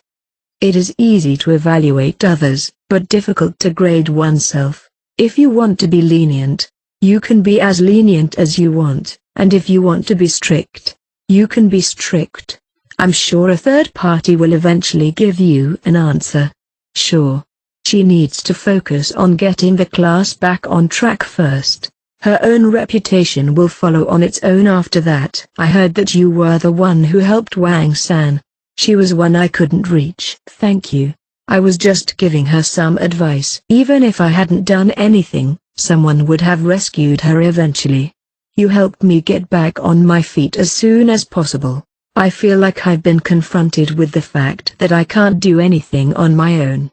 [SPEAKER 1] It is easy to evaluate others, but difficult to grade oneself. If you want to be lenient, you can be as lenient as you want, and if you want to be strict, you can be strict. I'm sure a third party will eventually give you an answer. Sure. She needs to focus on getting the class back on track first. Her own reputation will follow on its own after that. I heard that you were the one who helped Wang-san. She was one I couldn't reach. Thank you. I was just giving her some advice. Even if I hadn't done anything, someone would have rescued her eventually. You helped me get back on my feet as soon as possible. I feel like I've been confronted with the fact that I can't do anything on my own.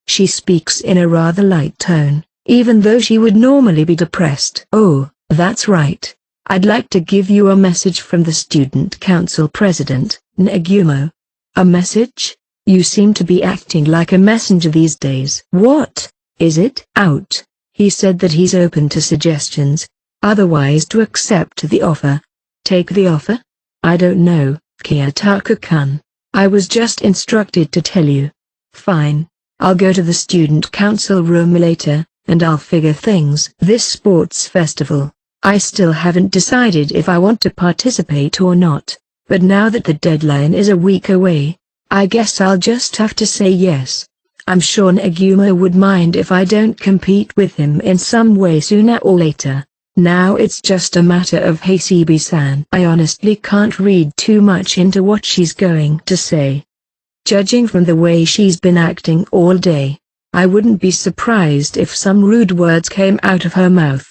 [SPEAKER 1] She speaks in a rather light tone, even though she would normally be depressed. Oh, that's right. I'd like to give you a message from the Student Council President, Negumo. A message? You seem to be acting like a messenger these days. What? Is it out? He said that he's open to suggestions, otherwise to accept the offer. Take the offer? I don't know, Kiyotaka-kun. I was just instructed to tell you. Fine. I'll go to the student council room later, and I'll figure things. This sports festival, I still haven't decided if I want to participate or not, but now that the deadline is a week away, I guess I'll just have to say yes. I'm sure Negumo would mind if I don't compete with him in some way sooner or later. Now it's just a matter of Hasebe-san. I honestly can't read too much into what she's going to say. Judging from the way she's been acting all day, I wouldn't be surprised if some rude words came out of her mouth.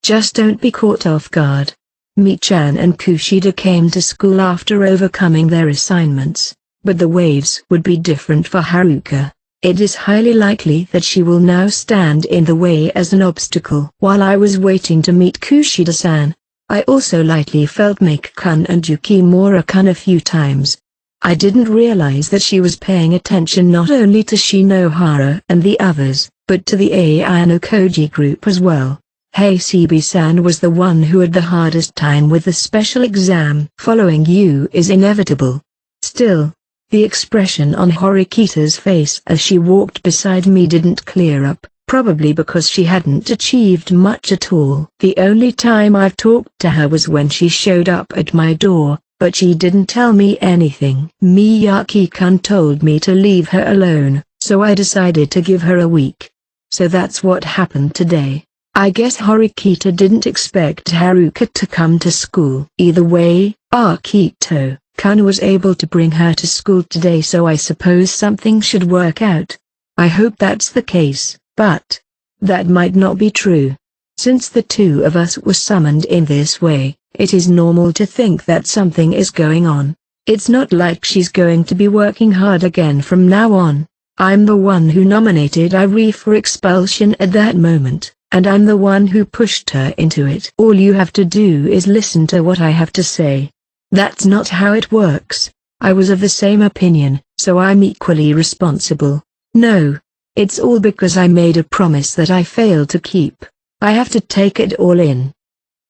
[SPEAKER 1] Just don't be caught off guard. Mi-chan and Kushida came to school after overcoming their assignments, but the waves would be different for Haruka. It is highly likely that she will now stand in the way as an obstacle. While I was waiting to meet Kushida-san, I also lightly felt Make-kun and Yukimura-kun a few times. I didn't realize that she was paying attention not only to Shinohara and the others, but to the Ayano Koji group as well. Hasebe-san was the one who had the hardest time with the special exam. Following you is inevitable. Still, the expression on Horikita's face as she walked beside me didn't clear up, probably because she hadn't achieved much at all. The only time I've talked to her was when she showed up at my door, but she didn't tell me anything. Miyaki-kun told me to leave her alone, so I decided to give her a week. So that's what happened today. I guess Horikita didn't expect Haruka to come to school. Either way, Akito-kun was able to bring her to school today, so I suppose something should work out. I hope that's the case, but that might not be true. Since the two of us were summoned in this way, it is normal to think that something is going on. It's not like she's going to be working hard again from now on. I'm the one who nominated Irie for expulsion at that moment, and I'm the one who pushed her into it. All you have to do is listen to what I have to say. That's not how it works. I was of the same opinion, so I'm equally responsible. No. It's all because I made a promise that I failed to keep. I have to take it all in.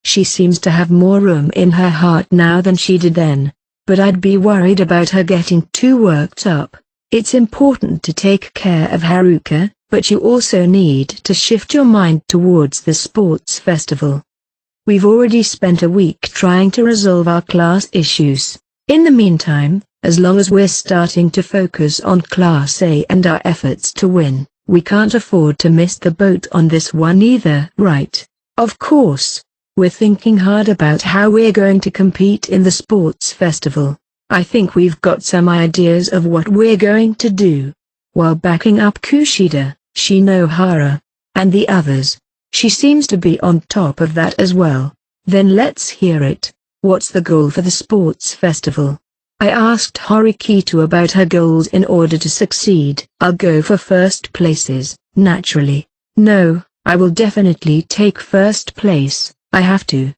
[SPEAKER 1] She seems to have more room in her heart now than she did then, but I'd be worried about her getting too worked up. It's important to take care of Haruka, but you also need to shift your mind towards the sports festival. We've already spent a week trying to resolve our class issues. In the meantime, as long as we're starting to focus on Class A and our efforts to win, we can't afford to miss the boat on this one either. Right. Of course. We're thinking hard about how we're going to compete in the sports festival. I think we've got some ideas of what we're going to do. While backing up Kushida, Shinohara, and the others. She seems to be on top of that as well. Then let's hear it. What's the goal for the sports festival? I asked Horikito about her goals in order to succeed. I'll go for first places, naturally. No, I will definitely take first place, I have to.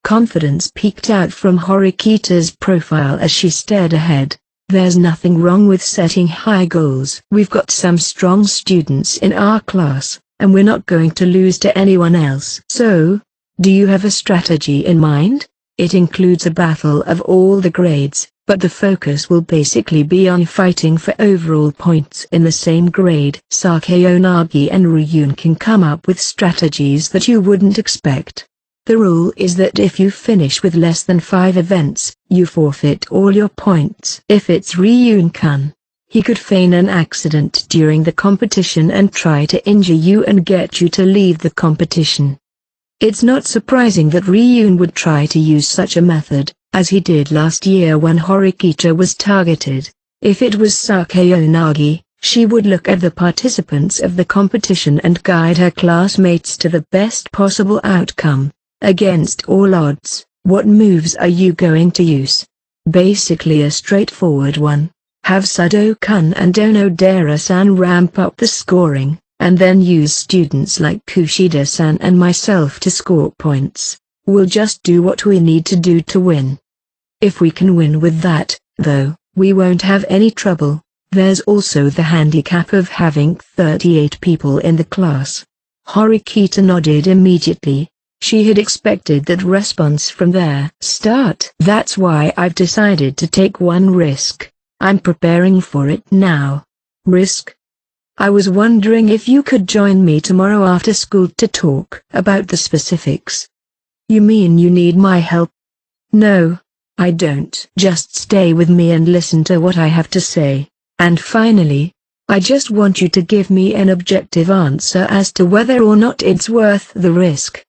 [SPEAKER 1] Confidence peeked out from Horikito's profile as she stared ahead. There's nothing wrong with setting high goals. We've got some strong students in our class, and we're not going to lose to anyone else. So, do you have a strategy in mind? It includes a battle of all the grades, but the focus will basically be on fighting for overall points in the same grade. Sakeonagi and Ryun can come up with strategies that you wouldn't expect. The rule is that if you finish with less than 5 events, you forfeit all your points. If it's Ryun-kun, he could feign an accident during the competition and try to injure you and get you to leave the competition. It's not surprising that Ryun would try to use such a method, as he did last year when Horikito was targeted. If it was Sakeonagi, she would look at the participants of the competition and guide her classmates to the best possible outcome. Against all odds, what moves are you going to use? Basically a straightforward one. Have Sado-kun and Onodera-san ramp up the scoring, and then use students like Kushida-san and myself to score points. We'll just do what we need to do to win. If we can win with that, though, we won't have any trouble. There's also the handicap of having 38 people in the class. Horikito nodded immediately. She had expected that response from their start. That's why I've decided to take one risk. I'm preparing for it now. Risk? I was wondering if you could join me tomorrow after school to talk about the specifics. You mean you need my help? No, I don't. Just stay with me and listen to what I have to say. And finally, I just want you to give me an objective answer as to whether or not it's worth the risk.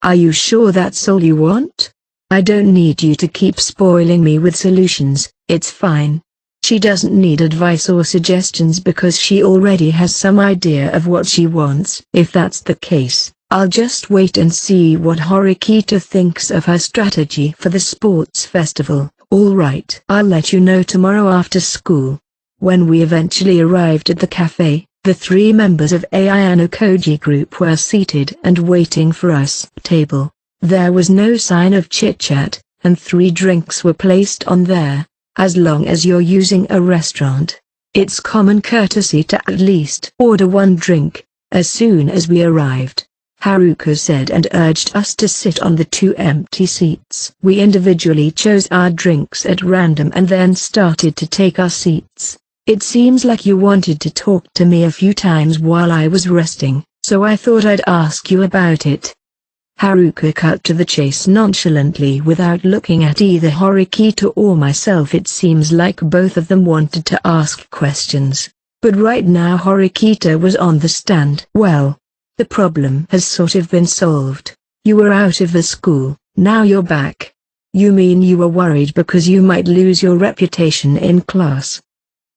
[SPEAKER 1] Are you sure that's all you want? I don't need you to keep spoiling me with solutions, it's fine. She doesn't need advice or suggestions because she already has some idea of what she wants. If that's the case, I'll just wait and see what Horikito thinks of her strategy for the sports festival. Alright. I'll let you know tomorrow after school. When we eventually arrived at the cafe, the 3 members of Ayano Koji group were seated and waiting for us. Table. There was no sign of chit-chat, and 3 drinks were placed on there. As long as you're using a restaurant, it's common courtesy to at least order 1 drink. As soon as we arrived, Haruka said and urged us to sit on the 2 empty seats. We individually chose our drinks at random and then started to take our seats. It seems like you wanted to talk to me a few times while I was resting, so I thought I'd ask you about it. Haruka cut to the chase nonchalantly without looking at either Horikito or myself. It seems like both of them wanted to ask questions, but right now Horikito was on the stand. Well, the problem has sort of been solved. You were out of the school, now you're back. You mean you were worried because you might lose your reputation in class?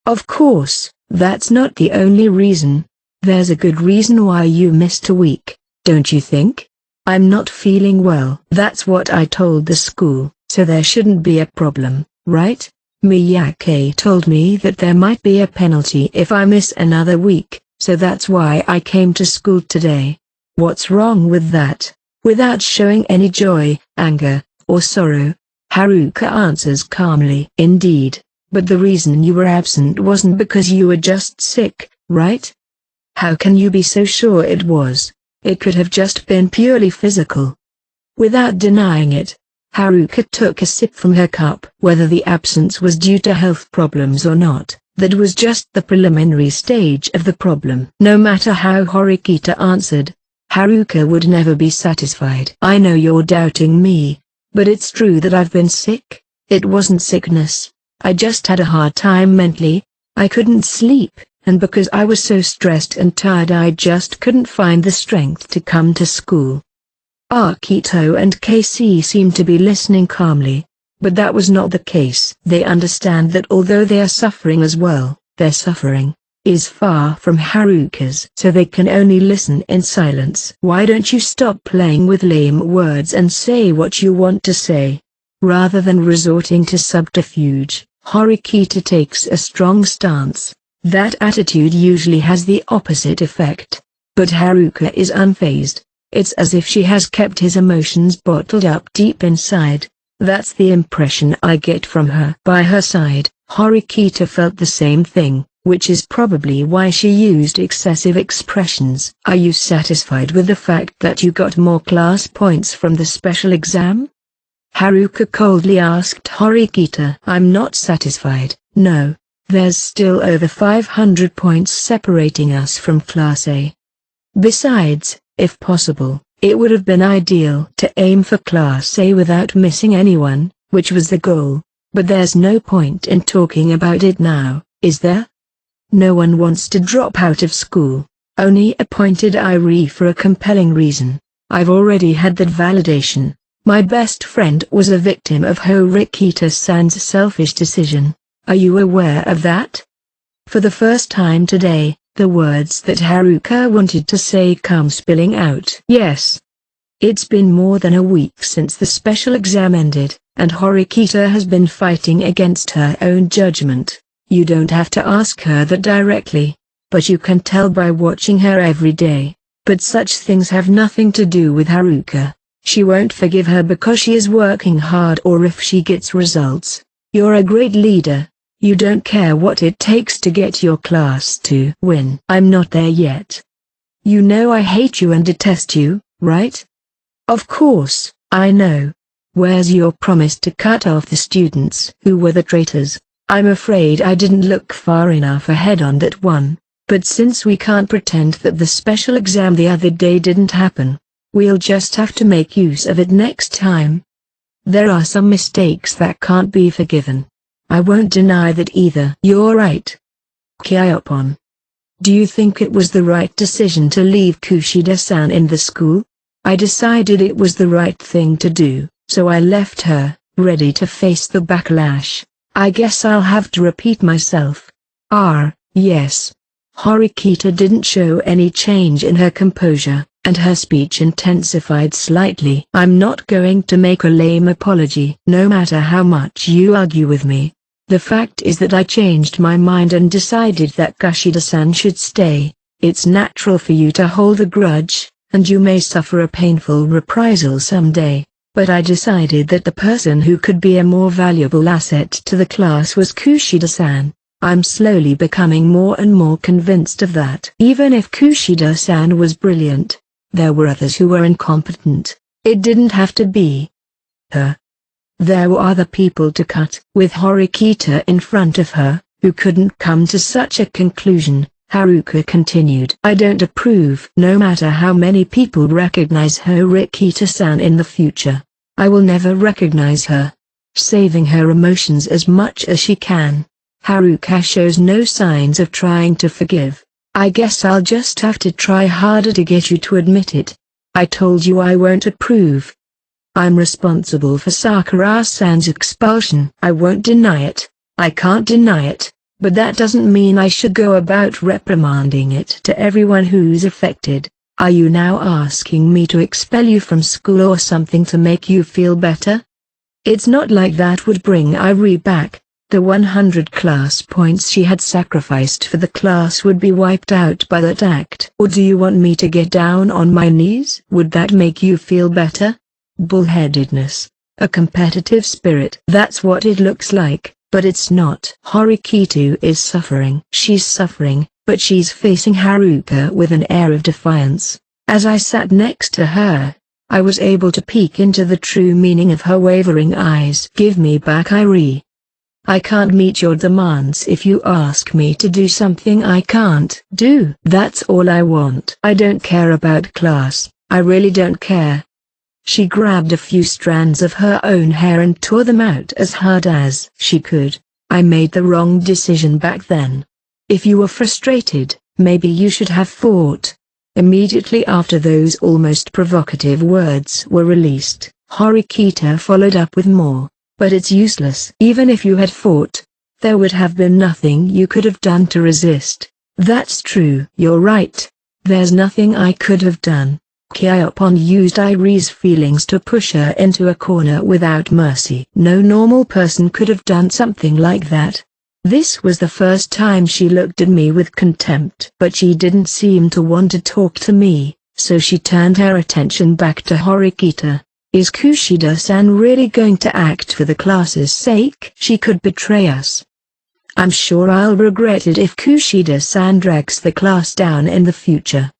[SPEAKER 1] Of course, that's not the only reason. There's a good reason why you missed a week, don't you think? I'm not feeling well. That's what I told the school, so there shouldn't be a problem, right? Miyake told me that there might be a penalty if I miss another week, so that's why I came to school today. What's wrong with that? Without showing any joy, anger, or sorrow, Haruka answers calmly. Indeed, but the reason you were absent wasn't because you were just sick, right? How can you be so sure it was? It could have just been purely physical. Without denying it, Haruka took a sip from her cup. Whether the absence was due to health problems or not, that was just the preliminary stage of the problem. No matter how Horikita answered, Haruka would never be satisfied. I know you're doubting me, but it's true that I've been sick. It wasn't sickness. I just had a hard time mentally. I couldn't sleep, and because I was so stressed and tired I just couldn't find the strength to come to school. Akito and KC seemed to be listening calmly, but that was not the case. They understand that although they are suffering as well, their suffering is far from Haruka's, so they can only listen in silence. Why don't you stop playing with lame words and say what you want to say? Rather than resorting to subterfuge, Horikita takes a strong stance. That attitude usually has the opposite effect. But Haruka is unfazed. It's as if she has kept his emotions bottled up deep inside. That's the impression I get from her. By her side, Horikita felt the same thing, which is probably why she used excessive expressions. Are you satisfied with the fact that you got more class points from the special exam? Haruka coldly asked Horikita. I'm not satisfied. No, there's still over 500 points separating us from Class A. Besides, if possible, it would have been ideal to aim for Class A without missing anyone, which was the goal, but there's no point in talking about it now, is there? No one wants to drop out of school, only appointed Irie for a compelling reason. I've already had that validation. My best friend was a victim of Horikita-san's selfish decision. Are you aware of that? For the first time today, the words that Haruka wanted to say come spilling out. Yes. It's been more than a week since the special exam ended, and Horikita has been fighting against her own judgment. You don't have to ask her that directly, but you can tell by watching her every day. But such things have nothing to do with Haruka. She won't forgive her because she is working hard or if she gets results. You're a great leader. You don't care what it takes to get your class to win. I'm not there yet. You know I hate you and detest you, right? Of course, I know. Where's your promise to cut off the students who were the traitors? I'm afraid I didn't look far enough ahead on that one, but since we can't pretend that the special exam the other day didn't happen, we'll just have to make use of it next time. There are some mistakes that can't be forgiven. I won't deny that either. You're right. Kyopon. Do you think it was the right decision to leave Kushida-san in the school? I decided it was the right thing to do, so I left her, ready to face the backlash. I guess I'll have to repeat myself. Yes. Horikita didn't show any change in her composure, and her speech intensified slightly. I'm not going to make a lame apology. No matter how much you argue with me, the fact is that I changed my mind and decided that Kushida-san should stay. It's natural for you to hold a grudge, and you may suffer a painful reprisal someday, but I decided that the person who could be a more valuable asset to the class was Kushida-san. I'm slowly becoming more and more convinced of that. Even if Kushida-san was brilliant, there were others who were incompetent. It didn't have to be her. There were other people to cut. With Horikita in front of her, who couldn't come to such a conclusion, Haruka continued. I don't approve. No matter how many people recognize Horikita-san in the future, I will never recognize her. Saving her emotions as much as she can, Haruka shows no signs of trying to forgive. I guess I'll just have to try harder to get you to admit it. I told you I won't approve. I'm responsible for Sakura-san's expulsion. I won't deny it. I can't deny it, but that doesn't mean I should go about reprimanding it to everyone who's affected. Are you now asking me to expel you from school or something to make you feel better? It's not like that would bring Irie back. The 100 class points she had sacrificed for the class would be wiped out by that act. Or do you want me to get down on my knees? Would that make you feel better? Bullheadedness. A competitive spirit. That's what it looks like, but it's not. Horikito is suffering. She's suffering, but she's facing Haruka with an air of defiance. As I sat next to her, I was able to peek into the true meaning of her wavering eyes. Give me back Irie. I can't meet your demands if you ask me to do something I can't do. That's all I want. I don't care about class, I really don't care. She grabbed a few strands of her own hair and tore them out as hard as she could. I made the wrong decision back then. If you were frustrated, maybe you should have fought. Immediately after those almost provocative words were released, Horikito followed up with more. But it's useless. Even if you had fought, there would have been nothing you could have done to resist. That's true. You're right. There's nothing I could have done. Kyopon used Irie's feelings to push her into a corner without mercy. No normal person could have done something like that. This was the first time she looked at me with contempt. But she didn't seem to want to talk to me, so she turned her attention back to Horikito. Is Kushida-san really going to act for the class's sake? She could betray us. I'm sure I'll regret it if Kushida-san drags the class down in the future.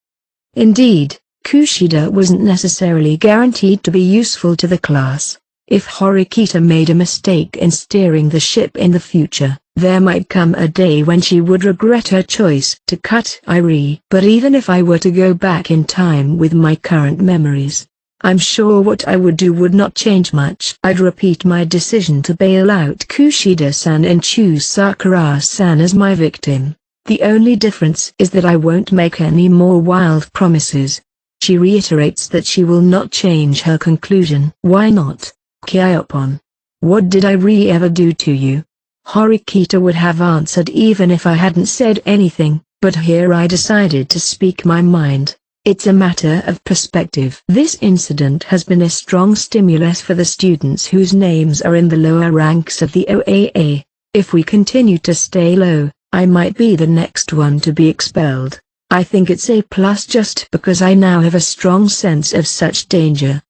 [SPEAKER 1] Indeed, Kushida wasn't necessarily guaranteed to be useful to the class. If Horikito made a mistake in steering the ship in the future, there might come a day when she would regret her choice to cut Irie. But even if I were to go back in time with my current memories, I'm sure what I would do would not change much. I'd repeat my decision to bail out Kushida-san and choose Sakura-san as my victim. The only difference is that I won't make any more wild promises. She reiterates that she will not change her conclusion. Why not? Kyopon. What did Irie ever do to you? Horikito would have answered even if I hadn't said anything, but here I decided to speak my mind. It's a matter of perspective. This incident has been a strong stimulus for the students whose names are in the lower ranks of the OAA. If we continue to stay low, I might be the next one to be expelled. I think it's A+ just because I now have a strong sense of such danger.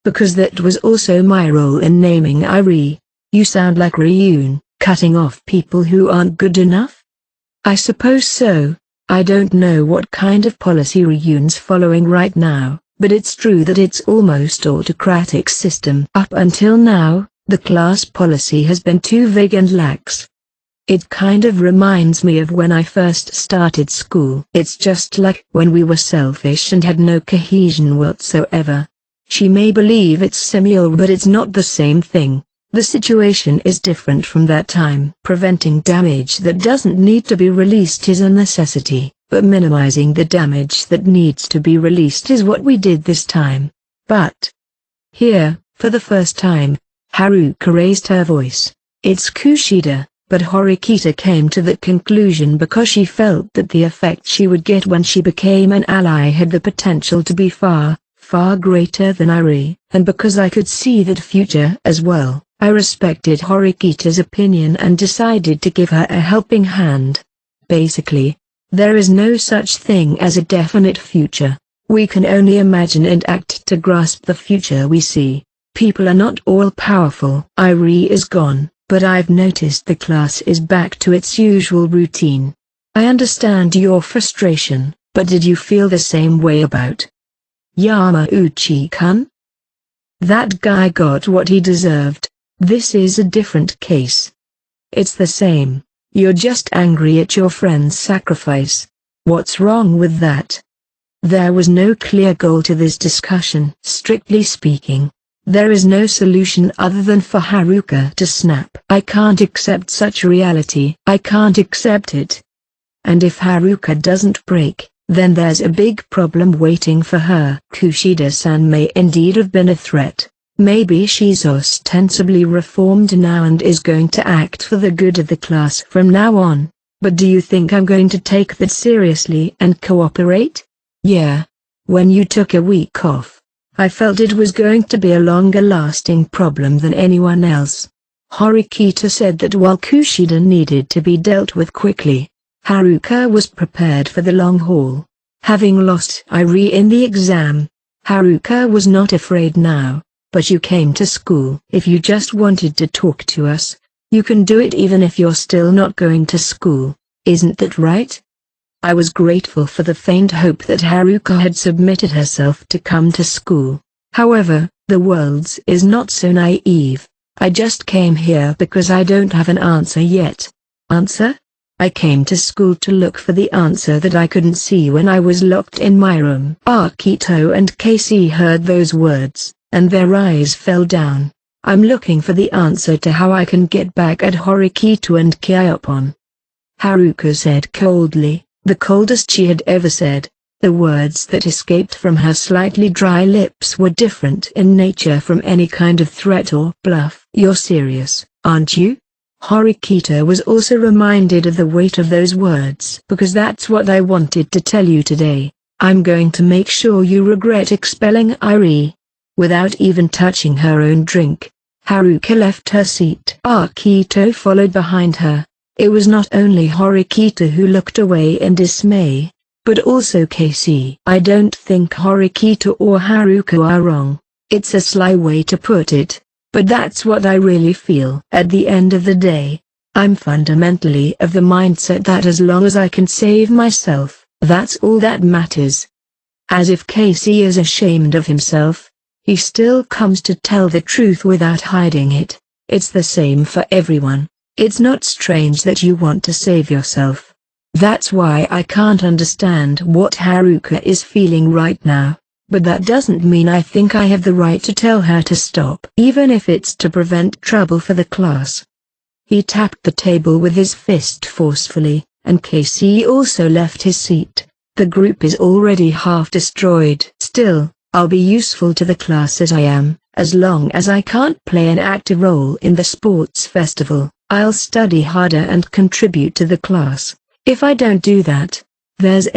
[SPEAKER 1] Because that was also my role in naming Irie. You sound like Ryun, cutting off people who aren't good enough? I suppose so. I don't know what kind of policy Ryun's following right now, but it's true that it's almost autocratic system. Up until now, the class policy has been too vague and lax. It kind of reminds me of when I first started school. It's just like when we were selfish and had no cohesion whatsoever. She may believe it's similar, but it's not the same thing. The situation is different from that time. Preventing damage that doesn't need to be released is a necessity, but minimizing the damage that needs to be released is what we did this time. But here, for the first time, Haruka raised her voice. It's Kushida, but Horikito came to that conclusion because she felt that the effect she would get when she became an ally had the potential to be far, far greater than Irie, and because I could see that future as well. I respected Horikito's opinion and decided to give her a helping hand. Basically, there is no such thing as a definite future. We can only imagine and act to grasp the future we see. People are not all powerful. Irie is gone, but I've noticed the class is back to its usual routine. I understand your frustration, but did you feel the same way about Yamauchi-kun? That guy got what he deserved. This is a different case. It's the same. You're just angry at your friend's sacrifice. What's wrong with that? There was no clear goal to this discussion. Strictly speaking, there is no solution other than for Haruka to snap. I can't accept such reality. I can't accept it. And if Haruka doesn't break, then there's a big problem waiting for her. Kushida-san may indeed have been a threat. Maybe she's ostensibly reformed now and is going to act for the good of the class from now on. But do you think I'm going to take that seriously and cooperate? Yeah. When you took a week off, I felt it was going to be a longer lasting problem than anyone else. Horikita said that while Kushida needed to be dealt with quickly, Haruka was prepared for the long haul. Having lost Irie in the exam, Haruka was not afraid now. But you came to school. If you just wanted to talk to us, you can do it even if you're still not going to school, isn't that right? I was grateful for the faint hope that Haruka had submitted herself to come to school. However, the world is not so naive. I just came here because I don't have an answer yet. Answer? I came to school to look for the answer that I couldn't see when I was locked in my room. Akito and Casey heard those words, and their eyes fell down. I'm looking for the answer to how I can get back at Horikita and Kyopon. Haruka said coldly, the coldest she had ever said. The words that escaped from her slightly dry lips were different in nature from any kind of threat or bluff. You're serious, aren't you? Horikita was also reminded of the weight of those words. Because that's what I wanted to tell you today. I'm going to make sure you regret expelling Irie. Without even touching her own drink, Haruka left her seat. Akito followed behind her. It was not only Horikita who looked away in dismay, but also Casey. I don't think Horikita or Haruka are wrong. It's a sly way to put it, but that's what I really feel. At the end of the day, I'm fundamentally of the mindset that as long as I can save myself, that's all that matters. As if Casey is ashamed of himself, he still comes to tell the truth without hiding it. It's the same for everyone. It's not strange that you want to save yourself. That's why I can't understand what Haruka is feeling right now. But that doesn't mean I think I have the right to tell her to stop, even if it's to prevent trouble for the class. He tapped the table with his fist forcefully, and Casey also left his seat. The group is already half destroyed. Still, I'll be useful to the class as I am, as long as I can't play an active role in the sports festival. I'll study harder and contribute to the class. If I don't do that, there's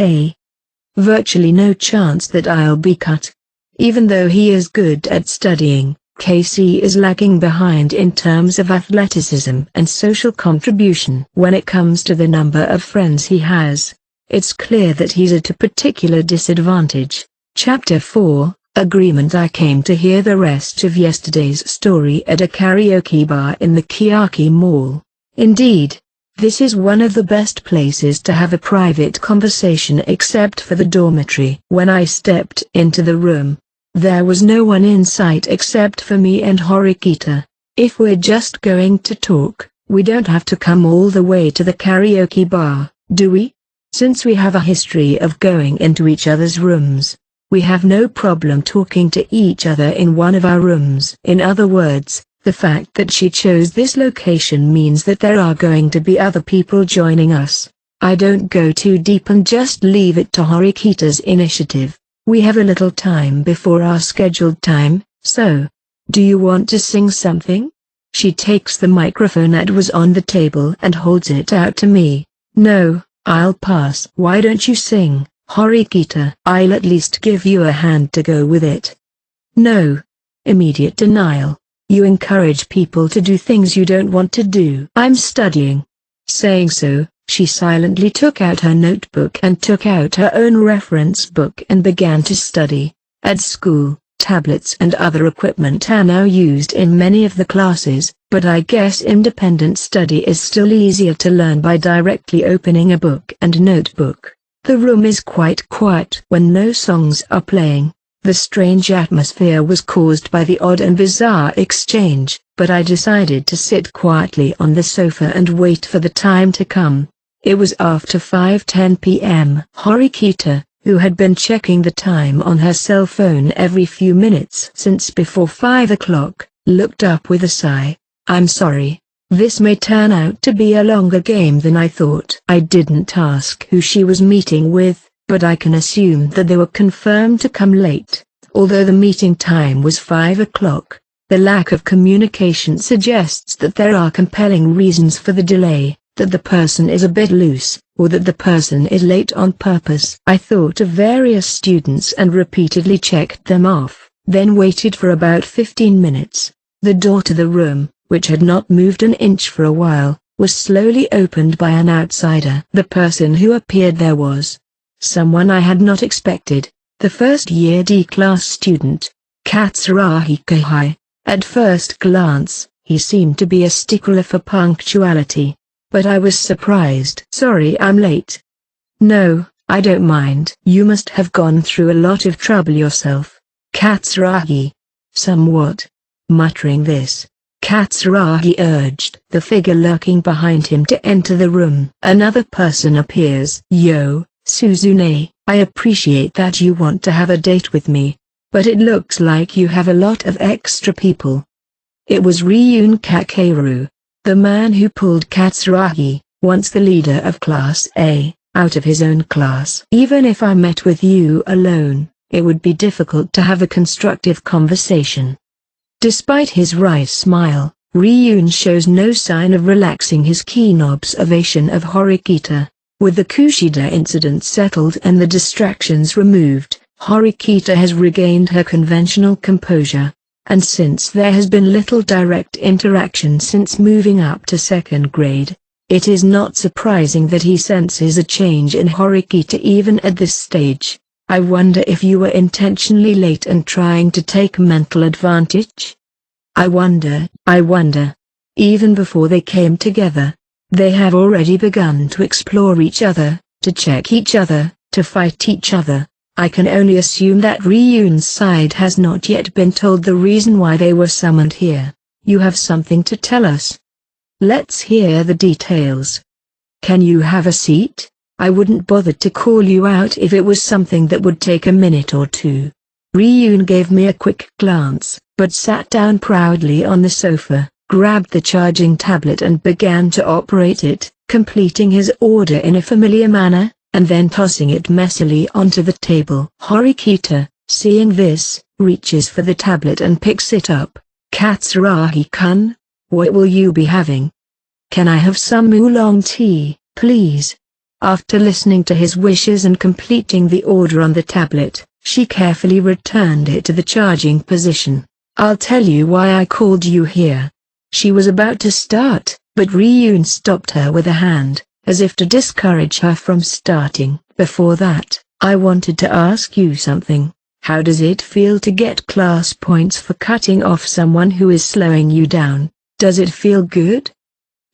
[SPEAKER 1] virtually no chance that I'll be cut. Even though he is good at studying, Casey is lagging behind in terms of athleticism and social contribution. When it comes to the number of friends he has, it's clear that he's at a particular disadvantage. Chapter 4, Agreement. I came to hear the rest of yesterday's story at a karaoke bar in the Kiyaki Mall. Indeed, this is one of the best places to have a private conversation except for the dormitory. When I stepped into the room, there was no one in sight except for me and Horikita. If we're just going to talk, we don't have to come all the way to the karaoke bar, do we? Since we have a history of going into each other's rooms, we have no problem talking to each other in one of our rooms. In other words, the fact that she chose this location means that there are going to be other people joining us. I don't go too deep and just leave it to Horikita's initiative. We have a little time before our scheduled time, so, do you want to sing something? She takes the microphone that was on the table and holds it out to me. No, I'll pass. Why don't you sing, Horikita? I'll at least give you a hand to go with it. No. Immediate denial. You encourage people to do things you don't want to do. I'm studying. Saying so, she silently took out her notebook and took out her own reference book and began to study. At school, tablets and other equipment are now used in many of the classes, but I guess independent study is still easier to learn by directly opening a book and notebook. The room is quite quiet when no songs are playing. The strange atmosphere was caused by the odd and bizarre exchange, but I decided to sit quietly on the sofa and wait for the time to come. It was after 5:10 p.m. Horikita, who had been checking the time on her cell phone every few minutes since before 5 o'clock, looked up with a sigh. I'm sorry. This may turn out to be a longer game than I thought. I didn't ask who she was meeting with, but I can assume that they were confirmed to come late. Although the meeting time was 5 o'clock, the lack of communication suggests that there are compelling reasons for the delay, that the person is a bit loose, or that the person is late on purpose. I thought of various students and repeatedly checked them off, then waited for about 15 minutes. The door to the room, which had not moved an inch for a while, was slowly opened by an outsider. The person who appeared there was someone I had not expected, the first-year D-class student, Katsuragi Kohai. At first glance, he seemed to be a stickler for punctuality, but I was surprised. "Sorry I'm late." "No, I don't mind. You must have gone through a lot of trouble yourself, Katsuragi." Somewhat muttering this, Katsuragi urged the figure lurking behind him to enter the room. Another person appears. "Yo, Suzune, I appreciate that you want to have a date with me, but it looks like you have a lot of extra people." It was Ryun Kakeru, the man who pulled Katsuragi, once the leader of Class A, out of his own class. "Even if I met with you alone, it would be difficult to have a constructive conversation." Despite his wry smile, Ryun shows no sign of relaxing his keen observation of Horikita. With the Kushida incident settled and the distractions removed, Horikita has regained her conventional composure. And since there has been little direct interaction since moving up to second grade, it is not surprising that he senses a change in Horikita even at this stage. "I wonder if you were intentionally late and trying to take mental advantage? I wonder." Even before they came together, they have already begun to explore each other, to check each other, to fight each other. I can only assume that Ryun's side has not yet been told the reason why they were summoned here. "You have something to tell us? Let's hear the details. Can you have a seat? I wouldn't bother to call you out if it was something that would take a minute or two." Ryun gave me a quick glance, but sat down proudly on the sofa, grabbed the charging tablet and began to operate it, completing his order in a familiar manner, and then tossing it messily onto the table. Horikita, seeing this, reaches for the tablet and picks it up. "Katsuragi-kun, what will you be having?" "Can I have some oolong tea, please?" After listening to his wishes and completing the order on the tablet, she carefully returned it to the charging position. "I'll tell you why I called you here." She was about to start, but Ryun stopped her with a hand, as if to discourage her from starting. "Before that, I wanted to ask you something. How does it feel to get class points for cutting off someone who is slowing you down? Does it feel good?"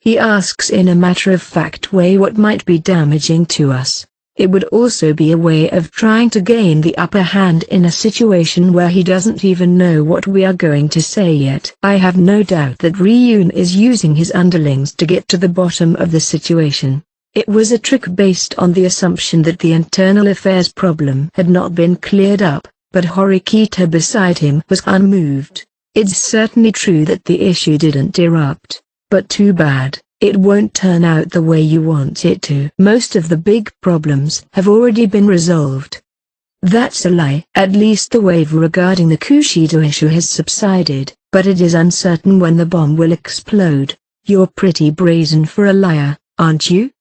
[SPEAKER 1] He asks in a matter-of-fact way what might be damaging to us. It would also be a way of trying to gain the upper hand in a situation where he doesn't even know what we are going to say yet. I have no doubt that Ryun is using his underlings to get to the bottom of the situation. It was a trick based on the assumption that the internal affairs problem had not been cleared up, but Horikita beside him was unmoved. It's certainly true that the issue didn't erupt, but too bad. It won't turn out the way you want it to. Most of the big problems have already been resolved. That's a lie. At least the wave regarding the Kushida issue has subsided, but it is uncertain when the bomb will explode. You're pretty brazen for a liar, aren't you?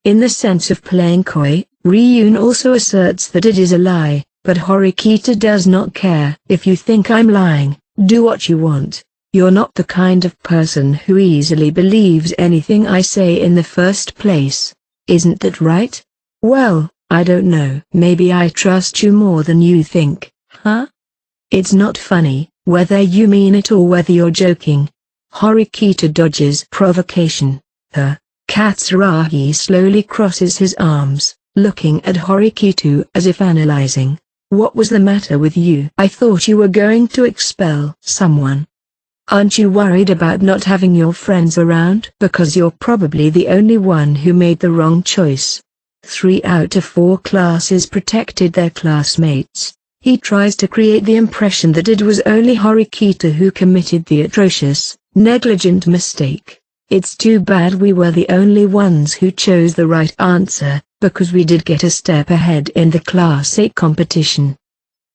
[SPEAKER 1] In the sense of playing coy, Ryun also asserts that it is a lie, but Horikita does not care. "If you think I'm lying, do what you want. You're not the kind of person who easily believes anything I say in the first place. Isn't that right?" "Well, I don't know. Maybe I trust you more than you think, huh?" "It's not funny, whether you mean it or whether you're joking." Horikita dodges provocation. Katsuragi slowly crosses his arms, looking at Horikita as if analyzing. "What was the matter with you? I thought you were going to expel someone. Aren't you worried about not having your friends around? Because you're probably the only one who made the wrong choice. 3 out of 4 classes protected their classmates." He tries to create the impression that it was only Horikita who committed the atrocious, negligent mistake. "It's too bad we were the only ones who chose the right answer, because we did get a step ahead in the Class 8 competition."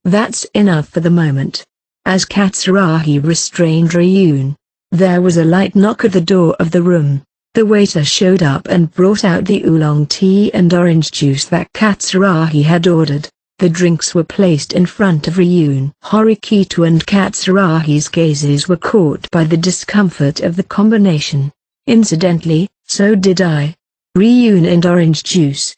[SPEAKER 1] That's enough for the moment. As Katsuragi restrained Ryun, there was a light knock at the door of the room. The waiter showed up and brought out the oolong tea and orange juice that Katsuragi had ordered. The drinks were placed in front of Ryun. Horikita and Katsuragi gazes were caught by the discomfort of the combination. Incidentally, so did I. Ryun and orange juice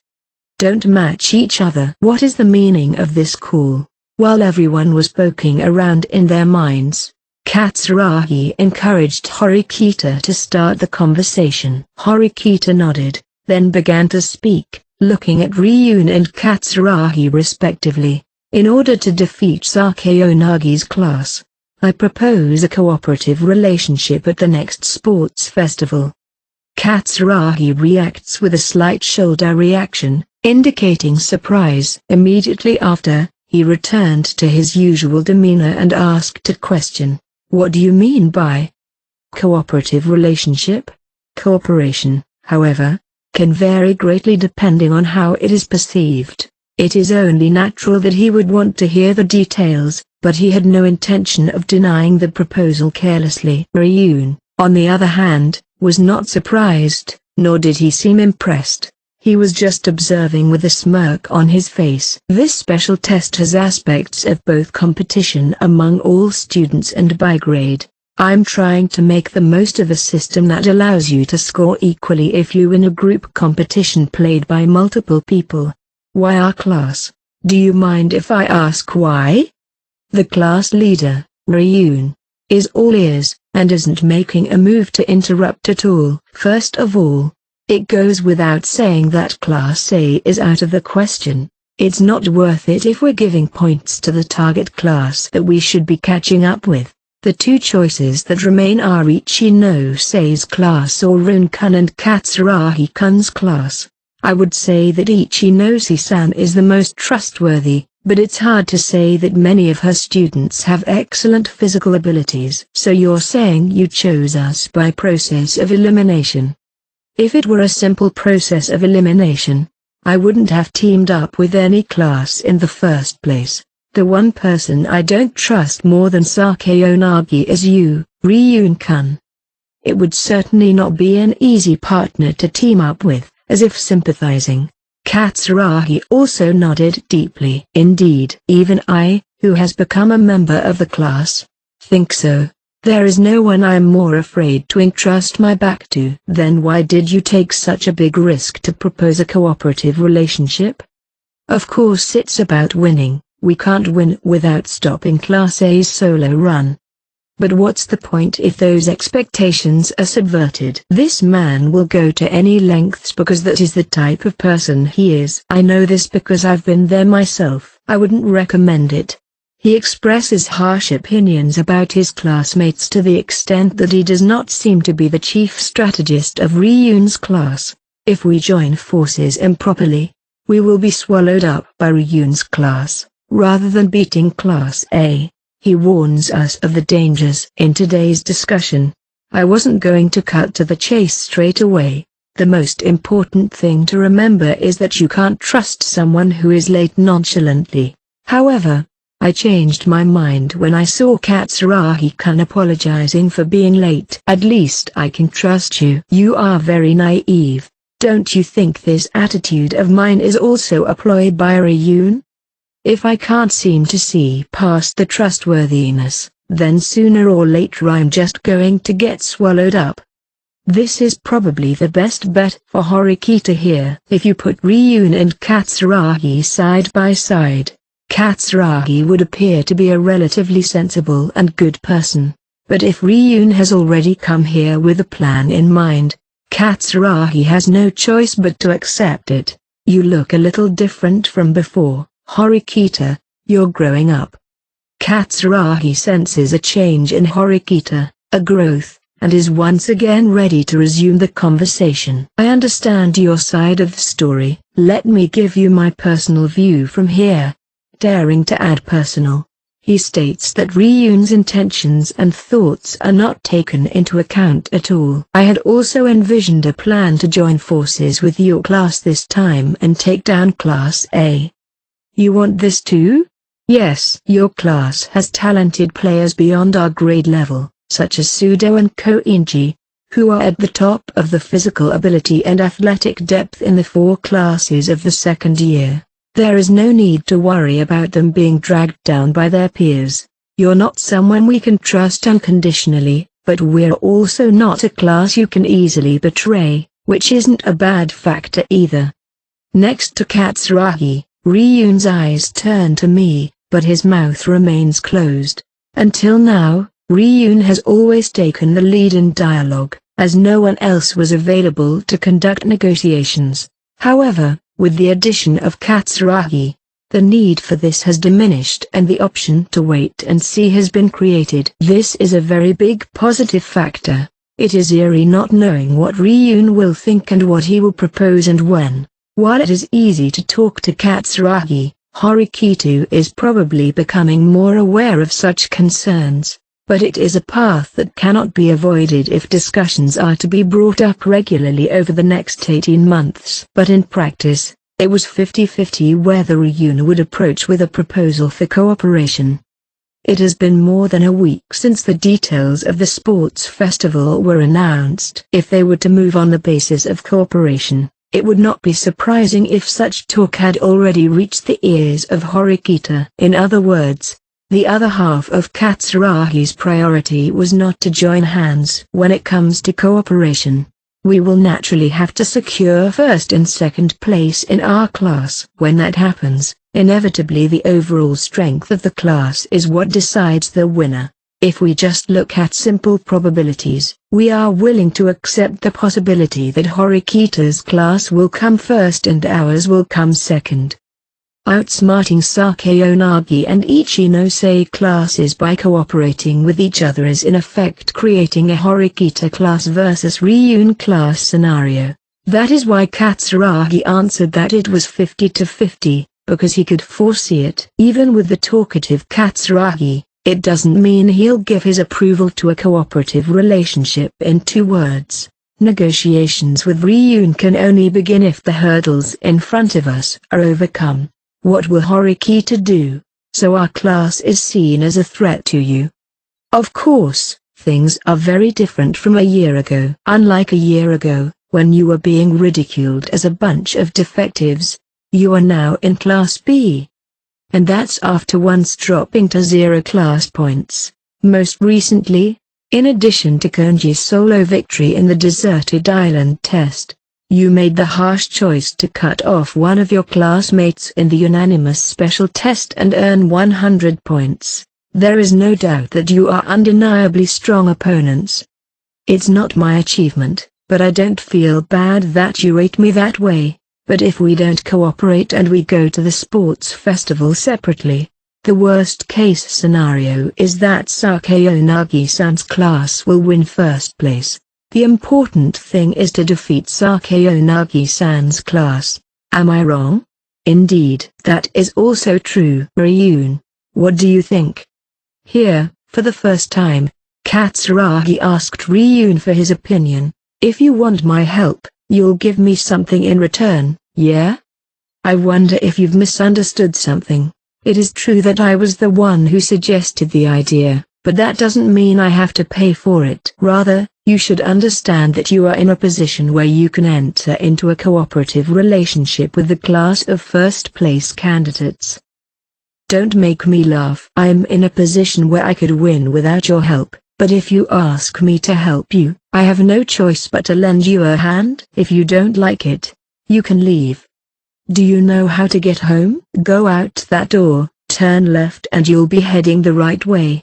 [SPEAKER 1] don't match each other. What is the meaning of this call? While everyone was poking around in their minds, Katsuragi encouraged Horikita to start the conversation. Horikita nodded, then began to speak, looking at Ryun and Katsuragi respectively. In order to defeat Sakayonagi's class, I propose a cooperative relationship at the next sports festival. Katsuragi reacts with a slight shoulder reaction, indicating surprise. Immediately after, he returned to his usual demeanor and asked a question. What do you mean by cooperative relationship? Cooperation, however, can vary greatly depending on how it is perceived. It is only natural that he would want to hear the details, but he had no intention of denying the proposal carelessly. Ryun, on the other hand, was not surprised, nor did he seem impressed. He was just observing with a smirk on his face. This special test has aspects of both competition among all students and by grade. I'm trying to make the most of a system that allows you to score equally if you win a group competition played by multiple people. Why our class? Do you mind if I ask why? The class leader, Ryun, is all ears, and isn't making a move to interrupt at all. First of all, it goes without saying that Class A is out of the question. It's not worth it if we're giving points to the target class that we should be catching up with. The two choices that remain are Ichinose-Sei's class or Run-kun and Katsuragi-kun's class. I would say that Ichinose-san is the most trustworthy, but it's hard to say that many of her students have excellent physical abilities. So you're saying you chose us by process of elimination? If it were a simple process of elimination, I wouldn't have teamed up with any class in the first place. The one person I don't trust more than Sakayonagi is you, Ryun-kun. It would certainly not be an easy partner to team up with. As if sympathizing, Katsuragi also nodded deeply. Indeed, even I, who has become a member of the class, think so. There is no one I am more afraid to entrust my back to. Then why did you take such a big risk to propose a cooperative relationship? Of course it's about winning. We can't win without stopping Class A's solo run. But what's the point if those expectations are subverted? This man will go to any lengths because that is the type of person he is. I know this because I've been there myself. I wouldn't recommend it. He expresses harsh opinions about his classmates to the extent that he does not seem to be the chief strategist of Ryun's class. If we join forces improperly, we will be swallowed up by Ryun's class, rather than beating Class A. He warns us of the dangers. In today's discussion, I wasn't going to cut to the chase straight away. The most important thing to remember is that you can't trust someone who is late nonchalantly. However, I changed my mind when I saw Katsuragi-kun apologizing for being late. At least I can trust you. You are very naive. Don't you think this attitude of mine is also a ploy by Ryun? If I can't seem to see past the trustworthiness, then sooner or later I'm just going to get swallowed up. This is probably the best bet for Horikita here. If you put Ryun and Katsuragi side by side, Katsuragi would appear to be a relatively sensible and good person. But if Ryun has already come here with a plan in mind, Katsuragi has no choice but to accept it. You look a little different from before, Horikita. You're growing up. Katsuragi senses a change in Horikita, a growth, and is once again ready to resume the conversation. I understand your side of the story. Let me give you my personal view from here. Daring to add personal, he states that Ryun's intentions and thoughts are not taken into account at all. I had also envisioned a plan to join forces with your class this time and take down Class A. You want this too? Yes. Your class has talented players beyond our grade level, such as Sudo and Koinji, who are at the top of the physical ability and athletic depth in the 4 classes of the second year. There is no need to worry about them being dragged down by their peers. You're not someone we can trust unconditionally, but we're also not a class you can easily betray, which isn't a bad factor either. Next to Katsuragi, Ryun's eyes turn to me, but his mouth remains closed. Until now, Ryun has always taken the lead in dialogue, as no one else was available to conduct negotiations. However, with the addition of Katsuragi, the need for this has diminished and the option to wait and see has been created. This is a very big positive factor. It is eerie not knowing what Ryun will think and what he will propose and when. While it is easy to talk to Katsuragi, Horikito is probably becoming more aware of such concerns. But it is a path that cannot be avoided if discussions are to be brought up regularly over the next 18 months. But in practice, it was 50-50 whether Ryun would approach with a proposal for cooperation. It has been more than a week since the details of the sports festival were announced. If they were to move on the basis of cooperation, it would not be surprising if such talk had already reached the ears of Horikita. In other words, the other half of Katsuragi's priority was not to join hands. When it comes to cooperation, we will naturally have to secure first and second place in our class. When that happens, inevitably the overall strength of the class is what decides the winner. If we just look at simple probabilities, we are willing to accept the possibility that Horikita's class will come first and ours will come second. Outsmarting Sakeonagi and Ichinose classes by cooperating with each other is in effect creating a Horikita class versus Ryun class scenario. That is why Katsuragi answered that it was 50-50, because he could foresee it. Even with the talkative Katsuragi, it doesn't mean he'll give his approval to a cooperative relationship in 2 words. Negotiations with Ryun can only begin if the hurdles in front of us are overcome. What will Horikita do? So our class is seen as a threat to you. Of course, things are very different from a year ago. Unlike a year ago, when you were being ridiculed as a bunch of defectives, you are now in Class B. And that's after once dropping to 0 class points. Most recently, in addition to Konji's solo victory in the deserted island test, you made the harsh choice to cut off one of your classmates in the unanimous special test and earn 100 points. There is no doubt that you are undeniably strong opponents. It's not my achievement, but I don't feel bad that you rate me that way. But if we don't cooperate and we go to the sports festival separately, the worst case scenario is that Sakeonagi-san's class will win first place. The important thing is to defeat Sakeonagi-san's class. Am I wrong? Indeed, that is also true. Ryun, what do you think? Here, for the first time, Katsuragi asked Ryun for his opinion. If you want my help, you'll give me something in return, yeah? I wonder if you've misunderstood something. It is true that I was the one who suggested the idea, but that doesn't mean I have to pay for it. Rather, you should understand that you are in a position where you can enter into a cooperative relationship with the class of first-place candidates. Don't make me laugh. I'm in a position where I could win without your help, but if you ask me to help you, I have no choice but to lend you a hand. If you don't like it, you can leave. Do you know how to get home? Go out that door, turn left and you'll be heading the right way.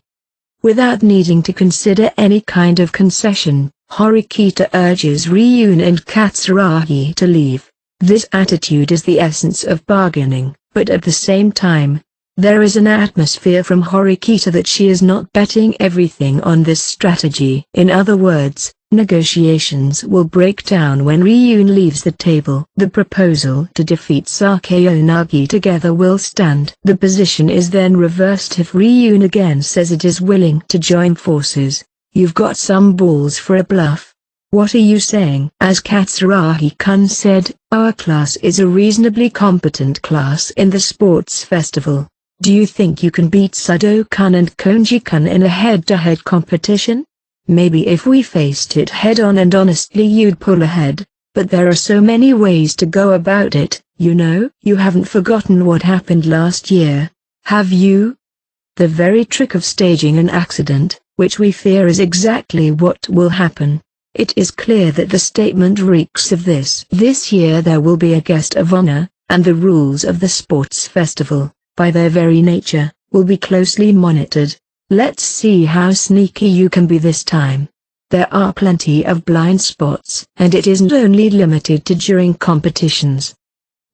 [SPEAKER 1] Without needing to consider any kind of concession, Horikita urges Ryun and Katsuragi to leave. This attitude is the essence of bargaining, but at the same time, there is an atmosphere from Horikita that she is not betting everything on this strategy. In other words, negotiations will break down when Ryun leaves the table. The proposal to defeat Sakeonagi together will stand. The position is then reversed if Ryun again says it is willing to join forces. You've got some balls for a bluff. What are you saying? As Katsuragi-kun said, our class is a reasonably competent class in the sports festival. Do you think you can beat Sado-kun and Konji-kun in a head-to-head competition? Maybe if we faced it head-on and honestly you'd pull ahead, but there are so many ways to go about it. You know, you haven't forgotten what happened last year, have you? The very trick of staging an accident, which we fear is exactly what will happen. It is clear that the statement reeks of this. This year there will be a guest of honor, and the rules of the sports festival, by their very nature, will be closely monitored. Let's see how sneaky you can be this time. There are plenty of blind spots, and it isn't only limited to during competitions.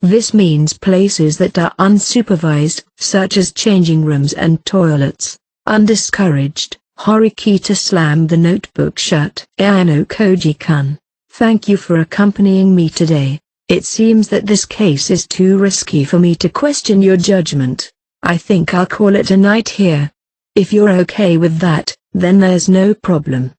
[SPEAKER 1] This means places that are unsupervised, such as changing rooms and toilets. Undiscouraged, Horikita slammed the notebook shut. Ayano Koji-kun, thank you for accompanying me today. It seems that this case is too risky for me to question your judgment. I think I'll call it a night here. If you're okay with that, then there's no problem.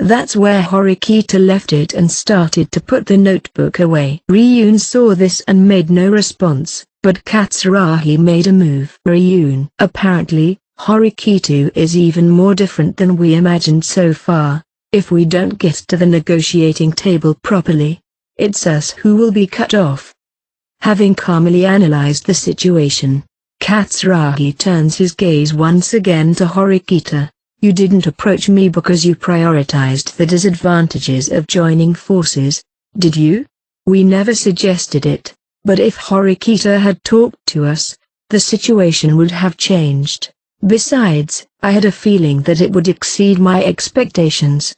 [SPEAKER 1] That's where Horikita left it and started to put the notebook away. Ryun saw this and made no response, but Katsuragi made a move. Ryun, apparently, Horikita is even more different than we imagined so far. If we don't get to the negotiating table properly, it's us who will be cut off. Having calmly analyzed the situation, Katsuragi turns his gaze once again to Horikita. You didn't approach me because you prioritized the disadvantages of joining forces, did you? We never suggested it, but if Horikita had talked to us, the situation would have changed. Besides, I had a feeling that it would exceed my expectations.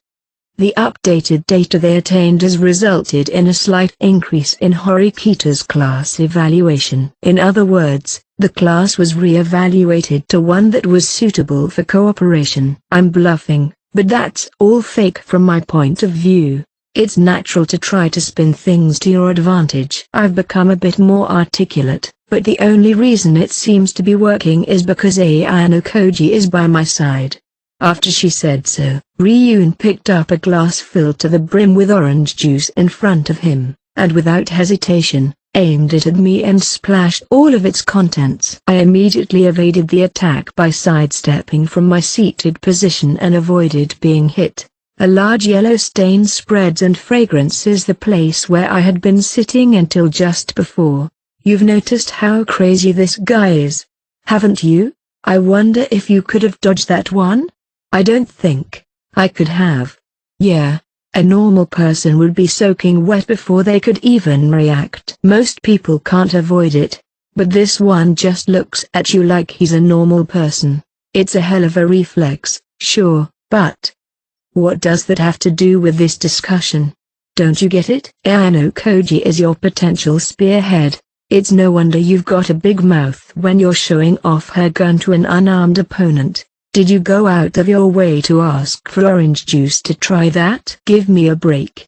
[SPEAKER 1] The updated data they attained has resulted in a slight increase in Horikita's class evaluation. In other words, the class was re-evaluated to one that was suitable for cooperation. I'm bluffing, but that's all fake from my point of view. It's natural to try to spin things to your advantage. I've become a bit more articulate, but the only reason it seems to be working is because Ayano Koji is by my side. After she said so, Ryun picked up a glass filled to the brim with orange juice in front of him, and without hesitation, aimed it at me and splashed all of its contents. I immediately evaded the attack by sidestepping from my seated position and avoided being hit. A large yellow stain spreads and fragrances the place where I had been sitting until just before. You've noticed how crazy this guy is, haven't you? I wonder if you could have dodged that one? I don't think I could have. Yeah, a normal person would be soaking wet before they could even react. Most people can't avoid it, but this one just looks at you like he's a normal person. It's a hell of a reflex, sure, but what does that have to do with this discussion? Don't you get it? Ayano Koji is your potential spearhead. It's no wonder you've got a big mouth when you're showing off her gun to an unarmed opponent. Did you go out of your way to ask for orange juice to try that? Give me a break.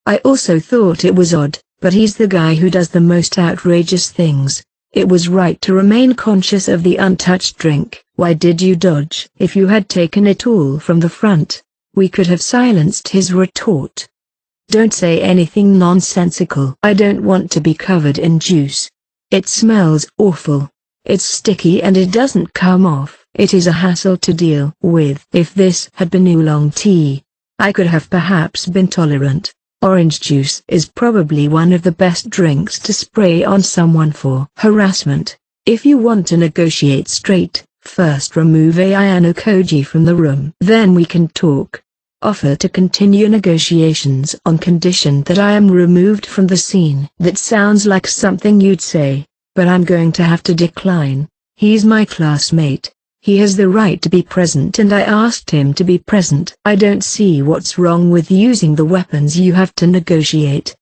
[SPEAKER 1] I also thought it was odd, but he's the guy who does the most outrageous things. It was right to remain conscious of the untouched drink. Why did you dodge? If you had taken it all from the front, we could have silenced his retort. Don't say anything nonsensical. I don't want to be covered in juice. It smells awful. It's sticky and it doesn't come off. It is a hassle to deal with. If this had been oolong tea, I could have perhaps been tolerant. Orange juice is probably one of the best drinks to spray on someone for harassment. If you want to negotiate straight, first remove Ayano Koji from the room. Then we can talk. Offer to continue negotiations on condition that I am removed from the scene. That sounds like something you'd say, but I'm going to have to decline. He's my classmate. He has the right to be present and I asked him to be present. I don't see what's wrong with using the weapons you have to negotiate.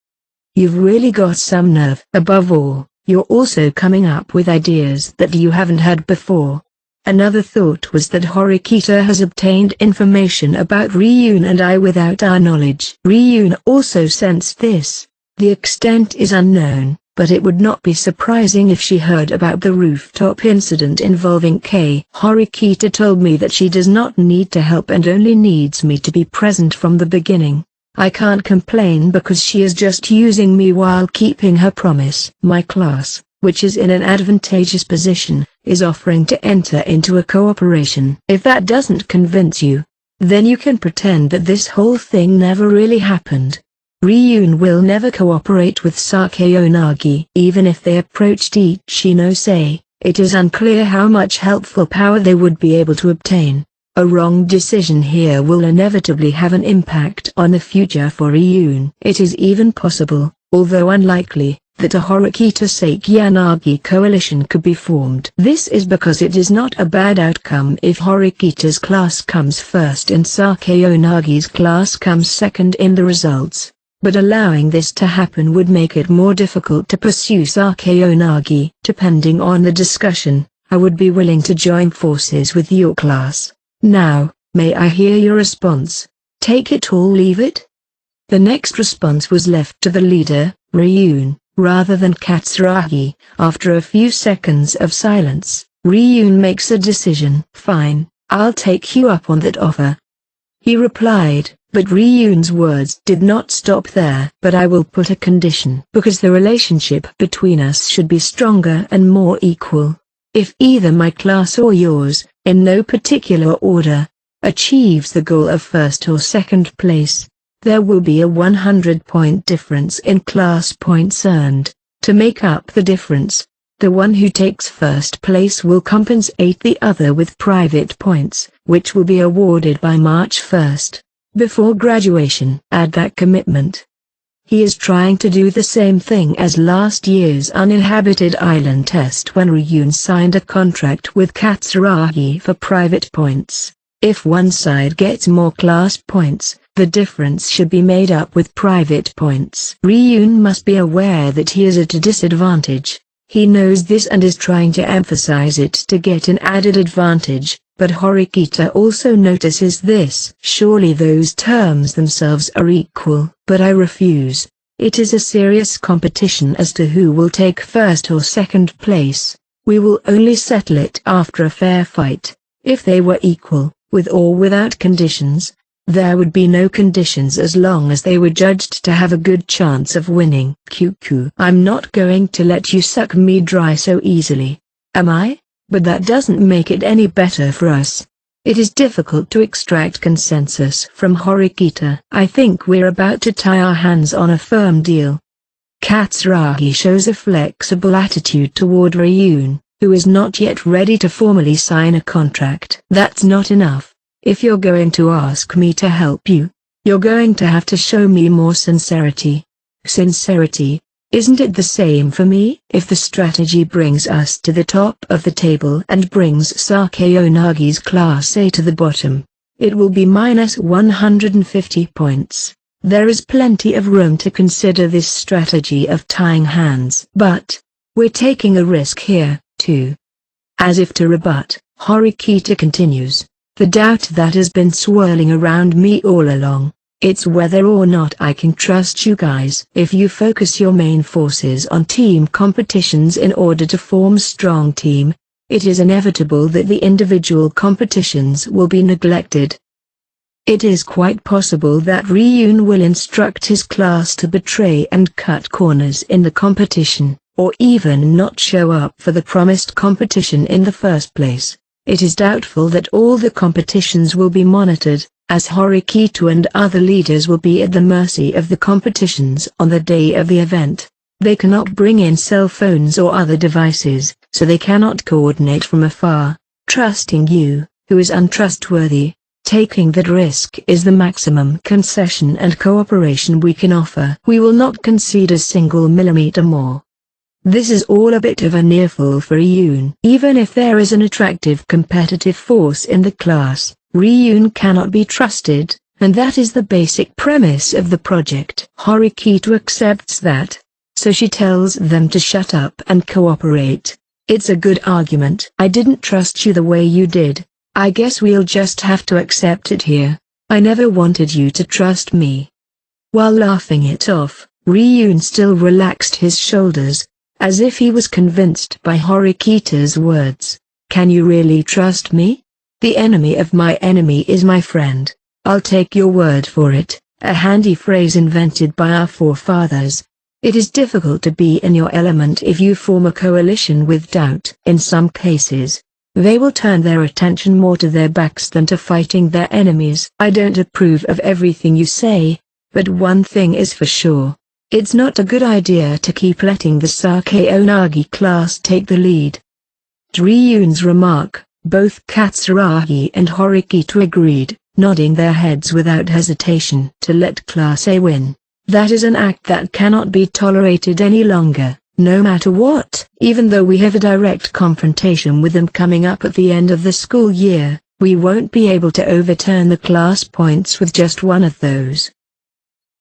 [SPEAKER 1] You've really got some nerve. Above all, you're also coming up with ideas that you haven't had before. Another thought was that Horikita has obtained information about Ryun and I without our knowledge. Ryun also sensed this. The extent is unknown, but it would not be surprising if she heard about the rooftop incident involving Kei. Horikita told me that she does not need to help and only needs me to be present from the beginning. I can't complain because she is just using me while keeping her promise. My class, which is in an advantageous position, is offering to enter into a cooperation. If that doesn't convince you, then you can pretend that this whole thing never really happened. Ryun will never cooperate with Sakayanagi. Even if they approached Ichinose, it is unclear how much helpful power they would be able to obtain. A wrong decision here will inevitably have an impact on the future for Ryun. It is even possible, although unlikely, that a Horikita Sakayanagi coalition could be formed. This is because it is not a bad outcome if Horikita's class comes first and Sakayanagi's class comes second in the results. But allowing this to happen would make it more difficult to pursue Sakayanagi. Depending on the discussion, I would be willing to join forces with your class. Now, may I hear your response? Take it or leave it? The next response was left to the leader, Ryun, rather than Katsuragi. After a few seconds of silence, Ryun makes a decision. Fine, I'll take you up on that offer. He replied, but Ryun's words did not stop there. But I will put a condition. Because the relationship between us should be stronger and more equal. If either my class or yours, in no particular order, achieves the goal of first or second place, there will be a 100-point difference in class points earned. To make up the difference, the one who takes first place will compensate the other with private points, which will be awarded by March 1st, before graduation. Add that commitment. He is trying to do the same thing as last year's uninhabited island test when Ryun signed a contract with Katsuragi for private points. If one side gets more class points, the difference should be made up with private points. Ryun must be aware that he is at a disadvantage. He knows this and is trying to emphasize it to get an added advantage, but Horikita also notices this. Surely those terms themselves are equal. But I refuse. It is a serious competition as to who will take first or second place. We will only settle it after a fair fight. If they were equal, with or without conditions, there would be no conditions as long as they were judged to have a good chance of winning. QQ. I'm not going to let you suck me dry so easily. Am I? But that doesn't make it any better for us. It is difficult to extract consensus from Horikita. I think we're about to tie our hands on a firm deal. Katsuragi shows a flexible attitude toward Ryun, who is not yet ready to formally sign a contract. That's not enough. If you're going to ask me to help you, you're going to have to show me more sincerity. Sincerity? Isn't it the same for me? If the strategy brings us to the top of the table and brings Sakayanagi's class A to the bottom, it will be minus 150 points. There is plenty of room to consider this strategy of tying hands. But we're taking a risk here, too. As if to rebut, Horikita continues. The doubt that has been swirling around me all along. It's whether or not I can trust you guys. If you focus your main forces on team competitions in order to form a strong team, it is inevitable that the individual competitions will be neglected. It is quite possible that Ryun will instruct his class to betray and cut corners in the competition, or even not show up for the promised competition in the first place. It is doubtful that all the competitions will be monitored, as Horikita and other leaders will be at the mercy of the competitions on the day of the event. They cannot bring in cell phones or other devices, so they cannot coordinate from afar. Trusting you, who is untrustworthy, taking that risk is the maximum concession and cooperation we can offer. We will not concede a single millimeter more. This is all a bit of a nearfall for Ryun. Even if there is an attractive competitive force in the class, Ryun cannot be trusted, and that is the basic premise of the project. Horikita accepts that, so she tells them to shut up and cooperate. It's a good argument. I didn't trust you the way you did. I guess we'll just have to accept it here. I never wanted you to trust me. While laughing it off, Ryun still relaxed his shoulders, as if he was convinced by Horikita's words. Can you really trust me? The enemy of my enemy is my friend. I'll take your word for it, a handy phrase invented by our forefathers. It is difficult to be in your element if you form a coalition with doubt. In some cases, they will turn their attention more to their backs than to fighting their enemies. I don't approve of everything you say, but one thing is for sure. It's not a good idea to keep letting the Sakeonagi class take the lead. To Ryu's remark, both Katsuragi and Horikita agreed, nodding their heads without hesitation. To let Class A win. That is an act that cannot be tolerated any longer, no matter what. Even though we have a direct confrontation with them coming up at the end of the school year, we won't be able to overturn the class points with just one of those.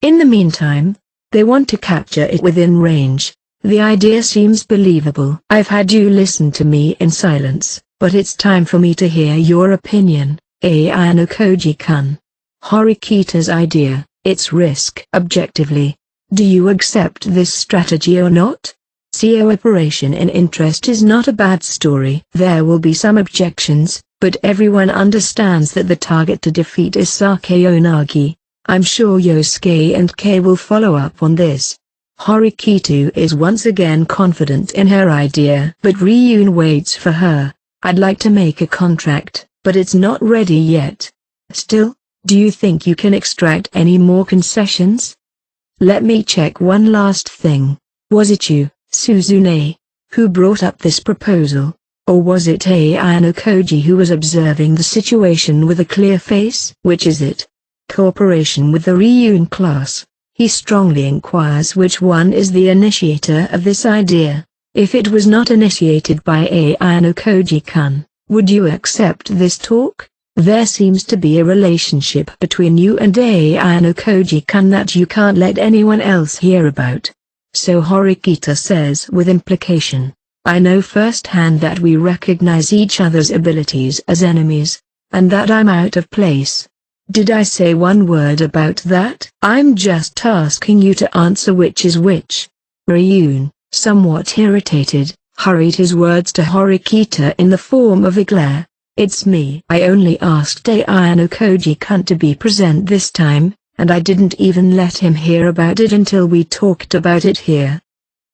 [SPEAKER 1] In the meantime, they want to capture it within range. The idea seems believable. I've had you listen to me in silence, but it's time for me to hear your opinion, Ayano Koji-kun. Horikita's idea, its risk. Objectively, do you accept this strategy or not? Cooperation in interest is not a bad story. There will be some objections, but everyone understands that the target to defeat is Sakeonagi. I'm sure Yosuke and Kei will follow up on this. Horikita is once again confident in her idea, but Ryun waits for her. I'd like to make a contract, but it's not ready yet. Still, do you think you can extract any more concessions? Let me check one last thing. Was it you, Suzune, who brought up this proposal? Or was it Ayano Koji who was observing the situation with a clear face? Which is it? Cooperation with the Ryun class. He strongly inquires which one is the initiator of this idea. If it was not initiated by Ayano Koji-kun, would you accept this talk? There seems to be a relationship between you and Ayano Koji-kun that you can't let anyone else hear about. So Horikita says with implication. I know firsthand that we recognize each other's abilities as enemies, and that I'm out of place. Did I say one word about that? I'm just asking you to answer which is which. Ryun, somewhat irritated, hurried his words to Horikita in the form of a glare. It's me. I only asked Ayano Koji-kun to be present this time, and I didn't even let him hear about it until we talked about it here.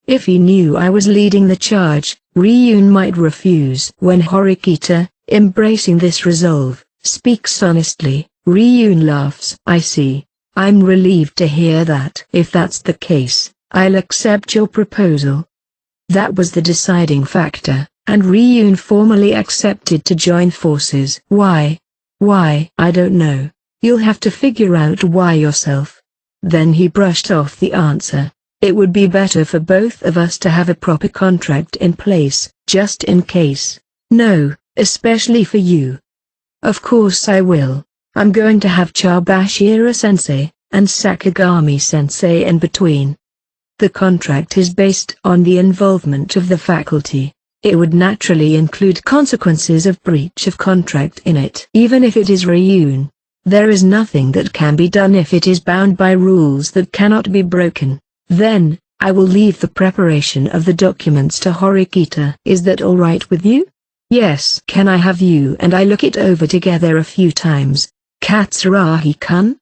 [SPEAKER 1] If he knew I was leading the charge, Ryun might refuse. When Horikita, embracing this resolve, speaks honestly, Ryun laughs. I see. I'm relieved to hear that. If that's the case, I'll accept your proposal. That was the deciding factor, and Ryun formally accepted to join forces. Why? Why? I don't know. You'll have to figure out why yourself. Then he brushed off the answer. It would be better for both of us to have a proper contract in place, just in case. No, especially for you. Of course I will. I'm going to have Chabashira-sensei, and Sakagami-sensei in between. The contract is based on the involvement of the faculty. It would naturally include consequences of breach of contract in it. Even if it is Ryun, there is nothing that can be done if it is bound by rules that cannot be broken. Then, I will leave the preparation of the documents to Horikita. Is that all right with you? Yes. Can I have you and I look it over together a few times, Katsuragi-kun?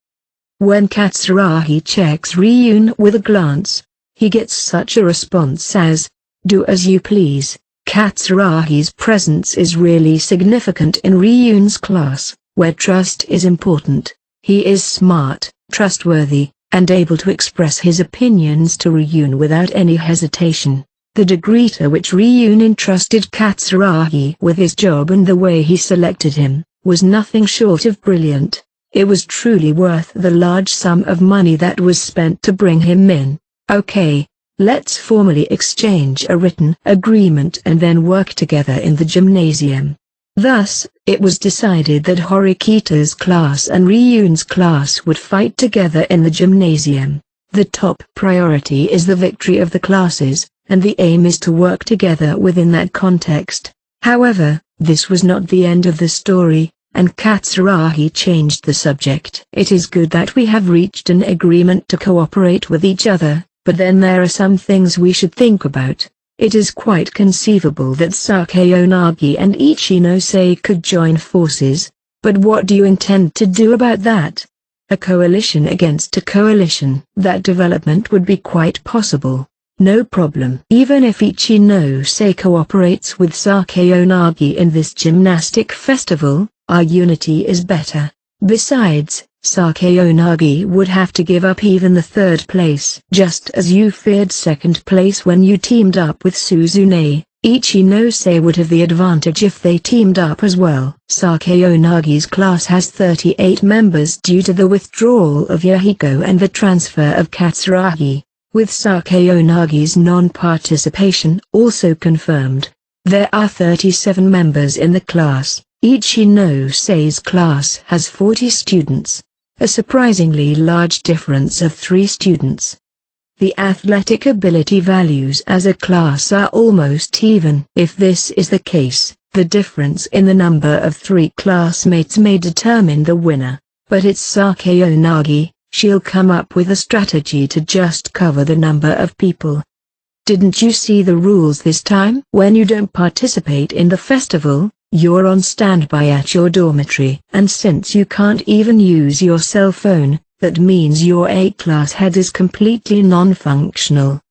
[SPEAKER 1] When Katsuragi checks Ryun with a glance, he gets such a response as, do as you please. Katsuragi's presence is really significant in Ryun's class, where trust is important. He is smart, trustworthy, and able to express his opinions to Ryun without any hesitation. The degree to which Ryun entrusted Katsuragi with his job and the way he selected him, was nothing short of brilliant. It was truly worth the large sum of money that was spent to bring him in. Okay, let's formally exchange a written agreement and then work together in the gymnasium. Thus, it was decided that Horikita's class and Ryun's class would fight together in the gymnasium. The top priority is the victory of the classes, and the aim is to work together within that context. However, this was not the end of the story, and Katsuragi changed the subject. It is good that we have reached an agreement to cooperate with each other, but then there are some things we should think about. It is quite conceivable that Sakeonagi and Ichinose could join forces, but what do you intend to do about that? A coalition against a coalition. That development would be quite possible. No problem. Even if Ichinose cooperates with Sakeonagi in this gymnastic festival, our unity is better. Besides, Sakae would have to give up even the third place. Just as you feared second place when you teamed up with Suzune, Ichinose would have the advantage if they teamed up as well. Sakae class has 38 members due to the withdrawal of Yahiko and the transfer of Katsuragi. With Sakae non-participation also confirmed, there are 37 members in the class. Ichinose class has 40 students, a surprisingly large difference of 3 students. The athletic ability values as a class are almost even. If this is the case, the difference in the number of 3 classmates may determine the winner. But it's Sakae. She'll come up with a strategy to just cover the number of people. Didn't you see the rules this time? When you don't participate in the festival, you're on standby at your dormitory. And since you can't even use your cell phone, that means your A-class head is completely non-functional.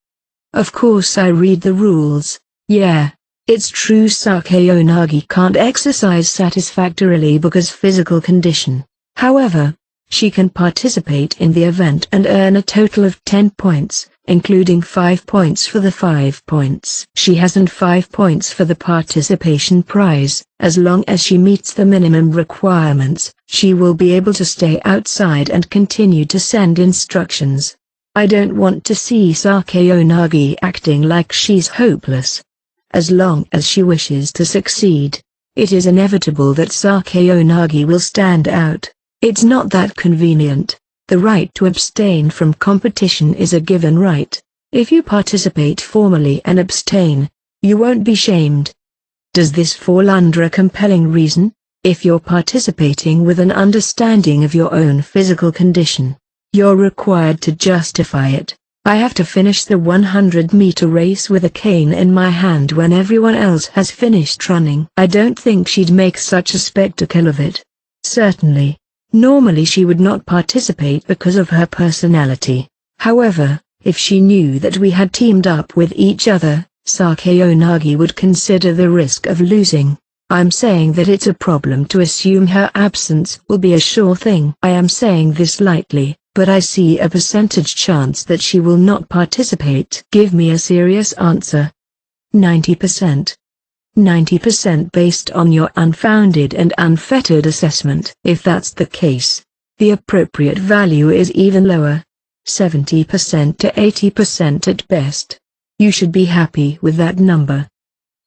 [SPEAKER 1] Of course I read the rules. Yeah, it's true Sakae can't exercise satisfactorily because physical condition. However, she can participate in the event and earn a total of 10 points, including 5 points for the 5 points she has and 5 points for the participation prize. As long as she meets the minimum requirements, she will be able to stay outside and continue to send instructions. I don't want to see Sakae acting like she's hopeless. As long as she wishes to succeed, it is inevitable that Sakae will stand out. It's not that convenient. The right to abstain from competition is a given right. If you participate formally and abstain, you won't be shamed. Does this fall under a compelling reason? If you're participating with an understanding of your own physical condition, you're required to justify it. I have to finish the 100-meter race with a cane in my hand when everyone else has finished running. I don't think she'd make such a spectacle of it. Certainly. Normally she would not participate because of her personality. However, if she knew that we had teamed up with each other, Sakae would consider the risk of losing. I'm saying that it's a problem to assume her absence will be a sure thing. I am saying this lightly, but I see a percentage chance that she will not participate. Give me a serious answer. 90%. 90% based on your unfounded and unfettered assessment. If that's the case, the appropriate value is even lower. 70% to 80% at best. You should be happy with that number.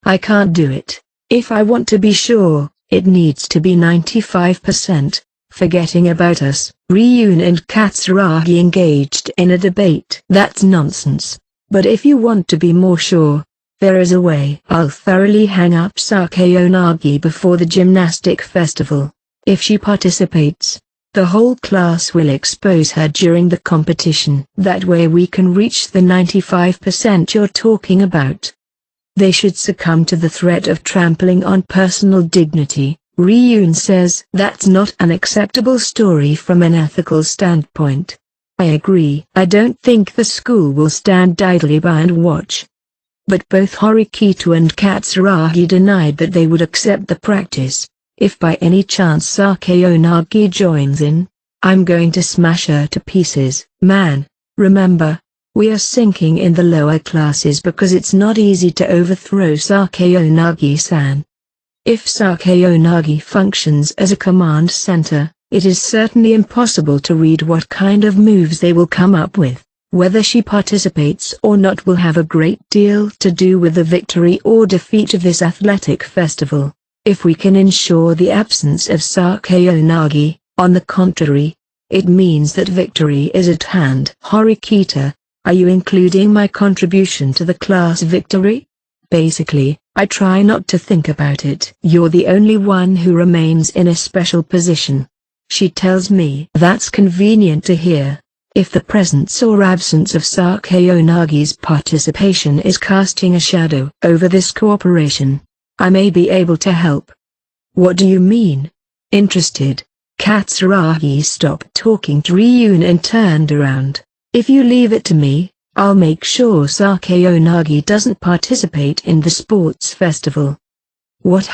[SPEAKER 1] I can't do it. If I want to be sure, it needs to be 95%. Forgetting about us, Ryun and Katsuragi engaged in a debate. That's nonsense. But if you want to be more sure, there is a way. I'll thoroughly hang up Sakae before the gymnastic festival. If she participates, the whole class will expose her during the competition. That way we can reach the 95% you're talking about. They should succumb to the threat of trampling on personal dignity. Ryun says that's not an acceptable story from an ethical standpoint. I agree. I don't think the school will stand idly by and watch. But both Horikito and Katsuragi denied that they would accept the practice. If by any chance Sakae joins in, I'm going to smash her to pieces. Man, remember, we are sinking in the lower classes because it's not easy to overthrow Sakae-san. If Sakae functions as a command center, it is certainly impossible to read what kind of moves they will come up with. Whether she participates or not will have a great deal to do with the victory or defeat of this athletic festival. If we can ensure the absence of Sakae, on the contrary, it means that victory is at hand. Horikita, are you including my contribution to the class victory? Basically, I try not to think about it. You're the only one who remains in a special position. She tells me that's convenient to hear. If the presence or absence of Sakae participation is casting a shadow over this cooperation, I may be able to help. What do you mean? Interested. Katsuragi stopped talking to Ryun and turned around. If you leave it to me, I'll make sure Sakae doesn't participate in the sports festival. What?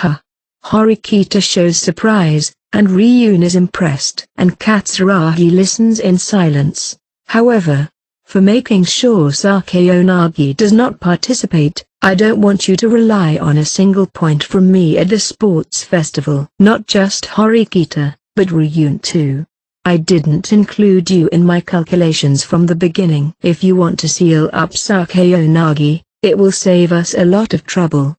[SPEAKER 1] Horikita shows surprise. and Ryun is impressed. And Katsuragi listens in silence. However, for making sure Sakeonagi does not participate, I don't want you to rely on a single point from me at the sports festival. Not just Horikita, but Ryun too. I didn't include you in my calculations from the beginning. If you want to seal up Sakeonagi, it will save us a lot of trouble.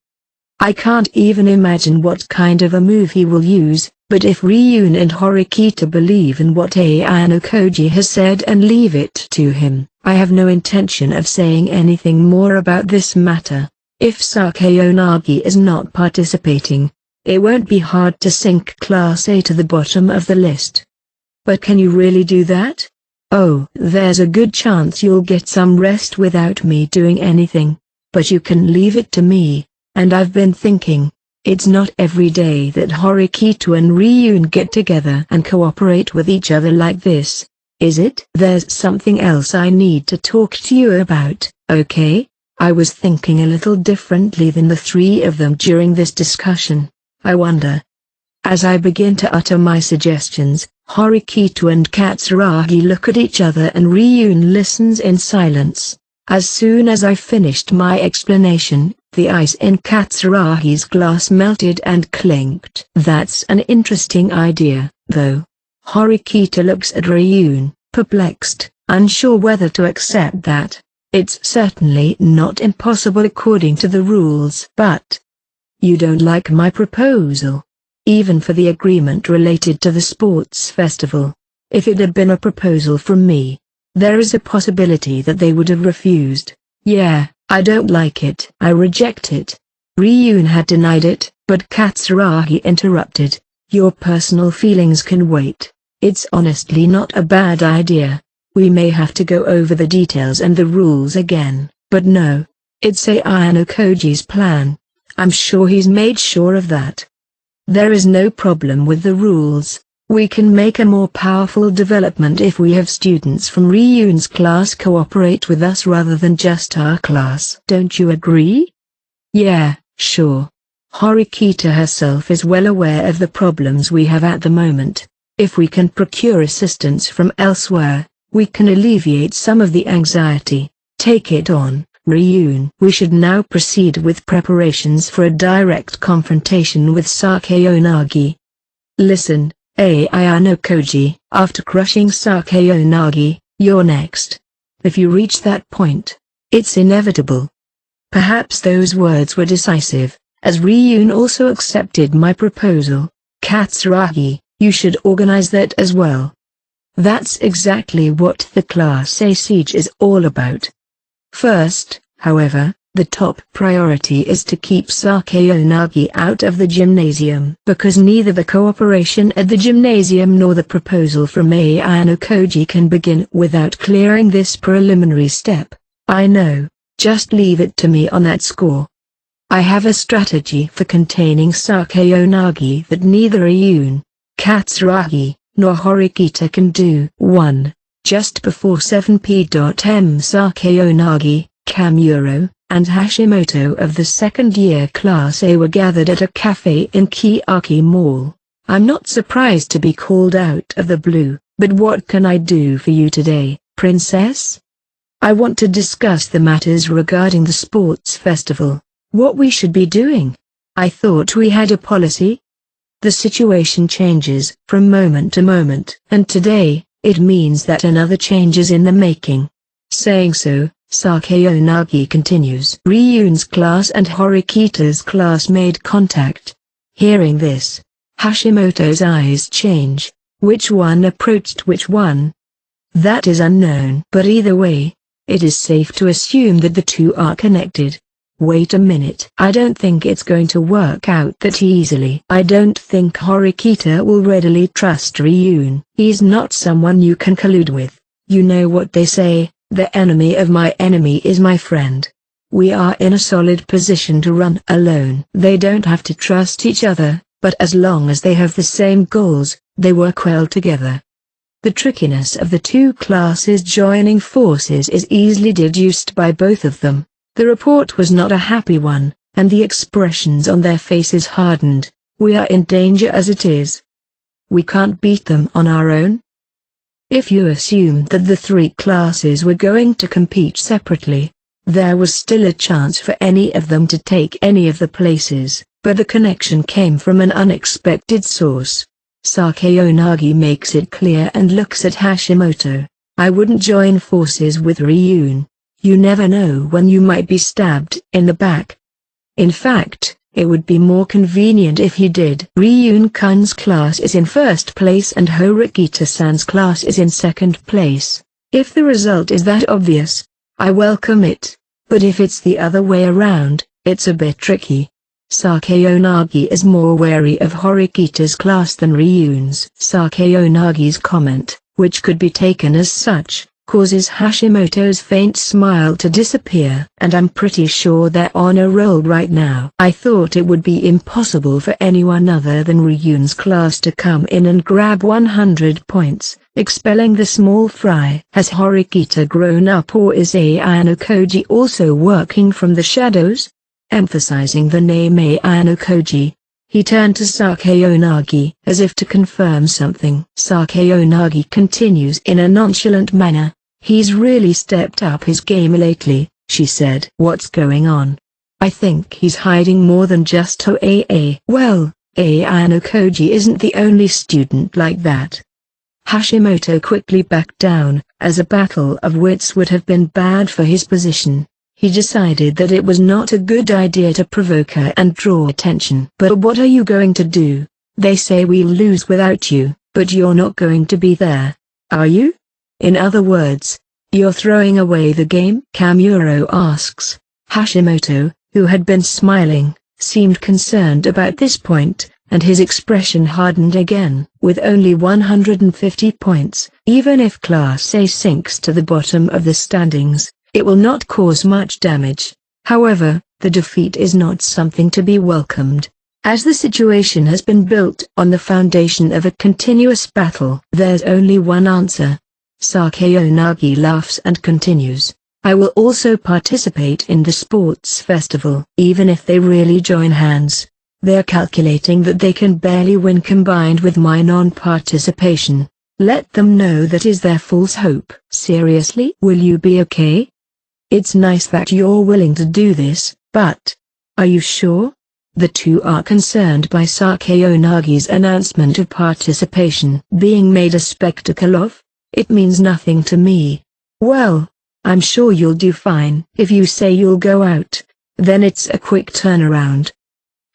[SPEAKER 1] I can't even imagine what kind of a move he will use, but if Ryun and Horikita believe in what Ayano Koji has said and leave it to him, I have no intention of saying anything more about this matter. If Sakeonagi is not participating, it won't be hard to sink Class A to the bottom of the list. But can you really do that? Oh, there's a good chance you'll get some rest without me doing anything, but you can leave it to me. And I've been thinking, it's not every day that Horikita and Ryun get together and cooperate with each other like this, is it? There's something else I need to talk to you about, okay? I was thinking a little differently than the three of them during this discussion. I wonder. As I begin to utter my suggestions, Horikita and Katsuragi look at each other and Ryun listens in silence. As soon as I finished my explanation, the ice in Katsuragi's glass melted and clinked. That's an interesting idea, though. Horikita looks at Ryun, perplexed, unsure whether to accept that. It's certainly not impossible according to the rules. But you don't like my proposal? Even for the agreement related to the sports festival. If it had been a proposal from me, there is a possibility that they would have refused. Yeah, I don't like it. I reject it. Ryun had denied it, but Katsuragi interrupted. Your personal feelings can wait. It's honestly not a bad idea. We may have to go over the details and the rules again, but no. It's Ayano Koji's plan. I'm sure he's made sure of that. There is no problem with the rules. We can make a more powerful development if we have students from Ryun's class cooperate with us rather than just our class. Don't you agree? Yeah, sure. Horikita herself is well aware of the problems we have at the moment. If we can procure assistance from elsewhere, we can alleviate some of the anxiety. Take it on, Ryun. We should now proceed with preparations for a direct confrontation with Sakeonagi. Listen. Ayano Koji, after crushing Sakeonagi, you're next. If you reach that point, it's inevitable. Perhaps those words were decisive, as Ryun also accepted my proposal. Katsuragi, you should organize that as well. That's exactly what the Class A siege is all about. First, however, the top priority is to keep Sakeonagi out of the gymnasium. Because neither the cooperation at the gymnasium nor the proposal from Ayano Koji can begin without clearing this preliminary step. I know, just leave it to me on that score. I have a strategy for containing Sakeonagi that neither Ryun, Katsuragi, nor Horikita can do. 1. Just before 7 p.m. Sakeonagi, Kamuro, and Hashimoto of the second-year Class A were gathered at a cafe in Kiyaki Mall. I'm not surprised to be called out of the blue, but what can I do for you today, Princess? I want to discuss the matters regarding the sports festival, what we should be doing. I thought we had a policy. The situation changes from moment to moment, and today, it means that another change is in the making. Saying so, Sakeonagi continues. Ryun's class and Horikita's class made contact. Hearing this, Hashimoto's eyes change. Which one approached which one? That is unknown. But either way, it is safe to assume that the two are connected. Wait a minute. I don't think it's going to work out that easily. I don't think Horikita will readily trust Ryun. He's not someone you can collude with. You know what they say. The enemy of my enemy is my friend. We are in a solid position to run alone. They don't have to trust each other, but as long as they have the same goals, they work well together. The trickiness of the two classes joining forces is easily deduced by both of them. The report was not a happy one, and the expressions on their faces hardened. We are in danger as it is. We can't beat them on our own. If you assume that the three classes were going to compete separately, there was still a chance for any of them to take any of the places, but the connection came from an unexpected source. Sakeonagi makes it clear and looks at Hashimoto. I wouldn't join forces with Ryun. You never know when you might be stabbed in the back. In fact, it would be more convenient if he did. Ryun-kun's class is in first place and Horikita-san's class is in second place. If the result is that obvious, I welcome it, but if it's the other way around, it's a bit tricky. Sakeonagi is more wary of Horikita's class than Ryun's. Sakeonagi's comment, which could be taken as such, causes Hashimoto's faint smile to disappear. And I'm pretty sure they're on a roll right now. I thought it would be impossible for anyone other than Ryun's class to come in and grab 100 points, expelling the small fry. Has Horikita grown up, or is Ayano Koji also working from the shadows? Emphasizing the name Ayano Koji, he turned to Sakeonagi as if to confirm something. Sakeonagi continues in a nonchalant manner. He's really stepped up his game lately, she said. What's going on? I think he's hiding more than just Toei. Well, Ayano Koji isn't the only student like that. Hashimoto quickly backed down, as a battle of wits would have been bad for his position. He decided that it was not a good idea to provoke her and draw attention. But what are you going to do? They say we'll lose without you, but you're not going to be there, are you? In other words, you're throwing away the game? Kamuro asks. Hashimoto, who had been smiling, seemed concerned about this point, and his expression hardened again. With only 150 points, even if Class A sinks to the bottom of the standings, it will not cause much damage. However, the defeat is not something to be welcomed. As the situation has been built on the foundation of a continuous battle, there's only one answer. Sakeonagi laughs and continues. I will also participate in the sports festival. Even if they really join hands, they're calculating that they can barely win combined with my non-participation. Let them know that is their false hope. Seriously? Will you be okay? It's nice that you're willing to do this, but are you sure? The two are concerned by Sakeonagi's announcement of participation being made a spectacle of. It means nothing to me. Well, I'm sure you'll do fine. If you say you'll go out, then it's a quick turnaround.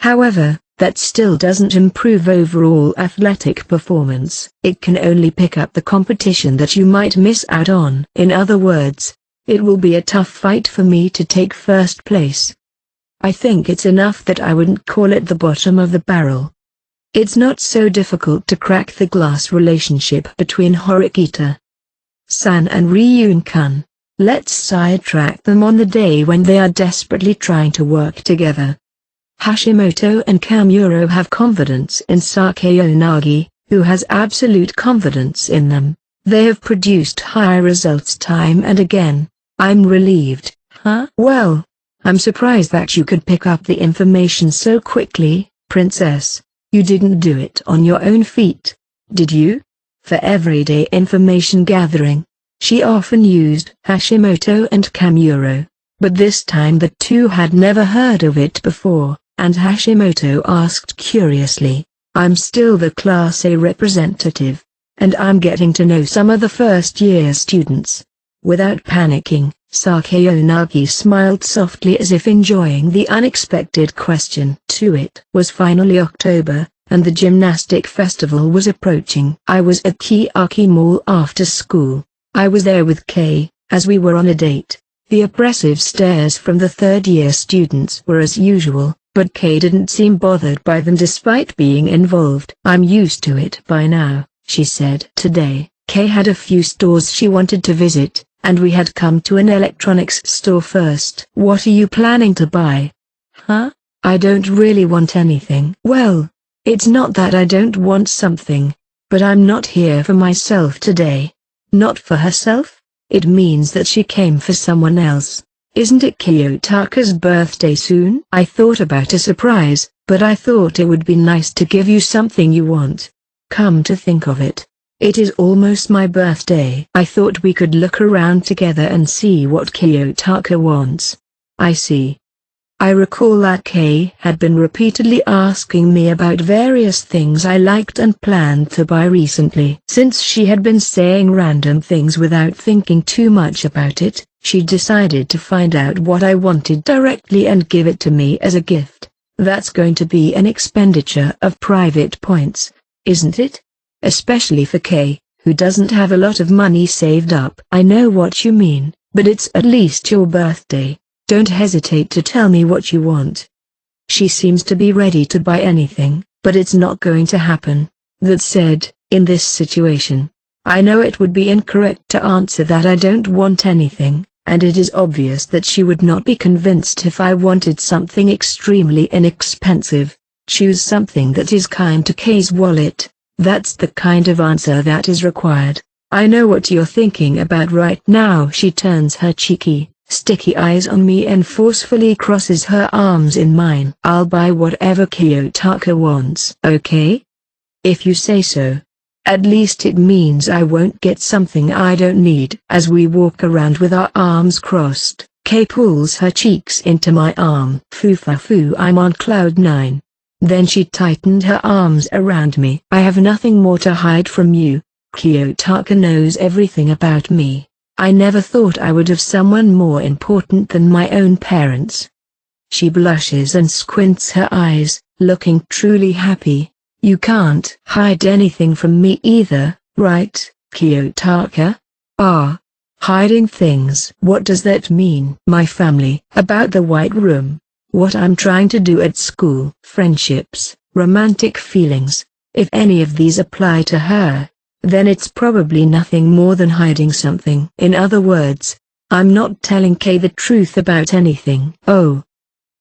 [SPEAKER 1] However, that still doesn't improve overall athletic performance. It can only pick up the competition that you might miss out on. In other words, it will be a tough fight for me to take first place. I think it's enough that I wouldn't call it the bottom of the barrel. It's not so difficult to crack the glass relationship between Horikita-san and Ryun-kun. Let's sidetrack them on the day when they are desperately trying to work together. Hashimoto and Kamuro have confidence in Sakeonagi, who has absolute confidence in them. They have produced high results time and again. I'm relieved. Huh? Well, I'm surprised that you could pick up the information so quickly, Princess. You didn't do it on your own feet, did you? For everyday information gathering, she often used Hashimoto and Kamuro, but this time the two had never heard of it before, and Hashimoto asked curiously, I'm still the Class A representative, and I'm getting to know some of the first-year students. Without panicking, Sakeonagi smiled softly as if enjoying the unexpected question. It was finally October, and the gymnastic festival was approaching. I was at Kiyaki Mall after school. I was there with Kei, as we were on a date. The oppressive stares from the third-year students were as usual, but Kei didn't seem bothered by them despite being involved. I'm used to it by now, she said. Today, Kei had a few stores she wanted to visit, and we had come to an electronics store first. What are you planning to buy? Huh? I don't really want anything. Well, it's not that I don't want something, but I'm not here for myself today. Not for herself? It means that she came for someone else. Isn't it Kiyotaka's birthday soon? I thought about a surprise, but I thought it would be nice to give you something you want. come to think of it, it is almost my birthday. I thought we could look around together and see what Kiyotaka wants. I see. I recall that Kay had been repeatedly asking me about various things I liked and planned to buy recently. Since she had been saying random things without thinking too much about it, she decided to find out what I wanted directly and give it to me as a gift. That's going to be an expenditure of private points, isn't it? Especially for Kay, who doesn't have a lot of money saved up. I know what you mean, but it's at least your birthday. Don't hesitate to tell me what you want. She seems to be ready to buy anything, but it's not going to happen. That said, in this situation, I know it would be incorrect to answer that I don't want anything, and it is obvious that she would not be convinced if I wanted something extremely inexpensive. Choose something that is kind to Kay's wallet. That's the kind of answer that is required. I know what you're thinking about right now. She turns her cheeky, sticky eyes on me and forcefully crosses her arms in mine. I'll buy whatever Kiyotaka wants. Okay? If you say so. At least it means I won't get something I don't need. As we walk around with our arms crossed, Kay pulls her cheeks into my arm. Foo, I'm on cloud 9. Then she tightened her arms around me. I have nothing more to hide from you. Kiyotaka knows everything about me. I never thought I would have someone more important than my own parents. She blushes and squints her eyes, looking truly happy. You can't hide anything from me either, right, Kiyotaka? Hiding things. What does that mean? My family. About the White Room. What I'm trying to do at school. Friendships, romantic feelings. If any of these apply to her, then it's probably nothing more than hiding something. In other words, I'm not telling Kay the truth about anything.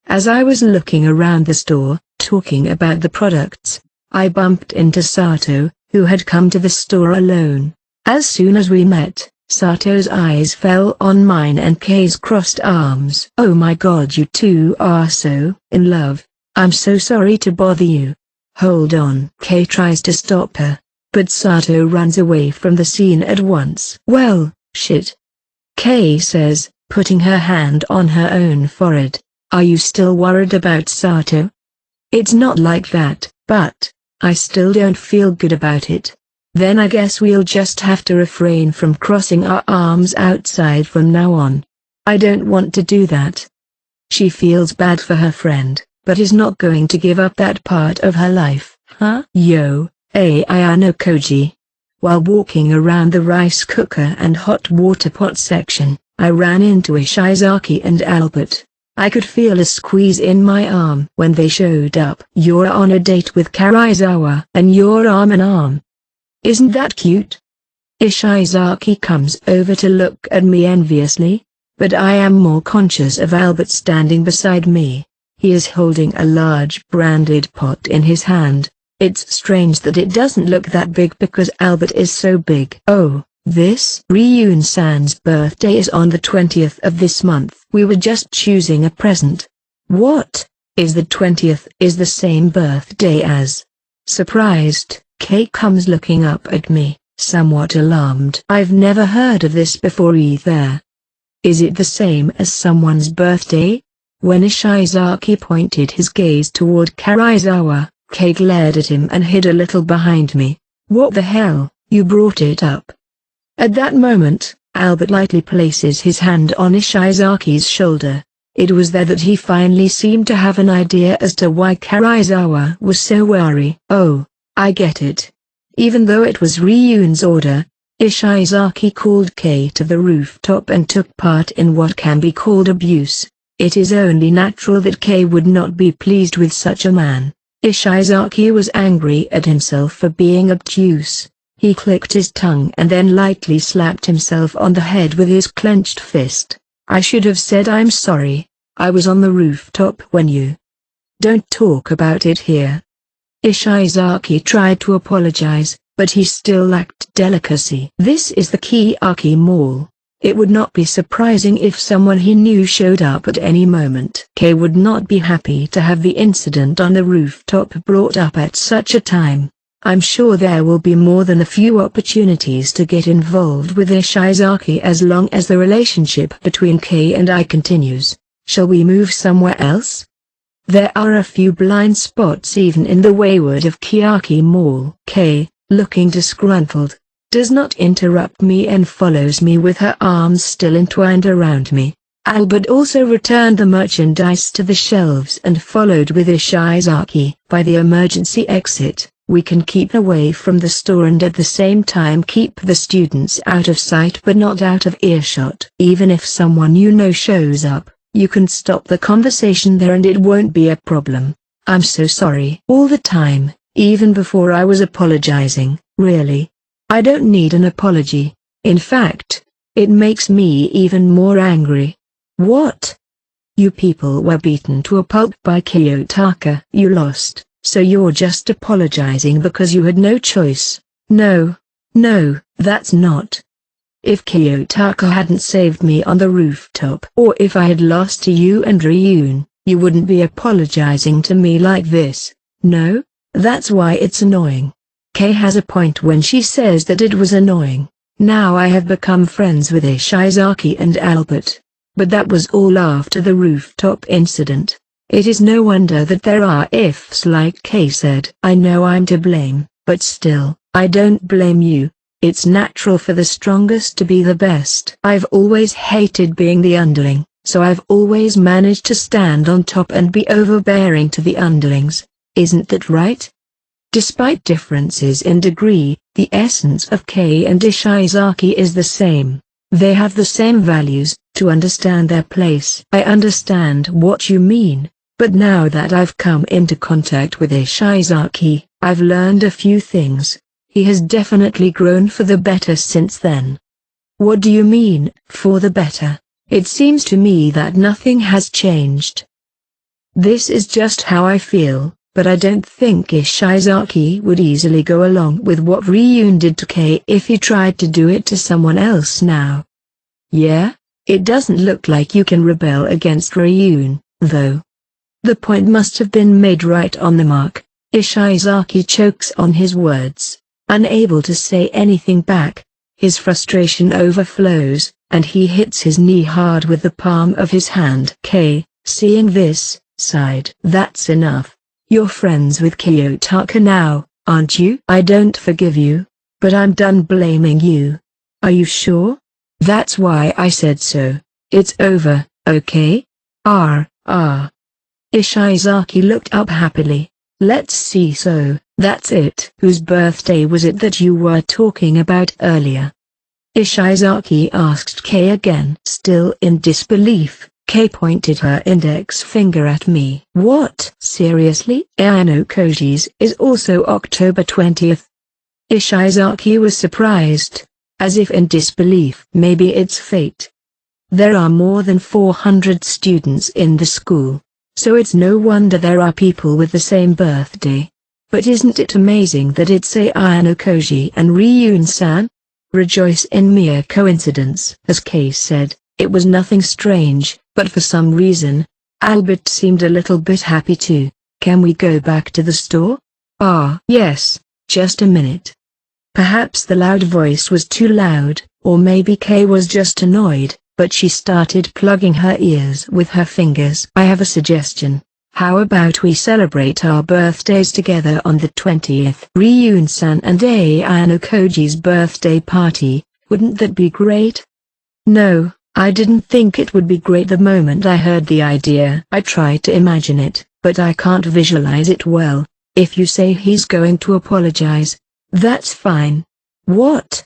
[SPEAKER 1] As I was looking around the store, talking about the products, I bumped into Sato, who had come to the store alone. As soon as we met, Sato's eyes fell on mine and Kay's crossed arms. Oh my God, you two are so in love. I'm so sorry to bother you. Hold on. Kay tries to stop her, but Sato runs away from the scene at once. Well, shit. Kay says, putting her hand on her own forehead. Are you still worried about Sato? It's not like that, but I still don't feel good about it. Then I guess we'll just have to refrain from crossing our arms outside from now on. I don't want to do that. She feels bad for her friend, but is not going to give up that part of her life. Huh? Yo, Ayano Koji. While walking around the rice cooker and hot water pot section, I ran into Ishizaki and Albert. I could feel a squeeze in my arm when they showed up. You're on a date with Karizawa and you're arm in arm. Isn't that cute? Ishizaki comes over to look at me enviously, but I am more conscious of Albert standing beside me. He is holding a large branded pot in his hand. It's strange that it doesn't look that big because Albert is so big. Oh, this Ryun-san's birthday is on the 20th of this month. We were just choosing a present. What? Is the 20th is the same birthday as? Surprised, Kay comes looking up at me, somewhat alarmed. I've never heard of this before either. Is it the same as someone's birthday? When Ishizaki pointed his gaze toward Karizawa, Kay glared at him and hid a little behind me. What the hell, you brought it up. At that moment, Albert lightly places his hand on Ishizaki's shoulder. It was there that he finally seemed to have an idea as to why Karizawa was so wary. Oh, I get it. Even though it was Ryun's order, Ishizaki called Kay to the rooftop and took part in what can be called abuse. It is only natural that Kay would not be pleased with such a man. Ishizaki was angry at himself for being obtuse. He clicked his tongue and then lightly slapped himself on the head with his clenched fist. I should have said I'm sorry. I was on the rooftop when you... Don't talk about it here. Ishizaki tried to apologize, but he still lacked delicacy. This is the Kiyaki Mall. It would not be surprising if someone he knew showed up at any moment. Kay would not be happy to have the incident on the rooftop brought up at such a time. I'm sure there will be more than a few opportunities to get involved with Ishizaki as long as the relationship between Kei and I continues. Shall we move somewhere else? There are a few blind spots even in the wayward of Kiyaki Mall. Kei, looking disgruntled, does not interrupt me and follows me with her arms still entwined around me. Albert also returned the merchandise to the shelves and followed with Ishizaki. By the emergency exit, we can keep away from the store and at the same time keep the students out of sight but not out of earshot. Even if someone you know shows up, you can stop the conversation there and it won't be a problem. I'm so sorry. All the time, even before I was apologizing, really. I don't need an apology. In fact, it makes me even more angry. What? You people were beaten to a pulp by Kiyotaka. You lost, so you're just apologizing because you had no choice. No, that's not. If Kiyotaka hadn't saved me on the rooftop, or if I had lost to you and Ryun, you wouldn't be apologizing to me like this. No, that's why it's annoying. Kei has a point when she says that it was annoying. Now I have become friends with Ishizaki and Albert. But that was all after the rooftop incident. It is no wonder that there are ifs like Kei said. I know I'm to blame, but still, I don't blame you. It's natural for the strongest to be the best. I've always hated being the underling, so I've always managed to stand on top and be overbearing to the underlings. Isn't that right? Despite differences in degree, the essence of Kei and Ishizaki is the same. They have the same values, to understand their place. I understand what you mean, but now that I've come into contact with Ishizaki, I've learned a few things. He has definitely grown for the better since then. What do you mean, for the better? It seems to me that nothing has changed. This is just how I feel, but I don't think Ishizaki would easily go along with what Ryun did to Kei if he tried to do it to someone else now. Yeah? It doesn't look like you can rebel against Ryun, though. The point must have been made right on the mark. Ishizaki chokes on his words, unable to say anything back. His frustration overflows, and he hits his knee hard with the palm of his hand. Kei, seeing this, sighed. That's enough. You're friends with Kiyotaka now, aren't you? I don't forgive you, but I'm done blaming you. Are you sure? That's why I said so. It's over, okay? Ishizaki looked up happily. Let's see, so, that's it. Whose birthday was it that you were talking about earlier? Ishizaki asked Kei again. Still in disbelief, Kei pointed her index finger at me. What? Seriously? Ayano Koji's is also October 20th. Ishizaki was surprised, as if in disbelief. Maybe it's fate. There are more than 400 students in the school, so it's no wonder there are people with the same birthday. But isn't it amazing that it's Ayano Koji and Ryun-san? Rejoice in mere coincidence. As Kei said, it was nothing strange, but for some reason, Albert seemed a little bit happy too. Can we go back to the store? Yes, just a minute. Perhaps the loud voice was too loud, or maybe Kei was just annoyed, but she started plugging her ears with her fingers. I have a suggestion. How about we celebrate our birthdays together on the 20th? Ryun-san and Ayano Koji's birthday party, wouldn't that be great? No, I didn't think it would be great the moment I heard the idea. I tried to imagine it, but I can't visualize it well. If you say he's going to apologize, that's fine. What?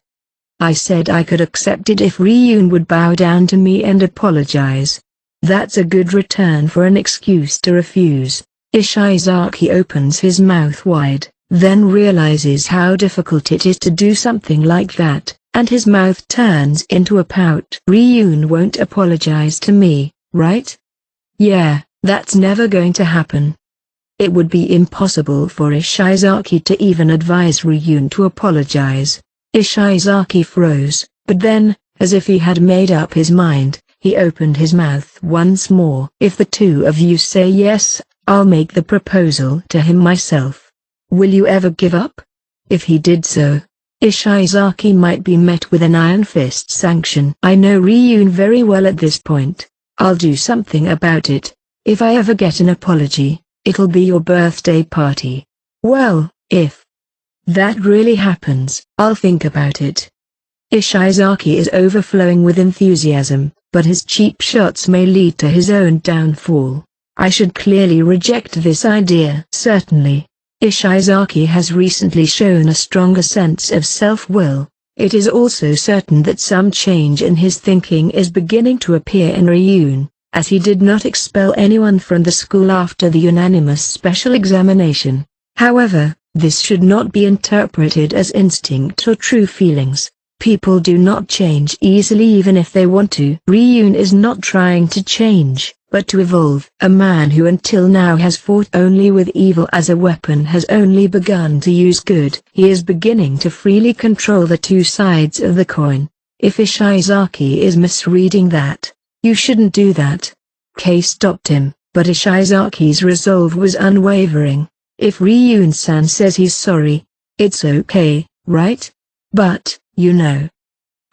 [SPEAKER 1] I said I could accept it if Ryun would bow down to me and apologize. That's a good return for an excuse to refuse. Ishizaki opens his mouth wide, then realizes how difficult it is to do something like that, and his mouth turns into a pout. Ryun won't apologize to me, right? Yeah, that's never going to happen. It would be impossible for Ishizaki to even advise Ryun to apologize. Ishizaki froze, but then, as if he had made up his mind, he opened his mouth once more. If the two of you say yes, I'll make the proposal to him myself. Will you ever give up? If he did so, Ishizaki might be met with an iron fist sanction. I know Ryun very well at this point. I'll do something about it. If I ever get an apology, it'll be your birthday party. Well, if that really happens, I'll think about it. Ishizaki is overflowing with enthusiasm, but his cheap shots may lead to his own downfall. I should clearly reject this idea. Certainly. Ishizaki has recently shown a stronger sense of self-will. It is also certain that some change in his thinking is beginning to appear in Ryun, as he did not expel anyone from the school after the unanimous special examination. However, this should not be interpreted as instinct or true feelings. People do not change easily even if they want to. Ryun is not trying to change, but to evolve. A man who until now has fought only with evil as a weapon has only begun to use good. He is beginning to freely control the two sides of the coin. If Ishizaki is misreading that, you shouldn't do that. Kei stopped him, but Ishizaki's resolve was unwavering. If Ryun-san says he's sorry, it's okay, right? But, you know.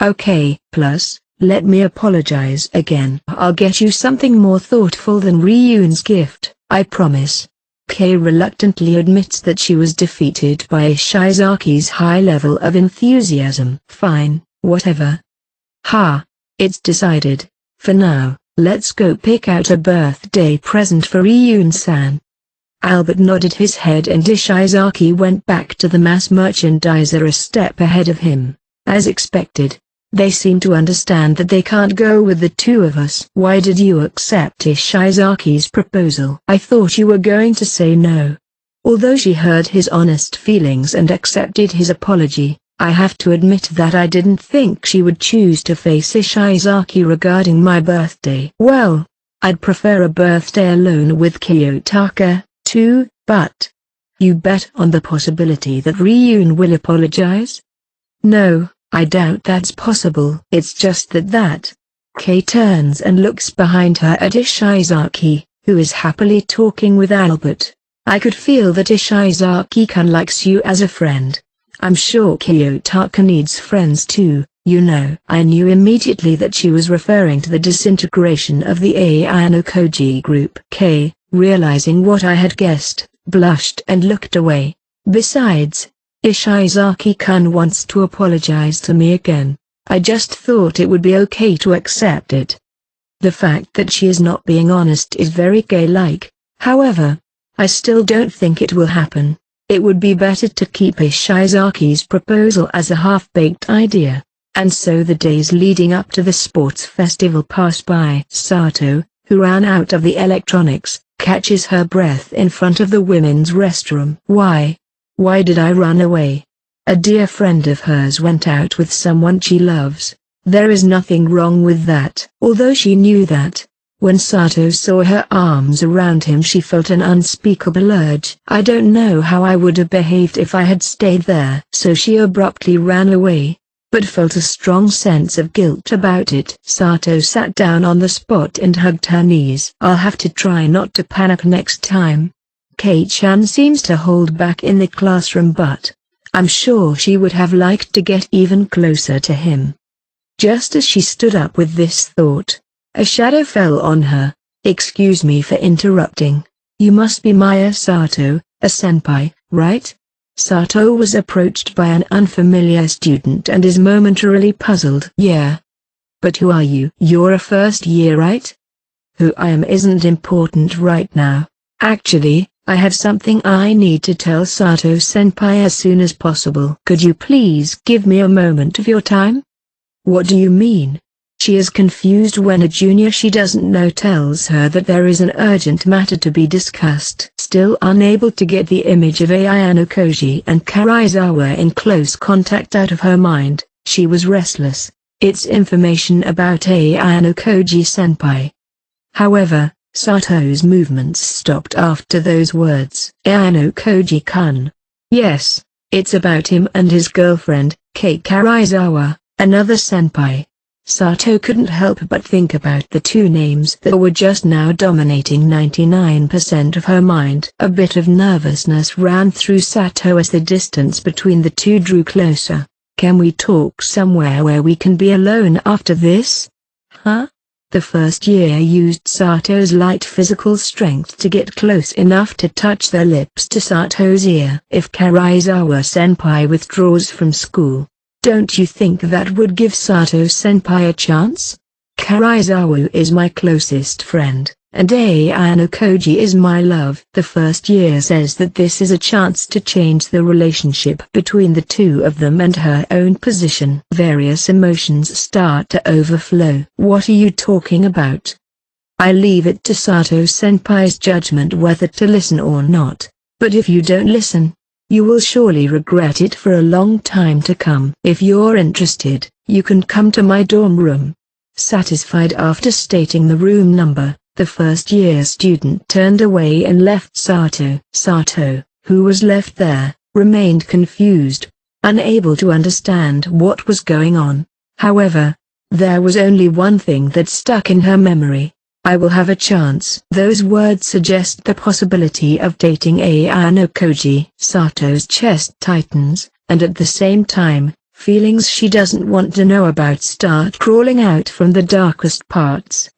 [SPEAKER 1] Okay, plus, let me apologize again. I'll get you something more thoughtful than Ryun's gift, I promise. Kei reluctantly admits that she was defeated by Ishizaki's high level of enthusiasm. Fine, whatever. Ha! It's decided. For now, let's go pick out a birthday present for Ryun-san. Albert nodded his head and Ishizaki went back to the mass merchandiser a step ahead of him. As expected, they seem to understand that they can't go with the two of us. Why did you accept Ishizaki's proposal? I thought you were going to say no. Although she heard his honest feelings and accepted his apology, I have to admit that I didn't think she would choose to face Ishizaki regarding my birthday. Well, I'd prefer a birthday alone with Kiyotaka, too, but you bet on the possibility that Ryun will apologize? No, I doubt that's possible. It's just that. Kei turns and looks behind her at Ishizaki, who is happily talking with Albert. I could feel that Ishizaki-kun likes you as a friend. I'm sure Kiyotaka needs friends too, you know. I knew immediately that she was referring to the disintegration of the Ayanokoji group. Kei, realizing what I had guessed, blushed and looked away. Besides, Ishizaki-kun wants to apologize to me again. I just thought it would be okay to accept it. The fact that she is not being honest is very Kei-like. However, I still don't think it will happen. It would be better to keep Ishizaki's proposal as a half-baked idea. And so the days leading up to the sports festival pass by. Sato, who ran out of the electronics, catches her breath in front of the women's restroom. Why did I run away? A dear friend of hers went out with someone she loves. There is nothing wrong with that. Although she knew that, when Sato saw her arms around him she felt an unspeakable urge. I don't know how I would have behaved if I had stayed there. So she abruptly ran away, but felt a strong sense of guilt about it. Sato sat down on the spot and hugged her knees. I'll have to try not to panic next time. Kei-chan seems to hold back in the classroom, but I'm sure she would have liked to get even closer to him. Just as she stood up with this thought, a shadow fell on her. Excuse me for interrupting. You must be Maya Sato, a senpai, right? Sato was approached by an unfamiliar student and is momentarily puzzled. Yeah. But who are you? You're a first year, right? Who I am isn't important right now. Actually, I have something I need to tell Sato-senpai as soon as possible. Could you please give me a moment of your time? What do you mean? She is confused when a junior she doesn't know tells her that there is an urgent matter to be discussed. Still unable to get the image of Ayanokoji and Karizawa in close contact out of her mind, she was restless. It's information about Ayanokoji-senpai. However, Sato's movements stopped after those words. Ayanokoji-kun. Yes, it's about him and his girlfriend, Kei Karizawa, another senpai. Sato couldn't help but think about the two names that were just now dominating 99% of her mind. A bit of nervousness ran through Sato as the distance between the two drew closer. "Can we talk somewhere where we can be alone after this?" "Huh?" The first year used Sato's light physical strength to get close enough to touch their lips to Sato's ear. "If Karaizawa-senpai withdraws from school, don't you think that would give Sato-senpai a chance? Karaizawa is my closest friend, and Ayano Koji is my love." The first year says that this is a chance to change the relationship between the two of them and her own position. Various emotions start to overflow. "What are you talking about?" "I leave it to Sato-senpai's judgment whether to listen or not, but if you don't listen, you will surely regret it for a long time to come. If you're interested, you can come to my dorm room." Satisfied after stating the room number, the first-year student turned away and left Sato. Sato, who was left there, remained confused, unable to understand what was going on. However, there was only one thing that stuck in her memory. "I will have a chance." Those words suggest the possibility of dating Ayano Koji. Sato's chest tightens, and at the same time, feelings she doesn't want to know about start crawling out from the darkest parts.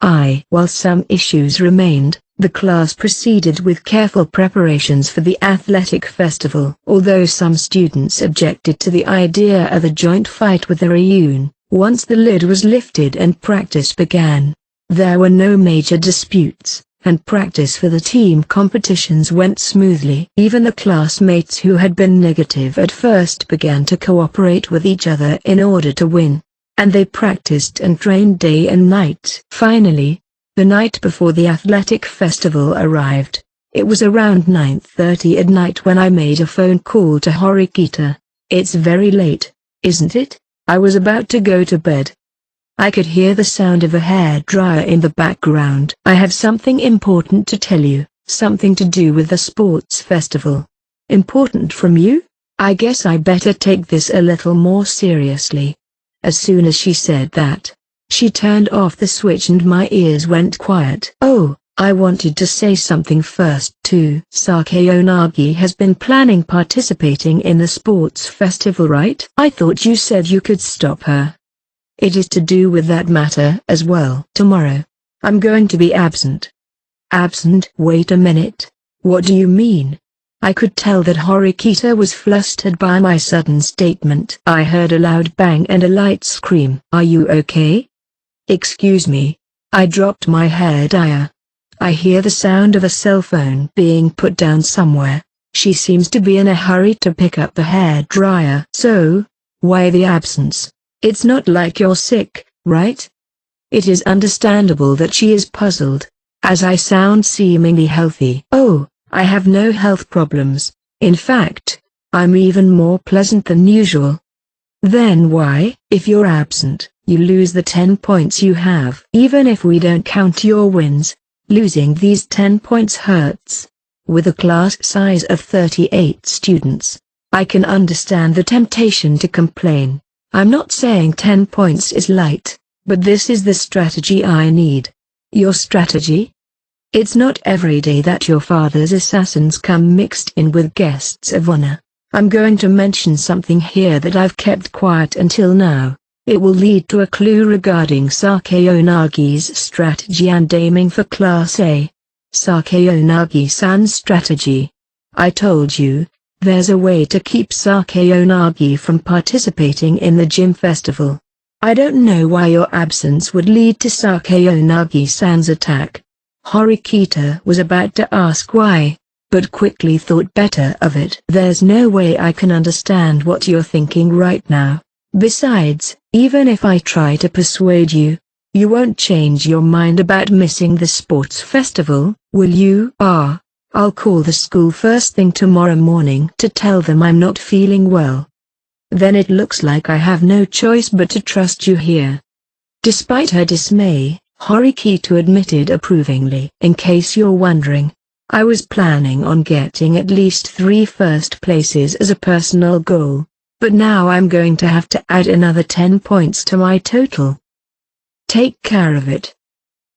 [SPEAKER 1] While some issues remained, the class proceeded with careful preparations for the athletic festival. Although some students objected to the idea of a joint fight with the Ryun, once the lid was lifted and practice began, there were no major disputes, and practice for the team competitions went smoothly. Even the classmates who had been negative at first began to cooperate with each other in order to win, and they practiced and trained day and night. Finally, the night before the athletic festival arrived. It was around 9:30 at night when I made a phone call to Horikita. "It's very late, isn't it?" I was about to go to bed. I could hear the sound of a hairdryer in the background. "I have something important to tell you, something to do with the sports festival." "Important from you? I guess I better take this a little more seriously." As soon as she said that, she turned off the switch and my ears went quiet. "Oh, I wanted to say something first too. Sakeonagi has been planning participating in the sports festival, right? I thought you said you could stop her." "It is to do with that matter as well. Tomorrow, I'm going to be absent." "Absent?" "Wait a minute. What do you mean?" I could tell that Horikita was flustered by my sudden statement. I heard a loud bang and a light scream. "Are you okay?" "Excuse me." I dropped my hairdryer. I hear the sound of a cell phone being put down somewhere. She seems to be in a hurry to pick up the hairdryer. "So, why the absence? It's not like you're sick, right?" It is understandable that she is puzzled, as I sound seemingly healthy. "Oh, I have no health problems. In fact, I'm even more pleasant than usual." "Then why, if you're absent, you lose the 10 points you have?" "Even if we don't count your wins, losing these 10 points hurts." With a class size of 38 students, I can understand the temptation to complain. I'm not saying 10 points is light, but this is the strategy I need. "Your strategy?" "It's not every day that your father's assassins come mixed in with guests of honor. I'm going to mention something here that I've kept quiet until now. It will lead to a clue regarding Sakeonagi's strategy and aiming for Class A. Sakeonagi-san's strategy. I told you, there's a way to keep Sakeonagi from participating in the gym festival. I don't know why your absence would lead to Sakeonagi-san's attack." Horikita was about to ask why, but quickly thought better of it. "There's no way I can understand what you're thinking right now. Besides, even if I try to persuade you, you won't change your mind about missing the sports festival, will you?" I'll call the school first thing tomorrow morning to tell them I'm not feeling well." "Then it looks like I have no choice but to trust you here." Despite her dismay, Horikita admitted approvingly. "In case you're wondering, I was planning on getting at least 3 first places as a personal goal, but now I'm going to have to add another 10 points to my total." Take care of it.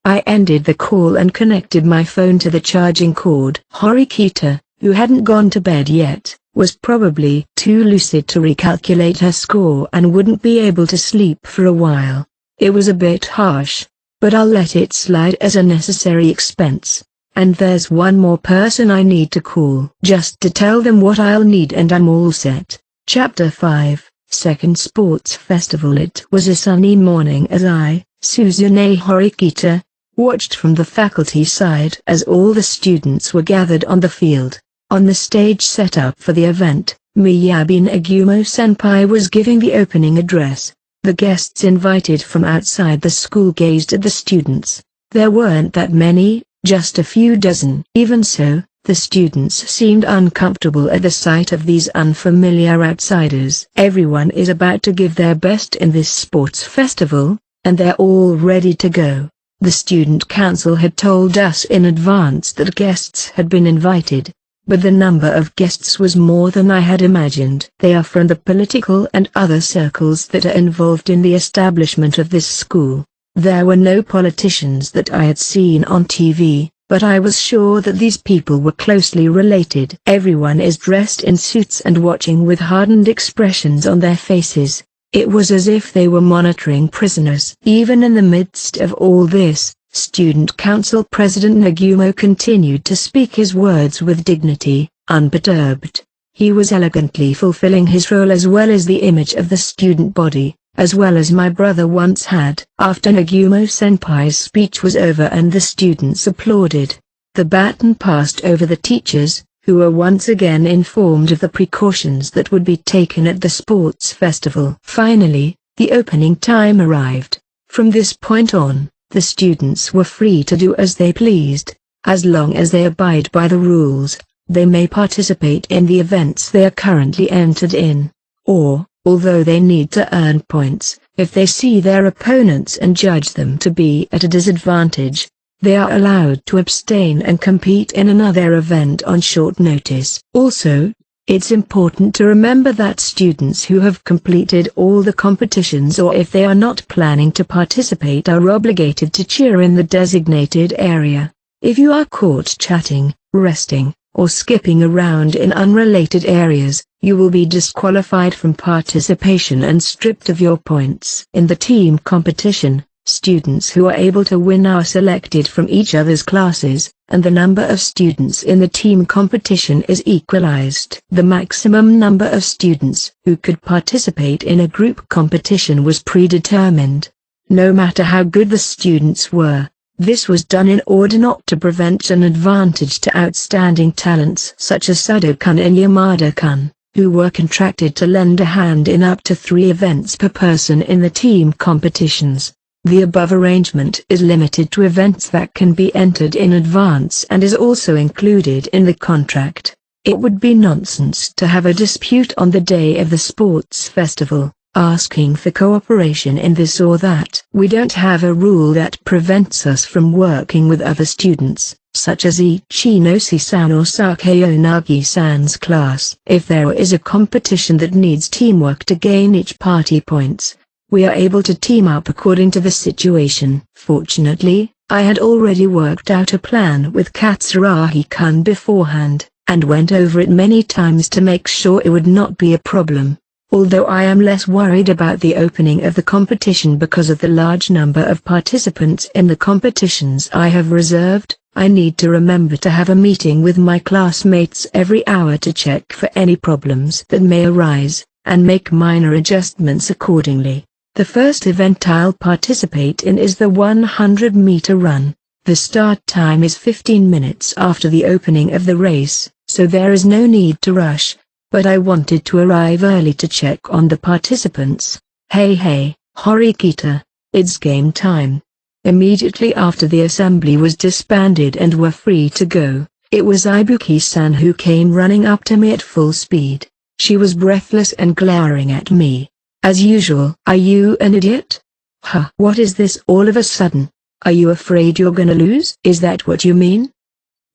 [SPEAKER 1] I ended the call and connected my phone to the charging cord. Horikita, who hadn't gone to bed yet, was probably too lucid to recalculate her score and wouldn't be able to sleep for a while. It was a bit harsh, but I'll let it slide as a necessary expense. And there's one more person I need to call just to tell them what I'll need and I'm all set. Chapter 5, Second Sports Festival. It was a sunny morning as I, Suzune Horikita, watched from the faculty side as all the students were gathered on the field. On the stage set up for the event, Miyabi Nagumo-senpai was giving the opening address. The guests invited from outside the school gazed at the students. There weren't that many, just a few dozen. Even so, the students seemed uncomfortable at the sight of these unfamiliar outsiders. Everyone is about to give their best in this sports festival, and they're all ready to go. The student council had told us in advance that guests had been invited, but the number of guests was more than I had imagined. They are from the political and other circles that are involved in the establishment of this school. There were no politicians that I had seen on TV, but I was sure that these people were closely related. Everyone is dressed in suits and watching with hardened expressions on their faces. It was as if they were monitoring prisoners. Even in the midst of all this, Student Council President Nagumo continued to speak his words with dignity, unperturbed. He was elegantly fulfilling his role as well as the image of the student body, as well as my brother once had. After Nagumo-senpai's speech was over and the students applauded, the baton passed over the teachers, who were once again informed of the precautions that would be taken at the sports festival. Finally, the opening time arrived. From this point on, the students were free to do as they pleased. As long as they abide by the rules, they may participate in the events they are currently entered in. Or, although they need to earn points, if they see their opponents and judge them to be at a disadvantage, they are allowed to abstain and compete in another event on short notice. Also, it's important to remember that students who have completed all the competitions or if they are not planning to participate are obligated to cheer in the designated area. If you are caught chatting, resting, or skipping around in unrelated areas, you will be disqualified from participation and stripped of your points. In the team competition, students who are able to win are selected from each other's classes, and the number of students in the team competition is equalized. The maximum number of students who could participate in a group competition was predetermined. No matter how good the students were, this was done in order not to prevent an advantage to outstanding talents such as Sado-kun and Yamada-kun, who were contracted to lend a hand in up to 3 events per person in the team competitions. The above arrangement is limited to events that can be entered in advance and is also included in the contract. It would be nonsense to have a dispute on the day of the sports festival, asking for cooperation in this or that. We don't have a rule that prevents us from working with other students, such as Ichinose-san or Sakayonagi-san's class. If there is a competition that needs teamwork to gain each party points, we are able to team up according to the situation. Fortunately, I had already worked out a plan with Katsuragi-kun beforehand, and went over it many times to make sure it would not be a problem. Although I am less worried about the opening of the competition because of the large number of participants in the competitions I have reserved, I need to remember to have a meeting with my classmates every hour to check for any problems that may arise, and make minor adjustments accordingly. The first event I'll participate in is the 100-meter run. The start time is 15 minutes after the opening of the race, so there is no need to rush, but I wanted to arrive early to check on the participants. Hey, Horikita, it's game time. Immediately after the assembly was disbanded and were free to go, it was Ibuki-san who came running up to me at full speed. She was breathless and glaring at me. As usual. Are you an idiot? Huh. What is this all of a sudden? Are you afraid you're gonna lose? Is that what you mean?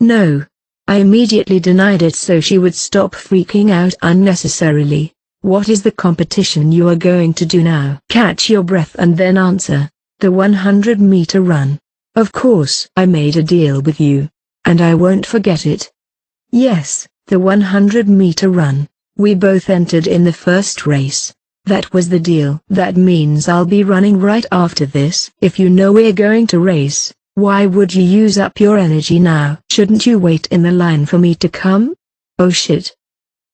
[SPEAKER 1] No. I immediately denied it so she would stop freaking out unnecessarily. What is the competition you are going to do now? Catch your breath and then answer. The 100-meter run. Of course I made a deal with you. And I won't forget it. Yes, the 100-meter run. We both entered in the first race. That was the deal. That means I'll be running right after this. If you know we're going to race, why would you use up your energy now? Shouldn't you wait in the line for me to come? Oh shit.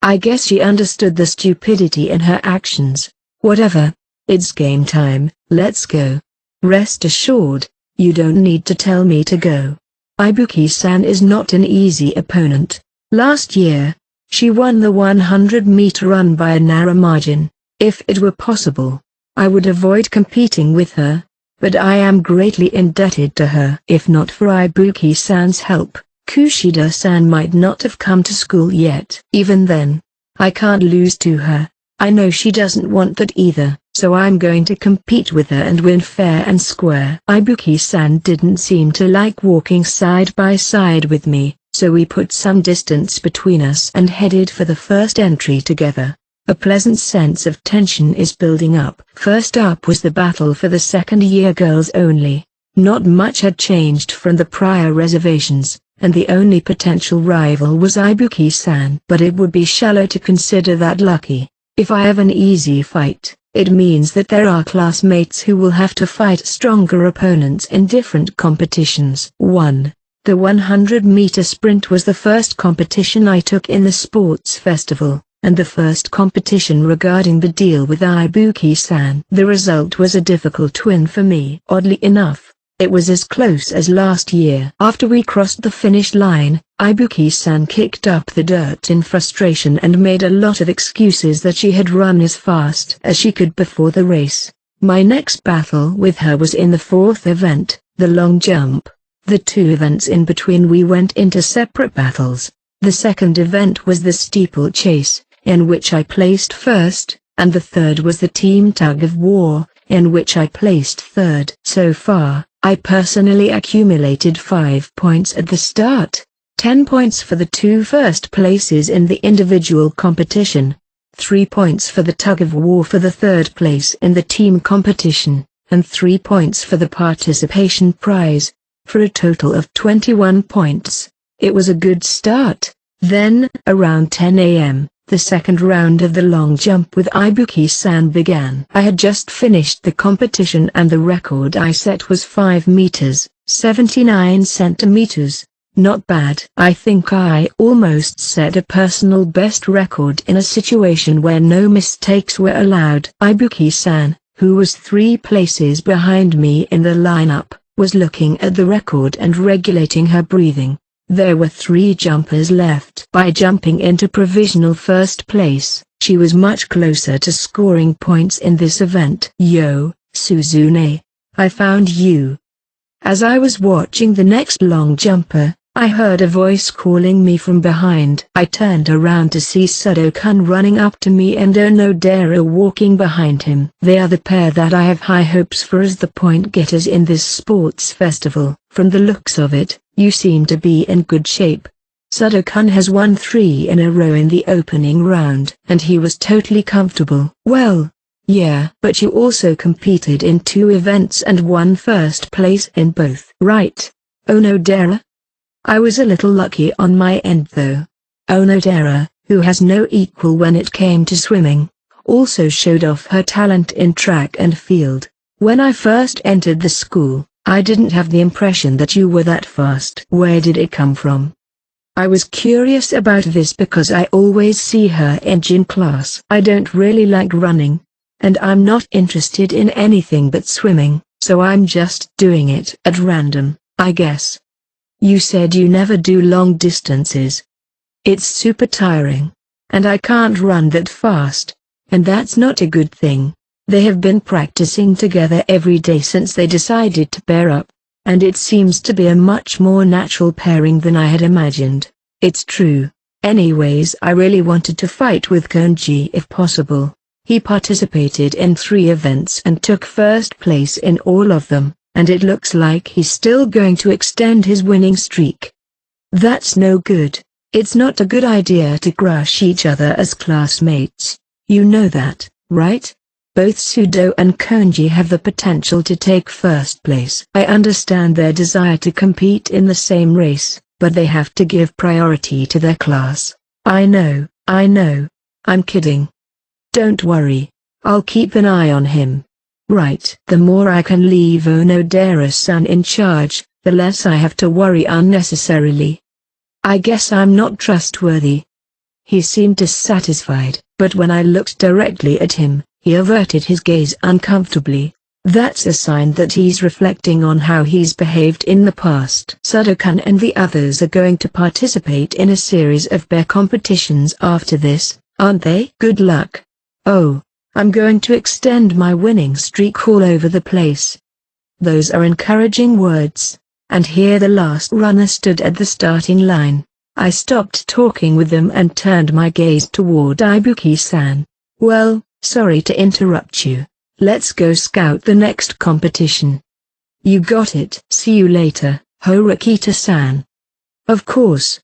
[SPEAKER 1] I guess she understood the stupidity in her actions. Whatever. It's game time, let's go. Rest assured, you don't need to tell me to go. Ibuki-san is not an easy opponent. Last year, she won the 100-meter run by a narrow margin. If it were possible, I would avoid competing with her, but I am greatly indebted to her. If not for Ibuki-san's help, Kushida-san might not have come to school yet. Even then, I can't lose to her. I know she doesn't want that either, so I'm going to compete with her and win fair and square. Ibuki-san didn't seem to like walking side by side with me, so we put some distance between us and headed for the first entry together. A pleasant sense of tension is building up. First up was the battle for the second-year girls only. Not much had changed from the prior reservations, and the only potential rival was Ibuki-san. But it would be shallow to consider that lucky. If I have an easy fight, it means that there are classmates who will have to fight stronger opponents in different competitions. 1. The 100-meter sprint was the first competition I took in the sports festival, and the first competition regarding the deal with Ibuki-san. The result was a difficult win for me. Oddly enough, it was as close as last year. After we crossed the finish line, Ibuki-san kicked up the dirt in frustration and made a lot of excuses that she had run as fast as she could before the race. My next battle with her was in the fourth event, the long jump. The two events in between we went into separate battles. The second event was the steeplechase, in which I placed first, and the third was the team tug-of-war, in which I placed third. So far, I personally accumulated 5 points at the start, 10 points for the two first places in the individual competition, 3 points for the tug-of-war for the third place in the team competition, and 3 points for the participation prize, for a total of 21 points. It was a good start. Then, around 10 a.m., the second round of the long jump with Ibuki-san began. I had just finished the competition and the record I set was 5 meters, 79 centimeters. Not bad. I think I almost set a personal best record in a situation where no mistakes were allowed. Ibuki-san, who was 3 places behind me in the lineup, was looking at the record and regulating her breathing. There were 3 jumpers left. By jumping into provisional first place, she was much closer to scoring points in this event. Yo, Suzune, I found you. As I was watching the next long jumper, I heard a voice calling me from behind. I turned around to see Sado-kun running up to me and Onodera walking behind him. They are the pair that I have high hopes for as the point getters in this sports festival. From the looks of it, you seem to be in good shape. Sado-kun has won 3 in a row in the opening round, and he was totally comfortable. Well, yeah, but you also competed in 2 events and won first place in both. Right, Onodera? I was a little lucky on my end though. Onodera, who has no equal when it came to swimming, also showed off her talent in track and field. When I first entered the school, I didn't have the impression that you were that fast. Where did it come from? I was curious about this because I always see her in gym class. I don't really like running, and I'm not interested in anything but swimming, so I'm just doing it at random, I guess. You said you never do long distances. It's super tiring, and I can't run that fast, and that's not a good thing. They have been practicing together every day since they decided to pair up, and it seems to be a much more natural pairing than I had imagined. It's true. Anyways, I really wanted to fight with Konji if possible. He participated in 3 events and took first place in all of them, and it looks like he's still going to extend his winning streak. That's no good. It's not a good idea to crush each other as classmates. You know that, right? Both Sudo and Konji have the potential to take first place. I understand their desire to compete in the same race, but they have to give priority to their class. I know. I'm kidding. Don't worry. I'll keep an eye on him. Right. The more I can leave Onodera-san in charge, the less I have to worry unnecessarily. I guess I'm not trustworthy. He seemed dissatisfied, but when I looked directly at him, he averted his gaze uncomfortably. That's a sign that he's reflecting on how he's behaved in the past. Sudokan and the others are going to participate in a series of bear competitions after this, aren't they? Good luck. Oh, I'm going to extend my winning streak all over the place. Those are encouraging words. And here the last runner stood at the starting line. I stopped talking with them and turned my gaze toward Ibuki-san. Well, sorry to interrupt you. Let's go scout the next competition. You got it. See you later, Horikita-san. Of course.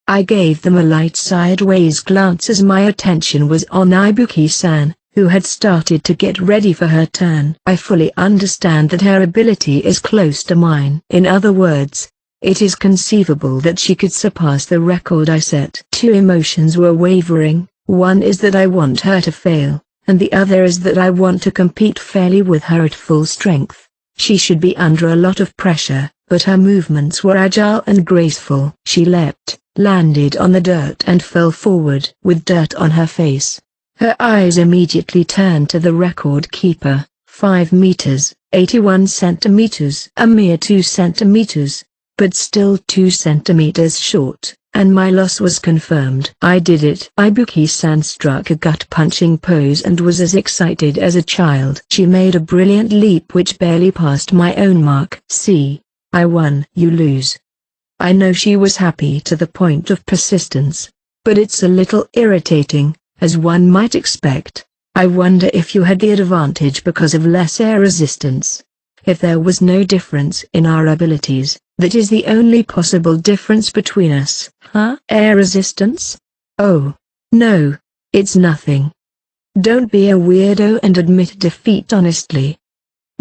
[SPEAKER 1] I gave them a light sideways glance as my attention was on Ibuki-san, who had started to get ready for her turn. I fully understand that her ability is close to mine. In other words, it is conceivable that she could surpass the record I set. Two emotions were wavering. One is that I want her to fail, and the other is that I want to compete fairly with her at full strength. She should be under a lot of pressure, but her movements were agile and graceful. She leapt, landed on the dirt and fell forward with dirt on her face. Her eyes immediately turned to the record keeper, 5 meters, 81 centimeters. A mere 2 centimeters, but still 2 centimeters short, and my loss was confirmed. I did it. Ibuki-san struck a gut-punching pose and was as excited as a child. She made a brilliant leap which barely passed my own mark. See, I won. You lose. I know she was happy to the point of persistence, but it's a little irritating, as one might expect. I wonder if you had the advantage because of less air resistance. If there was no difference in our abilities, that is the only possible difference between us. Huh? Air resistance? Oh, no, it's nothing. Don't be a weirdo and admit defeat honestly.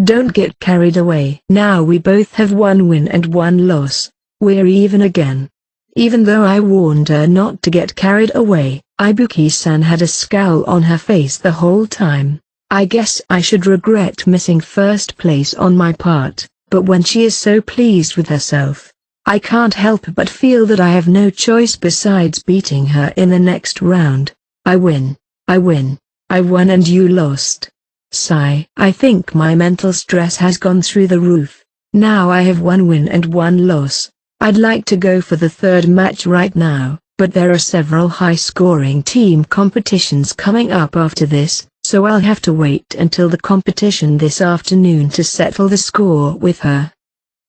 [SPEAKER 1] Don't get carried away. Now we both have 1 win and 1 loss. We're even again. Even though I warned her not to get carried away, Ibuki-san had a scowl on her face the whole time. I guess I should regret missing first place on my part, but when she is so pleased with herself, I can't help but feel that I have no choice besides beating her in the next round. I win. I won and you lost. Sigh. I think my mental stress has gone through the roof. Now I have 1 win and 1 loss. I'd like to go for the third match right now, but there are several high-scoring team competitions coming up after this, so I'll have to wait until the competition this afternoon to settle the score with her.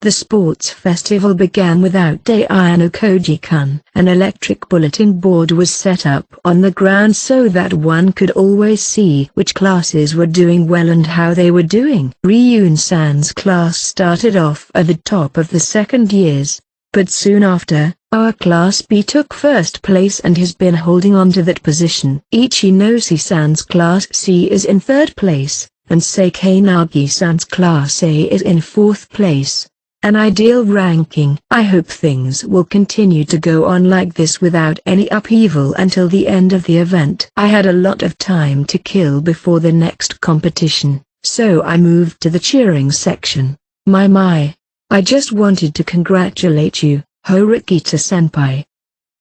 [SPEAKER 1] The sports festival began without Daiano Koji-kun. An electric bulletin board was set up on the ground so that one could always see which classes were doing well and how they were doing. Ryun-san's class started off at the top of the second years, but soon after, our Class B took first place and has been holding on to that position. Ichinose-san's Class C is in third place, and Seikanagi-san's Class A is in fourth place. An ideal ranking. I hope things will continue to go on like this without any upheaval until the end of the event. I had a lot of time to kill before the next competition, so I moved to the cheering section. My. I just wanted to congratulate you, Horikita-senpai.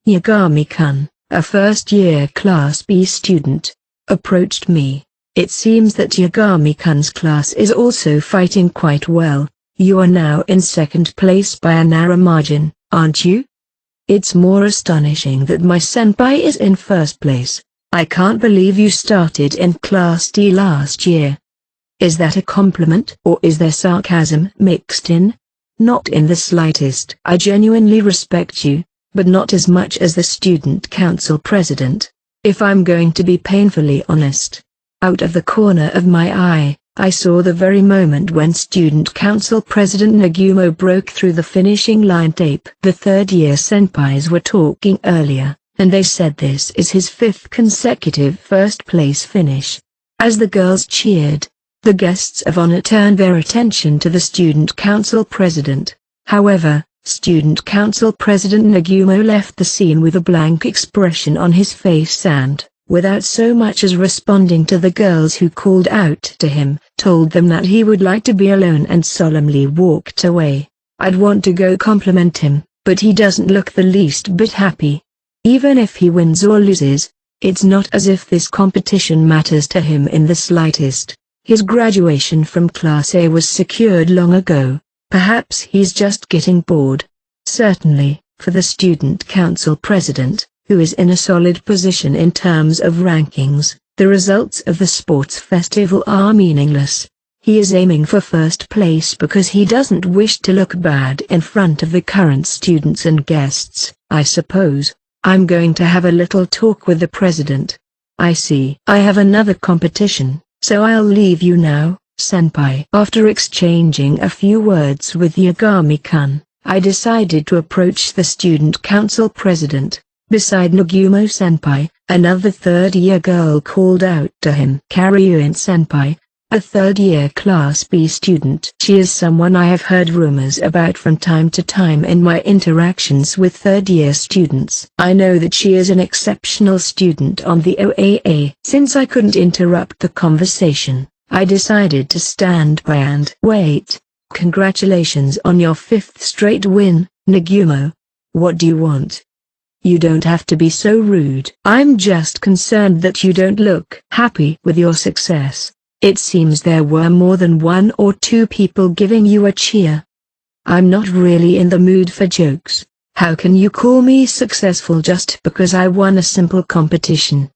[SPEAKER 1] Yagami-kun, a first-year Class B student, approached me. It seems that Yagami-kun's class is also fighting quite well. You are now in second place by a narrow margin, aren't you? It's more astonishing that my senpai is in first place. I can't believe you started in Class D last year. Is that a compliment or is there sarcasm mixed in? Not in the slightest. I genuinely respect you, but not as much as the student council president. If I'm going to be painfully honest. Out of the corner of my eye, I saw the very moment when student council president Nagumo broke through the finishing line tape. The third-year senpais were talking earlier, and they said this is his 5th consecutive first-place finish. As the girls cheered, the guests of honor turned their attention to the Student Council President. However, Student Council President Nagumo left the scene with a blank expression on his face and, without so much as responding to the girls who called out to him, told them that he would like to be alone and solemnly walked away. I'd want to go compliment him, but he doesn't look the least bit happy. Even if he wins or loses, it's not as if this competition matters to him in the slightest. His graduation from Class A was secured long ago. Perhaps he's just getting bored. Certainly, for the Student Council President, who is in a solid position in terms of rankings, the results of the sports festival are meaningless. He is aiming for first place because he doesn't wish to look bad in front of the current students and guests, I suppose. I'm going to have a little talk with the president. I see. I have another competition, so I'll leave you now, senpai. After exchanging a few words with Yagami-kun, I decided to approach the Student Council President. Beside Nagumo-senpai, another third-year girl called out to him. Karyuin-senpai, a third-year Class B student. She is someone I have heard rumors about from time to time in my interactions with third-year students. I know that she is an exceptional student on the OAA. Since I couldn't interrupt the conversation, I decided to stand by and wait. Congratulations on your 5th straight win, Nagumo. What do you want? You don't have to be so rude. I'm just concerned that you don't look happy with your success. It seems there were more than 1 or 2 people giving you a cheer. I'm not really in the mood for jokes. How can you call me successful just because I won a simple competition?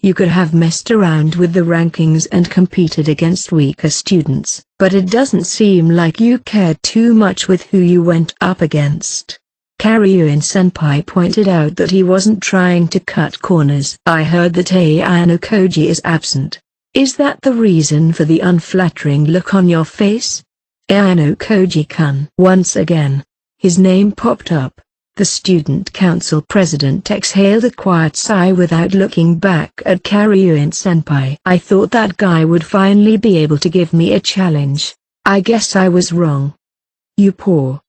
[SPEAKER 1] You could have messed around with the rankings and competed against weaker students, but it doesn't seem like you cared too much with who you went up against. Karyuin-senpai pointed out that he wasn't trying to cut corners. I heard that Ayano Koji is absent. Is that the reason for the unflattering look on your face? Ayano Koji-kun. Once again, his name popped up. The Student Council President exhaled a quiet sigh without looking back at Karyuin-senpai. I thought that guy would finally be able to give me a challenge. I guess I was wrong. You poor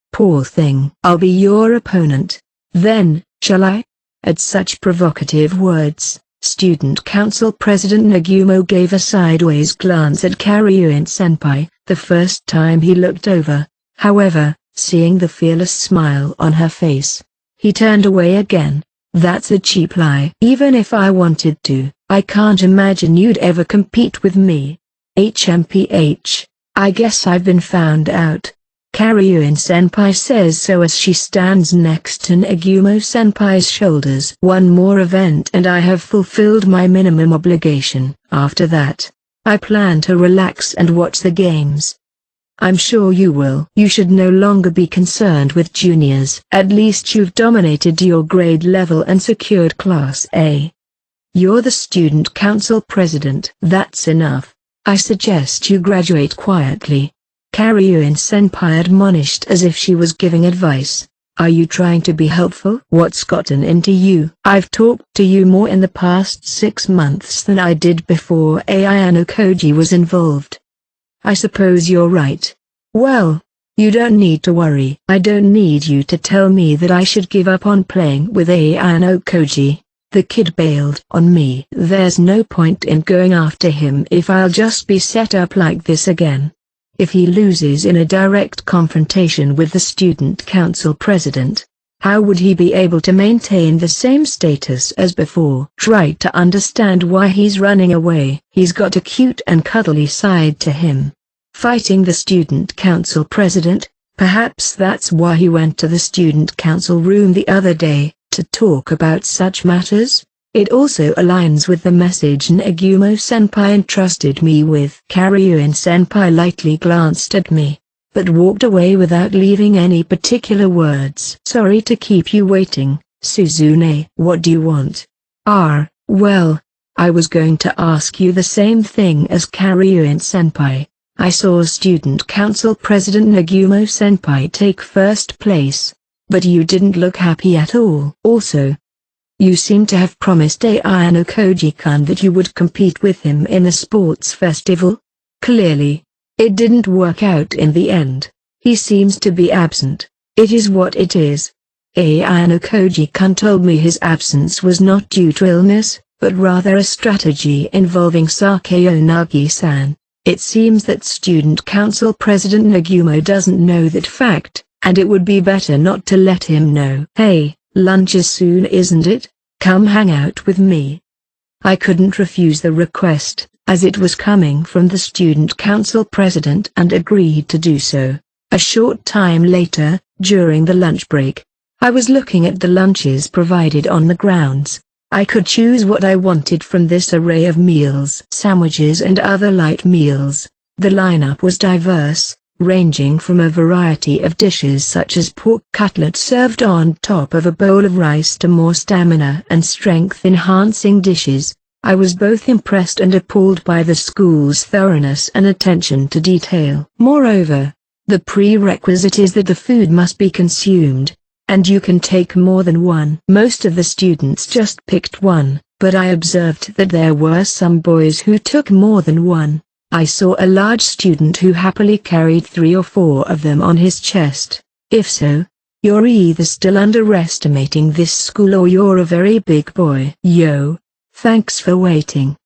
[SPEAKER 1] thing. I'll be your opponent. Then, shall I? At such provocative words, Student Council President Nagumo gave a sideways glance at Karyuin-senpai, the first time he looked over. However, seeing the fearless smile on her face, he turned away again. That's a cheap lie. Even if I wanted to, I can't imagine you'd ever compete with me. HMPH, I guess I've been found out. Karyuin-senpai says so as she stands next to Nagumo-senpai's shoulders. One more event and I have fulfilled my minimum obligation. After that, I plan to relax and watch the games. I'm sure you will. You should no longer be concerned with juniors. At least you've dominated your grade level and secured Class A. You're the Student Council President. That's enough. I suggest you graduate quietly. Karyuin-senpai admonished as if she was giving advice. Are you trying to be helpful? What's gotten into you? I've talked to you more in the past 6 months than I did before Ayano Koji was involved. I suppose you're right. Well, you don't need to worry. I don't need you to tell me that I should give up on playing with Ayano Koji. The kid bailed on me. There's no point in going after him if I'll just be set up like this again. If he loses in a direct confrontation with the Student Council President, how would he be able to maintain the same status as before? Try to understand why he's running away. He's got a cute and cuddly side to him. Fighting the Student Council President, perhaps that's why he went to the Student Council room the other day, to talk about such matters. It also aligns with the message Nagumo-senpai entrusted me with. Karyuin-senpai lightly glanced at me, but walked away without leaving any particular words. Sorry to keep you waiting, Suzune. What do you want? Well, I was going to ask you the same thing as Karyuin-senpai. I saw Student Council President Nagumo-senpai take first place, but you didn't look happy at all. Also, You seem to have promised Ayano Koji-kun that you would compete with him in the sports festival? Clearly, it didn't work out in the end. He seems to be absent. It is what it is. Ayano Koji-kun told me his absence was not due to illness, but rather a strategy involving Sakeo Nagi-san. It seems that Student Council President Nagumo doesn't know that fact, and it would be better not to let him know. Hey, lunch is soon, isn't it? Come hang out with me. I couldn't refuse the request, as it was coming from the Student Council President, and agreed to do so. A short time later, during the lunch break, I was looking at the lunches provided on the grounds. I could choose what I wanted from this array of meals, sandwiches and other light meals. The lineup was diverse, ranging from a variety of dishes such as pork cutlet served on top of a bowl of rice to more stamina and strength-enhancing dishes. I was both impressed and appalled by the school's thoroughness and attention to detail. Moreover, the prerequisite is that the food must be consumed, and you can take more than one. Most of the students just picked one, but I observed that there were some boys who took more than one. I saw a large student who happily carried 3 or 4 of them on his chest. If so, you're either still underestimating this school or you're a very big boy. Yo, thanks for waiting.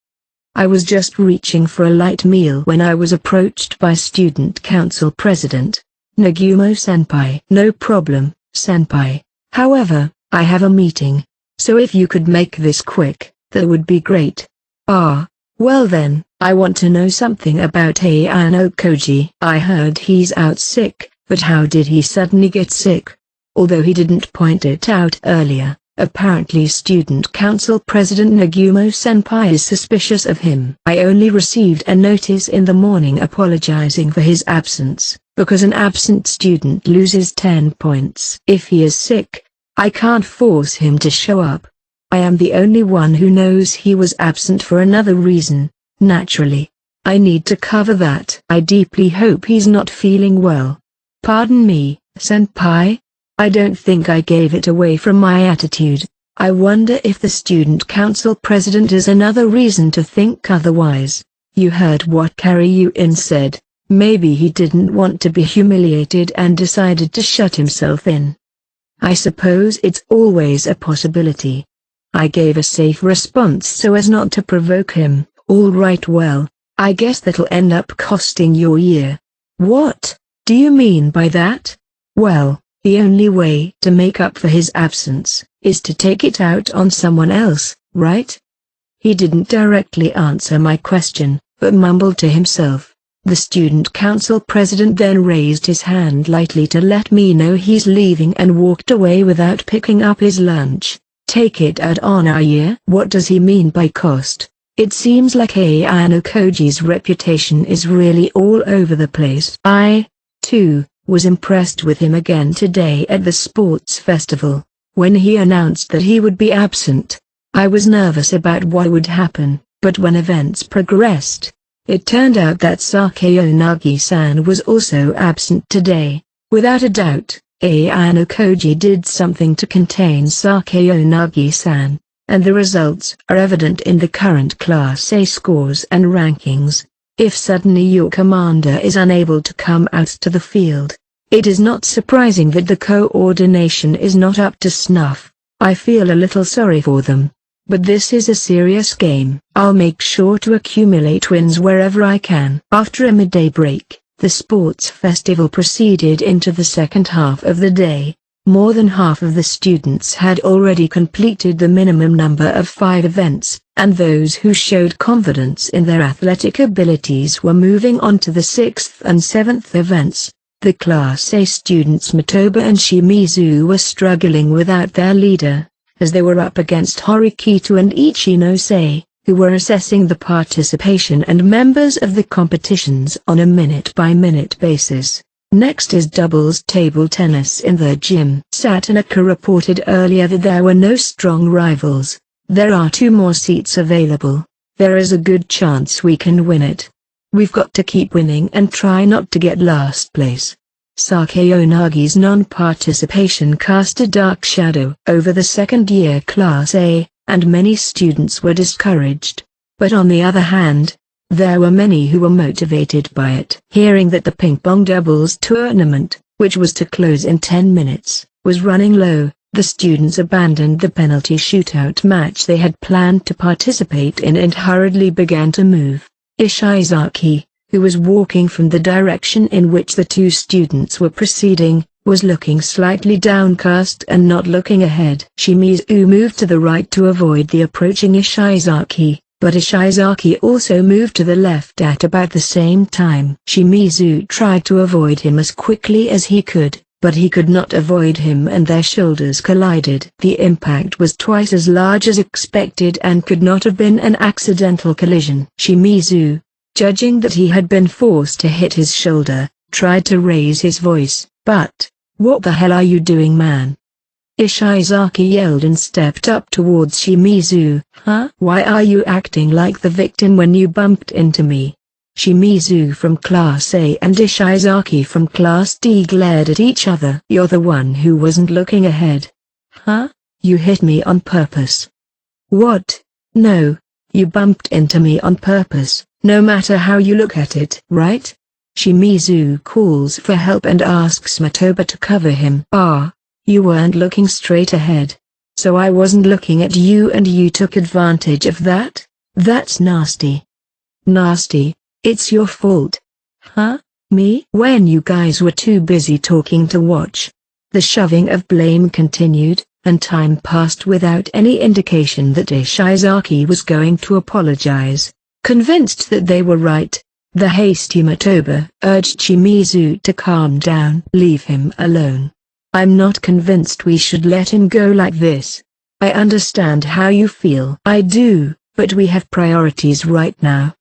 [SPEAKER 1] I was just reaching for a light meal when I was approached by Student Council President Nagumo-senpai. No problem, senpai. However, I have a meeting, so if you could make this quick, that would be great. Ah, well then, I want to know something about Ayano Koji. I heard he's out sick, but how did he suddenly get sick? Although he didn't point it out earlier, apparently Student Council President Nagumo-senpai is suspicious of him. I only received a notice in the morning apologizing for his absence, because an absent student loses 10 points. If he is sick, I can't force him to show up. I am the only one who knows he was absent for another reason. Naturally, I need to cover that. I deeply hope he's not feeling well. Pardon me, senpai? I don't think I gave it away from my attitude. I wonder if the Student Council President is another reason to think otherwise. You heard what Karyuin said. Maybe he didn't want to be humiliated and decided to shut himself in. I suppose it's always a possibility. I gave a safe response so as not to provoke him. All right, well, I guess that'll end up costing your year. What do you mean by that? Well, the only way to make up for his absence is to take it out on someone else, right? He didn't directly answer my question, but mumbled to himself. The Student Council President then raised his hand lightly to let me know he's leaving and walked away without picking up his lunch. Take it out on our year? What does he mean by cost? It seems like Ayano Koji's reputation is really all over the place. I, too, was impressed with him again today at the sports festival. When he announced that he would be absent, I was nervous about what would happen, but when events progressed, it turned out that Sakeo Nagi-san was also absent today. Without a doubt, Ayano Koji did something to contain Sakeo Nagi-san, and the results are evident in the current Class A scores and rankings. If suddenly your commander is unable to come out to the field, it is not surprising that the coordination is not up to snuff. I feel a little sorry for them. But this is a serious game. I'll make sure to accumulate wins wherever I can. After a midday break, the sports festival proceeded into the second half of the day. More than half of the students had already completed the minimum number of 5 events, and those who showed confidence in their athletic abilities were moving on to the 6th and 7th events. The Class A students Motoba and Shimizu were struggling without their leader, as they were up against Horikito and Ichinose, who were assessing the participation and members of the competitions on a minute-by-minute basis. Next is doubles table tennis in the gym. Satanaka reported earlier that there were no strong rivals. There are 2 more seats available. There is a good chance we can win it. We've got to keep winning and try not to get last place. Sakayonagi's non-participation cast a dark shadow over the second-year Class A, and many students were discouraged. But on the other hand, there were many who were motivated by it. Hearing that the ping-pong doubles tournament, which was to close in 10 minutes, was running low, the students abandoned the penalty shootout match they had planned to participate in and hurriedly began to move. Ishizaki, who was walking from the direction in which the two students were proceeding, was looking slightly downcast and not looking ahead. Shimizu moved to the right to avoid the approaching Ishizaki, but Ishizaki also moved to the left at about the same time. Shimizu tried to avoid him as quickly as he could, but he could not avoid him and their shoulders collided. The impact was twice as large as expected and could not have been an accidental collision. Shimizu, judging that he had been forced to hit his shoulder, tried to raise his voice, but, "What the hell are you doing, man?" Ishizaki yelled and stepped up towards Shimizu. "Huh? Why are you acting like the victim when you bumped into me?" Shimizu from Class A and Ishizaki from Class D glared at each other. "You're the one who wasn't looking ahead." "Huh? You hit me on purpose." "What? No. You bumped into me on purpose. No matter how you look at it, right?" Shimizu calls for help and asks Matoba to cover him. You weren't looking straight ahead. So I wasn't looking at you and you took advantage of that? That's nasty." "Nasty? It's your fault." "Huh? Me?" "When you guys were too busy talking to watch." The shoving of blame continued, and time passed without any indication that Ishizaki was going to apologize. Convinced that they were right, the hasty Matoba urged Shimizu to calm down. "Leave him alone. I'm not convinced we should let him go like this. I understand how you feel." "I do, but we have priorities right now."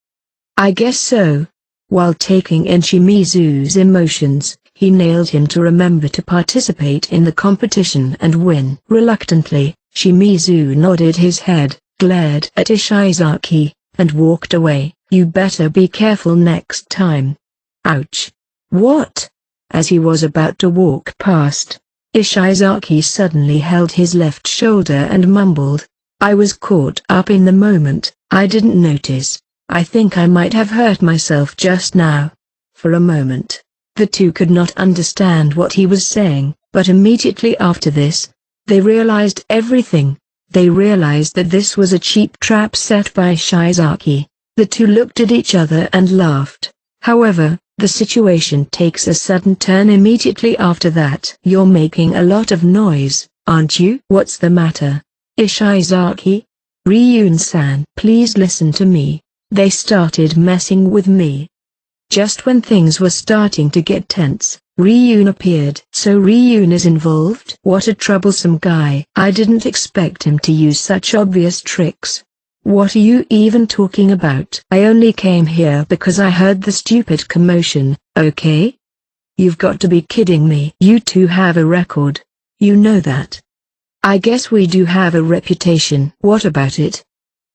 [SPEAKER 1] "I guess so." While taking in Shimizu's emotions, he nailed him to remember to participate in the competition and win. Reluctantly, Shimizu nodded his head, glared at Ishizaki, and walked away. "You better be careful next time." "Ouch." "What?" As he was about to walk past, Ishizaki suddenly held his left shoulder and mumbled, "I was caught up in the moment, I didn't notice. I think I might have hurt myself just now." For a moment, the two could not understand what he was saying, but immediately after this, they realized everything. They realized that this was a cheap trap set by Ishizaki. The two looked at each other and laughed. However, the situation takes a sudden turn immediately after that. "You're making a lot of noise, aren't you?" "What's the matter, Ishizaki?" "Ryun-san, please listen to me. They started messing with me." Just when things were starting to get tense, Ryun appeared. "So Ryun is involved?" "What a troublesome guy. I didn't expect him to use such obvious tricks." "What are you even talking about?" "I only came here because I heard the stupid commotion, okay?" "You've got to be kidding me." "You two have a record. You know that." "I guess we do have a reputation." "What about it?"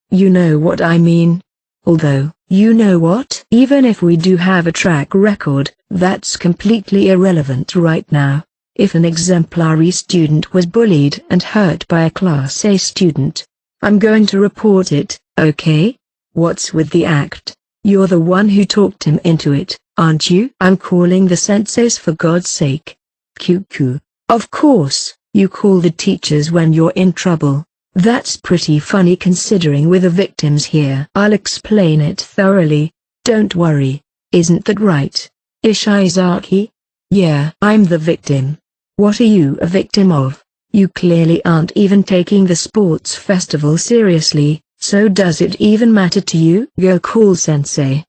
[SPEAKER 1] "You know what I mean. Although, you know what? Even if we do have a track record, that's completely irrelevant right now. If an exemplary student was bullied and hurt by a Class A student, I'm going to report it, okay? What's with the act? You're the one who talked him into it, aren't you?" "I'm calling the senseis for God's sake." "Cuckoo. Of course, you call the teachers when you're in trouble. That's pretty funny considering we're the victims here." "I'll explain it thoroughly, don't worry. Isn't that right, Ishizaki?" "Yeah, I'm the victim." "What are you a victim of? You clearly aren't even taking the sports festival seriously, so does it even matter to you?" "Go call sensei."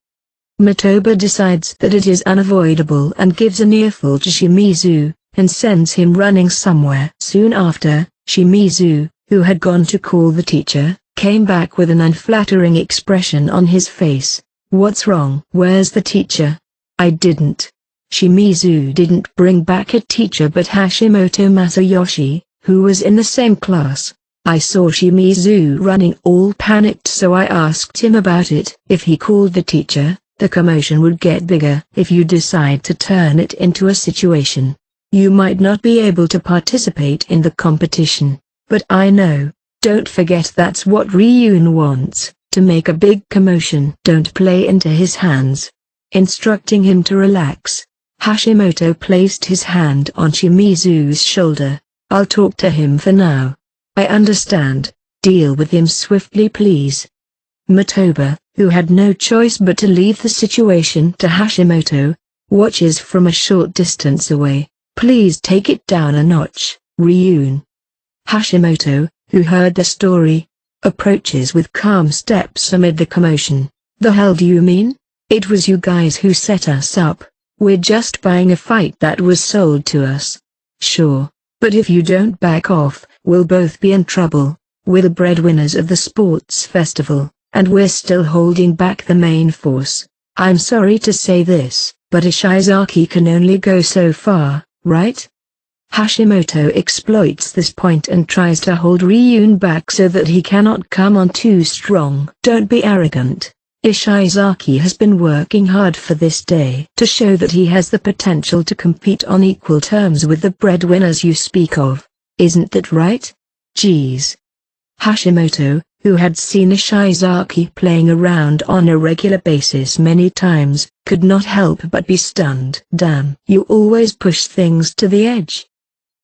[SPEAKER 1] Matoba decides that it is unavoidable and gives an earful to Shimizu, and sends him running somewhere. Soon after, Shimizu, who had gone to call the teacher, came back with an unflattering expression on his face. "What's wrong?" "Where's the teacher?" "I didn't." Shimizu didn't bring back a teacher but Hashimoto Masayoshi, who was in the same class. "I saw Shimizu running all panicked so I asked him about it." "If he called the teacher, The commotion would get bigger if you decide to turn it into a situation. You might not be able to participate in the competition, but I know. Don't forget that's what Ryun wants, to make a big commotion. Don't play into his hands. Instructing him to relax, Hashimoto placed his hand on Shimizu's shoulder. I'll talk to him for now. I understand. Deal with him swiftly please. Matoba, who had no choice but to leave the situation to Hashimoto, watches from a short distance away. Please take it down a notch, Ryun. Hashimoto, who heard the story, approaches with calm steps amid the commotion. The hell do you mean? It was you guys who set us up. We're just buying a fight that was sold to us. Sure, but if you don't back off, we'll both be in trouble. We're the breadwinners of the sports festival, and we're still holding back the main force. I'm sorry to say this, but Ishizaki can only go so far, right? Hashimoto exploits this point and tries to hold Ryun back so that he cannot come on too strong. Don't be arrogant. Ishizaki has been working hard for this day to show that he has the potential to compete on equal terms with the breadwinners you speak of. Isn't that right? Geez. Hashimoto, who had seen Ishizaki playing around on a regular basis many times, could not help but be stunned. Damn, you always push things to the edge.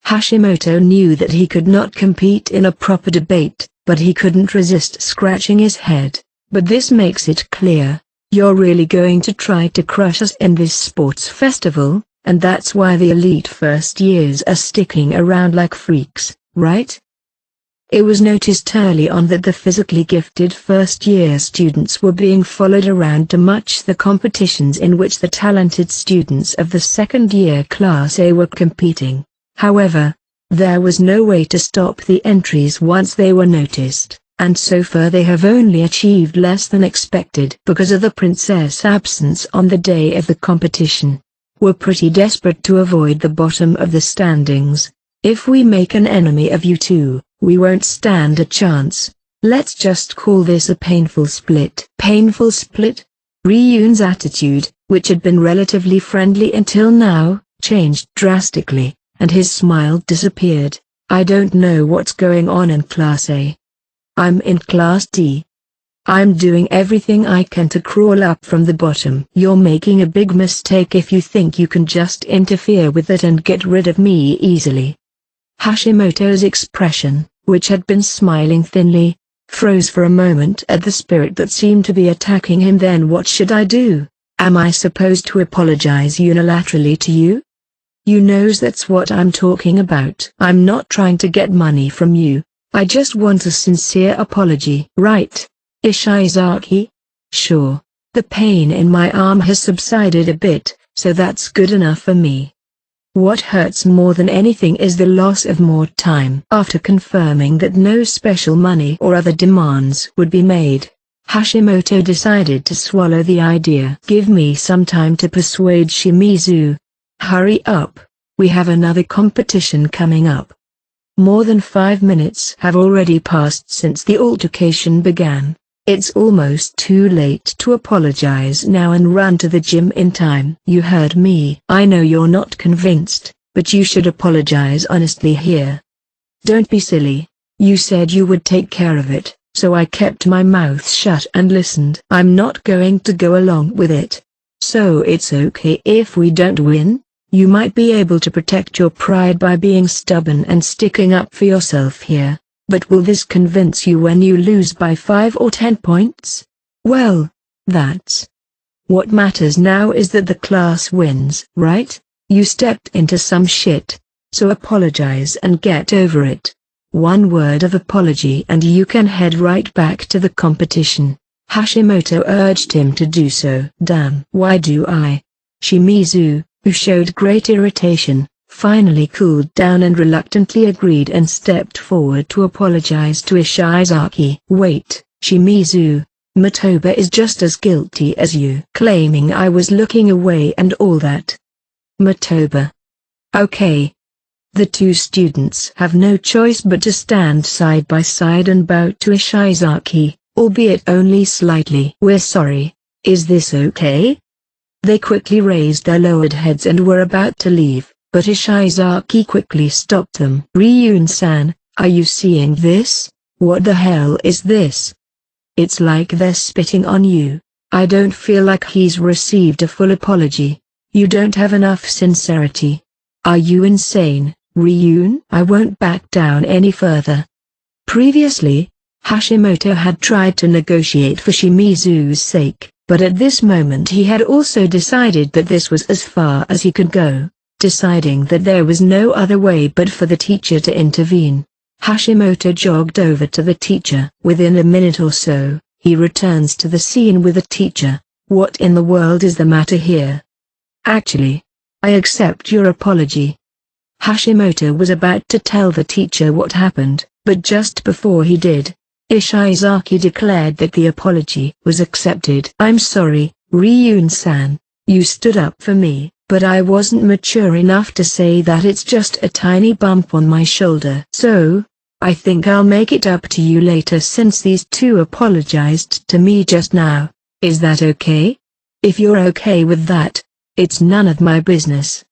[SPEAKER 1] Hashimoto knew that he could not compete in a proper debate, but he couldn't resist scratching his head. But this makes it clear, you're really going to try to crush us in this sports festival, and that's why the elite first years are sticking around like freaks, right? It was noticed early on that the physically gifted first-year students were being followed around to match the competitions in which the talented students of the second-year Class A were competing. However, there was no way to stop the entries once they were noticed, and so far they have only achieved less than expected because of the princess' absence on the day of the competition. We're pretty desperate to avoid the bottom of the standings. If we make an enemy of you two, we won't stand a chance. Let's just call this a painful split. Painful split? Ryun's attitude, which had been relatively friendly until now, changed drastically, and his smile disappeared. I don't know what's going on in Class A. I'm in Class D. I'm doing everything I can to crawl up from the bottom. You're making a big mistake if you think you can just interfere with it and get rid of me easily. Hashimoto's expression, which had been smiling thinly, froze for a moment at the spirit that seemed to be attacking him. Then what should I do? Am I supposed to apologize unilaterally to you? You knows that's what I'm talking about. I'm not trying to get money from you. I just want a sincere apology. Right, Ishizaki? Sure. The pain in my arm has subsided a bit, so that's good enough for me. What hurts more than anything is the loss of more time. After confirming that no special money or other demands would be made, Hashimoto decided to swallow the idea. Give me some time to persuade Shimizu. Hurry up, we have another competition coming up. More than 5 minutes have already passed since the altercation began. It's almost too late to apologize now and run to the gym in time. You heard me. I know you're not convinced, but you should apologize honestly here. Don't be silly. You said you would take care of it, so I kept my mouth shut and listened. I'm not going to go along with it. So it's okay if we don't win? You might be able to protect your pride by being stubborn and sticking up for yourself here. But will this convince you when you lose by 5 or 10 points? Well, that's what matters now is that the class wins, right? You stepped into some shit, so apologize and get over it. One word of apology and you can head right back to the competition. Hashimoto urged him to do so. Damn. Why do I? Shimizu, who showed great irritation, finally cooled down and reluctantly agreed and stepped forward to apologize to Ishizaki. Wait, Shimizu, Matoba is just as guilty as you. Claiming I was looking away and all that. Matoba. Okay. The two students have no choice but to stand side by side and bow to Ishizaki, albeit only slightly. We're sorry, Is this okay? They quickly raised their lowered heads and were about to leave, but Ishizaki quickly stopped them. Ryun-san, are you seeing this? What the hell is this? It's like they're spitting on you. I don't feel like he's received a full apology. You don't have enough sincerity. Are you insane, Ryun? I won't back down any further. Previously, Hashimoto had tried to negotiate for Shimizu's sake, but at this moment he had also decided that this was as far as he could go, deciding that there was no other way but for the teacher to intervene. Hashimoto jogged over to the teacher. Within a minute or so, he returns to the scene with the teacher. What in the world is the matter here? Actually, I accept your apology. Hashimoto was about to tell the teacher what happened, but just before he did, Ishizaki declared that the apology was accepted. I'm sorry, Ryun-san, you stood up for me, but I wasn't mature enough to say that it's just a tiny bump on my shoulder. So, I think I'll make it up to you later since these two apologized to me just now. Is that okay? If you're okay with that, it's none of my business.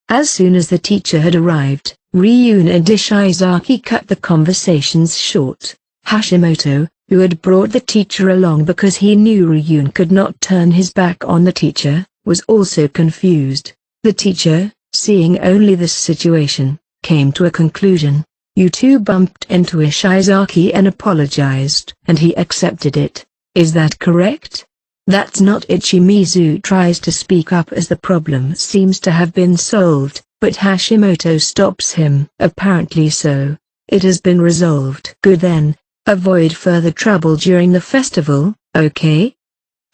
[SPEAKER 1] As soon as the teacher had arrived, Ryun and Ishizaki cut the conversations short. Hashimoto, who had brought the teacher along because he knew Ryun could not turn his back on the teacher, was also confused. The teacher, seeing only this situation, came to a conclusion. You two bumped into Ishizaki and apologized, and he accepted it. Is that correct? That's not it. Shimizu tries to speak up as the problem seems to have been solved, but Hashimoto stops him. Apparently so. It has been resolved. Good then, avoid further trouble during the festival, okay?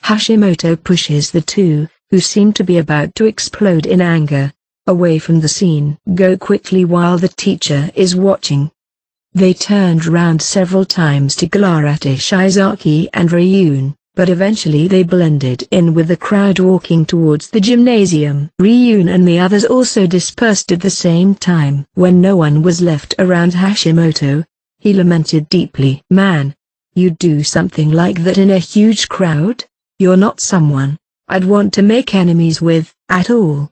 [SPEAKER 1] Hashimoto pushes the two, who seem to be about to explode in anger, away from the scene. Go quickly while the teacher is watching. They turned round several times to glare at Ishizaki and Ryun, but eventually they blended in with the crowd walking towards the gymnasium. Ryun and the others also dispersed at the same time. When no one was left around Hashimoto, he lamented deeply. Man, you do something like that in a huge crowd? You're not someone I'd want to make enemies with, at all.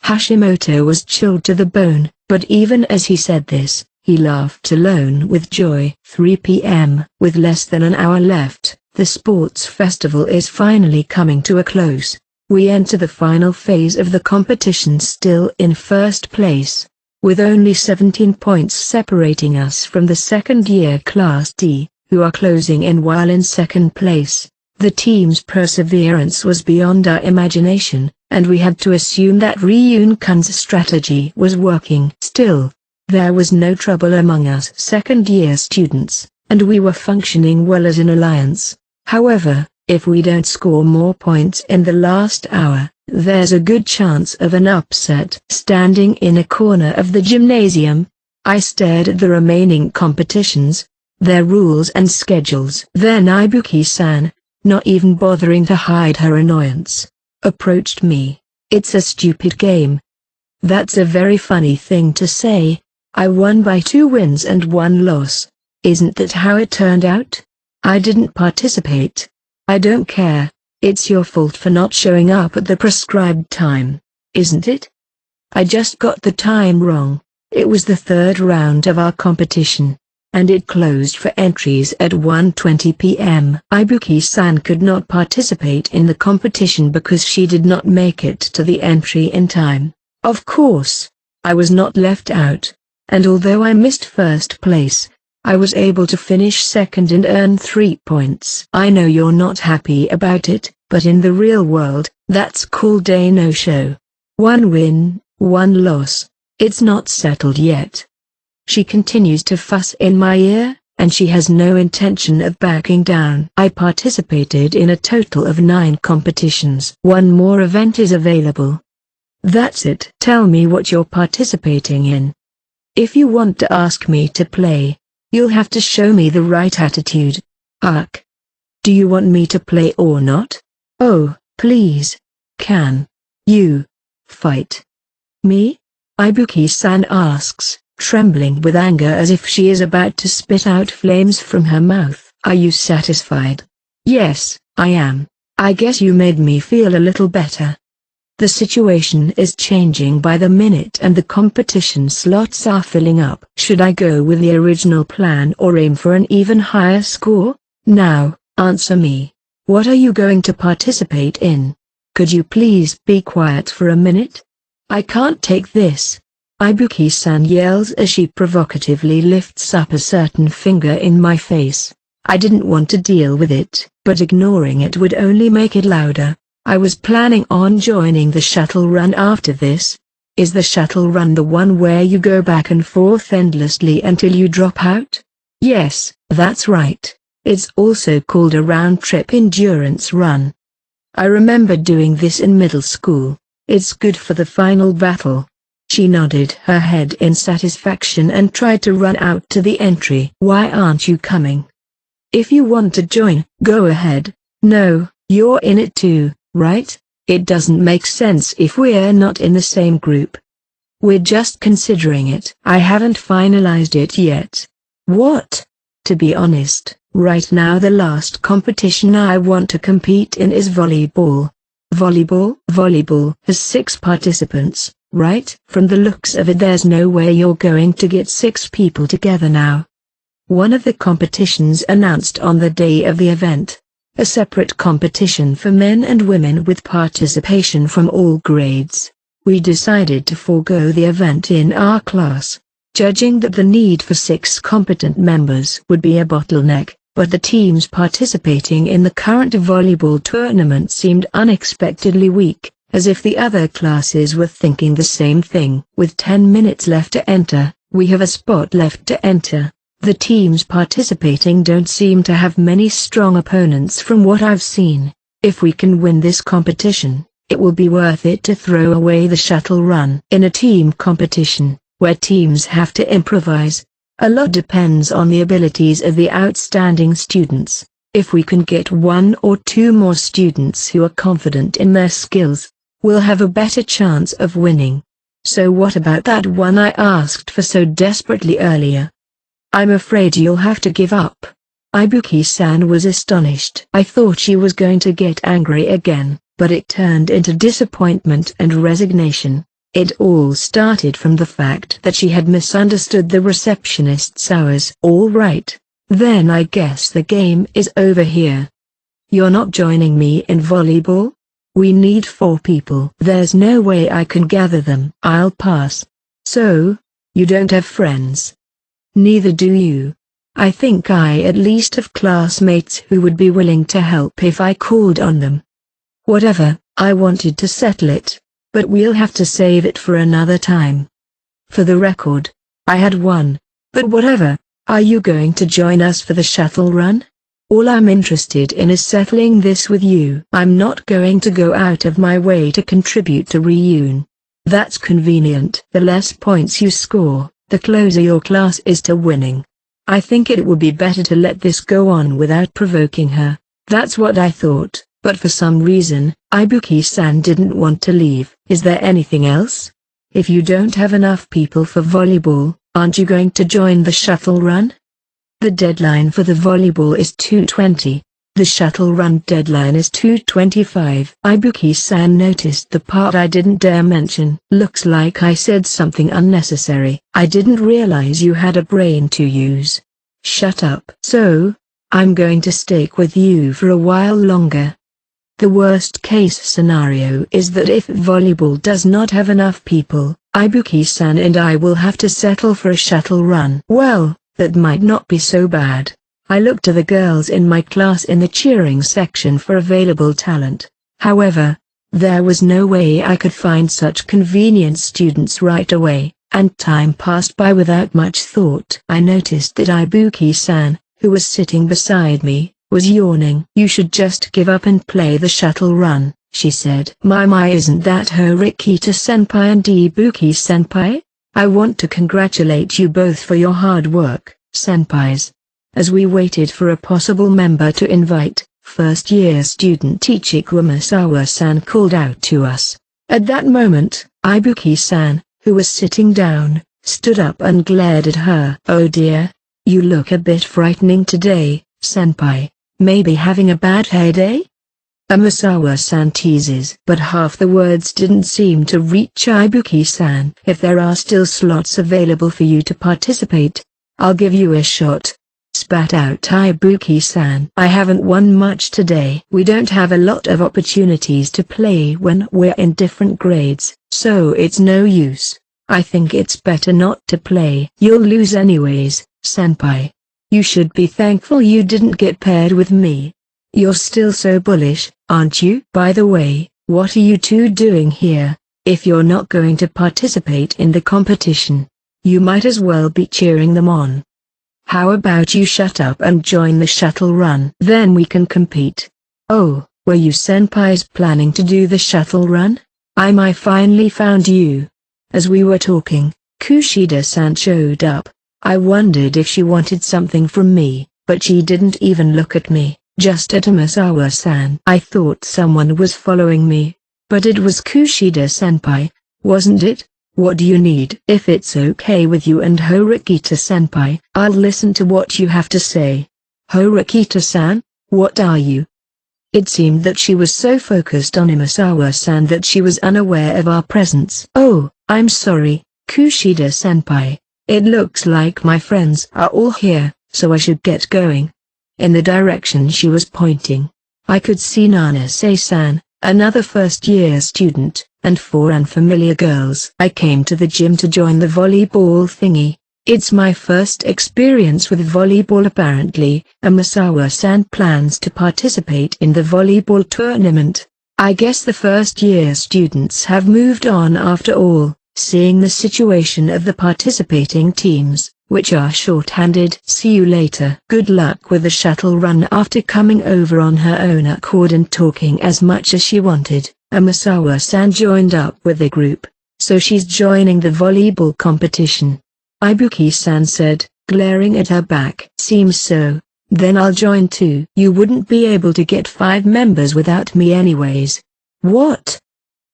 [SPEAKER 1] Hashimoto was chilled to the bone, but even as he said this, he laughed alone with joy. 3 p.m. With less than an hour left, the sports festival is finally coming to a close. We enter the final phase of the competition still in first place, with only 17 points separating us from the second-year Class D, who are closing in while in second place. The team's perseverance was beyond our imagination, and we had to assume that Ryun-kun's strategy was working. Still, there was no trouble among us second-year students, and we were functioning well as an alliance. However, if we don't score more points in the last hour, there's a good chance of an upset. Standing in a corner of the gymnasium, I stared at the remaining competitions, their rules and schedules. Then Ibuki-san, not even bothering to hide her annoyance, approached me. It's a stupid game. That's a very funny thing to say. I won by 2 wins and 1 loss. Isn't that how it turned out? I didn't participate. I don't care. It's your fault for not showing up at the prescribed time, isn't it? I just got the time wrong. It was the 3rd round of our competition, and it closed for entries at 1:20 p.m. Ibuki-san could not participate in the competition because she did not make it to the entry in time. Of course, I was not left out, and although I missed first place, I was able to finish second and earn 3 points. I know you're not happy about it, but in the real world, that's called a no-show. 1 win, 1 loss. It's not settled yet. She continues to fuss in my ear, and she has no intention of backing down. I participated in a total of 9 competitions. 1 more event is available. That's it. Tell me what you're participating in. If you want to ask me to play, you'll have to show me the right attitude. Ugh. Do you want me to play or not? Oh, please. Can you fight me? Ibuki-san asks, trembling with anger as if she is about to spit out flames from her mouth. Are you satisfied? Yes, I am. I guess you made me feel a little better. The situation is changing by the minute and the competition slots are filling up. Should I go with the original plan or aim for an even higher score? Now, answer me. What are you going to participate in? Could you please be quiet for a minute? I can't take this. Ibuki-san yells as she provocatively lifts up a certain finger in my face. I didn't want to deal with it, but ignoring it would only make it louder. I was planning on joining the shuttle run after this. Is the shuttle run the one where you go back and forth endlessly until you drop out? Yes, that's right. It's also called a round-trip endurance run. I remember doing this in middle school. It's good for the final battle. She nodded her head in satisfaction and tried to run out to the entry. Why aren't you coming? If you want to join, go ahead. No, you're in it too, right? It doesn't make sense if we're not in the same group. We're just considering it. I haven't finalized it yet. What? To be honest, right now the last competition I want to compete in is volleyball. Volleyball? Volleyball has 6 participants, right? From the looks of it there's no way you're going to get 6 people together now. One of the competitions announced on the day of the event. A separate competition for men and women with participation from all grades. We decided to forego the event in our class, judging that the need for 6 competent members would be a bottleneck, but the teams participating in the current volleyball tournament seemed unexpectedly weak, as if the other classes were thinking the same thing. With 10 minutes left to enter, we have a spot left to enter. The teams participating don't seem to have many strong opponents from what I've seen. If we can win this competition, it will be worth it to throw away the shuttle run. In a team competition, where teams have to improvise, a lot depends on the abilities of the outstanding students. If we can get 1 or 2 more students who are confident in their skills, we'll have a better chance of winning. So what about that one I asked for so desperately earlier? I'm afraid you'll have to give up. Ibuki-san was astonished. I thought she was going to get angry again, but it turned into disappointment and resignation. It all started from the fact that she had misunderstood the receptionist's hours. All right, then I guess the game is over here. You're not joining me in volleyball? We need 4 people. There's no way I can gather them. I'll pass. So, you don't have friends? Neither do you. I think I at least have classmates who would be willing to help if I called on them. Whatever, I wanted to settle it, but we'll have to save it for another time. For the record, I had one, but whatever. Are you going to join us for the shuttle run? All I'm interested in is settling this with you. I'm not going to go out of my way to contribute to reunion. That's convenient. The less points you score, the closer your class is to winning. I think it would be better to let this go on without provoking her. That's what I thought, but for some reason, Ibuki-san didn't want to leave. Is there anything else? If you don't have enough people for volleyball, aren't you going to join the shuttle run? The deadline for the volleyball is 2:20. The shuttle run deadline is 2:25. Ibuki-san noticed the part I didn't dare mention. Looks like I said something unnecessary. I didn't realize you had a brain to use. Shut up. So, I'm going to stick with you for a while longer. The worst case scenario is that if volleyball does not have enough people, Ibuki-san and I will have to settle for a shuttle run. Well, that might not be so bad. I looked to the girls in my class in the cheering section for available talent. However, there was no way I could find such convenient students right away, and time passed by without much thought. I noticed that Ibuki-san, who was sitting beside me, was yawning. You should just give up and play the shuttle run, she said. My, isn't that Horikita-senpai and Ibuki-senpai? I want to congratulate you both for your hard work, senpais. As we waited for a possible member to invite, first-year student Ichikumasawa-san called out to us. At that moment, Ibuki-san, who was sitting down, stood up and glared at her. Oh dear, you look a bit frightening today, senpai. Maybe having a bad hair day? Amasawa-san teases. But half the words didn't seem to reach Ibuki-san. If there are still slots available for you to participate, I'll give you a shot. Spat out Ibuki-san. I haven't won much today. We don't have a lot of opportunities to play when we're in different grades, so it's no use. I think it's better not to play. You'll lose anyways, senpai. You should be thankful you didn't get paired with me. You're still so bullish, aren't you? By the way, what are you two doing here? If you're not going to participate in the competition, you might as well be cheering them on. How about you shut up and join the shuttle run? Then we can compete. Oh, were you senpais planning to do the shuttle run? I finally found you. As we were talking, Kushida-san showed up. I wondered if she wanted something from me, but she didn't even look at me, just at Amasawa-san. I thought someone was following me, but it was Kushida-senpai, wasn't it? What do you need? If it's okay with you and Horikita-senpai, I'll listen to what you have to say. Horikita-san, what are you? It seemed that she was so focused on Amasawa-san that she was unaware of our presence. Oh, I'm sorry, Kushida-senpai. It looks like my friends are all here, so I should get going. In the direction she was pointing, I could see Nanase-san, another first-year student, and 4 unfamiliar girls. I came to the gym to join the volleyball thingy. It's my first experience with volleyball apparently. Amasawa-san plans to participate in the volleyball tournament. I guess the first-year students have moved on after all, seeing the situation of the participating teams, which are short-handed. See you later. Good luck with the shuttle run. After coming over on her own accord and talking as much as she wanted, Amasawa-san joined up with the group, so she's joining the volleyball competition. Ibuki-san said, glaring at her back. Seems so. Then I'll join too. You wouldn't be able to get 5 members without me anyways. What?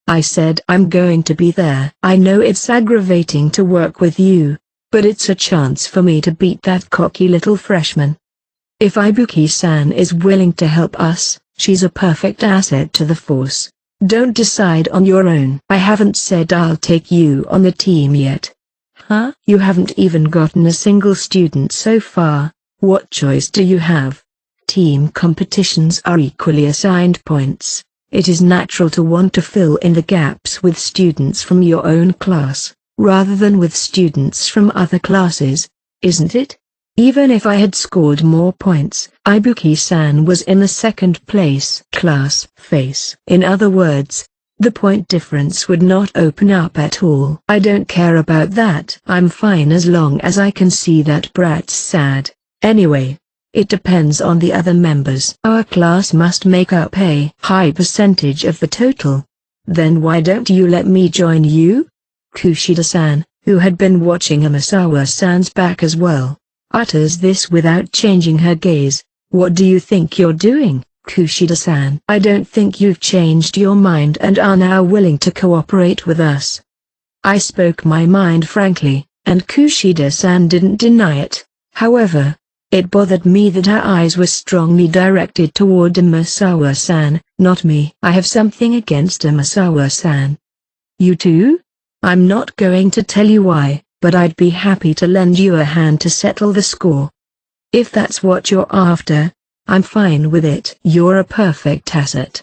[SPEAKER 1] I said I'm going to be there. I know it's aggravating to work with you, but it's a chance for me to beat that cocky little freshman. If Ibuki-san is willing to help us, she's a perfect asset to the force. Don't decide on your own. I haven't said I'll take you on the team yet. Huh? You haven't even gotten a single student so far. What choice do you have? Team competitions are equally assigned points. It is natural to want to fill in the gaps with students from your own class, rather than with students from other classes, isn't it? Even if I had scored more points, Ibuki-san was in the second place class face. In other words, the point difference would not open up at all. I don't care about that. I'm fine as long as I can see that brat's sad. Anyway, it depends on the other members. Our class must make up a high percentage of the total. Then why don't you let me join you? Kushida-san, who had been watching Amasawa-san's back as well, utters this without changing her gaze. What do you think you're doing, Kushida-san? I don't think you've changed your mind and are now willing to cooperate with us. I spoke my mind frankly, and Kushida-san didn't deny it. However, it bothered me that her eyes were strongly directed toward Amasawa-san, not me. I have something against Amasawa-san. You too? I'm not going to tell you why, but I'd be happy to lend you a hand to settle the score. If that's what you're after, I'm fine with it. You're a perfect asset.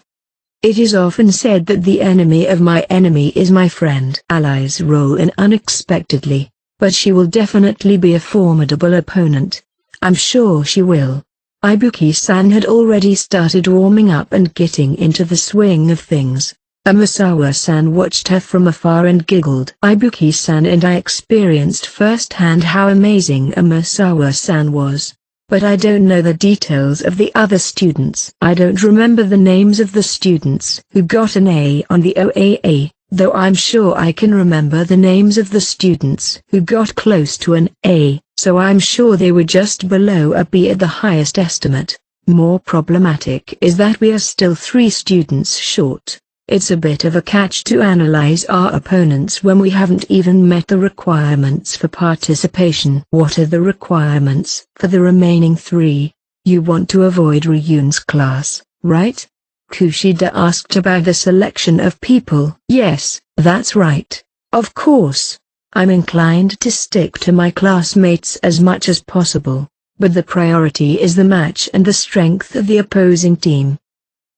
[SPEAKER 1] It is often said that the enemy of my enemy is my friend. Allies roll in unexpectedly, but she will definitely be a formidable opponent. I'm sure she will. Ibuki-san had already started warming up and getting into the swing of things. Amasawa-san watched her from afar and giggled. Ibuki-san and I experienced firsthand how amazing Amasawa-san was. But I don't know the details of the other students. I don't remember the names of the students who got an A on the OAA, though I'm sure I can remember the names of the students who got close to an A, so I'm sure they were just below a B at the highest estimate. More problematic is that we are still 3 students short. It's a bit of a catch to analyze our opponents when we haven't even met the requirements for participation. What are the requirements for the remaining 3? You want to avoid Ryun's class, right? Kushida asked about the selection of people. Yes, that's right. Of course. I'm inclined to stick to my classmates as much as possible, but the priority is the match and the strength of the opposing team.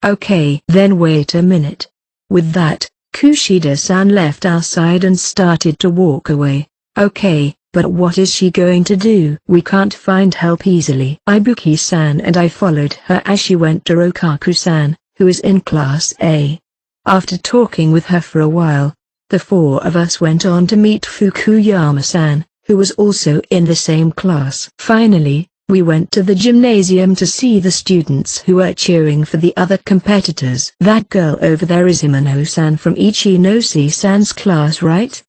[SPEAKER 1] Okay, then wait a minute. With that, Kushida-san left our side and started to walk away. Okay, but what is she going to do? We can't find help easily. Ibuki-san and I followed her as she went to Rokaku-san, who is in Class A. After talking with her for a while, the four of us went on to meet Fukuyama-san, who was also in the same class. Finally, we went to the gymnasium to see the students who were cheering for the other competitors. That girl over there is Himeno-san from Ichinose-san's class, right?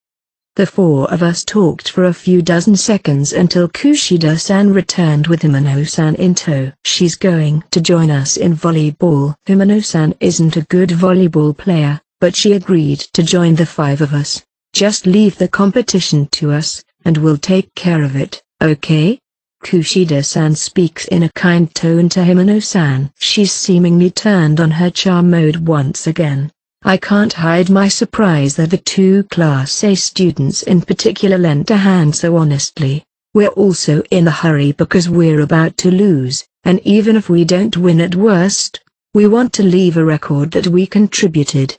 [SPEAKER 1] The four of us talked for a few dozen seconds until Kushida-san returned with Himeno-san in tow. She's going to join us in volleyball. Himeno-san isn't a good volleyball player, but she agreed to join the five of us. Just leave the competition to us, and we'll take care of it, okay? Kushida-san speaks in a kind tone to Himeno-san. She's seemingly turned on her charm mode once again. I can't hide my surprise that the two Class A students in particular lent a hand so honestly. We're also in a hurry because we're about to lose, and even if we don't win at worst, we want to leave a record that we contributed.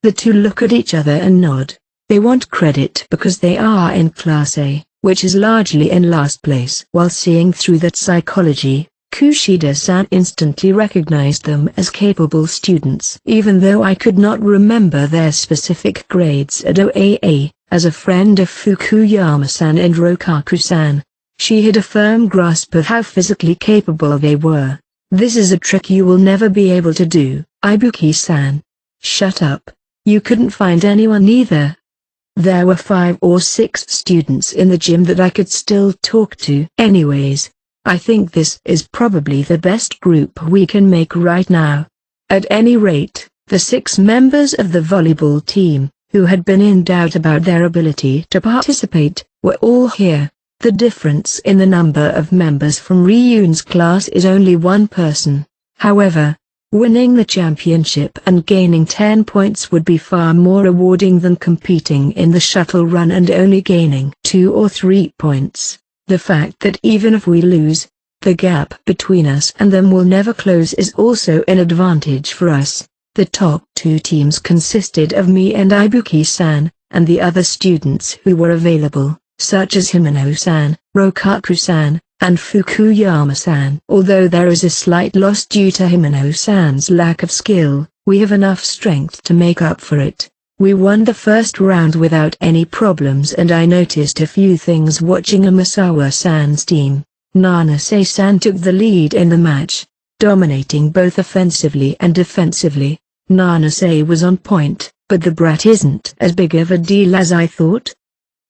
[SPEAKER 1] The two look at each other and nod. They want credit because they are in Class A, which is largely in last place. While seeing through that psychology, Kushida-san instantly recognized them as capable students. Even though I could not remember their specific grades at OAA, as a friend of Fukuyama-san and Rokaku-san, she had a firm grasp of how physically capable they were. This is a trick you will never be able to do, Ibuki-san. Shut up. You couldn't find anyone either. There were 5 or 6 students in the gym that I could still talk to. Anyways, I think this is probably the best group we can make right now. At any rate, the 6 members of the volleyball team, who had been in doubt about their ability to participate, were all here. The difference in the number of members from Ryun's class is only 1 person. However, winning the championship and gaining 10 points would be far more rewarding than competing in the shuttle run and only gaining 2 or 3 points. The fact that even if we lose, the gap between us and them will never close is also an advantage for us. The top 2 teams consisted of me and Ibuki-san, and the other students who were available, such as Himeno-san, Rokaku-san, and Fukuyama-san. Although there is a slight loss due to Himeno-san's lack of skill, we have enough strength to make up for it. We won the first round without any problems, and I noticed a few things watching Amasawa-san's team. Nanase-san took the lead in the match, dominating both offensively and defensively. Nanase was on point, but the brat isn't as big of a deal as I thought.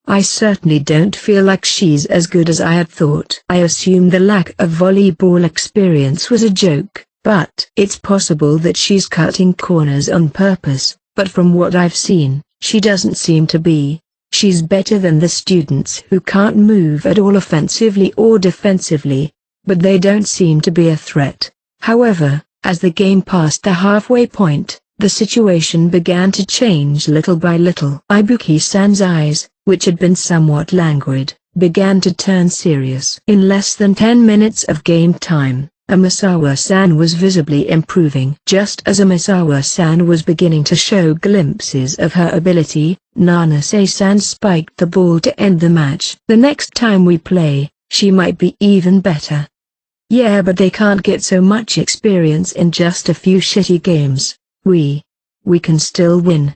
[SPEAKER 1] I certainly don't feel like she's as good as I had thought. I assume the lack of volleyball experience was a joke, but it's possible that she's cutting corners on purpose. But from what I've seen, she doesn't seem to be. She's better than the students who can't move at all offensively or defensively, but they don't seem to be a threat. However, as the game passed the halfway point, the situation began to change little by little. Ibuki-san's eyes, which had been somewhat languid, began to turn serious. In less than 10 minutes of game time, Amasawa-san was visibly improving. Just as Amasawa-san was beginning to show glimpses of her ability, Nanase-san spiked the ball to end the match. The next time we play, she might be even better. Yeah, but they can't get so much experience in just a few shitty games. We can still win.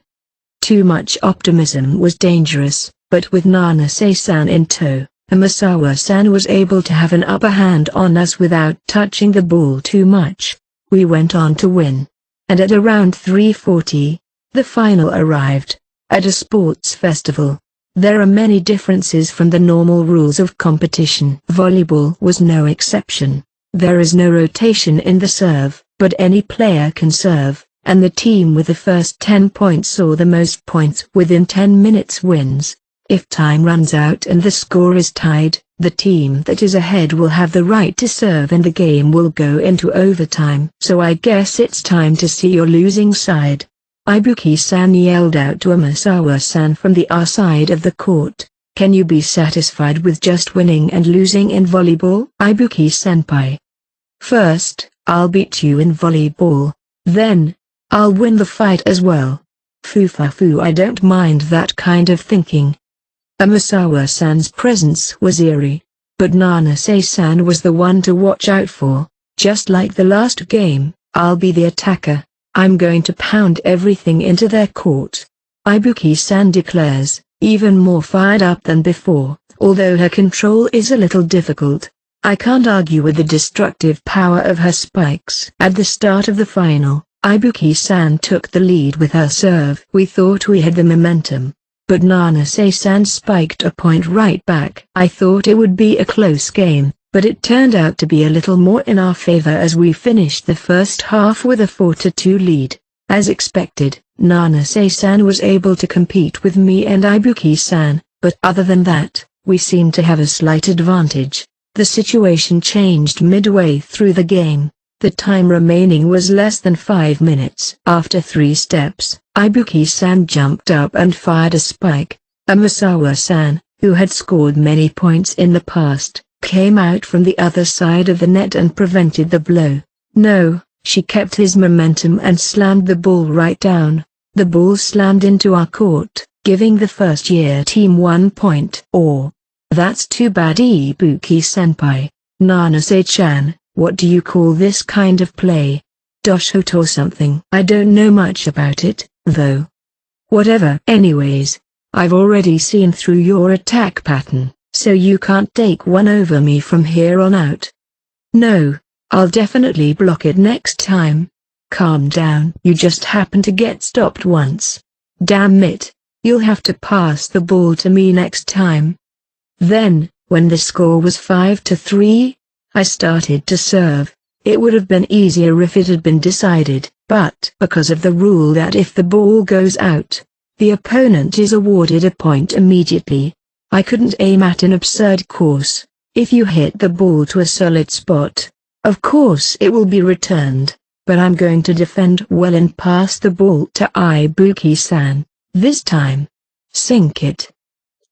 [SPEAKER 1] Too much optimism was dangerous, but with Nanase-san in tow, Amasawa-san was able to have an upper hand on us without touching the ball too much. We went on to win. And at around 3:40, the final arrived. At a sports festival, there are many differences from the normal rules of competition. Volleyball was no exception. There is no rotation in the serve, but any player can serve, and the team with the first 10 points or the most points within 10 minutes wins. If time runs out and the score is tied, the team that is ahead will have the right to serve and the game will go into overtime. So I guess it's time to see your losing side. Ibuki-san yelled out to Amasawa-san from the other side of the court. Can you be satisfied with just winning and losing in volleyball? Ibuki-senpai. First, I'll beat you in volleyball. Then, I'll win the fight as well. Foo, I don't mind that kind of thinking. Amasawa-san's presence was eerie. But Nanase-san was the one to watch out for. Just like the last game, I'll be the attacker. I'm going to pound everything into their court. Ibuki-san declares, even more fired up than before, although her control is a little difficult. I can't argue with the destructive power of her spikes. At the start of the final, Ibuki-san took the lead with her serve. We thought we had the momentum. But Nanase-san spiked a point right back. I thought it would be a close game, but it turned out to be a little more in our favor as we finished the first half with a 4-2 lead. As expected, Nanase-san was able to compete with me and Ibuki-san, but other than that, we seemed to have a slight advantage. The situation changed midway through the game. The time remaining was less than 5 minutes. After 3 steps, Ibuki-san jumped up and fired a spike. Amasawa-san, who had scored many points in the past, came out from the other side of the net and prevented the blow. No, she kept his momentum and slammed the ball right down. The ball slammed into our court, giving the first-year team 1 point. That's too bad, Ibuki-senpai. Nanase-chan, what do you call this kind of play? Doshoto or something? I don't know much about it, though. Whatever. Anyways, I've already seen through your attack pattern, so you can't take one over me from here on out. No, I'll definitely block it next time. Calm down. You just happened to get stopped once. Damn it, you'll have to pass the ball to me next time. Then, when the score was 5-3, I started to serve. It would have been easier if it had been decided, but because of the rule that if the ball goes out, the opponent is awarded a point immediately, I couldn't aim at an absurd course. If you hit the ball to a solid spot, of course it will be returned, but I'm going to defend well and pass the ball to Ibuki-san. This time. Sink it.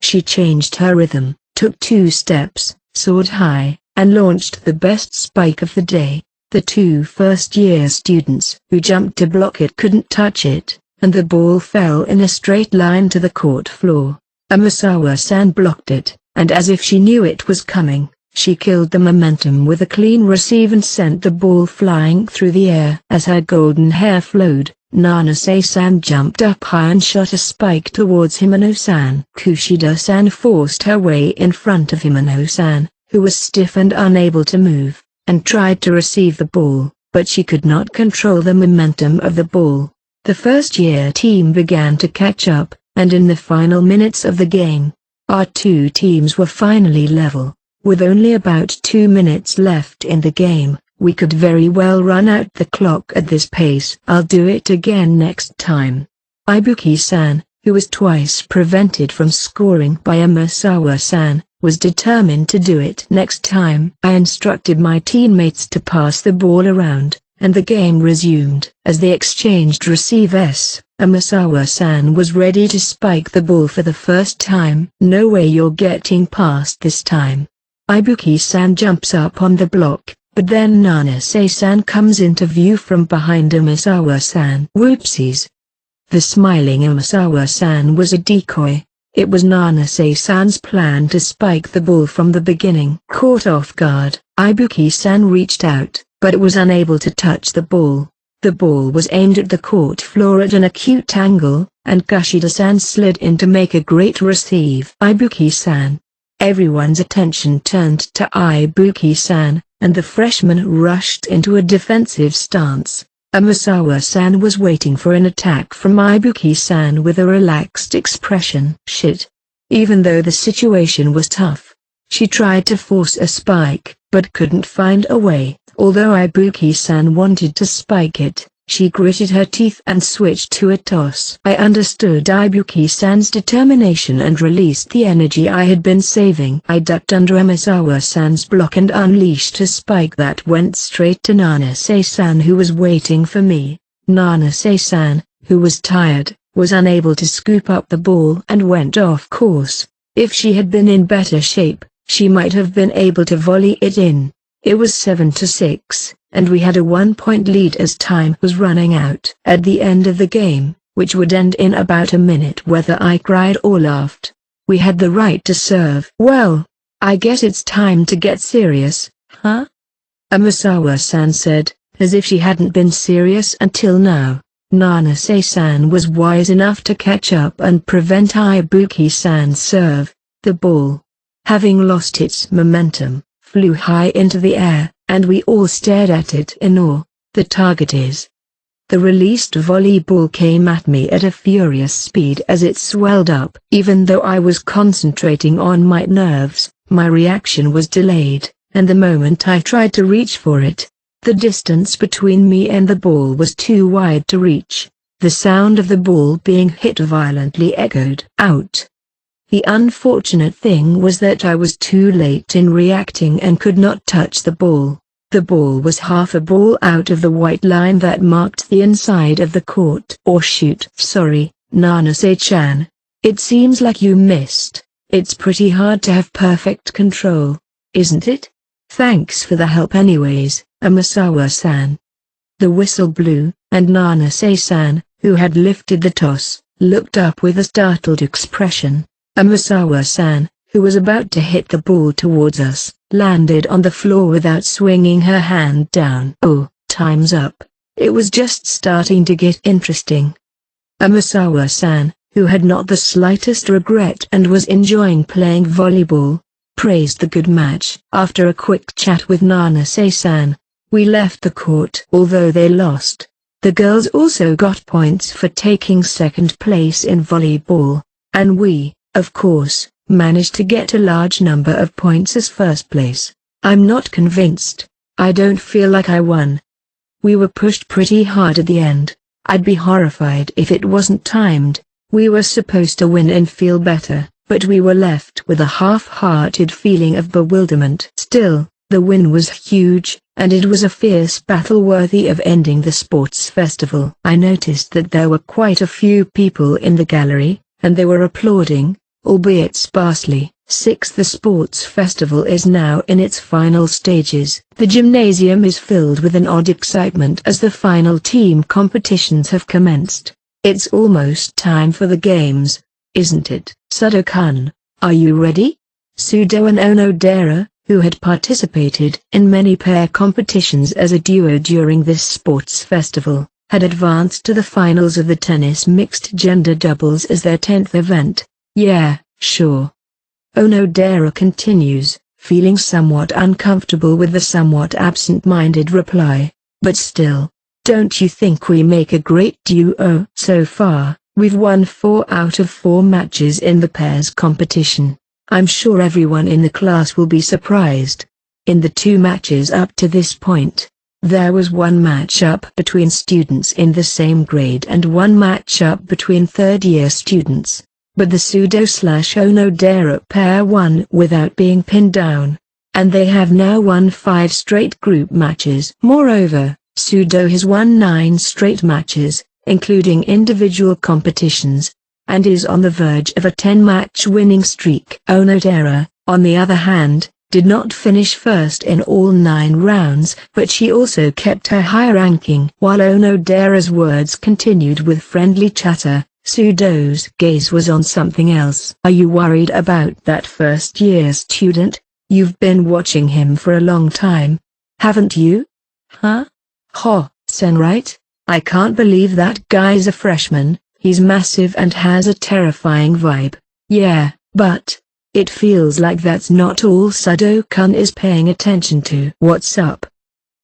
[SPEAKER 1] She changed her rhythm, took 2 steps, soared high, and launched the best spike of the day. The 2 first-year students who jumped to block it couldn't touch it, and the ball fell in a straight line to the court floor. Amasawa-san blocked it, and as if she knew it was coming, she killed the momentum with a clean receive and sent the ball flying through the air. As her golden hair flowed, Nanase-san jumped up high and shot a spike towards Himeno-san. Kushida-san forced her way in front of Himeno-san, who was stiff and unable to move, and tried to receive the ball, but she could not control the momentum of the ball. The first-year team began to catch up, and in the final minutes of the game, our 2 teams were finally level. With only about 2 minutes left in the game, we could very well run out the clock at this pace. I'll do it again next time. Ibuki-san, who was twice prevented from scoring by Amasawa-san, was determined to do it next time. I instructed my teammates to pass the ball around, and the game resumed. As they exchanged receives, Amasawa-san was ready to spike the ball for the first time. No way you're getting past this time. Ibuki-san jumps up on the block, but then Nanase-san comes into view from behind Amasawa-san. Whoopsies. The smiling Amasawa-san was a decoy. It was Nanase-san's plan to spike the ball from the beginning. Caught off guard, Ibuki-san reached out, but it was unable to touch the ball. The ball was aimed at the court floor at an acute angle, and Kushida-san slid in to make a great receive. Ibuki-san. Everyone's attention turned to Ibuki-san, and the freshman rushed into a defensive stance. Amasawa-san was waiting for an attack from Ibuki-san with a relaxed expression. Shit. Even though the situation was tough, she tried to force a spike, but couldn't find a way. Although Ibuki-san wanted to spike it, She gritted her teeth and switched to a toss. I understood Ibuki-san's determination and released the energy I had been saving. I ducked under Emisawa-san's block and unleashed a spike that went straight to Nanase-san, who was waiting for me. Nanase-san, who was tired, was unable to scoop up the ball and went off course. If she had been in better shape, she might have been able to volley it in. It was 7-6, and we had a 1-point lead as time was running out. At the end of the game, which would end in about a minute whether I cried or laughed, we had the right to serve. Well, I guess it's time to get serious, huh? Amisawa-san said, as if she hadn't been serious until now. Nanase-san was wise enough to catch up and prevent Ibuki-san's serve. The ball, having lost its momentum, flew high into the air, and we all stared at it in awe. The target is. The released volleyball came at me at a furious speed as it swelled up. Even though I was concentrating on my nerves, my reaction was delayed, and the moment I tried to reach for it, the distance between me and the ball was too wide to reach. The sound of the ball being hit violently echoed out. The unfortunate thing was that I was too late in reacting and could not touch the ball. The ball was half a ball out of the white line that marked the inside of the court. Or shoot. Sorry, Nanase-chan. It seems like you missed. It's pretty hard to have perfect control, isn't it? Thanks for the help anyways, Amisawa-san. The whistle blew, and Nanase-san, who had lifted the toss, looked up with a startled expression. Amisawa-san, who was about to hit the ball towards us, landed on the floor without swinging her hand down. Oh, time's up. It was just starting to get interesting. Amisawa-san, who had not the slightest regret and was enjoying playing volleyball, praised the good match. After a quick chat with Nanase-san, we left the court. Although they lost, the girls also got points for taking second place in volleyball, and we, of course, managed to get a large number of points as first place. I'm not convinced. I don't feel like I won. We were pushed pretty hard at the end. I'd be horrified if it wasn't timed. We were supposed to win and feel better, but we were left with a half-hearted feeling of bewilderment. Still, the win was huge, and it was a fierce battle worthy of ending the sports festival. I noticed that there were quite a few people in the gallery, and they were applauding, albeit sparsely. 6. The sports festival is now in its final stages. The gymnasium is filled with an odd excitement as the final team competitions have commenced. It's almost time for the games, isn't it? Sudo-kun, are you ready? Sudo and Onodera, who had participated in many pair competitions as a duo during this sports festival, had advanced to the finals of the tennis mixed gender doubles as their 10th event. Yeah, sure. Onodera continues, feeling somewhat uncomfortable with the somewhat absent-minded reply, but still, don't you think we make a great duo? So far, we've won 4 out of 4 matches in the pairs competition. I'm sure everyone in the class will be surprised. In the 2 matches up to this point, there was one matchup between students in the same grade and one matchup between third-year students, but the Sudo/Onodera pair won without being pinned down, and they have now won 5 straight group matches. Moreover, Sudo has won 9 straight matches, including individual competitions, and is on the verge of a 10-match winning streak. Onodera, on the other hand, did not finish first in all 9 rounds, but she also kept her high ranking. While Onodera's words continued with friendly chatter, Sudo's gaze was on something else. Are you worried about that first-year student? You've been watching him for a long time, haven't you? Huh? Sen, right? I can't believe that guy's a freshman. He's massive and has a terrifying vibe. Yeah, but it feels like that's not all Sudo-kun is paying attention to. What's up?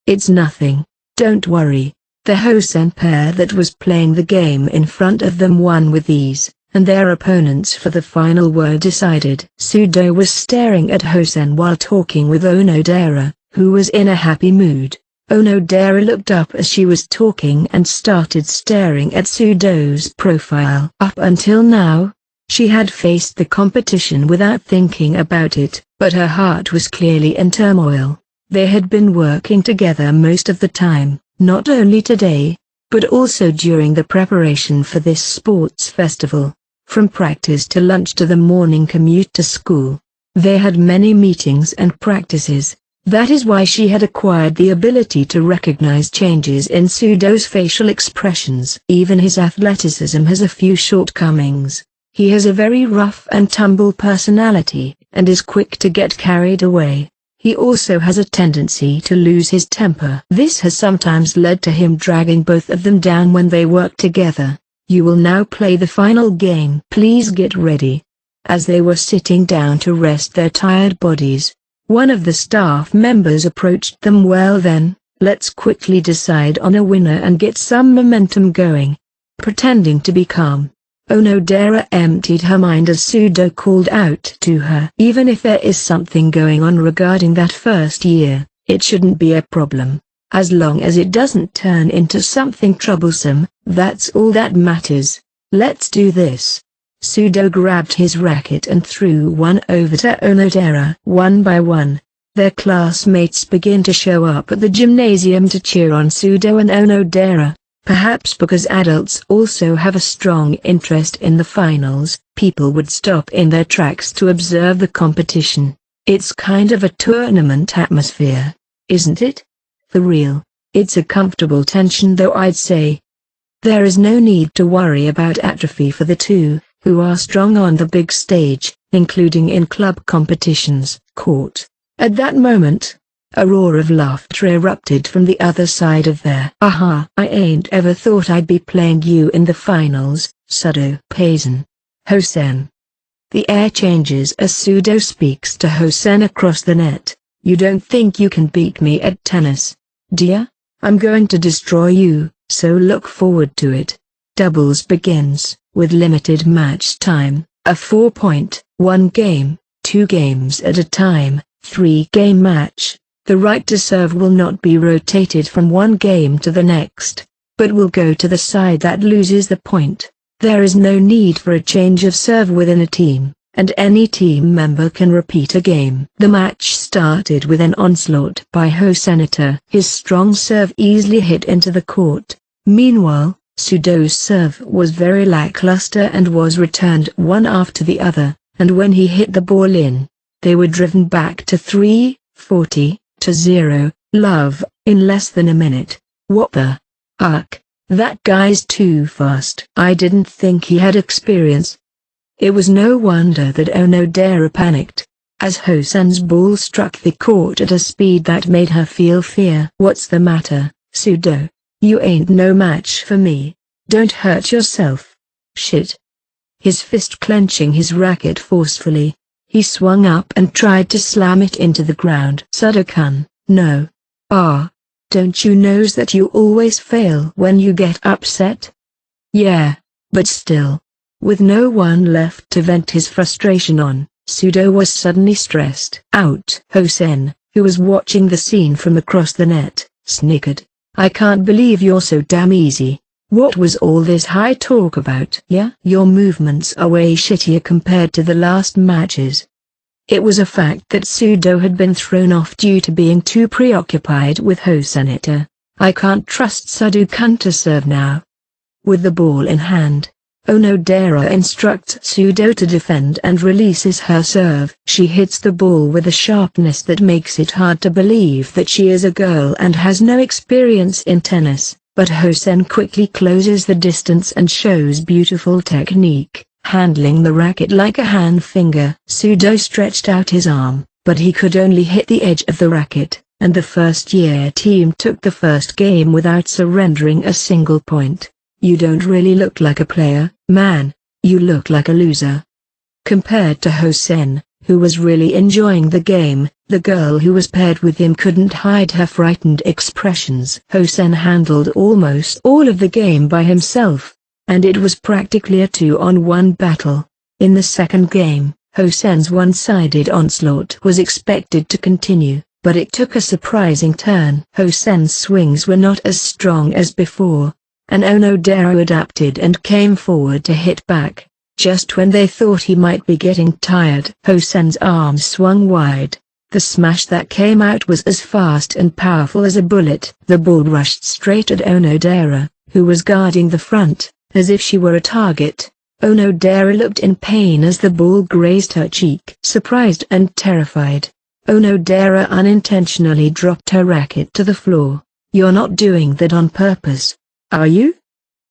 [SPEAKER 1] It's nothing. Don't worry. The Hosen pair that was playing the game in front of them won with ease, and their opponents for the final were decided. Sudo was staring at Hosen while talking with Onodera, who was in a happy mood. Onodera looked up as she was talking and started staring at Sudo's profile. Up until now, she had faced the competition without thinking about it, but her heart was clearly in turmoil. They had been working together most of the time, not only today, but also during the preparation for this sports festival. From practice to lunch to the morning commute to school, they had many meetings and practices. That is why she had acquired the ability to recognize changes in Sudo's facial expressions. Even his athleticism has a few shortcomings. He has a very rough and tumble personality, and is quick to get carried away. He also has a tendency to lose his temper. This has sometimes led to him dragging both of them down when they work together. You will now play the final game. Please get ready. As they were sitting down to rest their tired bodies, one of the staff members approached them. Well then, let's quickly decide on a winner and get some momentum going. Pretending to be calm, Onodera emptied her mind as Sudo called out to her. Even if there is something going on regarding that first year, it shouldn't be a problem. As long as it doesn't turn into something troublesome, that's all that matters. Let's do this. Sudo grabbed his racket and threw one over to Onodera. One by one, their classmates begin to show up at the gymnasium to cheer on Sudo and Onodera. Perhaps because adults also have a strong interest in the finals, people would stop in their tracks to observe the competition. It's kind of a tournament atmosphere, isn't it? For real, it's a comfortable tension though I'd say. There is no need to worry about atrophy for the two, who are strong on the big stage, including in club competitions. COTE. At that moment, a roar of laughter erupted from the other side of there. Aha! I ain't ever thought I'd be playing you in the finals, Sudo. Payson. Hosen. The air changes as Sudo speaks to Hosen across the net. You don't think you can beat me at tennis, do ya? I'm going to destroy you, so look forward to it. Doubles begins, with limited match time, a 4-1 game, 2 games at a time, 3-game match. The right to serve will not be rotated from one game to the next, but will go to the side that loses the point. There is no need for a change of serve within a team, and any team member can repeat a game. The match started with an onslaught by Hosenita. His strong serve easily hit into the court. Meanwhile, Sudo's serve was very lackluster and was returned one after the other, and when he hit the ball in, they were driven back to 3-40. To 0, love, in less than a minute. What the? Ugh, that guy's too fast. I didn't think he had experience. It was no wonder that Onodera panicked, as Hosen's ball struck the court at a speed that made her feel fear. What's the matter, Sudo? You ain't no match for me. Don't hurt yourself. Shit. His fist clenching his racket forcefully, he swung up and tried to slam it into the ground. Sudo-kun, no. Don't you know that you always fail when you get upset? Yeah, but still. With no one left to vent his frustration on, Sudo was suddenly stressed out. Hosen, who was watching the scene from across the net, snickered. I can't believe you're so damn easy. What was all this high talk about? Yeah, your movements are way shittier compared to the last matches. It was a fact that Sudo had been thrown off due to being too preoccupied with Hosenita. I can't trust Sudo-kun to serve now. With the ball in hand, Onodera instructs Sudo to defend and releases her serve. She hits the ball with a sharpness that makes it hard to believe that she is a girl and has no experience in tennis. But Hosen quickly closes the distance and shows beautiful technique, handling the racket like a hand finger. Sudo stretched out his arm, but he could only hit the edge of the racket, and the first-year team took the first game without surrendering a single point. You don't really look like a player, man. You look like a loser. Compared to Hosen, who was really enjoying the game, the girl who was paired with him couldn't hide her frightened expressions. Hosen handled almost all of the game by himself, and it was practically a 2-on-1 battle. In the second game, Hosen's one-sided onslaught was expected to continue, but it took a surprising turn. Hosen's swings were not as strong as before, and Onodera adapted and came forward to hit back. Just when they thought he might be getting tired, Hosen's arms swung wide. The smash that came out was as fast and powerful as a bullet. The ball rushed straight at Onodera, who was guarding the front, as if she were a target. Onodera looked in pain as the ball grazed her cheek. Surprised and terrified, Onodera unintentionally dropped her racket to the floor. "You're not doing that on purpose, are you?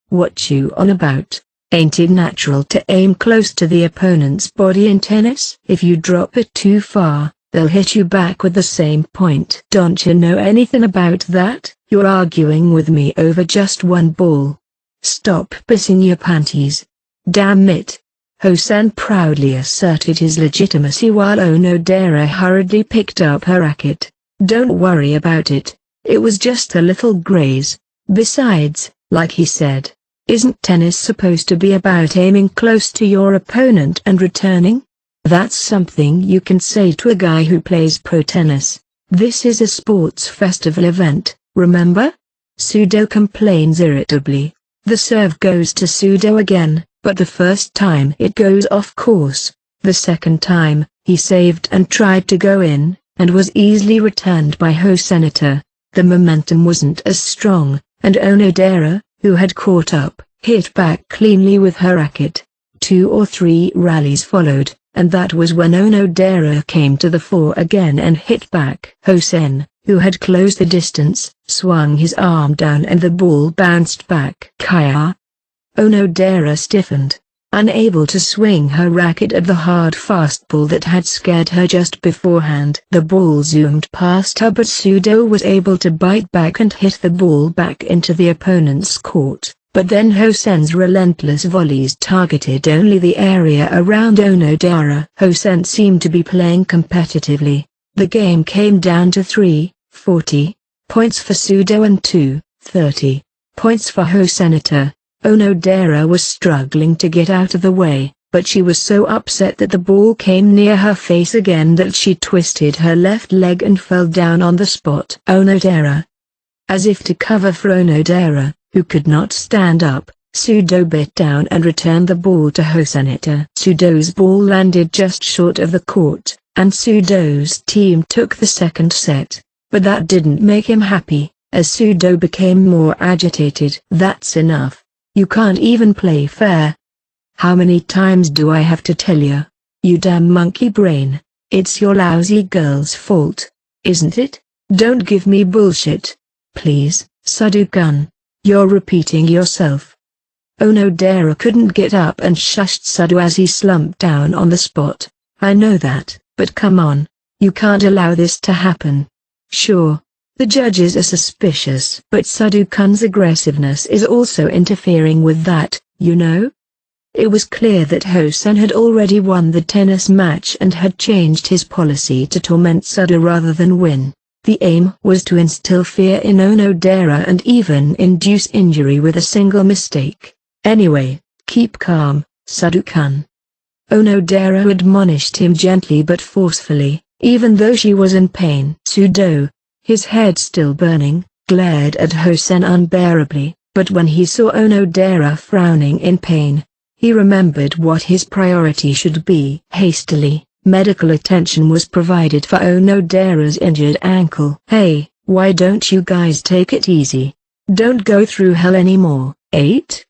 [SPEAKER 1] What you on about? Ain't it natural to aim close to the opponent's body in tennis? If you drop it too far, they'll hit you back with the same point. Don't you know anything about that? You're arguing with me over just one ball. Stop pissing your panties. Damn it." Hosen proudly asserted his legitimacy while Onodera hurriedly picked up her racket. "Don't worry about it. It was just a little graze. Besides, like he said, isn't tennis supposed to be about aiming close to your opponent and returning? That's something you can say to a guy who plays pro tennis. This is a sports festival event, remember?" Sudo complains irritably. The serve goes to Sudo again, but the first time it goes off course. The second time, he saved and tried to go in, and was easily returned by Hosenita. The momentum wasn't as strong, and Onodera, who had caught up, hit back cleanly with her racket. 2 or 3 rallies followed, and that was when Onodera came to the fore again and hit back. Hosen, who had closed the distance, swung his arm down and the ball bounced back. Kaya. Onodera stiffened, unable to swing her racket at the hard fastball that had scared her just beforehand. The ball zoomed past her, but Sudo was able to bite back and hit the ball back into the opponent's court. But then Hosen's relentless volleys targeted only the area around Onodera. Hosen seemed to be playing competitively. The game came down to 3-40 points for Sudo and 2-30 points for Hosenita. Onodera was struggling to get out of the way, but she was so upset that the ball came near her face again that she twisted her left leg and fell down on the spot. Onodera. As if to cover for Onodera, who could not stand up, Sudo bit down and returned the ball to Hosenita. Sudo's ball landed just short of the court, and Sudo's team took the second set, but that didn't make him happy, as Sudo became more agitated. "That's enough. You can't even play fair. How many times do I have to tell you? You damn monkey brain, it's your lousy girl's fault, isn't it? Don't give me bullshit. Please, Sudo-kun. You're repeating yourself." Onodera couldn't get up and shushed Sudo as he slumped down on the spot. "I know that, but come on. You can't allow this to happen. Sure, the judges are suspicious, but Sudo-kun's aggressiveness is also interfering with that, you know?" It was clear that Hosen had already won the tennis match and had changed his policy to torment Sudo rather than win. The aim was to instill fear in Onodera and even induce injury with a single mistake. "Anyway, keep calm, Sudo-kun." Onodera admonished him gently but forcefully, even though she was in pain. Sudo, his head still burning, glared at Hosen unbearably, but when he saw Onodera frowning in pain, he remembered what his priority should be. Hastily, medical attention was provided for Onodera's injured ankle. "Hey, why don't you guys take it easy? Don't go through hell anymore."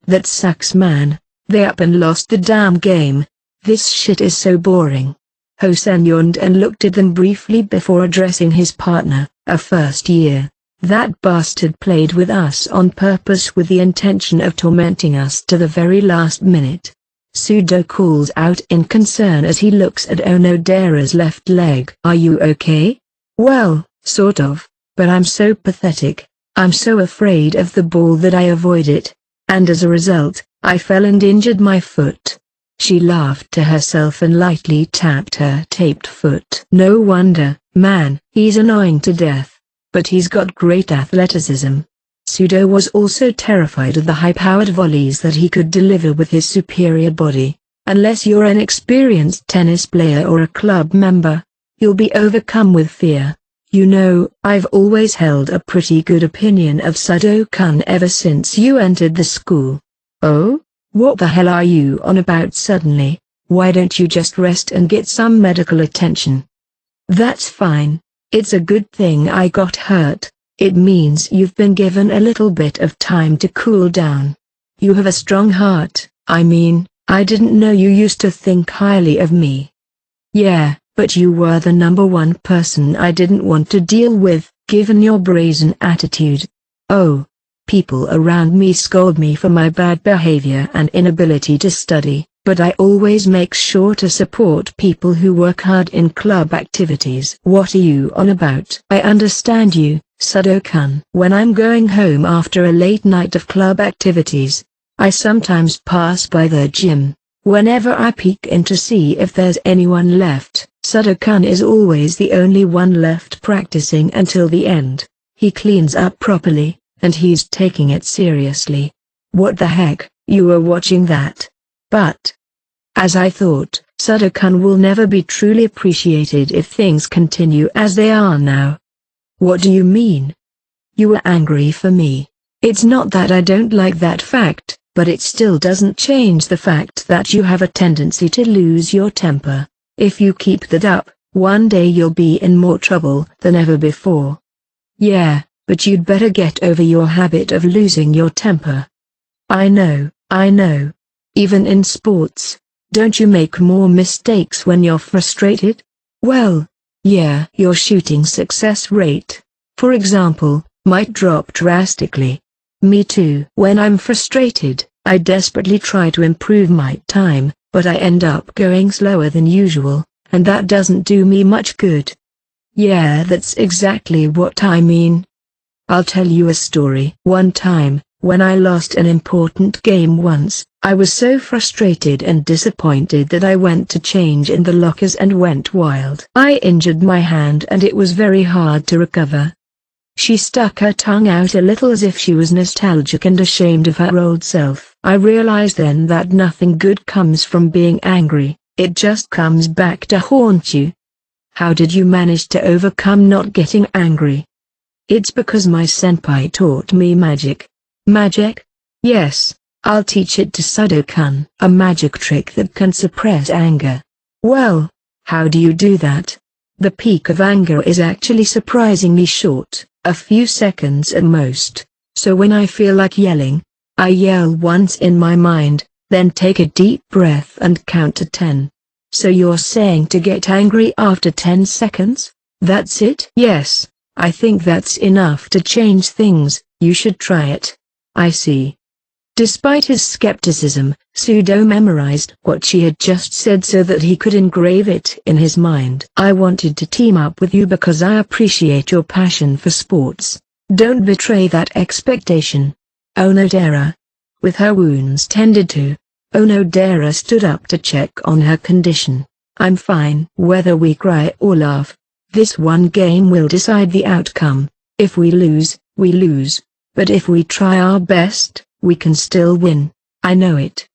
[SPEAKER 1] That sucks, man. They up and lost the damn game. This shit is so boring." Hosen yawned and looked at them briefly before addressing his partner. "A first year. That bastard played with us on purpose with the intention of tormenting us to the very last minute." Sudo calls out in concern as he looks at Onodera's left leg. "Are you okay?" "Well, sort of, but I'm so pathetic. I'm so afraid of the ball that I avoid it, and as a result, I fell and injured my foot." She laughed to herself and lightly tapped her taped foot. "No wonder, man. He's annoying to death, but he's got great athleticism." Sudo was also terrified of the high-powered volleys that he could deliver with his superior body. Unless you're an experienced tennis player or a club member, you'll be overcome with fear. You know, I've always held a pretty good opinion of Sado-kun ever since you entered the school. Oh? What the hell are you on about suddenly? Why don't you just rest and get some medical attention? That's fine. It's a good thing I got hurt. It means you've been given a little bit of time to cool down. You have a strong heart. I mean, I didn't know you used to think highly of me. Yeah, but you were the number one person I didn't want to deal with, given your brazen attitude. Oh. People around me scold me for my bad behavior and inability to study, but I always make sure to support people who work hard in club activities. What are you on about? I understand you, Sado-kun. When I'm going home after a late night of club activities, I sometimes pass by the gym. Whenever I peek in to see if there's anyone left, Sado-kun is always the only one left practicing until the end. He cleans up properly, and he's taking it seriously. What the heck, you were watching that? But, as I thought, Sado-kun will never be truly appreciated if things continue as they are now. What do you mean? You were angry for me. It's not that I don't like that fact, but it still doesn't change the fact that you have a tendency to lose your temper. If you keep that up, one day you'll be in more trouble than ever before. Yeah. But you'd better get over your habit of losing your temper. I know. Even in sports, don't you make more mistakes when you're frustrated? Well, yeah, your shooting success rate, for example, might drop drastically. Me too. When I'm frustrated, I desperately try to improve my time, but I end up going slower than usual, and that doesn't do me much good. Yeah, that's exactly what I mean. I'll tell you a story. One time, when I lost an important game once, I was so frustrated and disappointed that I went to change in the lockers and went wild. I injured my hand and it was very hard to recover. She stuck her tongue out a little as if she was nostalgic and ashamed of her old self. I realized then that nothing good comes from being angry, it just comes back to haunt you. How did you manage to overcome not getting angry? It's because my senpai taught me magic. Magic? Yes, I'll teach it to Sado-kun. A magic trick that can suppress anger. Well, how do you do that? The peak of anger is actually surprisingly short, a few seconds at most. So when I feel like yelling, I yell once in my mind, then take a deep breath and count to 10. So you're saying to get angry after 10 seconds? That's it? Yes. I think that's enough to change things. You should try it. I see. Despite his skepticism, Sudo memorized what she had just said so that he could engrave it in his mind. I wanted to team up with you because I appreciate your passion for sports. Don't betray that expectation. Onodera. With her wounds tended to, Onodera stood up to check on her condition. I'm fine. Whether we cry or laugh, this one game will decide the outcome. If we lose, we lose. But if we try our best, we can still win. I know it.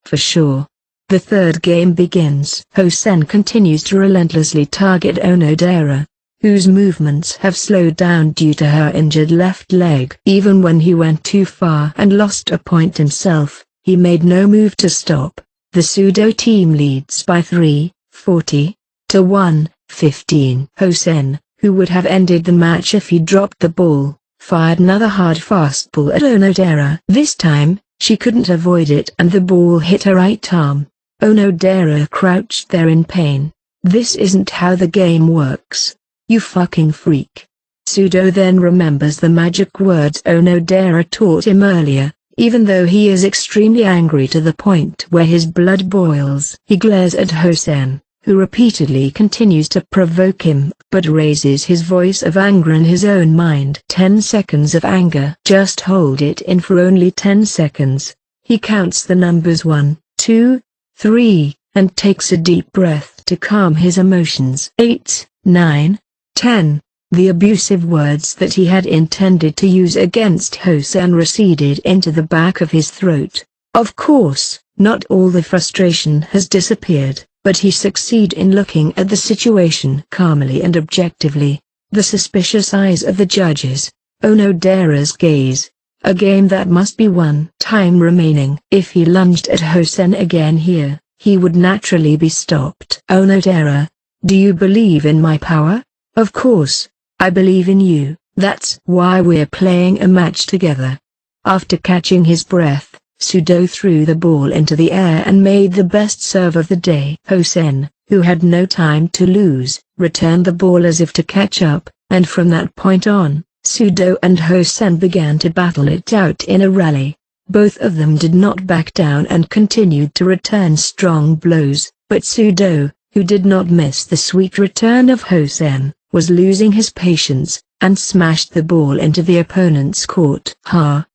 [SPEAKER 1] For sure. The third game begins. Hosen continues to relentlessly target Onodera, whose movements have slowed down due to her injured left leg. Even when he went too far and lost a point himself, he made no move to stop. The Sudo team leads by 3-40-1. 15. Hosen, who would have ended the match if he dropped the ball, fired another hard fastball at Onodera. This time, she couldn't avoid it and the ball hit her right arm. Onodera crouched there in pain. This isn't how the game works. You fucking freak. Sudo then remembers the magic words Onodera taught him earlier, even though he is extremely angry to the point where his blood boils. He glares at Hosen, who repeatedly continues to provoke him, but raises his voice of anger in his own mind. 10 seconds of anger. Just hold it in for only 10 seconds. He counts the numbers 1, 2, 3, and takes a deep breath to calm his emotions. 8, 9, 10. The abusive words that he had intended to use against Hosen receded into the back of his throat. Of course, not all the frustration has disappeared, but he succeeds in looking at the situation calmly and objectively. The suspicious eyes of the judges. Onodera's gaze. A game that must be won. Time remaining. If he lunged at Hosen again here, he would naturally be stopped. Onodera, do you believe in my power? Of course, I believe in you. That's why we're playing a match together. After catching his breath, Sudo threw the ball into the air and made the best serve of the day. Hosen, who had no time to lose, returned the ball as if to catch up, and from that point on, Sudo and Hosen began to battle it out in a rally. Both of them did not back down and continued to return strong blows, but Sudo, who did not miss the sweet return of Hosen, was losing his patience, and smashed the ball into the opponent's court. Ha!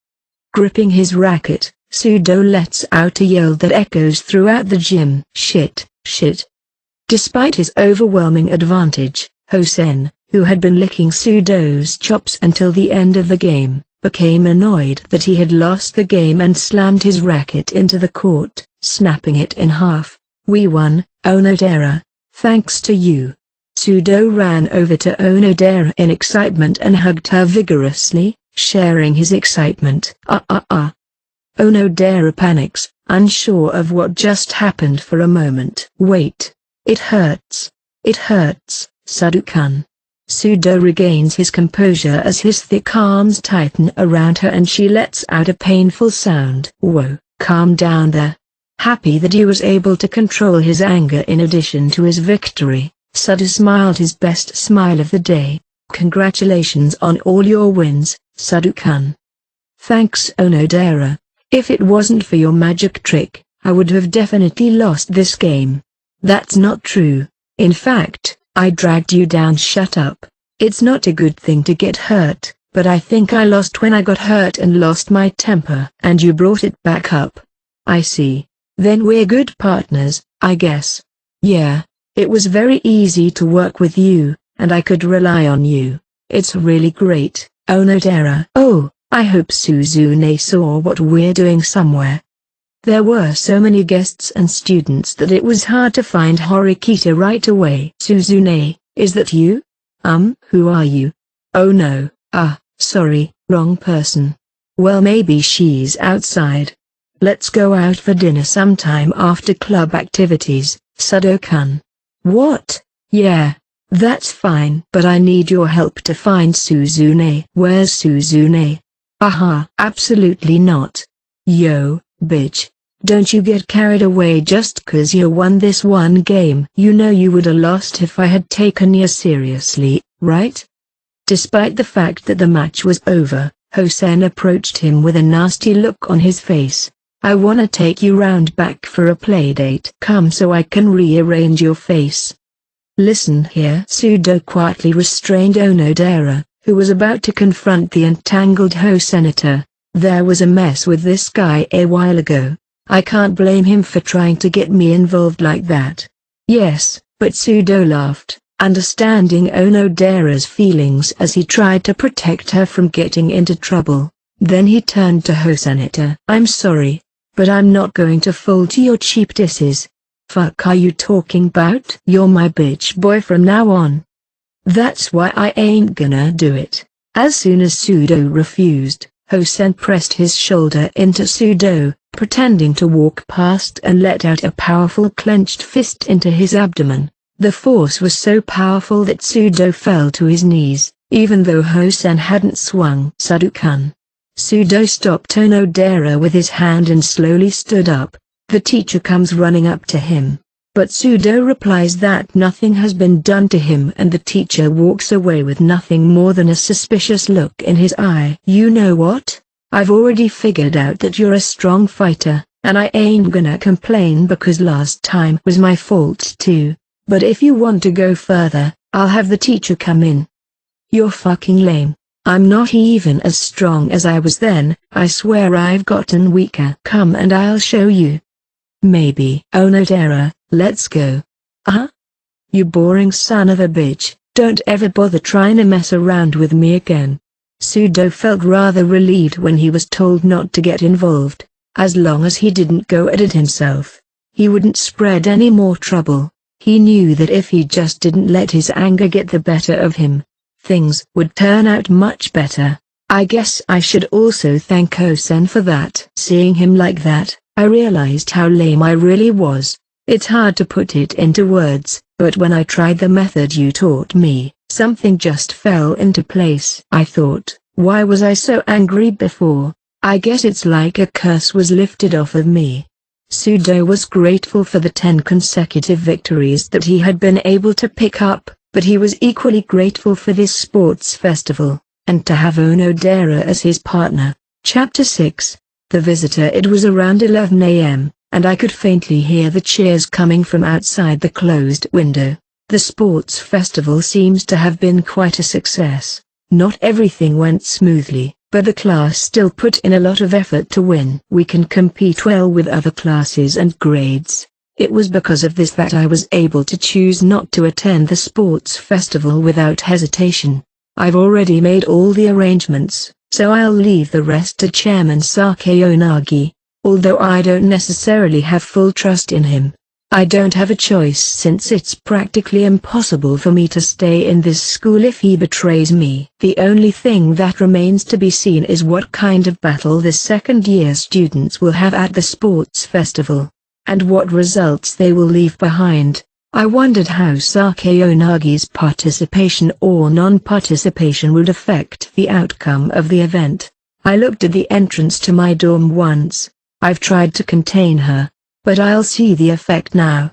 [SPEAKER 1] Gripping his racket, Sudo lets out a yell that echoes throughout the gym. Shit, shit. Despite his overwhelming advantage, Hosen, who had been licking Sudo's chops until the end of the game, became annoyed that he had lost the game and slammed his racket into the court, snapping it in half. We won, Onodera, thanks to you. Sudo ran over to Onodera in excitement and hugged her vigorously, sharing his excitement. Onodera panics, unsure of what just happened for a moment. Wait. It hurts. It hurts, Sudo-kun. Sudo regains his composure as his thick arms tighten around her and she lets out a painful sound. Whoa, calm down there. Happy that he was able to control his anger in addition to his victory, Sudo smiled his best smile of the day. Congratulations on all your wins, Sudo-kun. Thanks Onodera. If it wasn't for your magic trick, I would have definitely lost this game. That's not true. In fact, I dragged you down. Shut up. It's not a good thing to get hurt, but I think I lost when I got hurt and lost my temper. And you brought it back up. I see. Then we're good partners, I guess. Yeah, it was very easy to work with you, and I could rely on you. It's really great, Onodera. Oh, I hope Suzune saw what we're doing somewhere. There were so many guests and students that it was hard to find Horikita right away. Suzune, is that you? Who are you? Oh no, sorry, wrong person. Well, maybe she's outside. Let's go out for dinner sometime after club activities, Sudo-kun. What? Yeah, that's fine. But I need your help to find Suzune. Where's Suzune? Aha, absolutely not. Yo, bitch. Don't you get carried away just 'cause you won this one game. You know you would have lost if I had taken you seriously, right? Despite the fact that the match was over, Hosen approached him with a nasty look on his face. I wanna take you round back for a playdate. Come so I can rearrange your face. Listen here. Sudo quietly restrained Onodera, who was about to confront the entangled Hosenator. There was a mess with this guy a while ago. I can't blame him for trying to get me involved like that. Yes, but Sudo laughed, understanding Onodera's feelings as he tried to protect her from getting into trouble. Then he turned to Hosenita. I'm sorry, but I'm not going to fall to your cheap disses. Fuck are you talking about? You're my bitch boy from now on. That's why I ain't gonna do it. As soon as Sudo refused, Hosen pressed his shoulder into Sudo, pretending to walk past and let out a powerful clenched fist into his abdomen. The force was so powerful that Sudo fell to his knees, even though Hosen hadn't swung. Sudo-kun. Sudo stopped Onodera with his hand and slowly stood up. The teacher comes running up to him, but Sudo replies that nothing has been done to him and the teacher walks away with nothing more than a suspicious look in his eye. You know what? I've already figured out that you're a strong fighter, and I ain't gonna complain because last time was my fault too. But if you want to go further, I'll have the teacher come in. You're fucking lame. I'm not even as strong as I was then. I swear I've gotten weaker. Come and I'll show you. Maybe. Onodera, let's go. You boring son of a bitch, don't ever bother trying to mess around with me again. Sudo felt rather relieved when he was told not to get involved. As long as he didn't go at it himself, he wouldn't spread any more trouble. He knew that if he just didn't let his anger get the better of him, things would turn out much better. I guess I should also thank Kosen for that. Seeing him like that, I realized how lame I really was. It's hard to put it into words, but when I tried the method you taught me, something just fell into place. I thought, why was I so angry before? I guess it's like a curse was lifted off of me. Sudo was grateful for the 10 consecutive victories that he had been able to pick up, but he was equally grateful for this sports festival, and to have Onodera as his partner. Chapter 6. The Visitor. It was around 11 a.m., and I could faintly hear the cheers coming from outside the closed window. The sports festival seems to have been quite a success. Not everything went smoothly, but the class still put in a lot of effort to win. We can compete well with other classes and grades. It was because of this that I was able to choose not to attend the sports festival without hesitation. I've already made all the arrangements, so I'll leave the rest to Chairman Sakeonagi, although I don't necessarily have full trust in him. I don't have a choice since it's practically impossible for me to stay in this school if he betrays me. The only thing that remains to be seen is what kind of battle the second-year students will have at the sports festival, and what results they will leave behind. I wondered how Sakeonagi's participation or non-participation would affect the outcome of the event. I looked at the entrance to my dorm once. I've tried to contain her, but I'll see the effect now.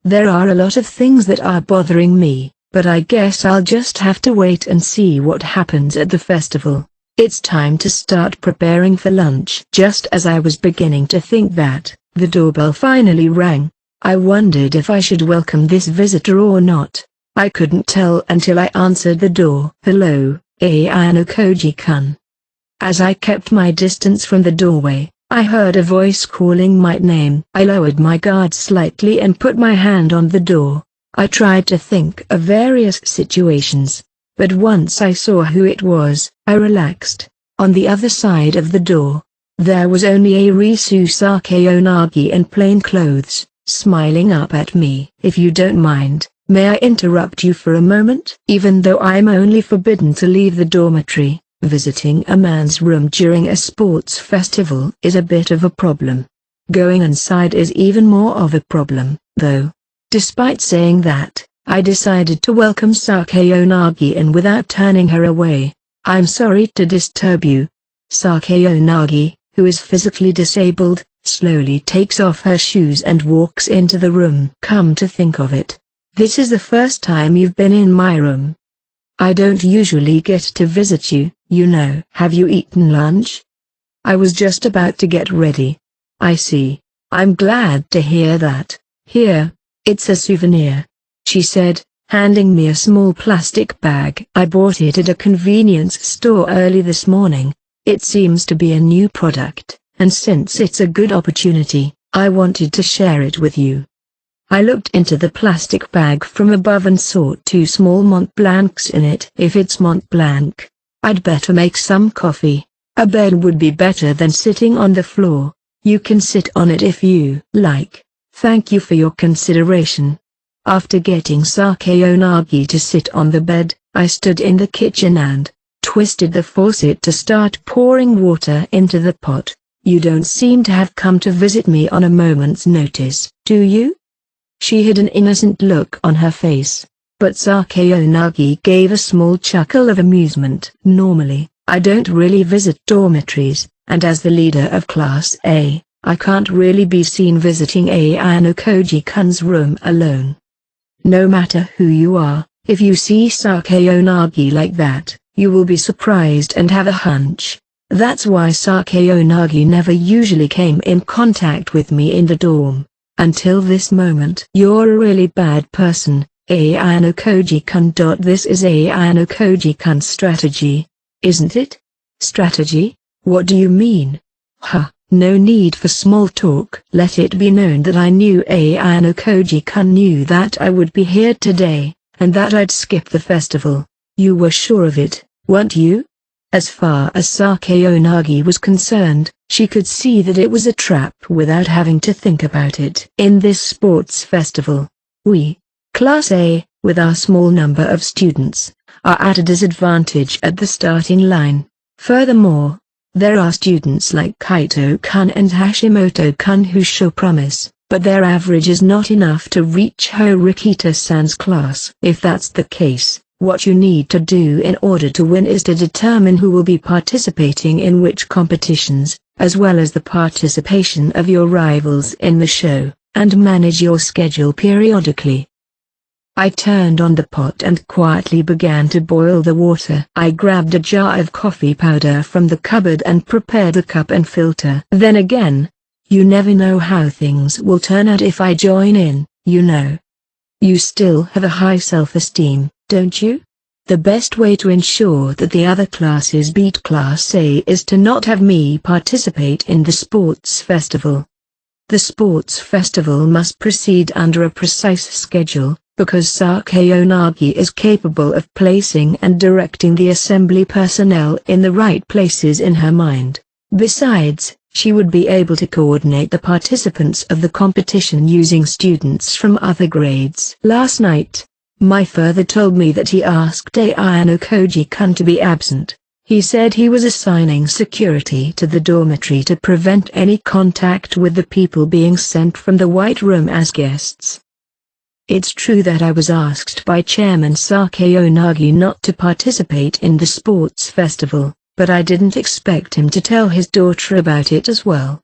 [SPEAKER 1] There are a lot of things that are bothering me, but I guess I'll just have to wait and see what happens at the festival. It's time to start preparing for lunch. Just as I was beginning to think that, the doorbell finally rang. I wondered if I should welcome this visitor or not. I couldn't tell until I answered the door. Hello, Ayano Koji-kun. As I kept my distance from the doorway, I heard a voice calling my name. I lowered my guard slightly and put my hand on the door. I tried to think of various situations, but once I saw who it was, I relaxed. On the other side of the door, there was only Arisu Sakeonagi in plain clothes, smiling up at me. If you don't mind, may I interrupt you for a moment? Even though I'm only forbidden to leave the dormitory, visiting a man's room during a sports festival is a bit of a problem. Going inside is even more of a problem, though. Despite saying that, I decided to welcome Sakeonagi in without turning her away. I'm sorry to disturb you. Sakeonagi, who is physically disabled, slowly takes off her shoes and walks into the room. Come to think of it, this is the first time you've been in my room. I don't usually get to visit you, you know. Have you eaten lunch? I was just about to get ready. I see. I'm glad to hear that. Here, it's a souvenir, she said, handing me a small plastic bag. I bought it at a convenience store early this morning. It seems to be a new product, and since it's a good opportunity, I wanted to share it with you. I looked into the plastic bag from above and saw 2 small Mont Blancs in it. If it's Mont Blanc, I'd better make some coffee. A bed would be better than sitting on the floor. You can sit on it if you like. Thank you for your consideration. After getting Sakeonagi to sit on the bed, I stood in the kitchen and twisted the faucet to start pouring water into the pot. You don't seem to have come to visit me on a moment's notice, do you? She had an innocent look on her face, but Sakeonagi gave a small chuckle of amusement. Normally, I don't really visit dormitories, and as the leader of Class A, I can't really be seen visiting Ayano Koji-kun's room alone. No matter who you are, if you see Sakeonagi like that, you will be surprised and have a hunch. That's why Sakeonagi never usually came in contact with me in the dorm. Until this moment. You're a really bad person, Ayano Koji-kun. This is Ayano Koji-kun's strategy, isn't it? Strategy? What do you mean? Ha, no need for small talk. Let it be known that I knew Ayano Koji-kun knew that I would be here today, and that I'd skip the festival. You were sure of it, weren't you? As far as Sakeonagi was concerned, she could see that it was a trap without having to think about it. In this sports festival, we, Class A, with our small number of students, are at a disadvantage at the starting line. Furthermore, there are students like Kaito-kun and Hashimoto-kun who show promise, but their average is not enough to reach Horikita-san's class. If that's the case, what you need to do in order to win is to determine who will be participating in which competitions, as well as the participation of your rivals in the show, and manage your schedule periodically. I turned on the pot and quietly began to boil the water. I grabbed a jar of coffee powder from the cupboard and prepared a cup and filter. Then again, you never know how things will turn out if I join in, you know. You still have a high self-esteem, don't you? The best way to ensure that the other classes beat Class A is to not have me participate in the sports festival. The sports festival must proceed under a precise schedule, because Sakeonagi is capable of placing and directing the assembly personnel in the right places in her mind. Besides, she would be able to coordinate the participants of the competition using students from other grades. Last night, my father told me that he asked Ayano Koji-kun to be absent. He said he was assigning security to the dormitory to prevent any contact with the people being sent from the White Room as guests. It's true that I was asked by Chairman Sakeonagi not to participate in the sports festival, but I didn't expect him to tell his daughter about it as well.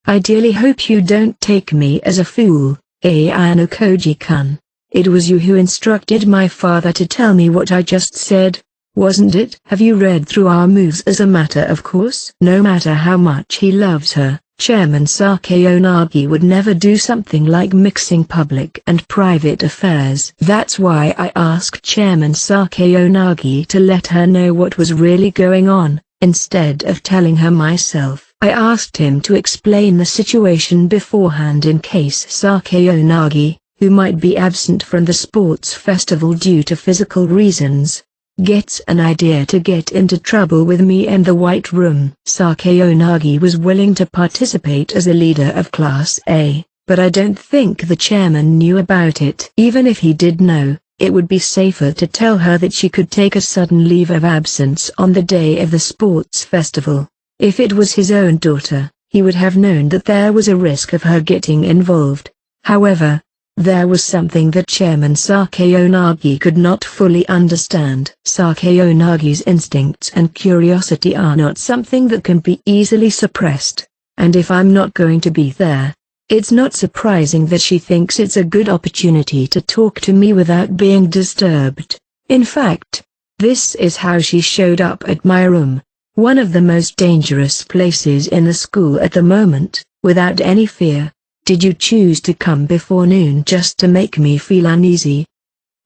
[SPEAKER 1] I dearly hope you don't take me as a fool, Ayano Koji-kun. It was you who instructed my father to tell me what I just said, wasn't it? Have you read through our moves as a matter of course? No matter how much he loves her, Chairman Sakeonagi would never do something like mixing public and private affairs. That's why I asked Chairman Sakeonagi to let her know what was really going on, instead of telling her myself. I asked him to explain the situation beforehand in case Sakeonagi, who might be absent from the sports festival due to physical reasons, gets an idea to get into trouble with me and the White Room. Sakeonagi was willing to participate as a leader of Class A, but I don't think the chairman knew about it. Even if he did know, it would be safer to tell her that she could take a sudden leave of absence on the day of the sports festival. If it was his own daughter, he would have known that there was a risk of her getting involved. However, there was something that Chairman Sakeonagi could not fully understand. Sakeonagi's instincts and curiosity are not something that can be easily suppressed, and if I'm not going to be there, it's not surprising that she thinks it's a good opportunity to talk to me without being disturbed. In fact, this is how she showed up at my room, one of the most dangerous places in the school at the moment, without any fear. Did you choose to come before noon just to make me feel uneasy?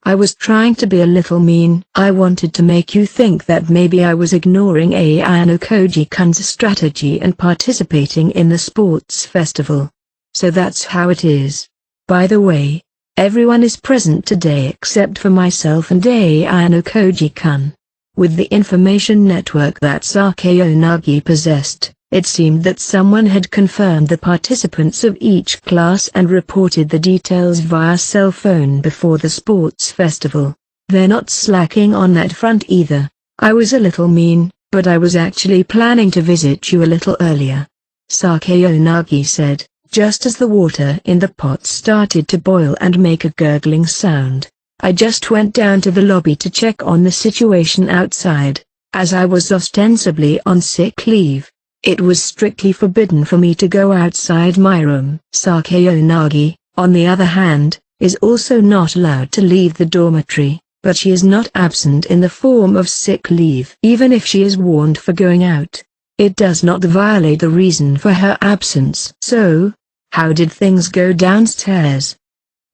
[SPEAKER 1] I was trying to be a little mean. I wanted to make you think that maybe I was ignoring Ayano Koji-kun's strategy and participating in the sports festival. So that's how it is. By the way, everyone is present today except for myself and Ayano Koji-kun. With the information network that Sakeonagi possessed, it seemed that someone had confirmed the participants of each class and reported the details via cell phone before the sports festival. They're not slacking on that front either. I was a little mean, but I was actually planning to visit you a little earlier, Sakeonagi said, just as the water in the pot started to boil and make a gurgling sound. I just went down to the lobby to check on the situation outside, as I was ostensibly on sick leave. It was strictly forbidden for me to go outside my room. Sakeonagi, on the other hand, is also not allowed to leave the dormitory, but she is not absent in the form of sick leave. Even if she is warned for going out, it does not violate the reason for her absence. So, how did things go downstairs?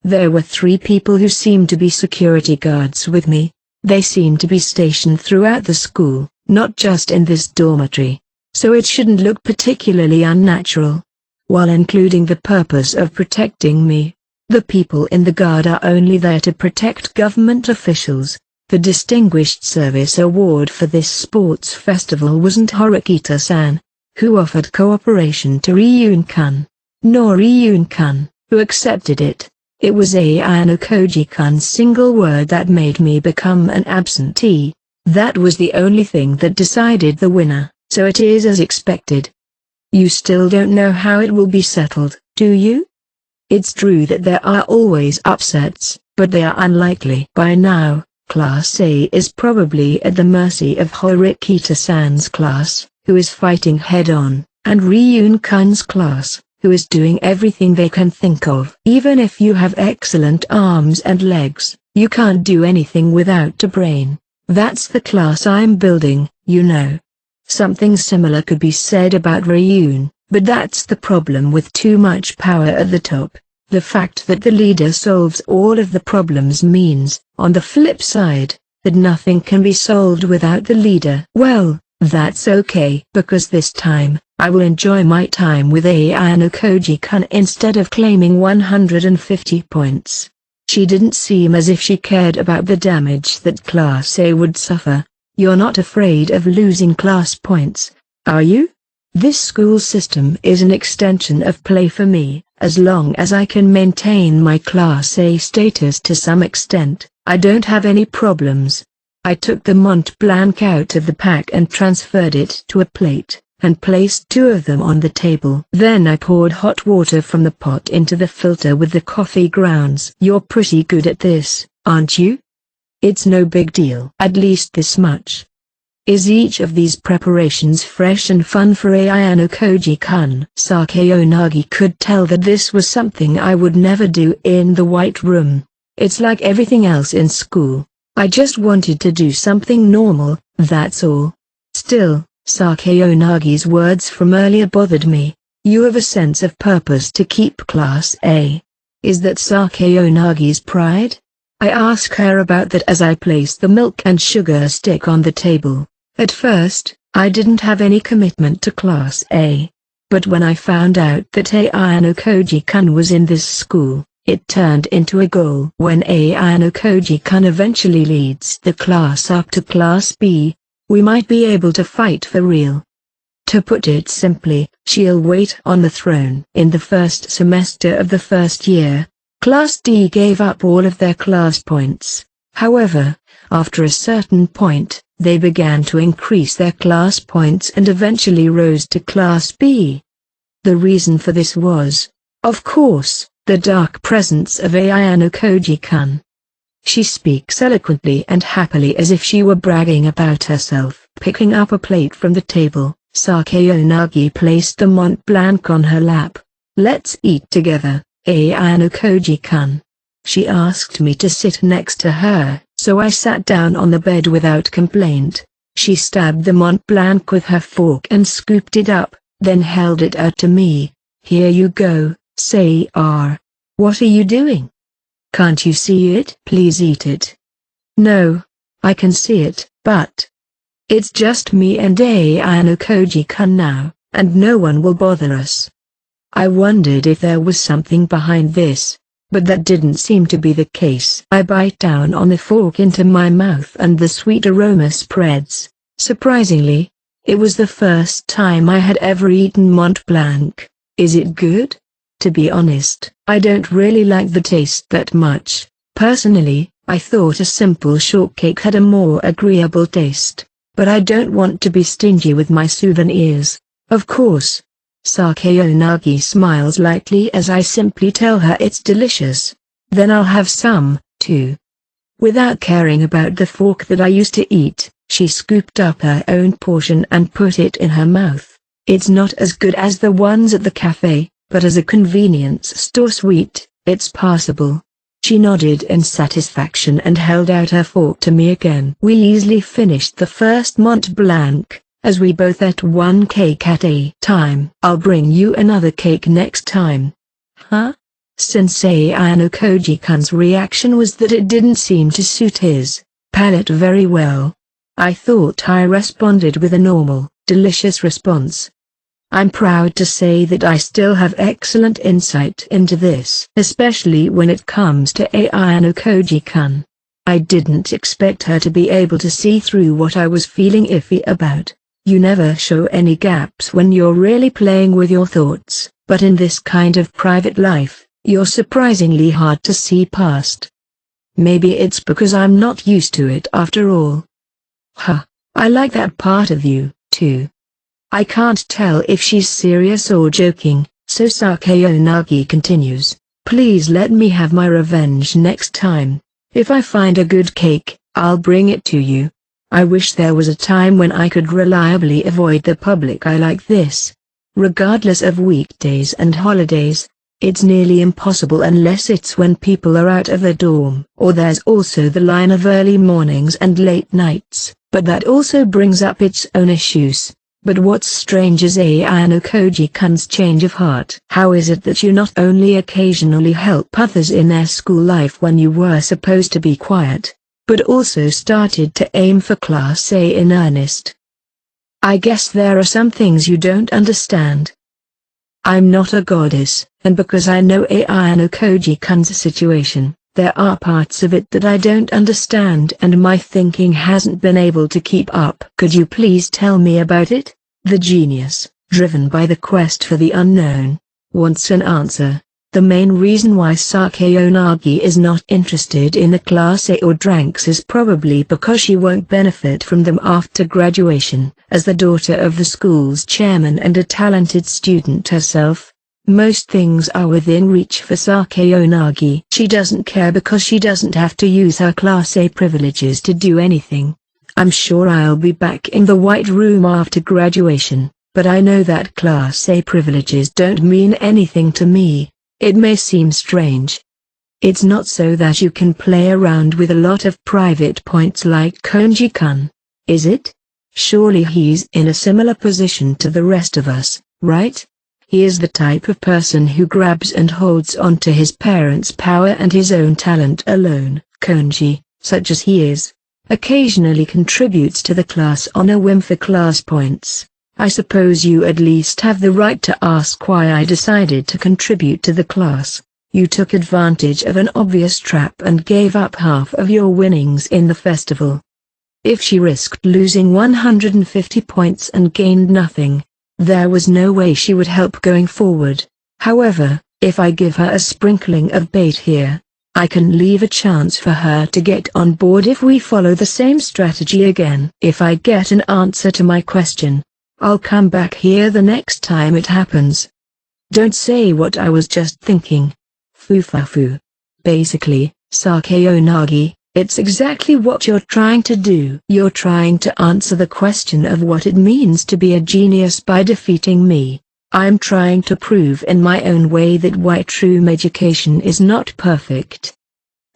[SPEAKER 1] There were 3 people who seemed to be security guards with me. They seemed to be stationed throughout the school, not just in this dormitory, so it shouldn't look particularly unnatural. While including the purpose of protecting me, the people in the guard are only there to protect government officials. The Distinguished Service Award for this sports festival wasn't Horikita-san, who offered cooperation to Ryun-kun, nor Ryun-kun, who accepted it. It was Ayano Koji-kun's single word that made me become an absentee. That was the only thing that decided the winner, so it is as expected. You still don't know how it will be settled, do you? It's true that there are always upsets, but they are unlikely. By now, Class A is probably at the mercy of Horikita-san's class, who is fighting head-on, and Ryun-kun's class, who is doing everything they can think of. Even if you have excellent arms and legs, you can't do anything without a brain. That's the class I'm building, you know. Something similar could be said about Ryun, but that's the problem with too much power at the top. The fact that the leader solves all of the problems means, on the flip side, that nothing can be solved without the leader. Well, that's okay, because this time, I will enjoy my time with Ayano Koji-kun instead of claiming 150 points. She didn't seem as if she cared about the damage that Class A would suffer. You're not afraid of losing class points, are you? This school system is an extension of play for me. As long as I can maintain my Class A status to some extent, I don't have any problems. I took the Mont Blanc out of the pack and transferred it to a plate, and placed 2 of them on the table. Then I poured hot water from the pot into the filter with the coffee grounds. You're pretty good at this, aren't you? It's no big deal. At least this much. Is each of these preparations fresh and fun for Ayano Koji-kun? Sakeonagi could tell that this was something I would never do in the White Room. It's like everything else in school. I just wanted to do something normal, that's all. Still, Sakeonagi's words from earlier bothered me. You have a sense of purpose to keep Class A. Is that Sakeonagi's pride? I asked her about that as I placed the milk and sugar stick on the table. At first, I didn't have any commitment to Class A. But when I found out that Ayano Koji-kun was in this school, it turned into a goal. When Ayano Koji-kun eventually leads the class up to Class B, we might be able to fight for real. To put it simply, she'll wait on the throne. In the first semester of the first year, Class D gave up all of their class points. However, after a certain point, they began to increase their class points and eventually rose to Class B. The reason for this was, of course, the dark presence of Ayano Koji-kun. She speaks eloquently and happily as if she were bragging about herself. Picking up a plate from the table, Sakeonagi placed the Mont Blanc on her lap. Let's eat together, Ayano Koji-kun. She asked me to sit next to her, so I sat down on the bed without complaint. She stabbed the Mont Blanc with her fork and scooped it up, then held it out to me. Here you go, say R. What are you doing? Can't you see it? Please eat it. No, I can see it, but it's just me and Ayano Koji-kun now, and no one will bother us. I wondered if there was something behind this, but that didn't seem to be the case. I bite down on the fork into my mouth and the sweet aroma spreads. Surprisingly, it was the first time I had ever eaten Mont Blanc. Is it good? To be honest, I don't really like the taste that much. Personally, I thought a simple shortcake had a more agreeable taste, but I don't want to be stingy with my souvenirs. Of course. Sakeonagi smiles lightly as I simply tell her it's delicious. Then I'll have some, too. Without caring about the fork that I used to eat, she scooped up her own portion and put it in her mouth. It's not as good as the ones at the cafe, but as a convenience store sweet, it's passable. She nodded in satisfaction and held out her fork to me again. We easily finished the first Mont Blanc, as we both ate one cake at a time. I'll bring you another cake next time. Huh? Since Ayano Koji-kun's reaction was that it didn't seem to suit his palate very well, I thought I responded with a normal, delicious response. I'm proud to say that I still have excellent insight into this, especially when it comes to Ayano Koji-kun. I didn't expect her to be able to see through what I was feeling iffy about. You never show any gaps when you're really playing with your thoughts, but in this kind of private life, You're surprisingly hard to see past. Maybe it's because I'm not used to it after all. Huh, I like that part of you, too. I can't tell if she's serious or joking, so Sakeonagi continues. Please let me have my revenge next time. If I find a good cake, I'll bring it to you. I wish there was a time when I could reliably avoid the public eye like this. Regardless of weekdays and holidays, it's nearly impossible unless it's when people are out of the dorm. Or there's also the line of early mornings and late nights, but that also brings up its own issues. But what's strange is Ayano Koji-kun's change of heart. How is it that you not only occasionally help others in their school life when you were supposed to be quiet, but also started to aim for Class A in earnest? I guess there are some things you don't understand. I'm not a goddess, and because I know Ayano Koji-kun's situation, there are parts of it that I don't understand and my thinking hasn't been able to keep up. Could you please tell me about it? The genius, driven by the quest for the unknown, wants an answer. The main reason why Sakeonagi is not interested in the Class A or dranks is probably because she won't benefit from them after graduation. As the daughter of the school's chairman and a talented student herself, most things are within reach for Sakeonagi. She doesn't care because she doesn't have to use her Class A privileges to do anything. I'm sure I'll be back in the White Room after graduation, but I know that Class A privileges don't mean anything to me. It may seem strange. It's not so that you can play around with a lot of private points like Konji-kun, is it? Surely he's in a similar position to the rest of us, right? He is the type of person who grabs and holds on to his parents' power and his own talent alone. Konji, such as he is, occasionally contributes to the class on a whim for class points. I suppose you at least have the right to ask why I decided to contribute to the class. You took advantage of an obvious trap and gave up half of your winnings in the festival. If she risked losing 150 points and gained nothing, there was no way she would help going forward. However, if I give her a sprinkling of bait here, I can leave a chance for her to get on board if we follow the same strategy again. If I get an answer to my question, I'll come back here the next time it happens. Don't say what I was just thinking. Fufafu. Basically, Sakeonagi, it's exactly what you're trying to do. You're trying to answer the question of what it means to be a genius by defeating me. I'm trying to prove in my own way that White Room education is not perfect.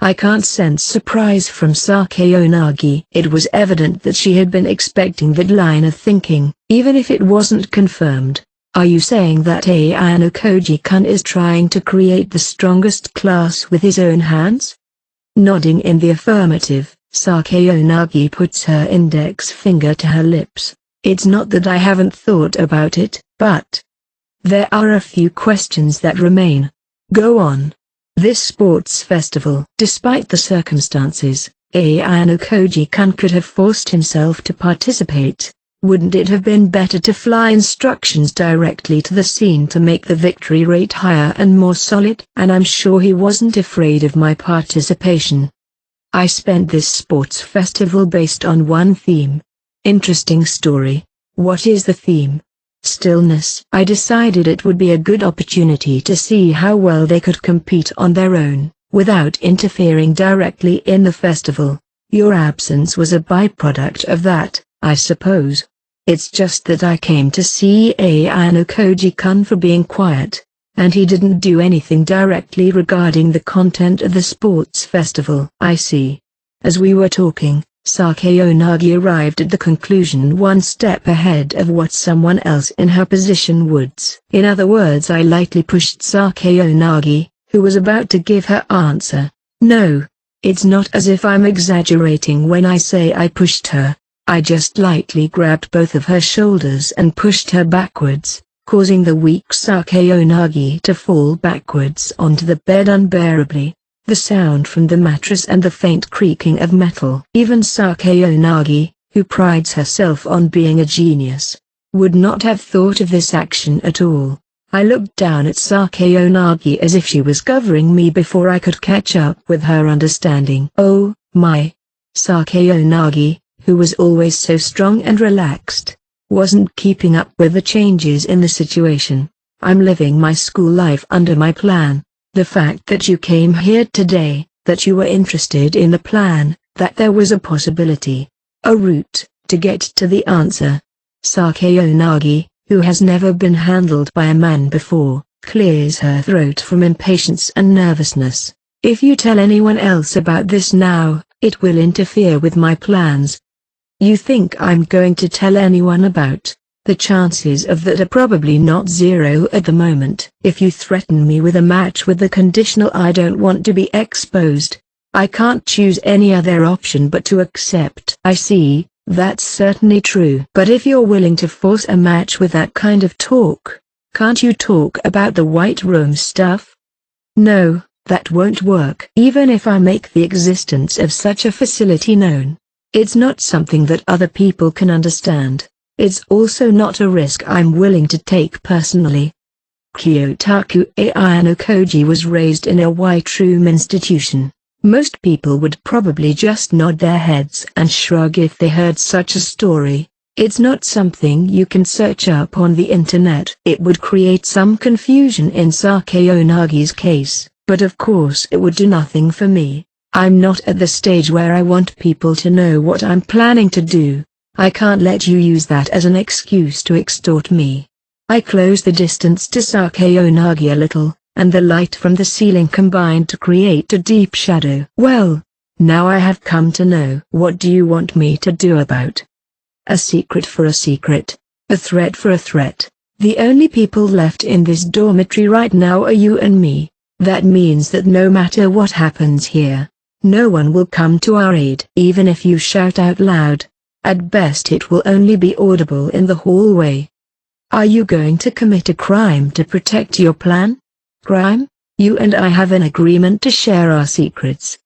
[SPEAKER 1] I can't sense surprise from Sakeonagi. It was evident that she had been expecting that line of thinking, even if it wasn't confirmed. Are you saying that Ayano Koji-kun is trying to create the strongest class with his own hands? Nodding in the affirmative, Sakeonagi puts her index finger to her lips. It's not that I haven't thought about it, but there are a few questions that remain. Go on. This sports festival. Despite the circumstances, Ayano Koji-kun could have forced himself to participate. Wouldn't it have been better to fly instructions directly to the scene to make the victory rate higher and more solid? And I'm sure he wasn't afraid of my participation. I spent this sports festival based on one theme. Interesting story. What is the theme? Stillness. I decided it would be a good opportunity to see how well they could compete on their own, without interfering directly in the festival. Your absence was a byproduct of that, I suppose. It's just that I came to see Ayano Koji-kun for being quiet, and he didn't do anything directly regarding the content of the sports festival. I see. As we were talking, Sakeonagi arrived at the conclusion one step ahead of what someone else in her position would. In other words, I lightly pushed Sakeonagi, who was about to give her answer. No, it's not as if I'm exaggerating when I say I pushed her. I just lightly grabbed both of her shoulders and pushed her backwards, causing the weak Sakeonagi to fall backwards onto the bed unbearably. The sound from the mattress and the faint creaking of metal. Even Sakeonagi, who prides herself on being a genius, would not have thought of this action at all. I looked down at Sakeonagi as if she was covering me before I could catch up with her understanding. Oh, my. Sakeonagi, who was always so strong and relaxed, wasn't keeping up with the changes in the situation. I'm living my school life under my plan. The fact that you came here today, that you were interested in the plan, that there was a possibility, a route, to get to the answer. Sakeonagi, who has never been handled by a man before, clears her throat from impatience and nervousness. If you tell anyone else about this now, it will interfere with my plans. You think I'm going to tell anyone about? The chances of that are probably not zero at the moment. If you threaten me with a match with the conditional I don't want to be exposed, I can't choose any other option but to accept. I see, that's certainly true. But if you're willing to force a match with that kind of talk, can't you talk about the White Room stuff? No, that won't work. Even if I make the existence of such a facility known, it's not something that other people can understand. It's also not a risk I'm willing to take personally. Kyotaku Ayano Koji was raised in a White Room institution. Most people would probably just nod their heads and shrug if they heard such a story. It's not something you can search up on the internet. It would create some confusion in Sakeonagi's case, but of course it would do nothing for me. I'm not at the stage where I want people to know what I'm planning to do. I can't let you use that as an excuse to extort me. I closed the distance to Sakeonagi a little, and the light from the ceiling combined to create a deep shadow. Well, now I have come to know. What do you want me to do about? A secret for a secret, a threat for a threat. The only people left in this dormitory right now are you and me. That means that no matter what happens here, no one will come to our aid. Even if you shout out loud, at best it will only be audible in the hallway. Are you going to commit a crime to protect your plan? Crime? You and I have an agreement to share our secrets.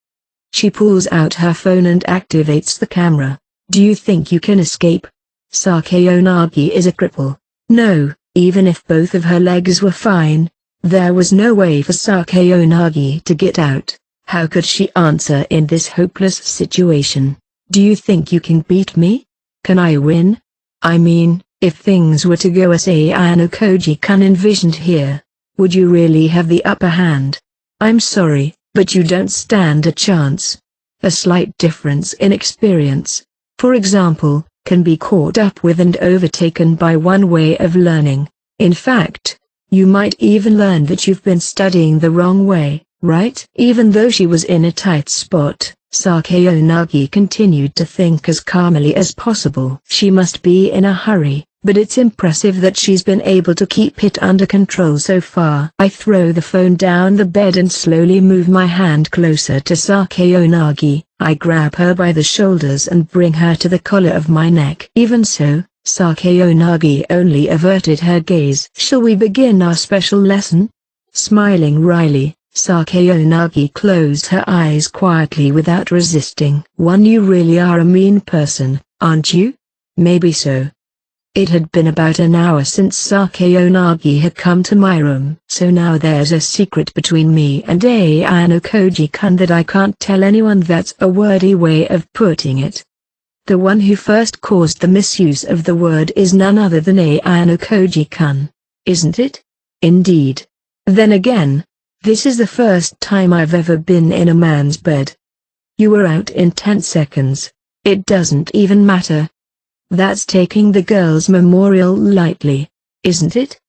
[SPEAKER 1] She pulls out her phone and activates the camera. Do you think you can escape? Sakeonagi is a cripple. No, even if both of her legs were fine, there was no way for Sakeonagi to get out. How could she answer in this hopeless situation? Do you think you can beat me? Can I win? I mean, if things were to go as Ayano Koji-kun envisioned here, would you really have the upper hand? I'm sorry, but you don't stand a chance. A slight difference in experience, for example, can be caught up with and overtaken by one way of learning. In fact, you might even learn that you've been studying the wrong way, right? Even though she was in a tight spot, Sakeonagi continued to think as calmly as possible. She must be in a hurry, but it's impressive that she's been able to keep it under control so far. I throw the phone down the bed and slowly move my hand closer to Sakeonagi. I grab her by the shoulders and bring her to the collar of my neck. Even so, Sakeonagi only averted her gaze. Shall we begin our special lesson? Smiling wryly, Sakeonagi closed her eyes quietly without resisting. You really are a mean person, aren't you? Maybe so. It had been about an hour since Sakeonagi had come to my room. So now there's a secret between me and Ayano Koji-kun that I can't tell anyone. That's a wordy way of putting it. The one who first caused the misuse of the word is none other than Ayano Koji-kun, isn't it? Indeed. Then again, this is the first time I've ever been in a man's bed. You were out in 10 seconds. It doesn't even matter. That's taking the girl's memorial lightly, isn't it?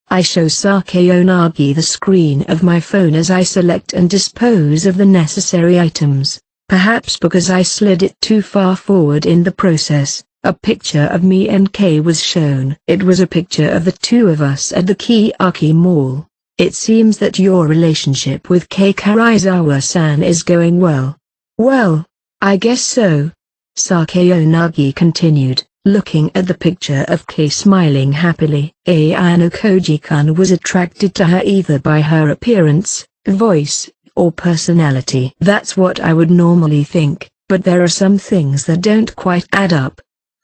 [SPEAKER 1] I show Sakeonagi the screen of my phone as I select and dispose of the necessary items. Perhaps because I slid it too far forward in the process, a picture of me and Kei was shown. It was a picture of the two of us at the Kiyaki Mall. It seems that your relationship with Kei Karizawa-san is going well. Well, I guess so. Sakeonagi continued, looking at the picture of Kei smiling happily. Ayano Koji-kun was attracted to her either by her appearance, voice, or personality. That's what I would normally think, but there are some things that don't quite add up.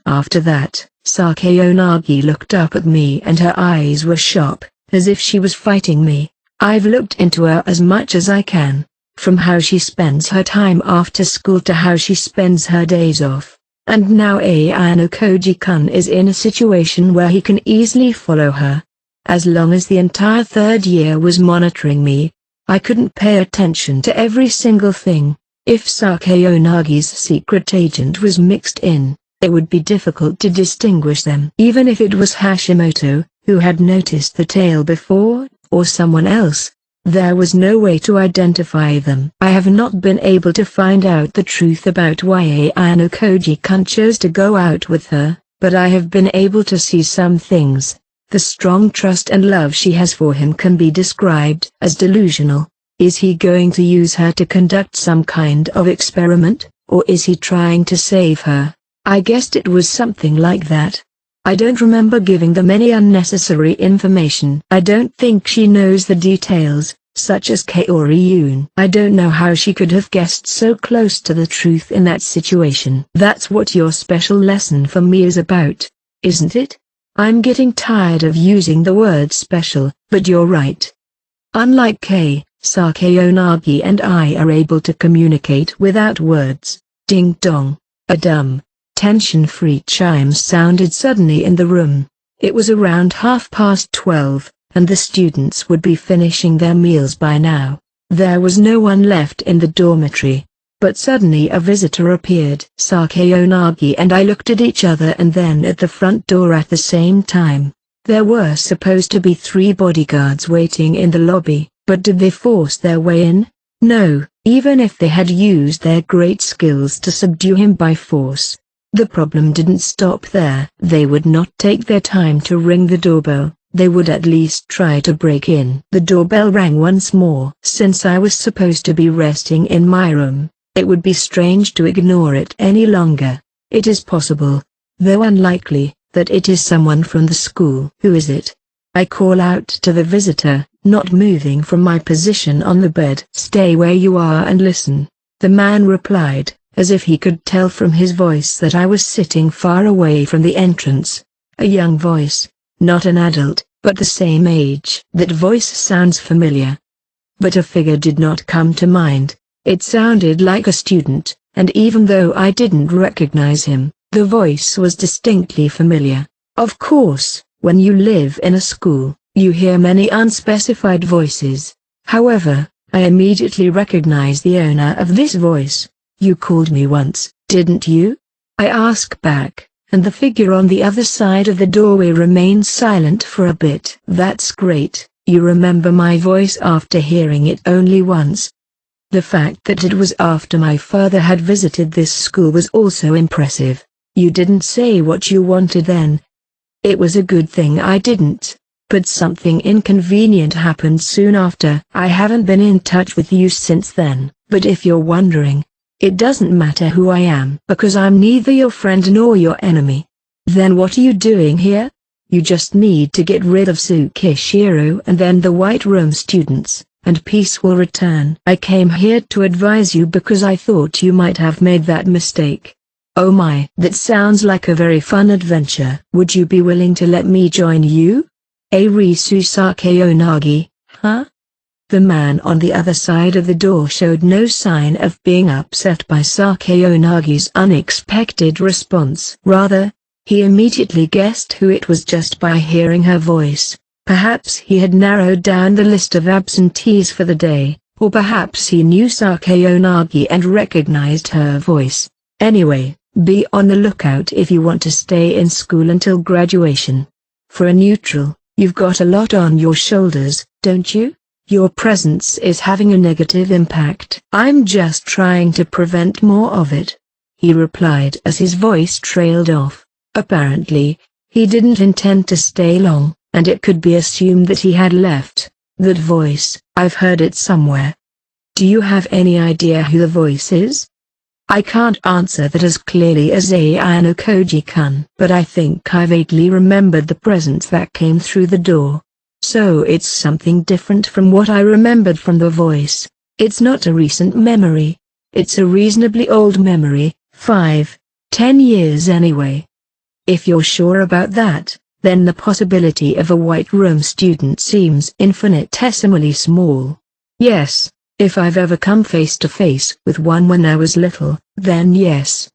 [SPEAKER 1] After that, Sakeonagi looked up at me and her eyes were sharp. as if she was fighting me. I've looked into her as much as I can, from how she spends her time after school to how she spends her days off. And now Ayano Koji-kun is in a situation where he can easily follow her. As long as the entire third year was monitoring me, I couldn't pay attention to every single thing. If Sakayonagi's secret agent was mixed in, it would be difficult to distinguish them. Even if it was Hashimoto, who had noticed the tail before, or someone else, there was no way to identify them. I have not been able to find out the truth about why Ayano Koji-kun chose to go out with her, but I have been able to see some things. The strong trust and love she has for him can be described as delusional. Is he going to use her to conduct some kind of experiment, or is he trying to save her? I guessed it was something like that. I don't remember giving them any unnecessary information. I don't think she knows the details, such as Kaori-yun. I don't know how she could have guessed so close to the truth in that situation. That's what your special lesson for me is about, isn't it? I'm getting tired of using the word special, but you're right. Unlike Kei, Sakayonagi and I are able to communicate without words. Ding dong. A dumb, tension-free chime sounded suddenly in the room. It was around 12:30, and the students would be finishing their meals by now. There was no one left in the dormitory. But suddenly a visitor appeared. Sakayonagi and I looked at each other and then at the front door at the same time. There were supposed to be 3 bodyguards waiting in the lobby, but did they force their way in? No, even if they had used their great skills to subdue him by force. The problem didn't stop there. They would not take their time to ring the doorbell. They would at least try to break in. The doorbell rang once more. Since I was supposed to be resting in my room, it would be strange to ignore it any longer. It is possible, though unlikely, that it is someone from the school. Who is it? I call out to the visitor, not moving from my position on the bed. Stay where you are and listen. The man replied, as if he could tell from his voice that I was sitting far away from the entrance. A young voice, not an adult, but the same age. That voice sounds familiar. But a figure did not come to mind. It sounded like a student, and even though I didn't recognize him, the voice was distinctly familiar. Of course, when you live in a school, you hear many unspecified voices. However, I immediately recognized the owner of this voice. You called me once, didn't you? I ask back, and the figure on the other side of the doorway remains silent for a bit. That's great, you remember my voice after hearing it only once. The fact that it was after my father had visited this school was also impressive. You didn't say what you wanted then. It was a good thing I didn't. But something inconvenient happened soon after. I haven't been in touch with you since then. But if you're wondering, it doesn't matter who I am, because I'm neither your friend nor your enemy. Then what are you doing here? You just need to get rid of Tsukishiro and then the White Room students, and peace will return. I came here to advise you because I thought you might have made that mistake. Oh my, that sounds like a very fun adventure. Would you be willing to let me join you? Arisu Sakayonagi, huh? The man on the other side of the door showed no sign of being upset by Sakayonagi's unexpected response. Rather, he immediately guessed who it was just by hearing her voice. Perhaps he had narrowed down the list of absentees for the day, or perhaps he knew Sakayonagi and recognized her voice. Anyway, be on the lookout if you want to stay in school until graduation. For a neutral, you've got a lot on your shoulders, don't you? Your presence is having a negative impact. I'm just trying to prevent more of it, he replied as his voice trailed off. Apparently, he didn't intend to stay long, and it could be assumed that he had left. That voice, I've heard it somewhere. Do you have any idea who the voice is? I can't answer that as clearly as Ayano Koji-kun, but I think I vaguely remembered the presence that came through the door. So it's something different from what I remembered from the voice. It's not a recent memory. It's a reasonably old memory, 5, 10 years anyway. If you're sure about that, then the possibility of a white room student seems infinitesimally small. Yes, if I've ever come face to face with one when I was little, then yes.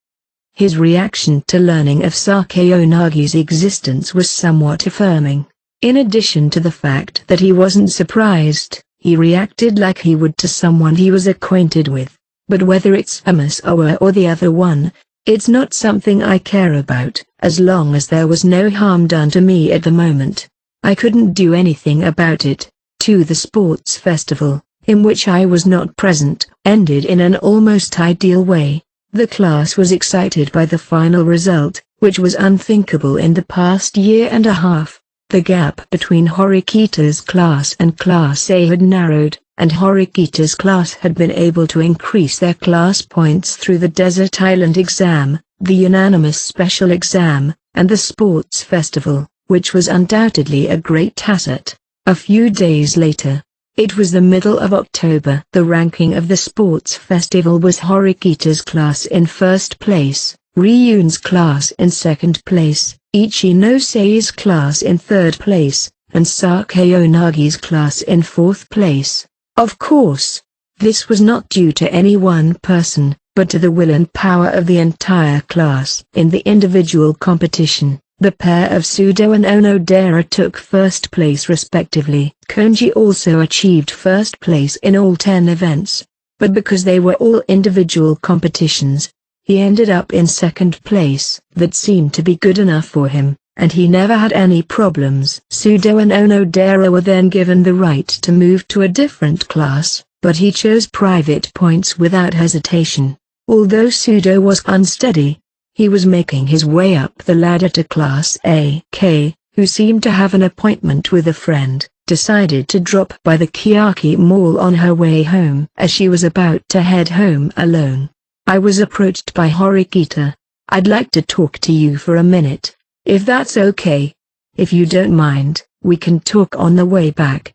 [SPEAKER 1] His reaction to learning of Sakeo Nagi's existence was somewhat affirming. In addition to the fact that he wasn't surprised, he reacted like he would to someone he was acquainted with. But whether it's Amasawa or the other one, it's not something I care about, as long as there was no harm done to me at the moment. I couldn't do anything about it. The sports festival, in which I was not present, ended in an almost ideal way. The class was excited by the final result, which was unthinkable in the past year and a half. The gap between Horikita's class and Class A had narrowed, and Horikita's class had been able to increase their class points through the Desert Island exam, the unanimous special exam, and the sports festival, which was undoubtedly a great asset. A few days later, it was the middle of October. The ranking of the sports festival was Horikita's class in first place, Ryun's class in second place, Ichinosei's class in third place, and Sakeo Nagi's class in fourth place. Of course, this was not due to any one person, but to the will and power of the entire class. In the individual competition, the pair of Sudo and Onodera took first place respectively. Konji also achieved first place in all 10 events, but because they were all individual competitions, he ended up in second place. That seemed to be good enough for him, and he never had any problems. Sudo and Onodera were then given the right to move to a different class, but he chose private points without hesitation. Although Sudo was unsteady, he was making his way up the ladder to Class A. Kei, who seemed to have an appointment with a friend, decided to drop by the Kiyaki Mall on her way home. As she was about to head home alone, I was approached by Horikita. "I'd like to talk to you for a minute, if that's okay. If you don't mind, we can talk on the way back."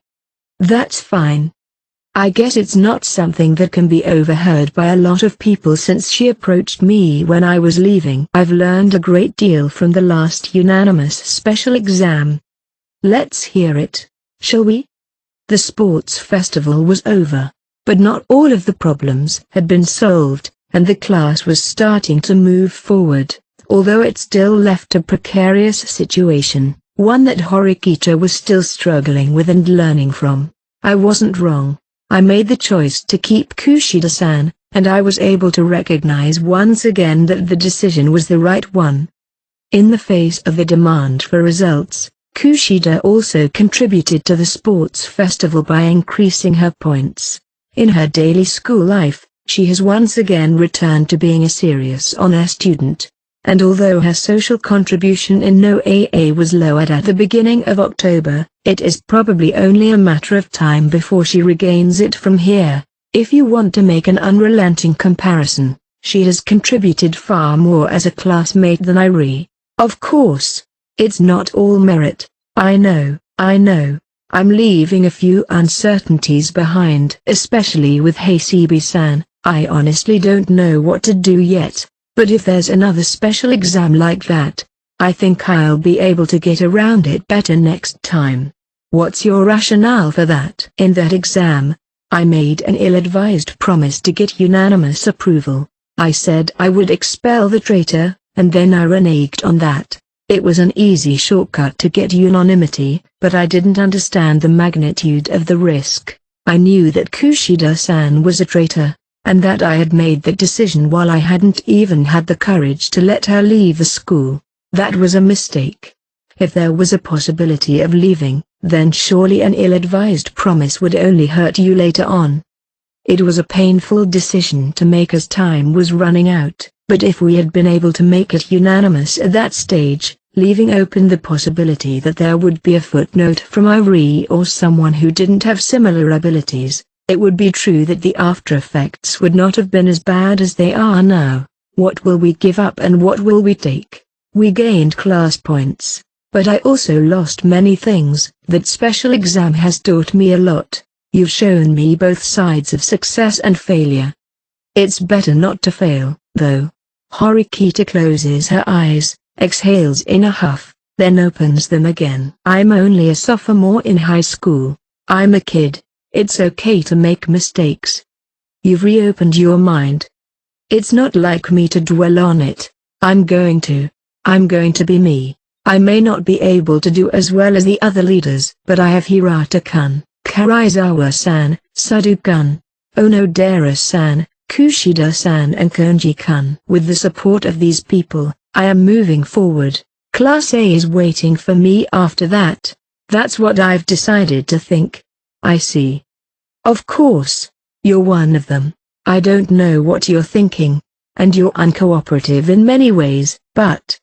[SPEAKER 1] "That's fine." I guess it's not something that can be overheard by a lot of people since she approached me when I was leaving. "I've learned a great deal from the last unanimous special exam. Let's hear it, shall we?" The sports festival was over, but not all of the problems had been solved, and the class was starting to move forward, although it still left a precarious situation, one that Horikita was still struggling with and learning from. I wasn't wrong. I made the choice to keep Kushida-san, and I was able to recognize once again that the decision was the right one. In the face of the demand for results, Kushida also contributed to the sports festival by increasing her points. In her daily school life, she has once again returned to being a serious honor student, and although her social contribution in No AA was lowered at the beginning of October, it is probably only a matter of time before she regains it from here. If you want to make an unrelenting comparison, she has contributed far more as a classmate than Irie. Of course, it's not all merit. I know. I'm leaving a few uncertainties behind, especially with Hasebe-san. I honestly don't know what to do yet. But if there's another special exam like that, I think I'll be able to get around it better next time. What's your rationale for that? In that exam, I made an ill-advised promise to get unanimous approval. I said I would expel the traitor, and then I reneged on that. It was an easy shortcut to get unanimity, but I didn't understand the magnitude of the risk. I knew that Kushida-san was a traitor, and that I had made that decision while I hadn't even had the courage to let her leave the school. That was a mistake. If there was a possibility of leaving, then surely an ill-advised promise would only hurt you later on. It was a painful decision to make as time was running out, but if we had been able to make it unanimous at that stage, leaving open the possibility that there would be a footnote from Irie or someone who didn't have similar abilities, it would be true that the after-effects would not have been as bad as they are now. What will we give up and what will we take? We gained class points, but I also lost many things. That special exam has taught me a lot. You've shown me both sides of success and failure. It's better not to fail, though. Horikita closes her eyes, exhales in a huff, then opens them again. I'm only a sophomore in high school. I'm a kid. It's okay to make mistakes. You've reopened your mind. It's not like me to dwell on it. I'm going to be me. I may not be able to do as well as the other leaders, but I have Hirata-kun, Karaizawa-san, Sadu-kun, Onodera-san, Kushida-san and Konji-kun. With the support of these people, I am moving forward. Class A is waiting for me after that. That's what I've decided to think. I see. Of course. You're one of them. I don't know what you're thinking. And you're uncooperative in many ways, but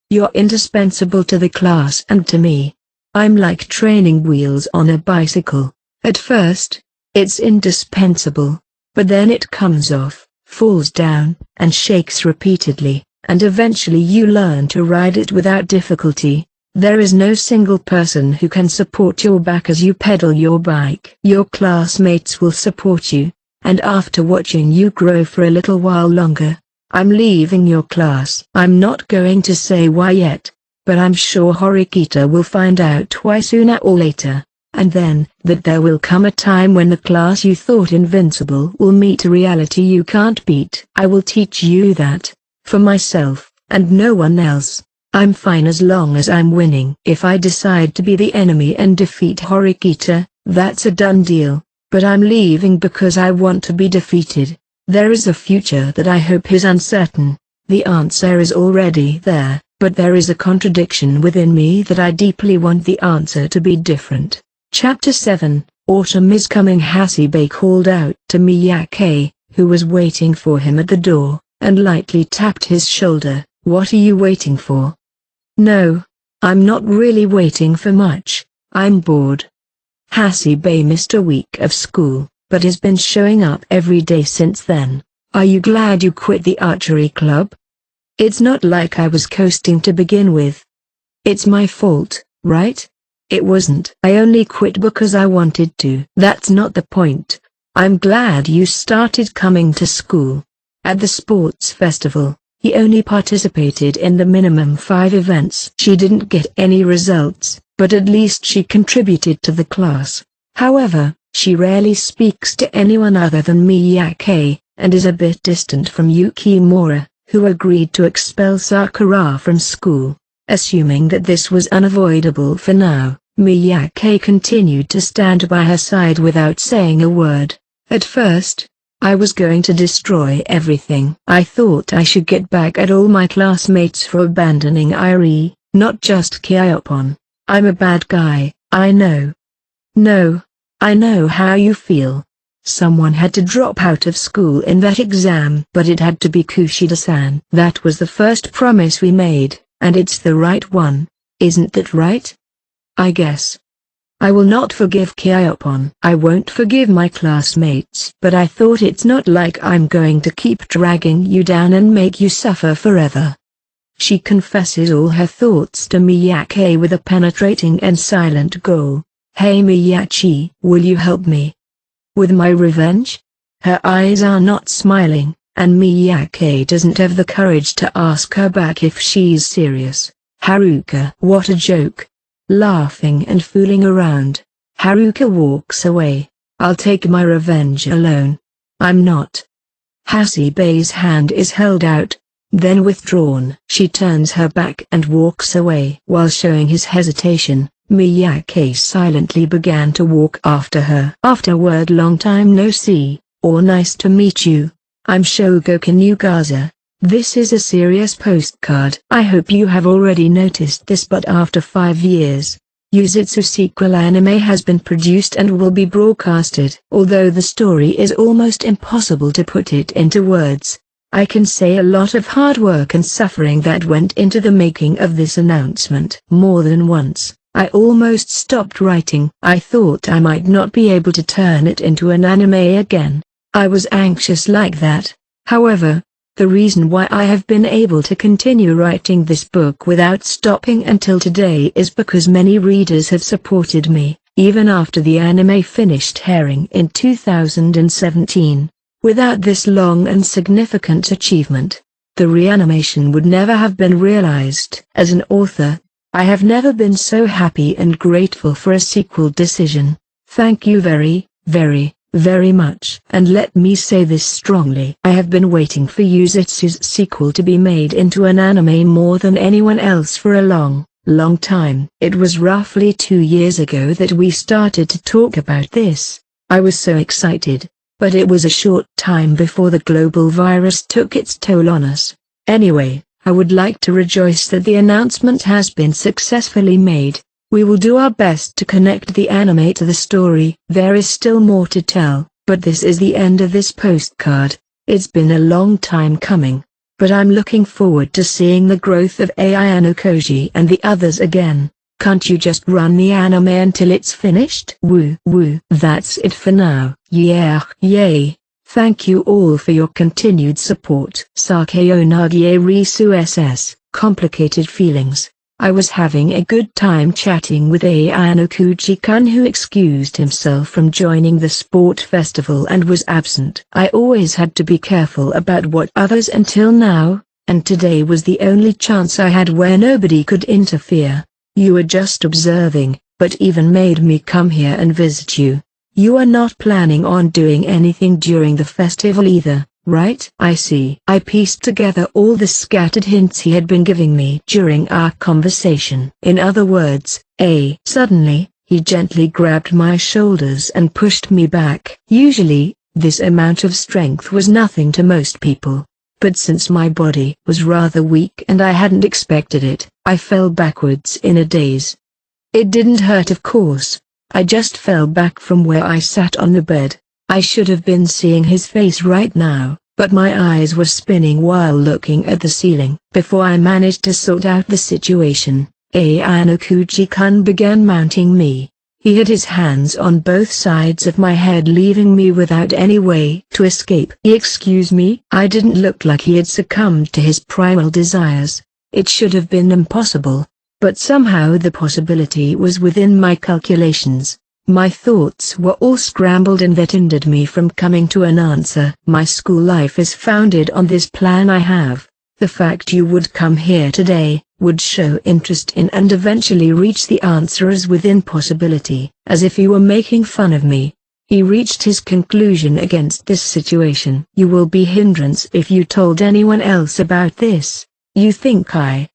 [SPEAKER 1] you're indispensable to the class and to me. I'm like training wheels on a bicycle. At first, it's indispensable, but then it comes off, falls down, and shakes repeatedly, and eventually you learn to ride it without difficulty. There is no single person who can support your back as you pedal your bike. Your classmates will support you, and after watching you grow for a little while longer, I'm leaving your class. I'm not going to say why yet, but I'm sure Horikita will find out why sooner or later, and then, that there will come a time when the class you thought invincible will meet a reality you can't beat. I will teach you that, for myself, and no one else. I'm fine as long as I'm winning. If I decide to be the enemy and defeat Horikita, that's a done deal, but I'm leaving because I want to be defeated. There is a future that I hope is uncertain. The answer is already there, but there is a contradiction within me that I deeply want the answer to be different. Chapter 7, Autumn is Coming. Hasibe called out to Miyake, who was waiting for him at the door, and lightly tapped his shoulder. What are you waiting for? No, I'm not really waiting for much. I'm bored. Hasibe missed a week of school, but has been showing up every day since then. Are you glad you quit the archery club? It's not like I was coasting to begin with. It's my fault, right? It wasn't. I only quit because I wanted to. That's not the point. I'm glad you started coming to school. At the sports festival, he only participated in the minimum 5 events. She didn't get any results, but at least she contributed to the class. However, she rarely speaks to anyone other than Miyake, and is a bit distant from Yukimura, who agreed to expel Sakura from school. Assuming that this was unavoidable for now, Miyake continued to stand by her side without saying a word. At first, I was going to destroy everything. I thought I should get back at all my classmates for abandoning Irie, not just Kyopon. I'm a bad guy, I know. No, I know how you feel. Someone had to drop out of school in that exam, but it had to be Kushida-san. That was the first promise we made, and it's the right one. Isn't that right? I guess. I will not forgive Kyopon. I won't forgive my classmates. But I thought it's not like I'm going to keep dragging you down and make you suffer forever. She confesses all her thoughts to Miyake with a penetrating and silent growl. Hey Miyachi, will you help me? With my revenge? Her eyes are not smiling, and Miyake doesn't have the courage to ask her back if she's serious. Haruka, what a joke. Laughing and fooling around, Haruka walks away. I'll take my revenge alone. I'm not. Hasibe's hand is held out, then withdrawn. She turns her back and walks away. While showing his hesitation, Miyake silently began to walk after her. Afterward, long time no see, or nice to meet you. I'm Shogoku Nugaza. This is a serious postcard. I hope you have already noticed this, but after 5 years, Yuzutsu sequel anime has been produced and will be broadcasted. Although the story is almost impossible to put it into words, I can say a lot of hard work and suffering that went into the making of this announcement. More than once, I almost stopped writing. I thought I might not be able to turn it into an anime again. I was anxious like that. However, the reason why I have been able to continue writing this book without stopping until today is because many readers have supported me, even after the anime finished airing in 2017. Without this long and significant achievement, the reanimation would never have been realized. As an author, I have never been so happy and grateful for a sequel decision. Thank you very, very, very much. And let me say this strongly. I have been waiting for Yuzutsu's sequel to be made into an anime more than anyone else for a long time. It was roughly 2 years ago that we started to talk about this. I was so excited, but it was a short time before the global virus took its toll on us. Anyway, I would like to rejoice that the announcement has been successfully made. We will do our best to connect the anime to the story. There is still more to tell, but this is the end of this postcard. It's been a long time coming, but I'm looking forward to seeing the growth of Ayano Koji and the others again. Can't you just run the anime until it's finished? Woo woo. That's it for now. Yeah, yay. Thank you all for your continued support. Sakeo Nagie Risu SS. Complicated feelings. I was having a good time chatting with Ayano Koji-kun, who excused himself from joining the sport festival and was absent. I always had to be careful about what others until now, and today was the only chance I had where nobody could interfere. You were just observing, but even made me come here and visit you. You are not planning on doing anything during the festival either, right? I see. I pieced together all the scattered hints he had been giving me during our conversation. In other words, Suddenly, he gently grabbed my shoulders and pushed me back. Usually, this amount of strength was nothing to most people. But since my body was rather weak and I hadn't expected it, I fell backwards in a daze. It didn't hurt, of course. I just fell back from where I sat on the bed. I should have been seeing his face right now, but my eyes were spinning while looking at the ceiling. Before I managed to sort out the situation, Ayano Koji-kun began mounting me. He had his hands on both sides of my head, leaving me without any way to escape. Excuse me? I didn't look like he had succumbed to his primal desires. It should have been impossible. But somehow the possibility was within my calculations. My thoughts were all scrambled, and that hindered me from coming to an answer. My school life is founded on this plan I have. The fact you would come here today, would show interest in and eventually reach the answer is within possibility, as if you were making fun of me. He reached his conclusion against this situation. You will be hindrance if you told anyone else about this. You think I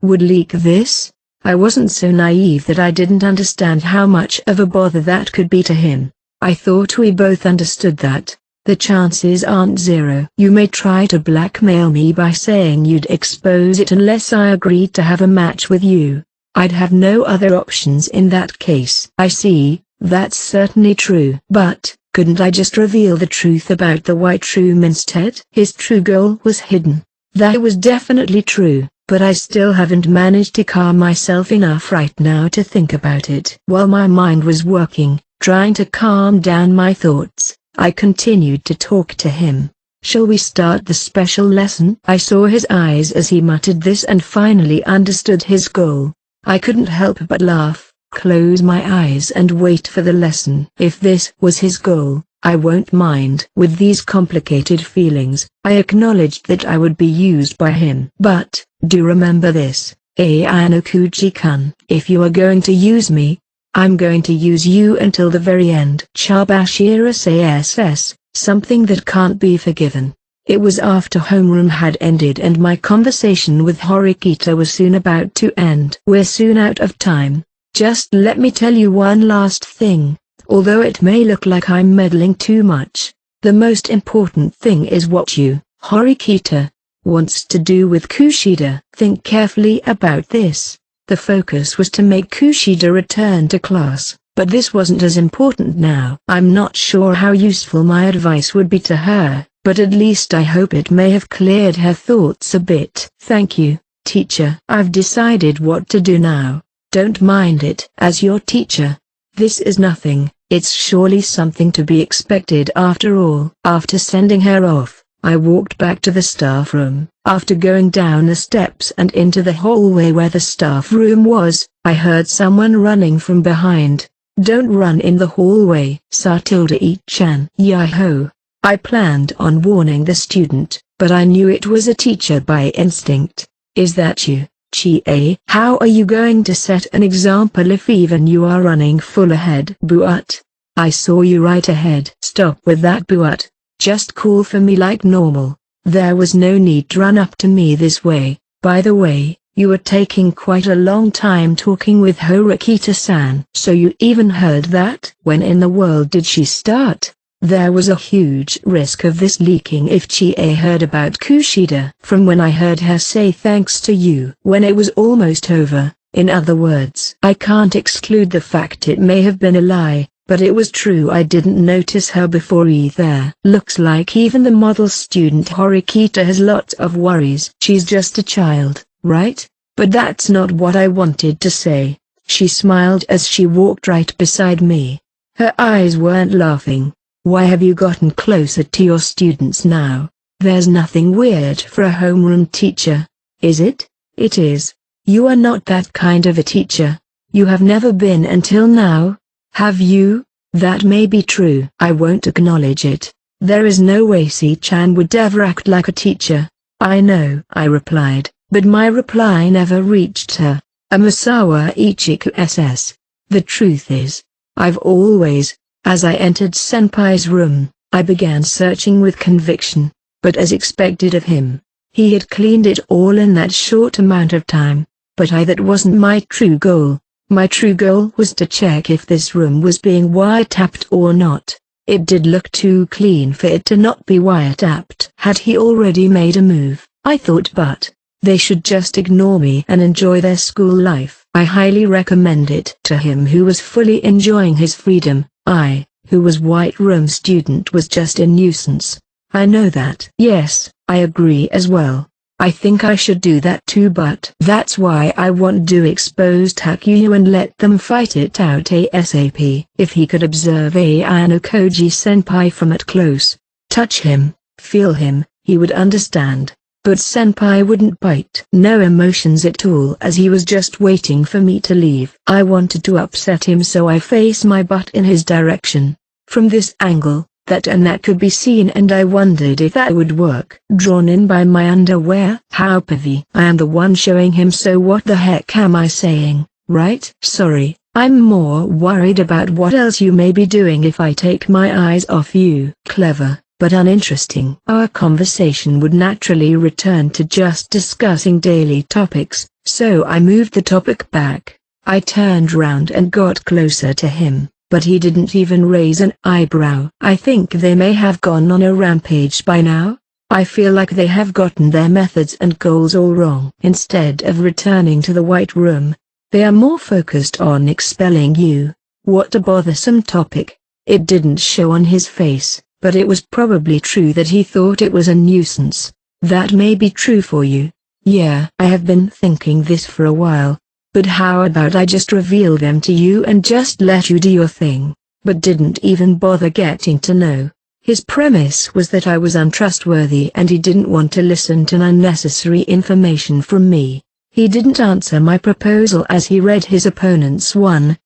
[SPEAKER 1] would leak this? I wasn't so naive that I didn't understand how much of a bother that could be to him. I thought we both understood that. The chances aren't zero. You may try to blackmail me by saying you'd expose it unless I agreed to have a match with you. I'd have no other options in that case. I see, that's certainly true. But, couldn't I just reveal the truth about the white room instead? His true goal was hidden. That was definitely true. But I still haven't managed to calm myself enough right now to think about it. While my mind was working, trying to calm down my thoughts, I continued to talk to him. Shall we start the special lesson? I saw his eyes as he muttered this and finally understood his goal. I couldn't help but laugh, close my eyes and wait for the lesson. If this was his goal, I won't mind. With these complicated feelings, I acknowledged that I would be used by him. But, do remember this, Ayano Koji-kun. If you are going to use me, I'm going to use you until the very end. Chabashira sass, something that can't be forgiven. It was after homeroom had ended and my conversation with Horikita was soon about to end. We're soon out of time. Just let me tell you one last thing. Although it may look like I'm meddling too much, the most important thing is what you, Horikita, wants to do with Kushida. Think carefully about this. The focus was to make Kushida return to class, but this wasn't as important now. I'm not sure how useful my advice would be to her, but at least I hope it may have cleared her thoughts a bit. Thank you, teacher. I've decided what to do now. Don't mind it. As your teacher, this is nothing. It's surely something to be expected after all. After sending her off, I walked back to the staff room. After going down the steps and into the hallway where the staff room was, I heard someone running from behind. Don't run in the hallway. Satilda-e-chan. Yahoo! I planned on warning the student, but I knew it was a teacher by instinct. Is that you? Chie, how are you going to set an example if even you are running full ahead? But I saw you right ahead. Stop with that but. Just call for me like normal. There was no need to run up to me this way. By the way, you were taking quite a long time talking with Horikita-san. So you even heard that? When in the world did she start? There was a huge risk of this leaking if Chie heard about Kushida. From when I heard her say thanks to you when it was almost over. In other words, I can't exclude the fact it may have been a lie, but it was true. I didn't notice her before either. Looks like even the model student Horikita has lots of worries. She's just a child, right? But that's not what I wanted to say. She smiled as she walked right beside me. Her eyes weren't laughing. Why have you gotten closer to your students now? There's nothing weird for a homeroom teacher, is it? It is. You are not that kind of a teacher. You have never been until now. Have you? That may be true. I won't acknowledge it. There is no way C-chan would ever act like a teacher. I know, I replied, but my reply never reached her. Amasawa Ichiku SS. The truth is, I've always, as I entered Senpai's room, I began searching with conviction, but as expected of him, he had cleaned it all in that short amount of time. But that wasn't my true goal. My true goal was to check if this room was being wiretapped or not. It did look too clean for it to not be wiretapped. Had he already made a move? I thought, but they should just ignore me and enjoy their school life. I highly recommend it to him who was fully enjoying his freedom. I, who was white room student, was just a nuisance. I know that. Yes, I agree as well. I think I should do that too, but that's why I want to expose Takuya and let them fight it out ASAP. If he could observe Ayano Koji-senpai from up close, touch him, feel him, he would understand. But senpai wouldn't bite. No emotions at all, as he was just waiting for me to leave. I wanted to upset him, so I faced my butt in his direction. From this angle, that could be seen, and I wondered if that would work. Drawn in by my underwear? How pithy. I am the one showing him, so what the heck am I saying, right? Sorry, I'm more worried about what else you may be doing if I take my eyes off you. Clever, but uninteresting. Our conversation would naturally return to just discussing daily topics, so I moved the topic back. I turned round and got closer to him, but he didn't even raise an eyebrow. I think they may have gone on a rampage by now. I feel like they have gotten their methods and goals all wrong. Instead of returning to the White Room, they are more focused on expelling you. What a bothersome topic. It didn't show on his face, but it was probably true that he thought it was a nuisance. That may be true for you. Yeah, I have been thinking this for a while. But how about I just reveal them to you and just let you do your thing? But didn't even bother getting to know. His premise was that I was untrustworthy and he didn't want to listen to unnecessary information from me. He didn't answer my proposal as he read his opponent's 1-2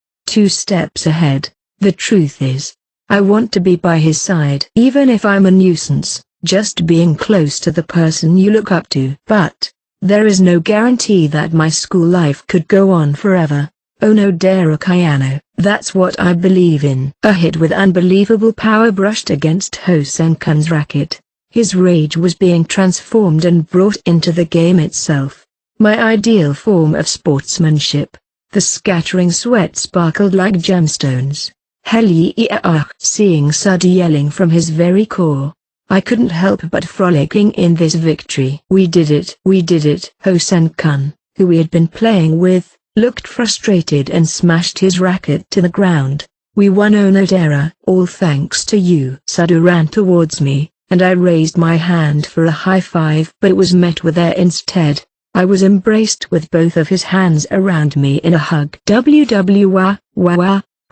[SPEAKER 1] steps ahead. The truth is, I want to be by his side. Even if I'm a nuisance, just being close to the person you look up to. But there is no guarantee that my school life could go on forever. Ono Dera Kayano, that's what I believe in. A hit with unbelievable power brushed against Hosenkan's racket. His rage was being transformed and brought into the game itself. My ideal form of sportsmanship. The scattering sweat sparkled like gemstones. Hell yeah! Seeing Suda yelling from his very core, I couldn't help but frolicking in this victory. We did it. Hosenkan, who we had been playing with, looked frustrated and smashed his racket to the ground. We won, Onodera, all thanks to you. Suda ran towards me, and I raised my hand for a high five, but it was met with air instead. I was embraced with both of his hands around me in a hug.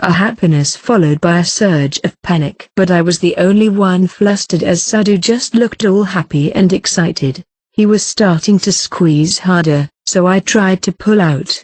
[SPEAKER 1] A happiness followed by a surge of panic. But I was the only one flustered, as Suda just looked all happy and excited. He was starting to squeeze harder, so I tried to pull out.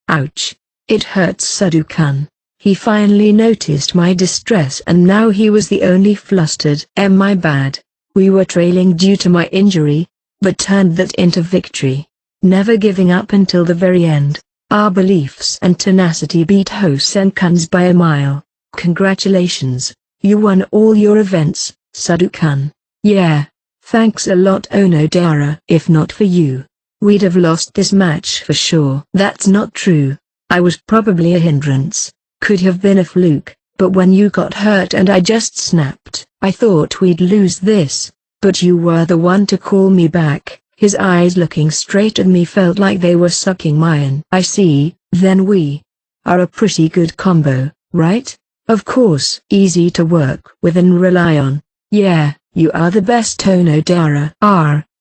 [SPEAKER 1] Ouch. It hurts, Suda-kun. He finally noticed my distress, and now he was the only flustered. My bad. We were trailing due to my injury, but turned that into victory. never giving up until the very end. Our beliefs and tenacity beat Hosenkan's by a mile. Congratulations, you won all your events, Sadukan. Yeah. Thanks a lot Onodara. If not for you, we'd have lost this match for sure. That's not true. I was probably a hindrance. Could have been a fluke, but when you got hurt and I just snapped, I thought we'd lose this. But you were the one to call me back. His eyes looking straight at me felt like they were sucking mine. I see, then we are a pretty good combo, right? Of course. Easy to work with and rely on. Yeah, you are the best Onodara.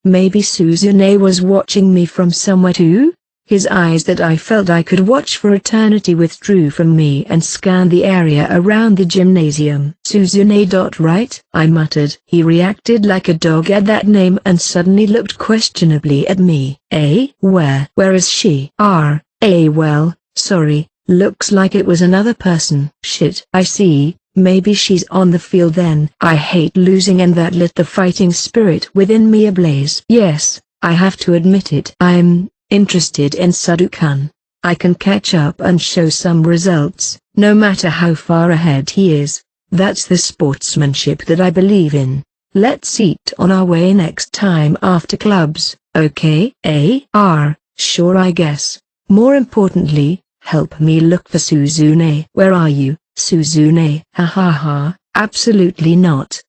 [SPEAKER 1] Maybe Suzune was watching me from somewhere too? His eyes that I felt I could watch for eternity withdrew from me and scanned the area around the gymnasium. Suzune. Right? I muttered. He reacted like a dog at that name and suddenly looked questionably at me. Where is she? Well, sorry, looks like it was another person. Shit. I see, maybe she's on the field then. I hate losing and that lit the fighting spirit within me ablaze. Yes, I have to admit it. I'm interested in Sadukan. I can catch up and show some results, no matter how far ahead he is. That's the sportsmanship that I believe in. Let's eat on our way next time after clubs, okay? Sure I guess. More importantly, help me look for Suzune. Where are you, Suzune? Absolutely not.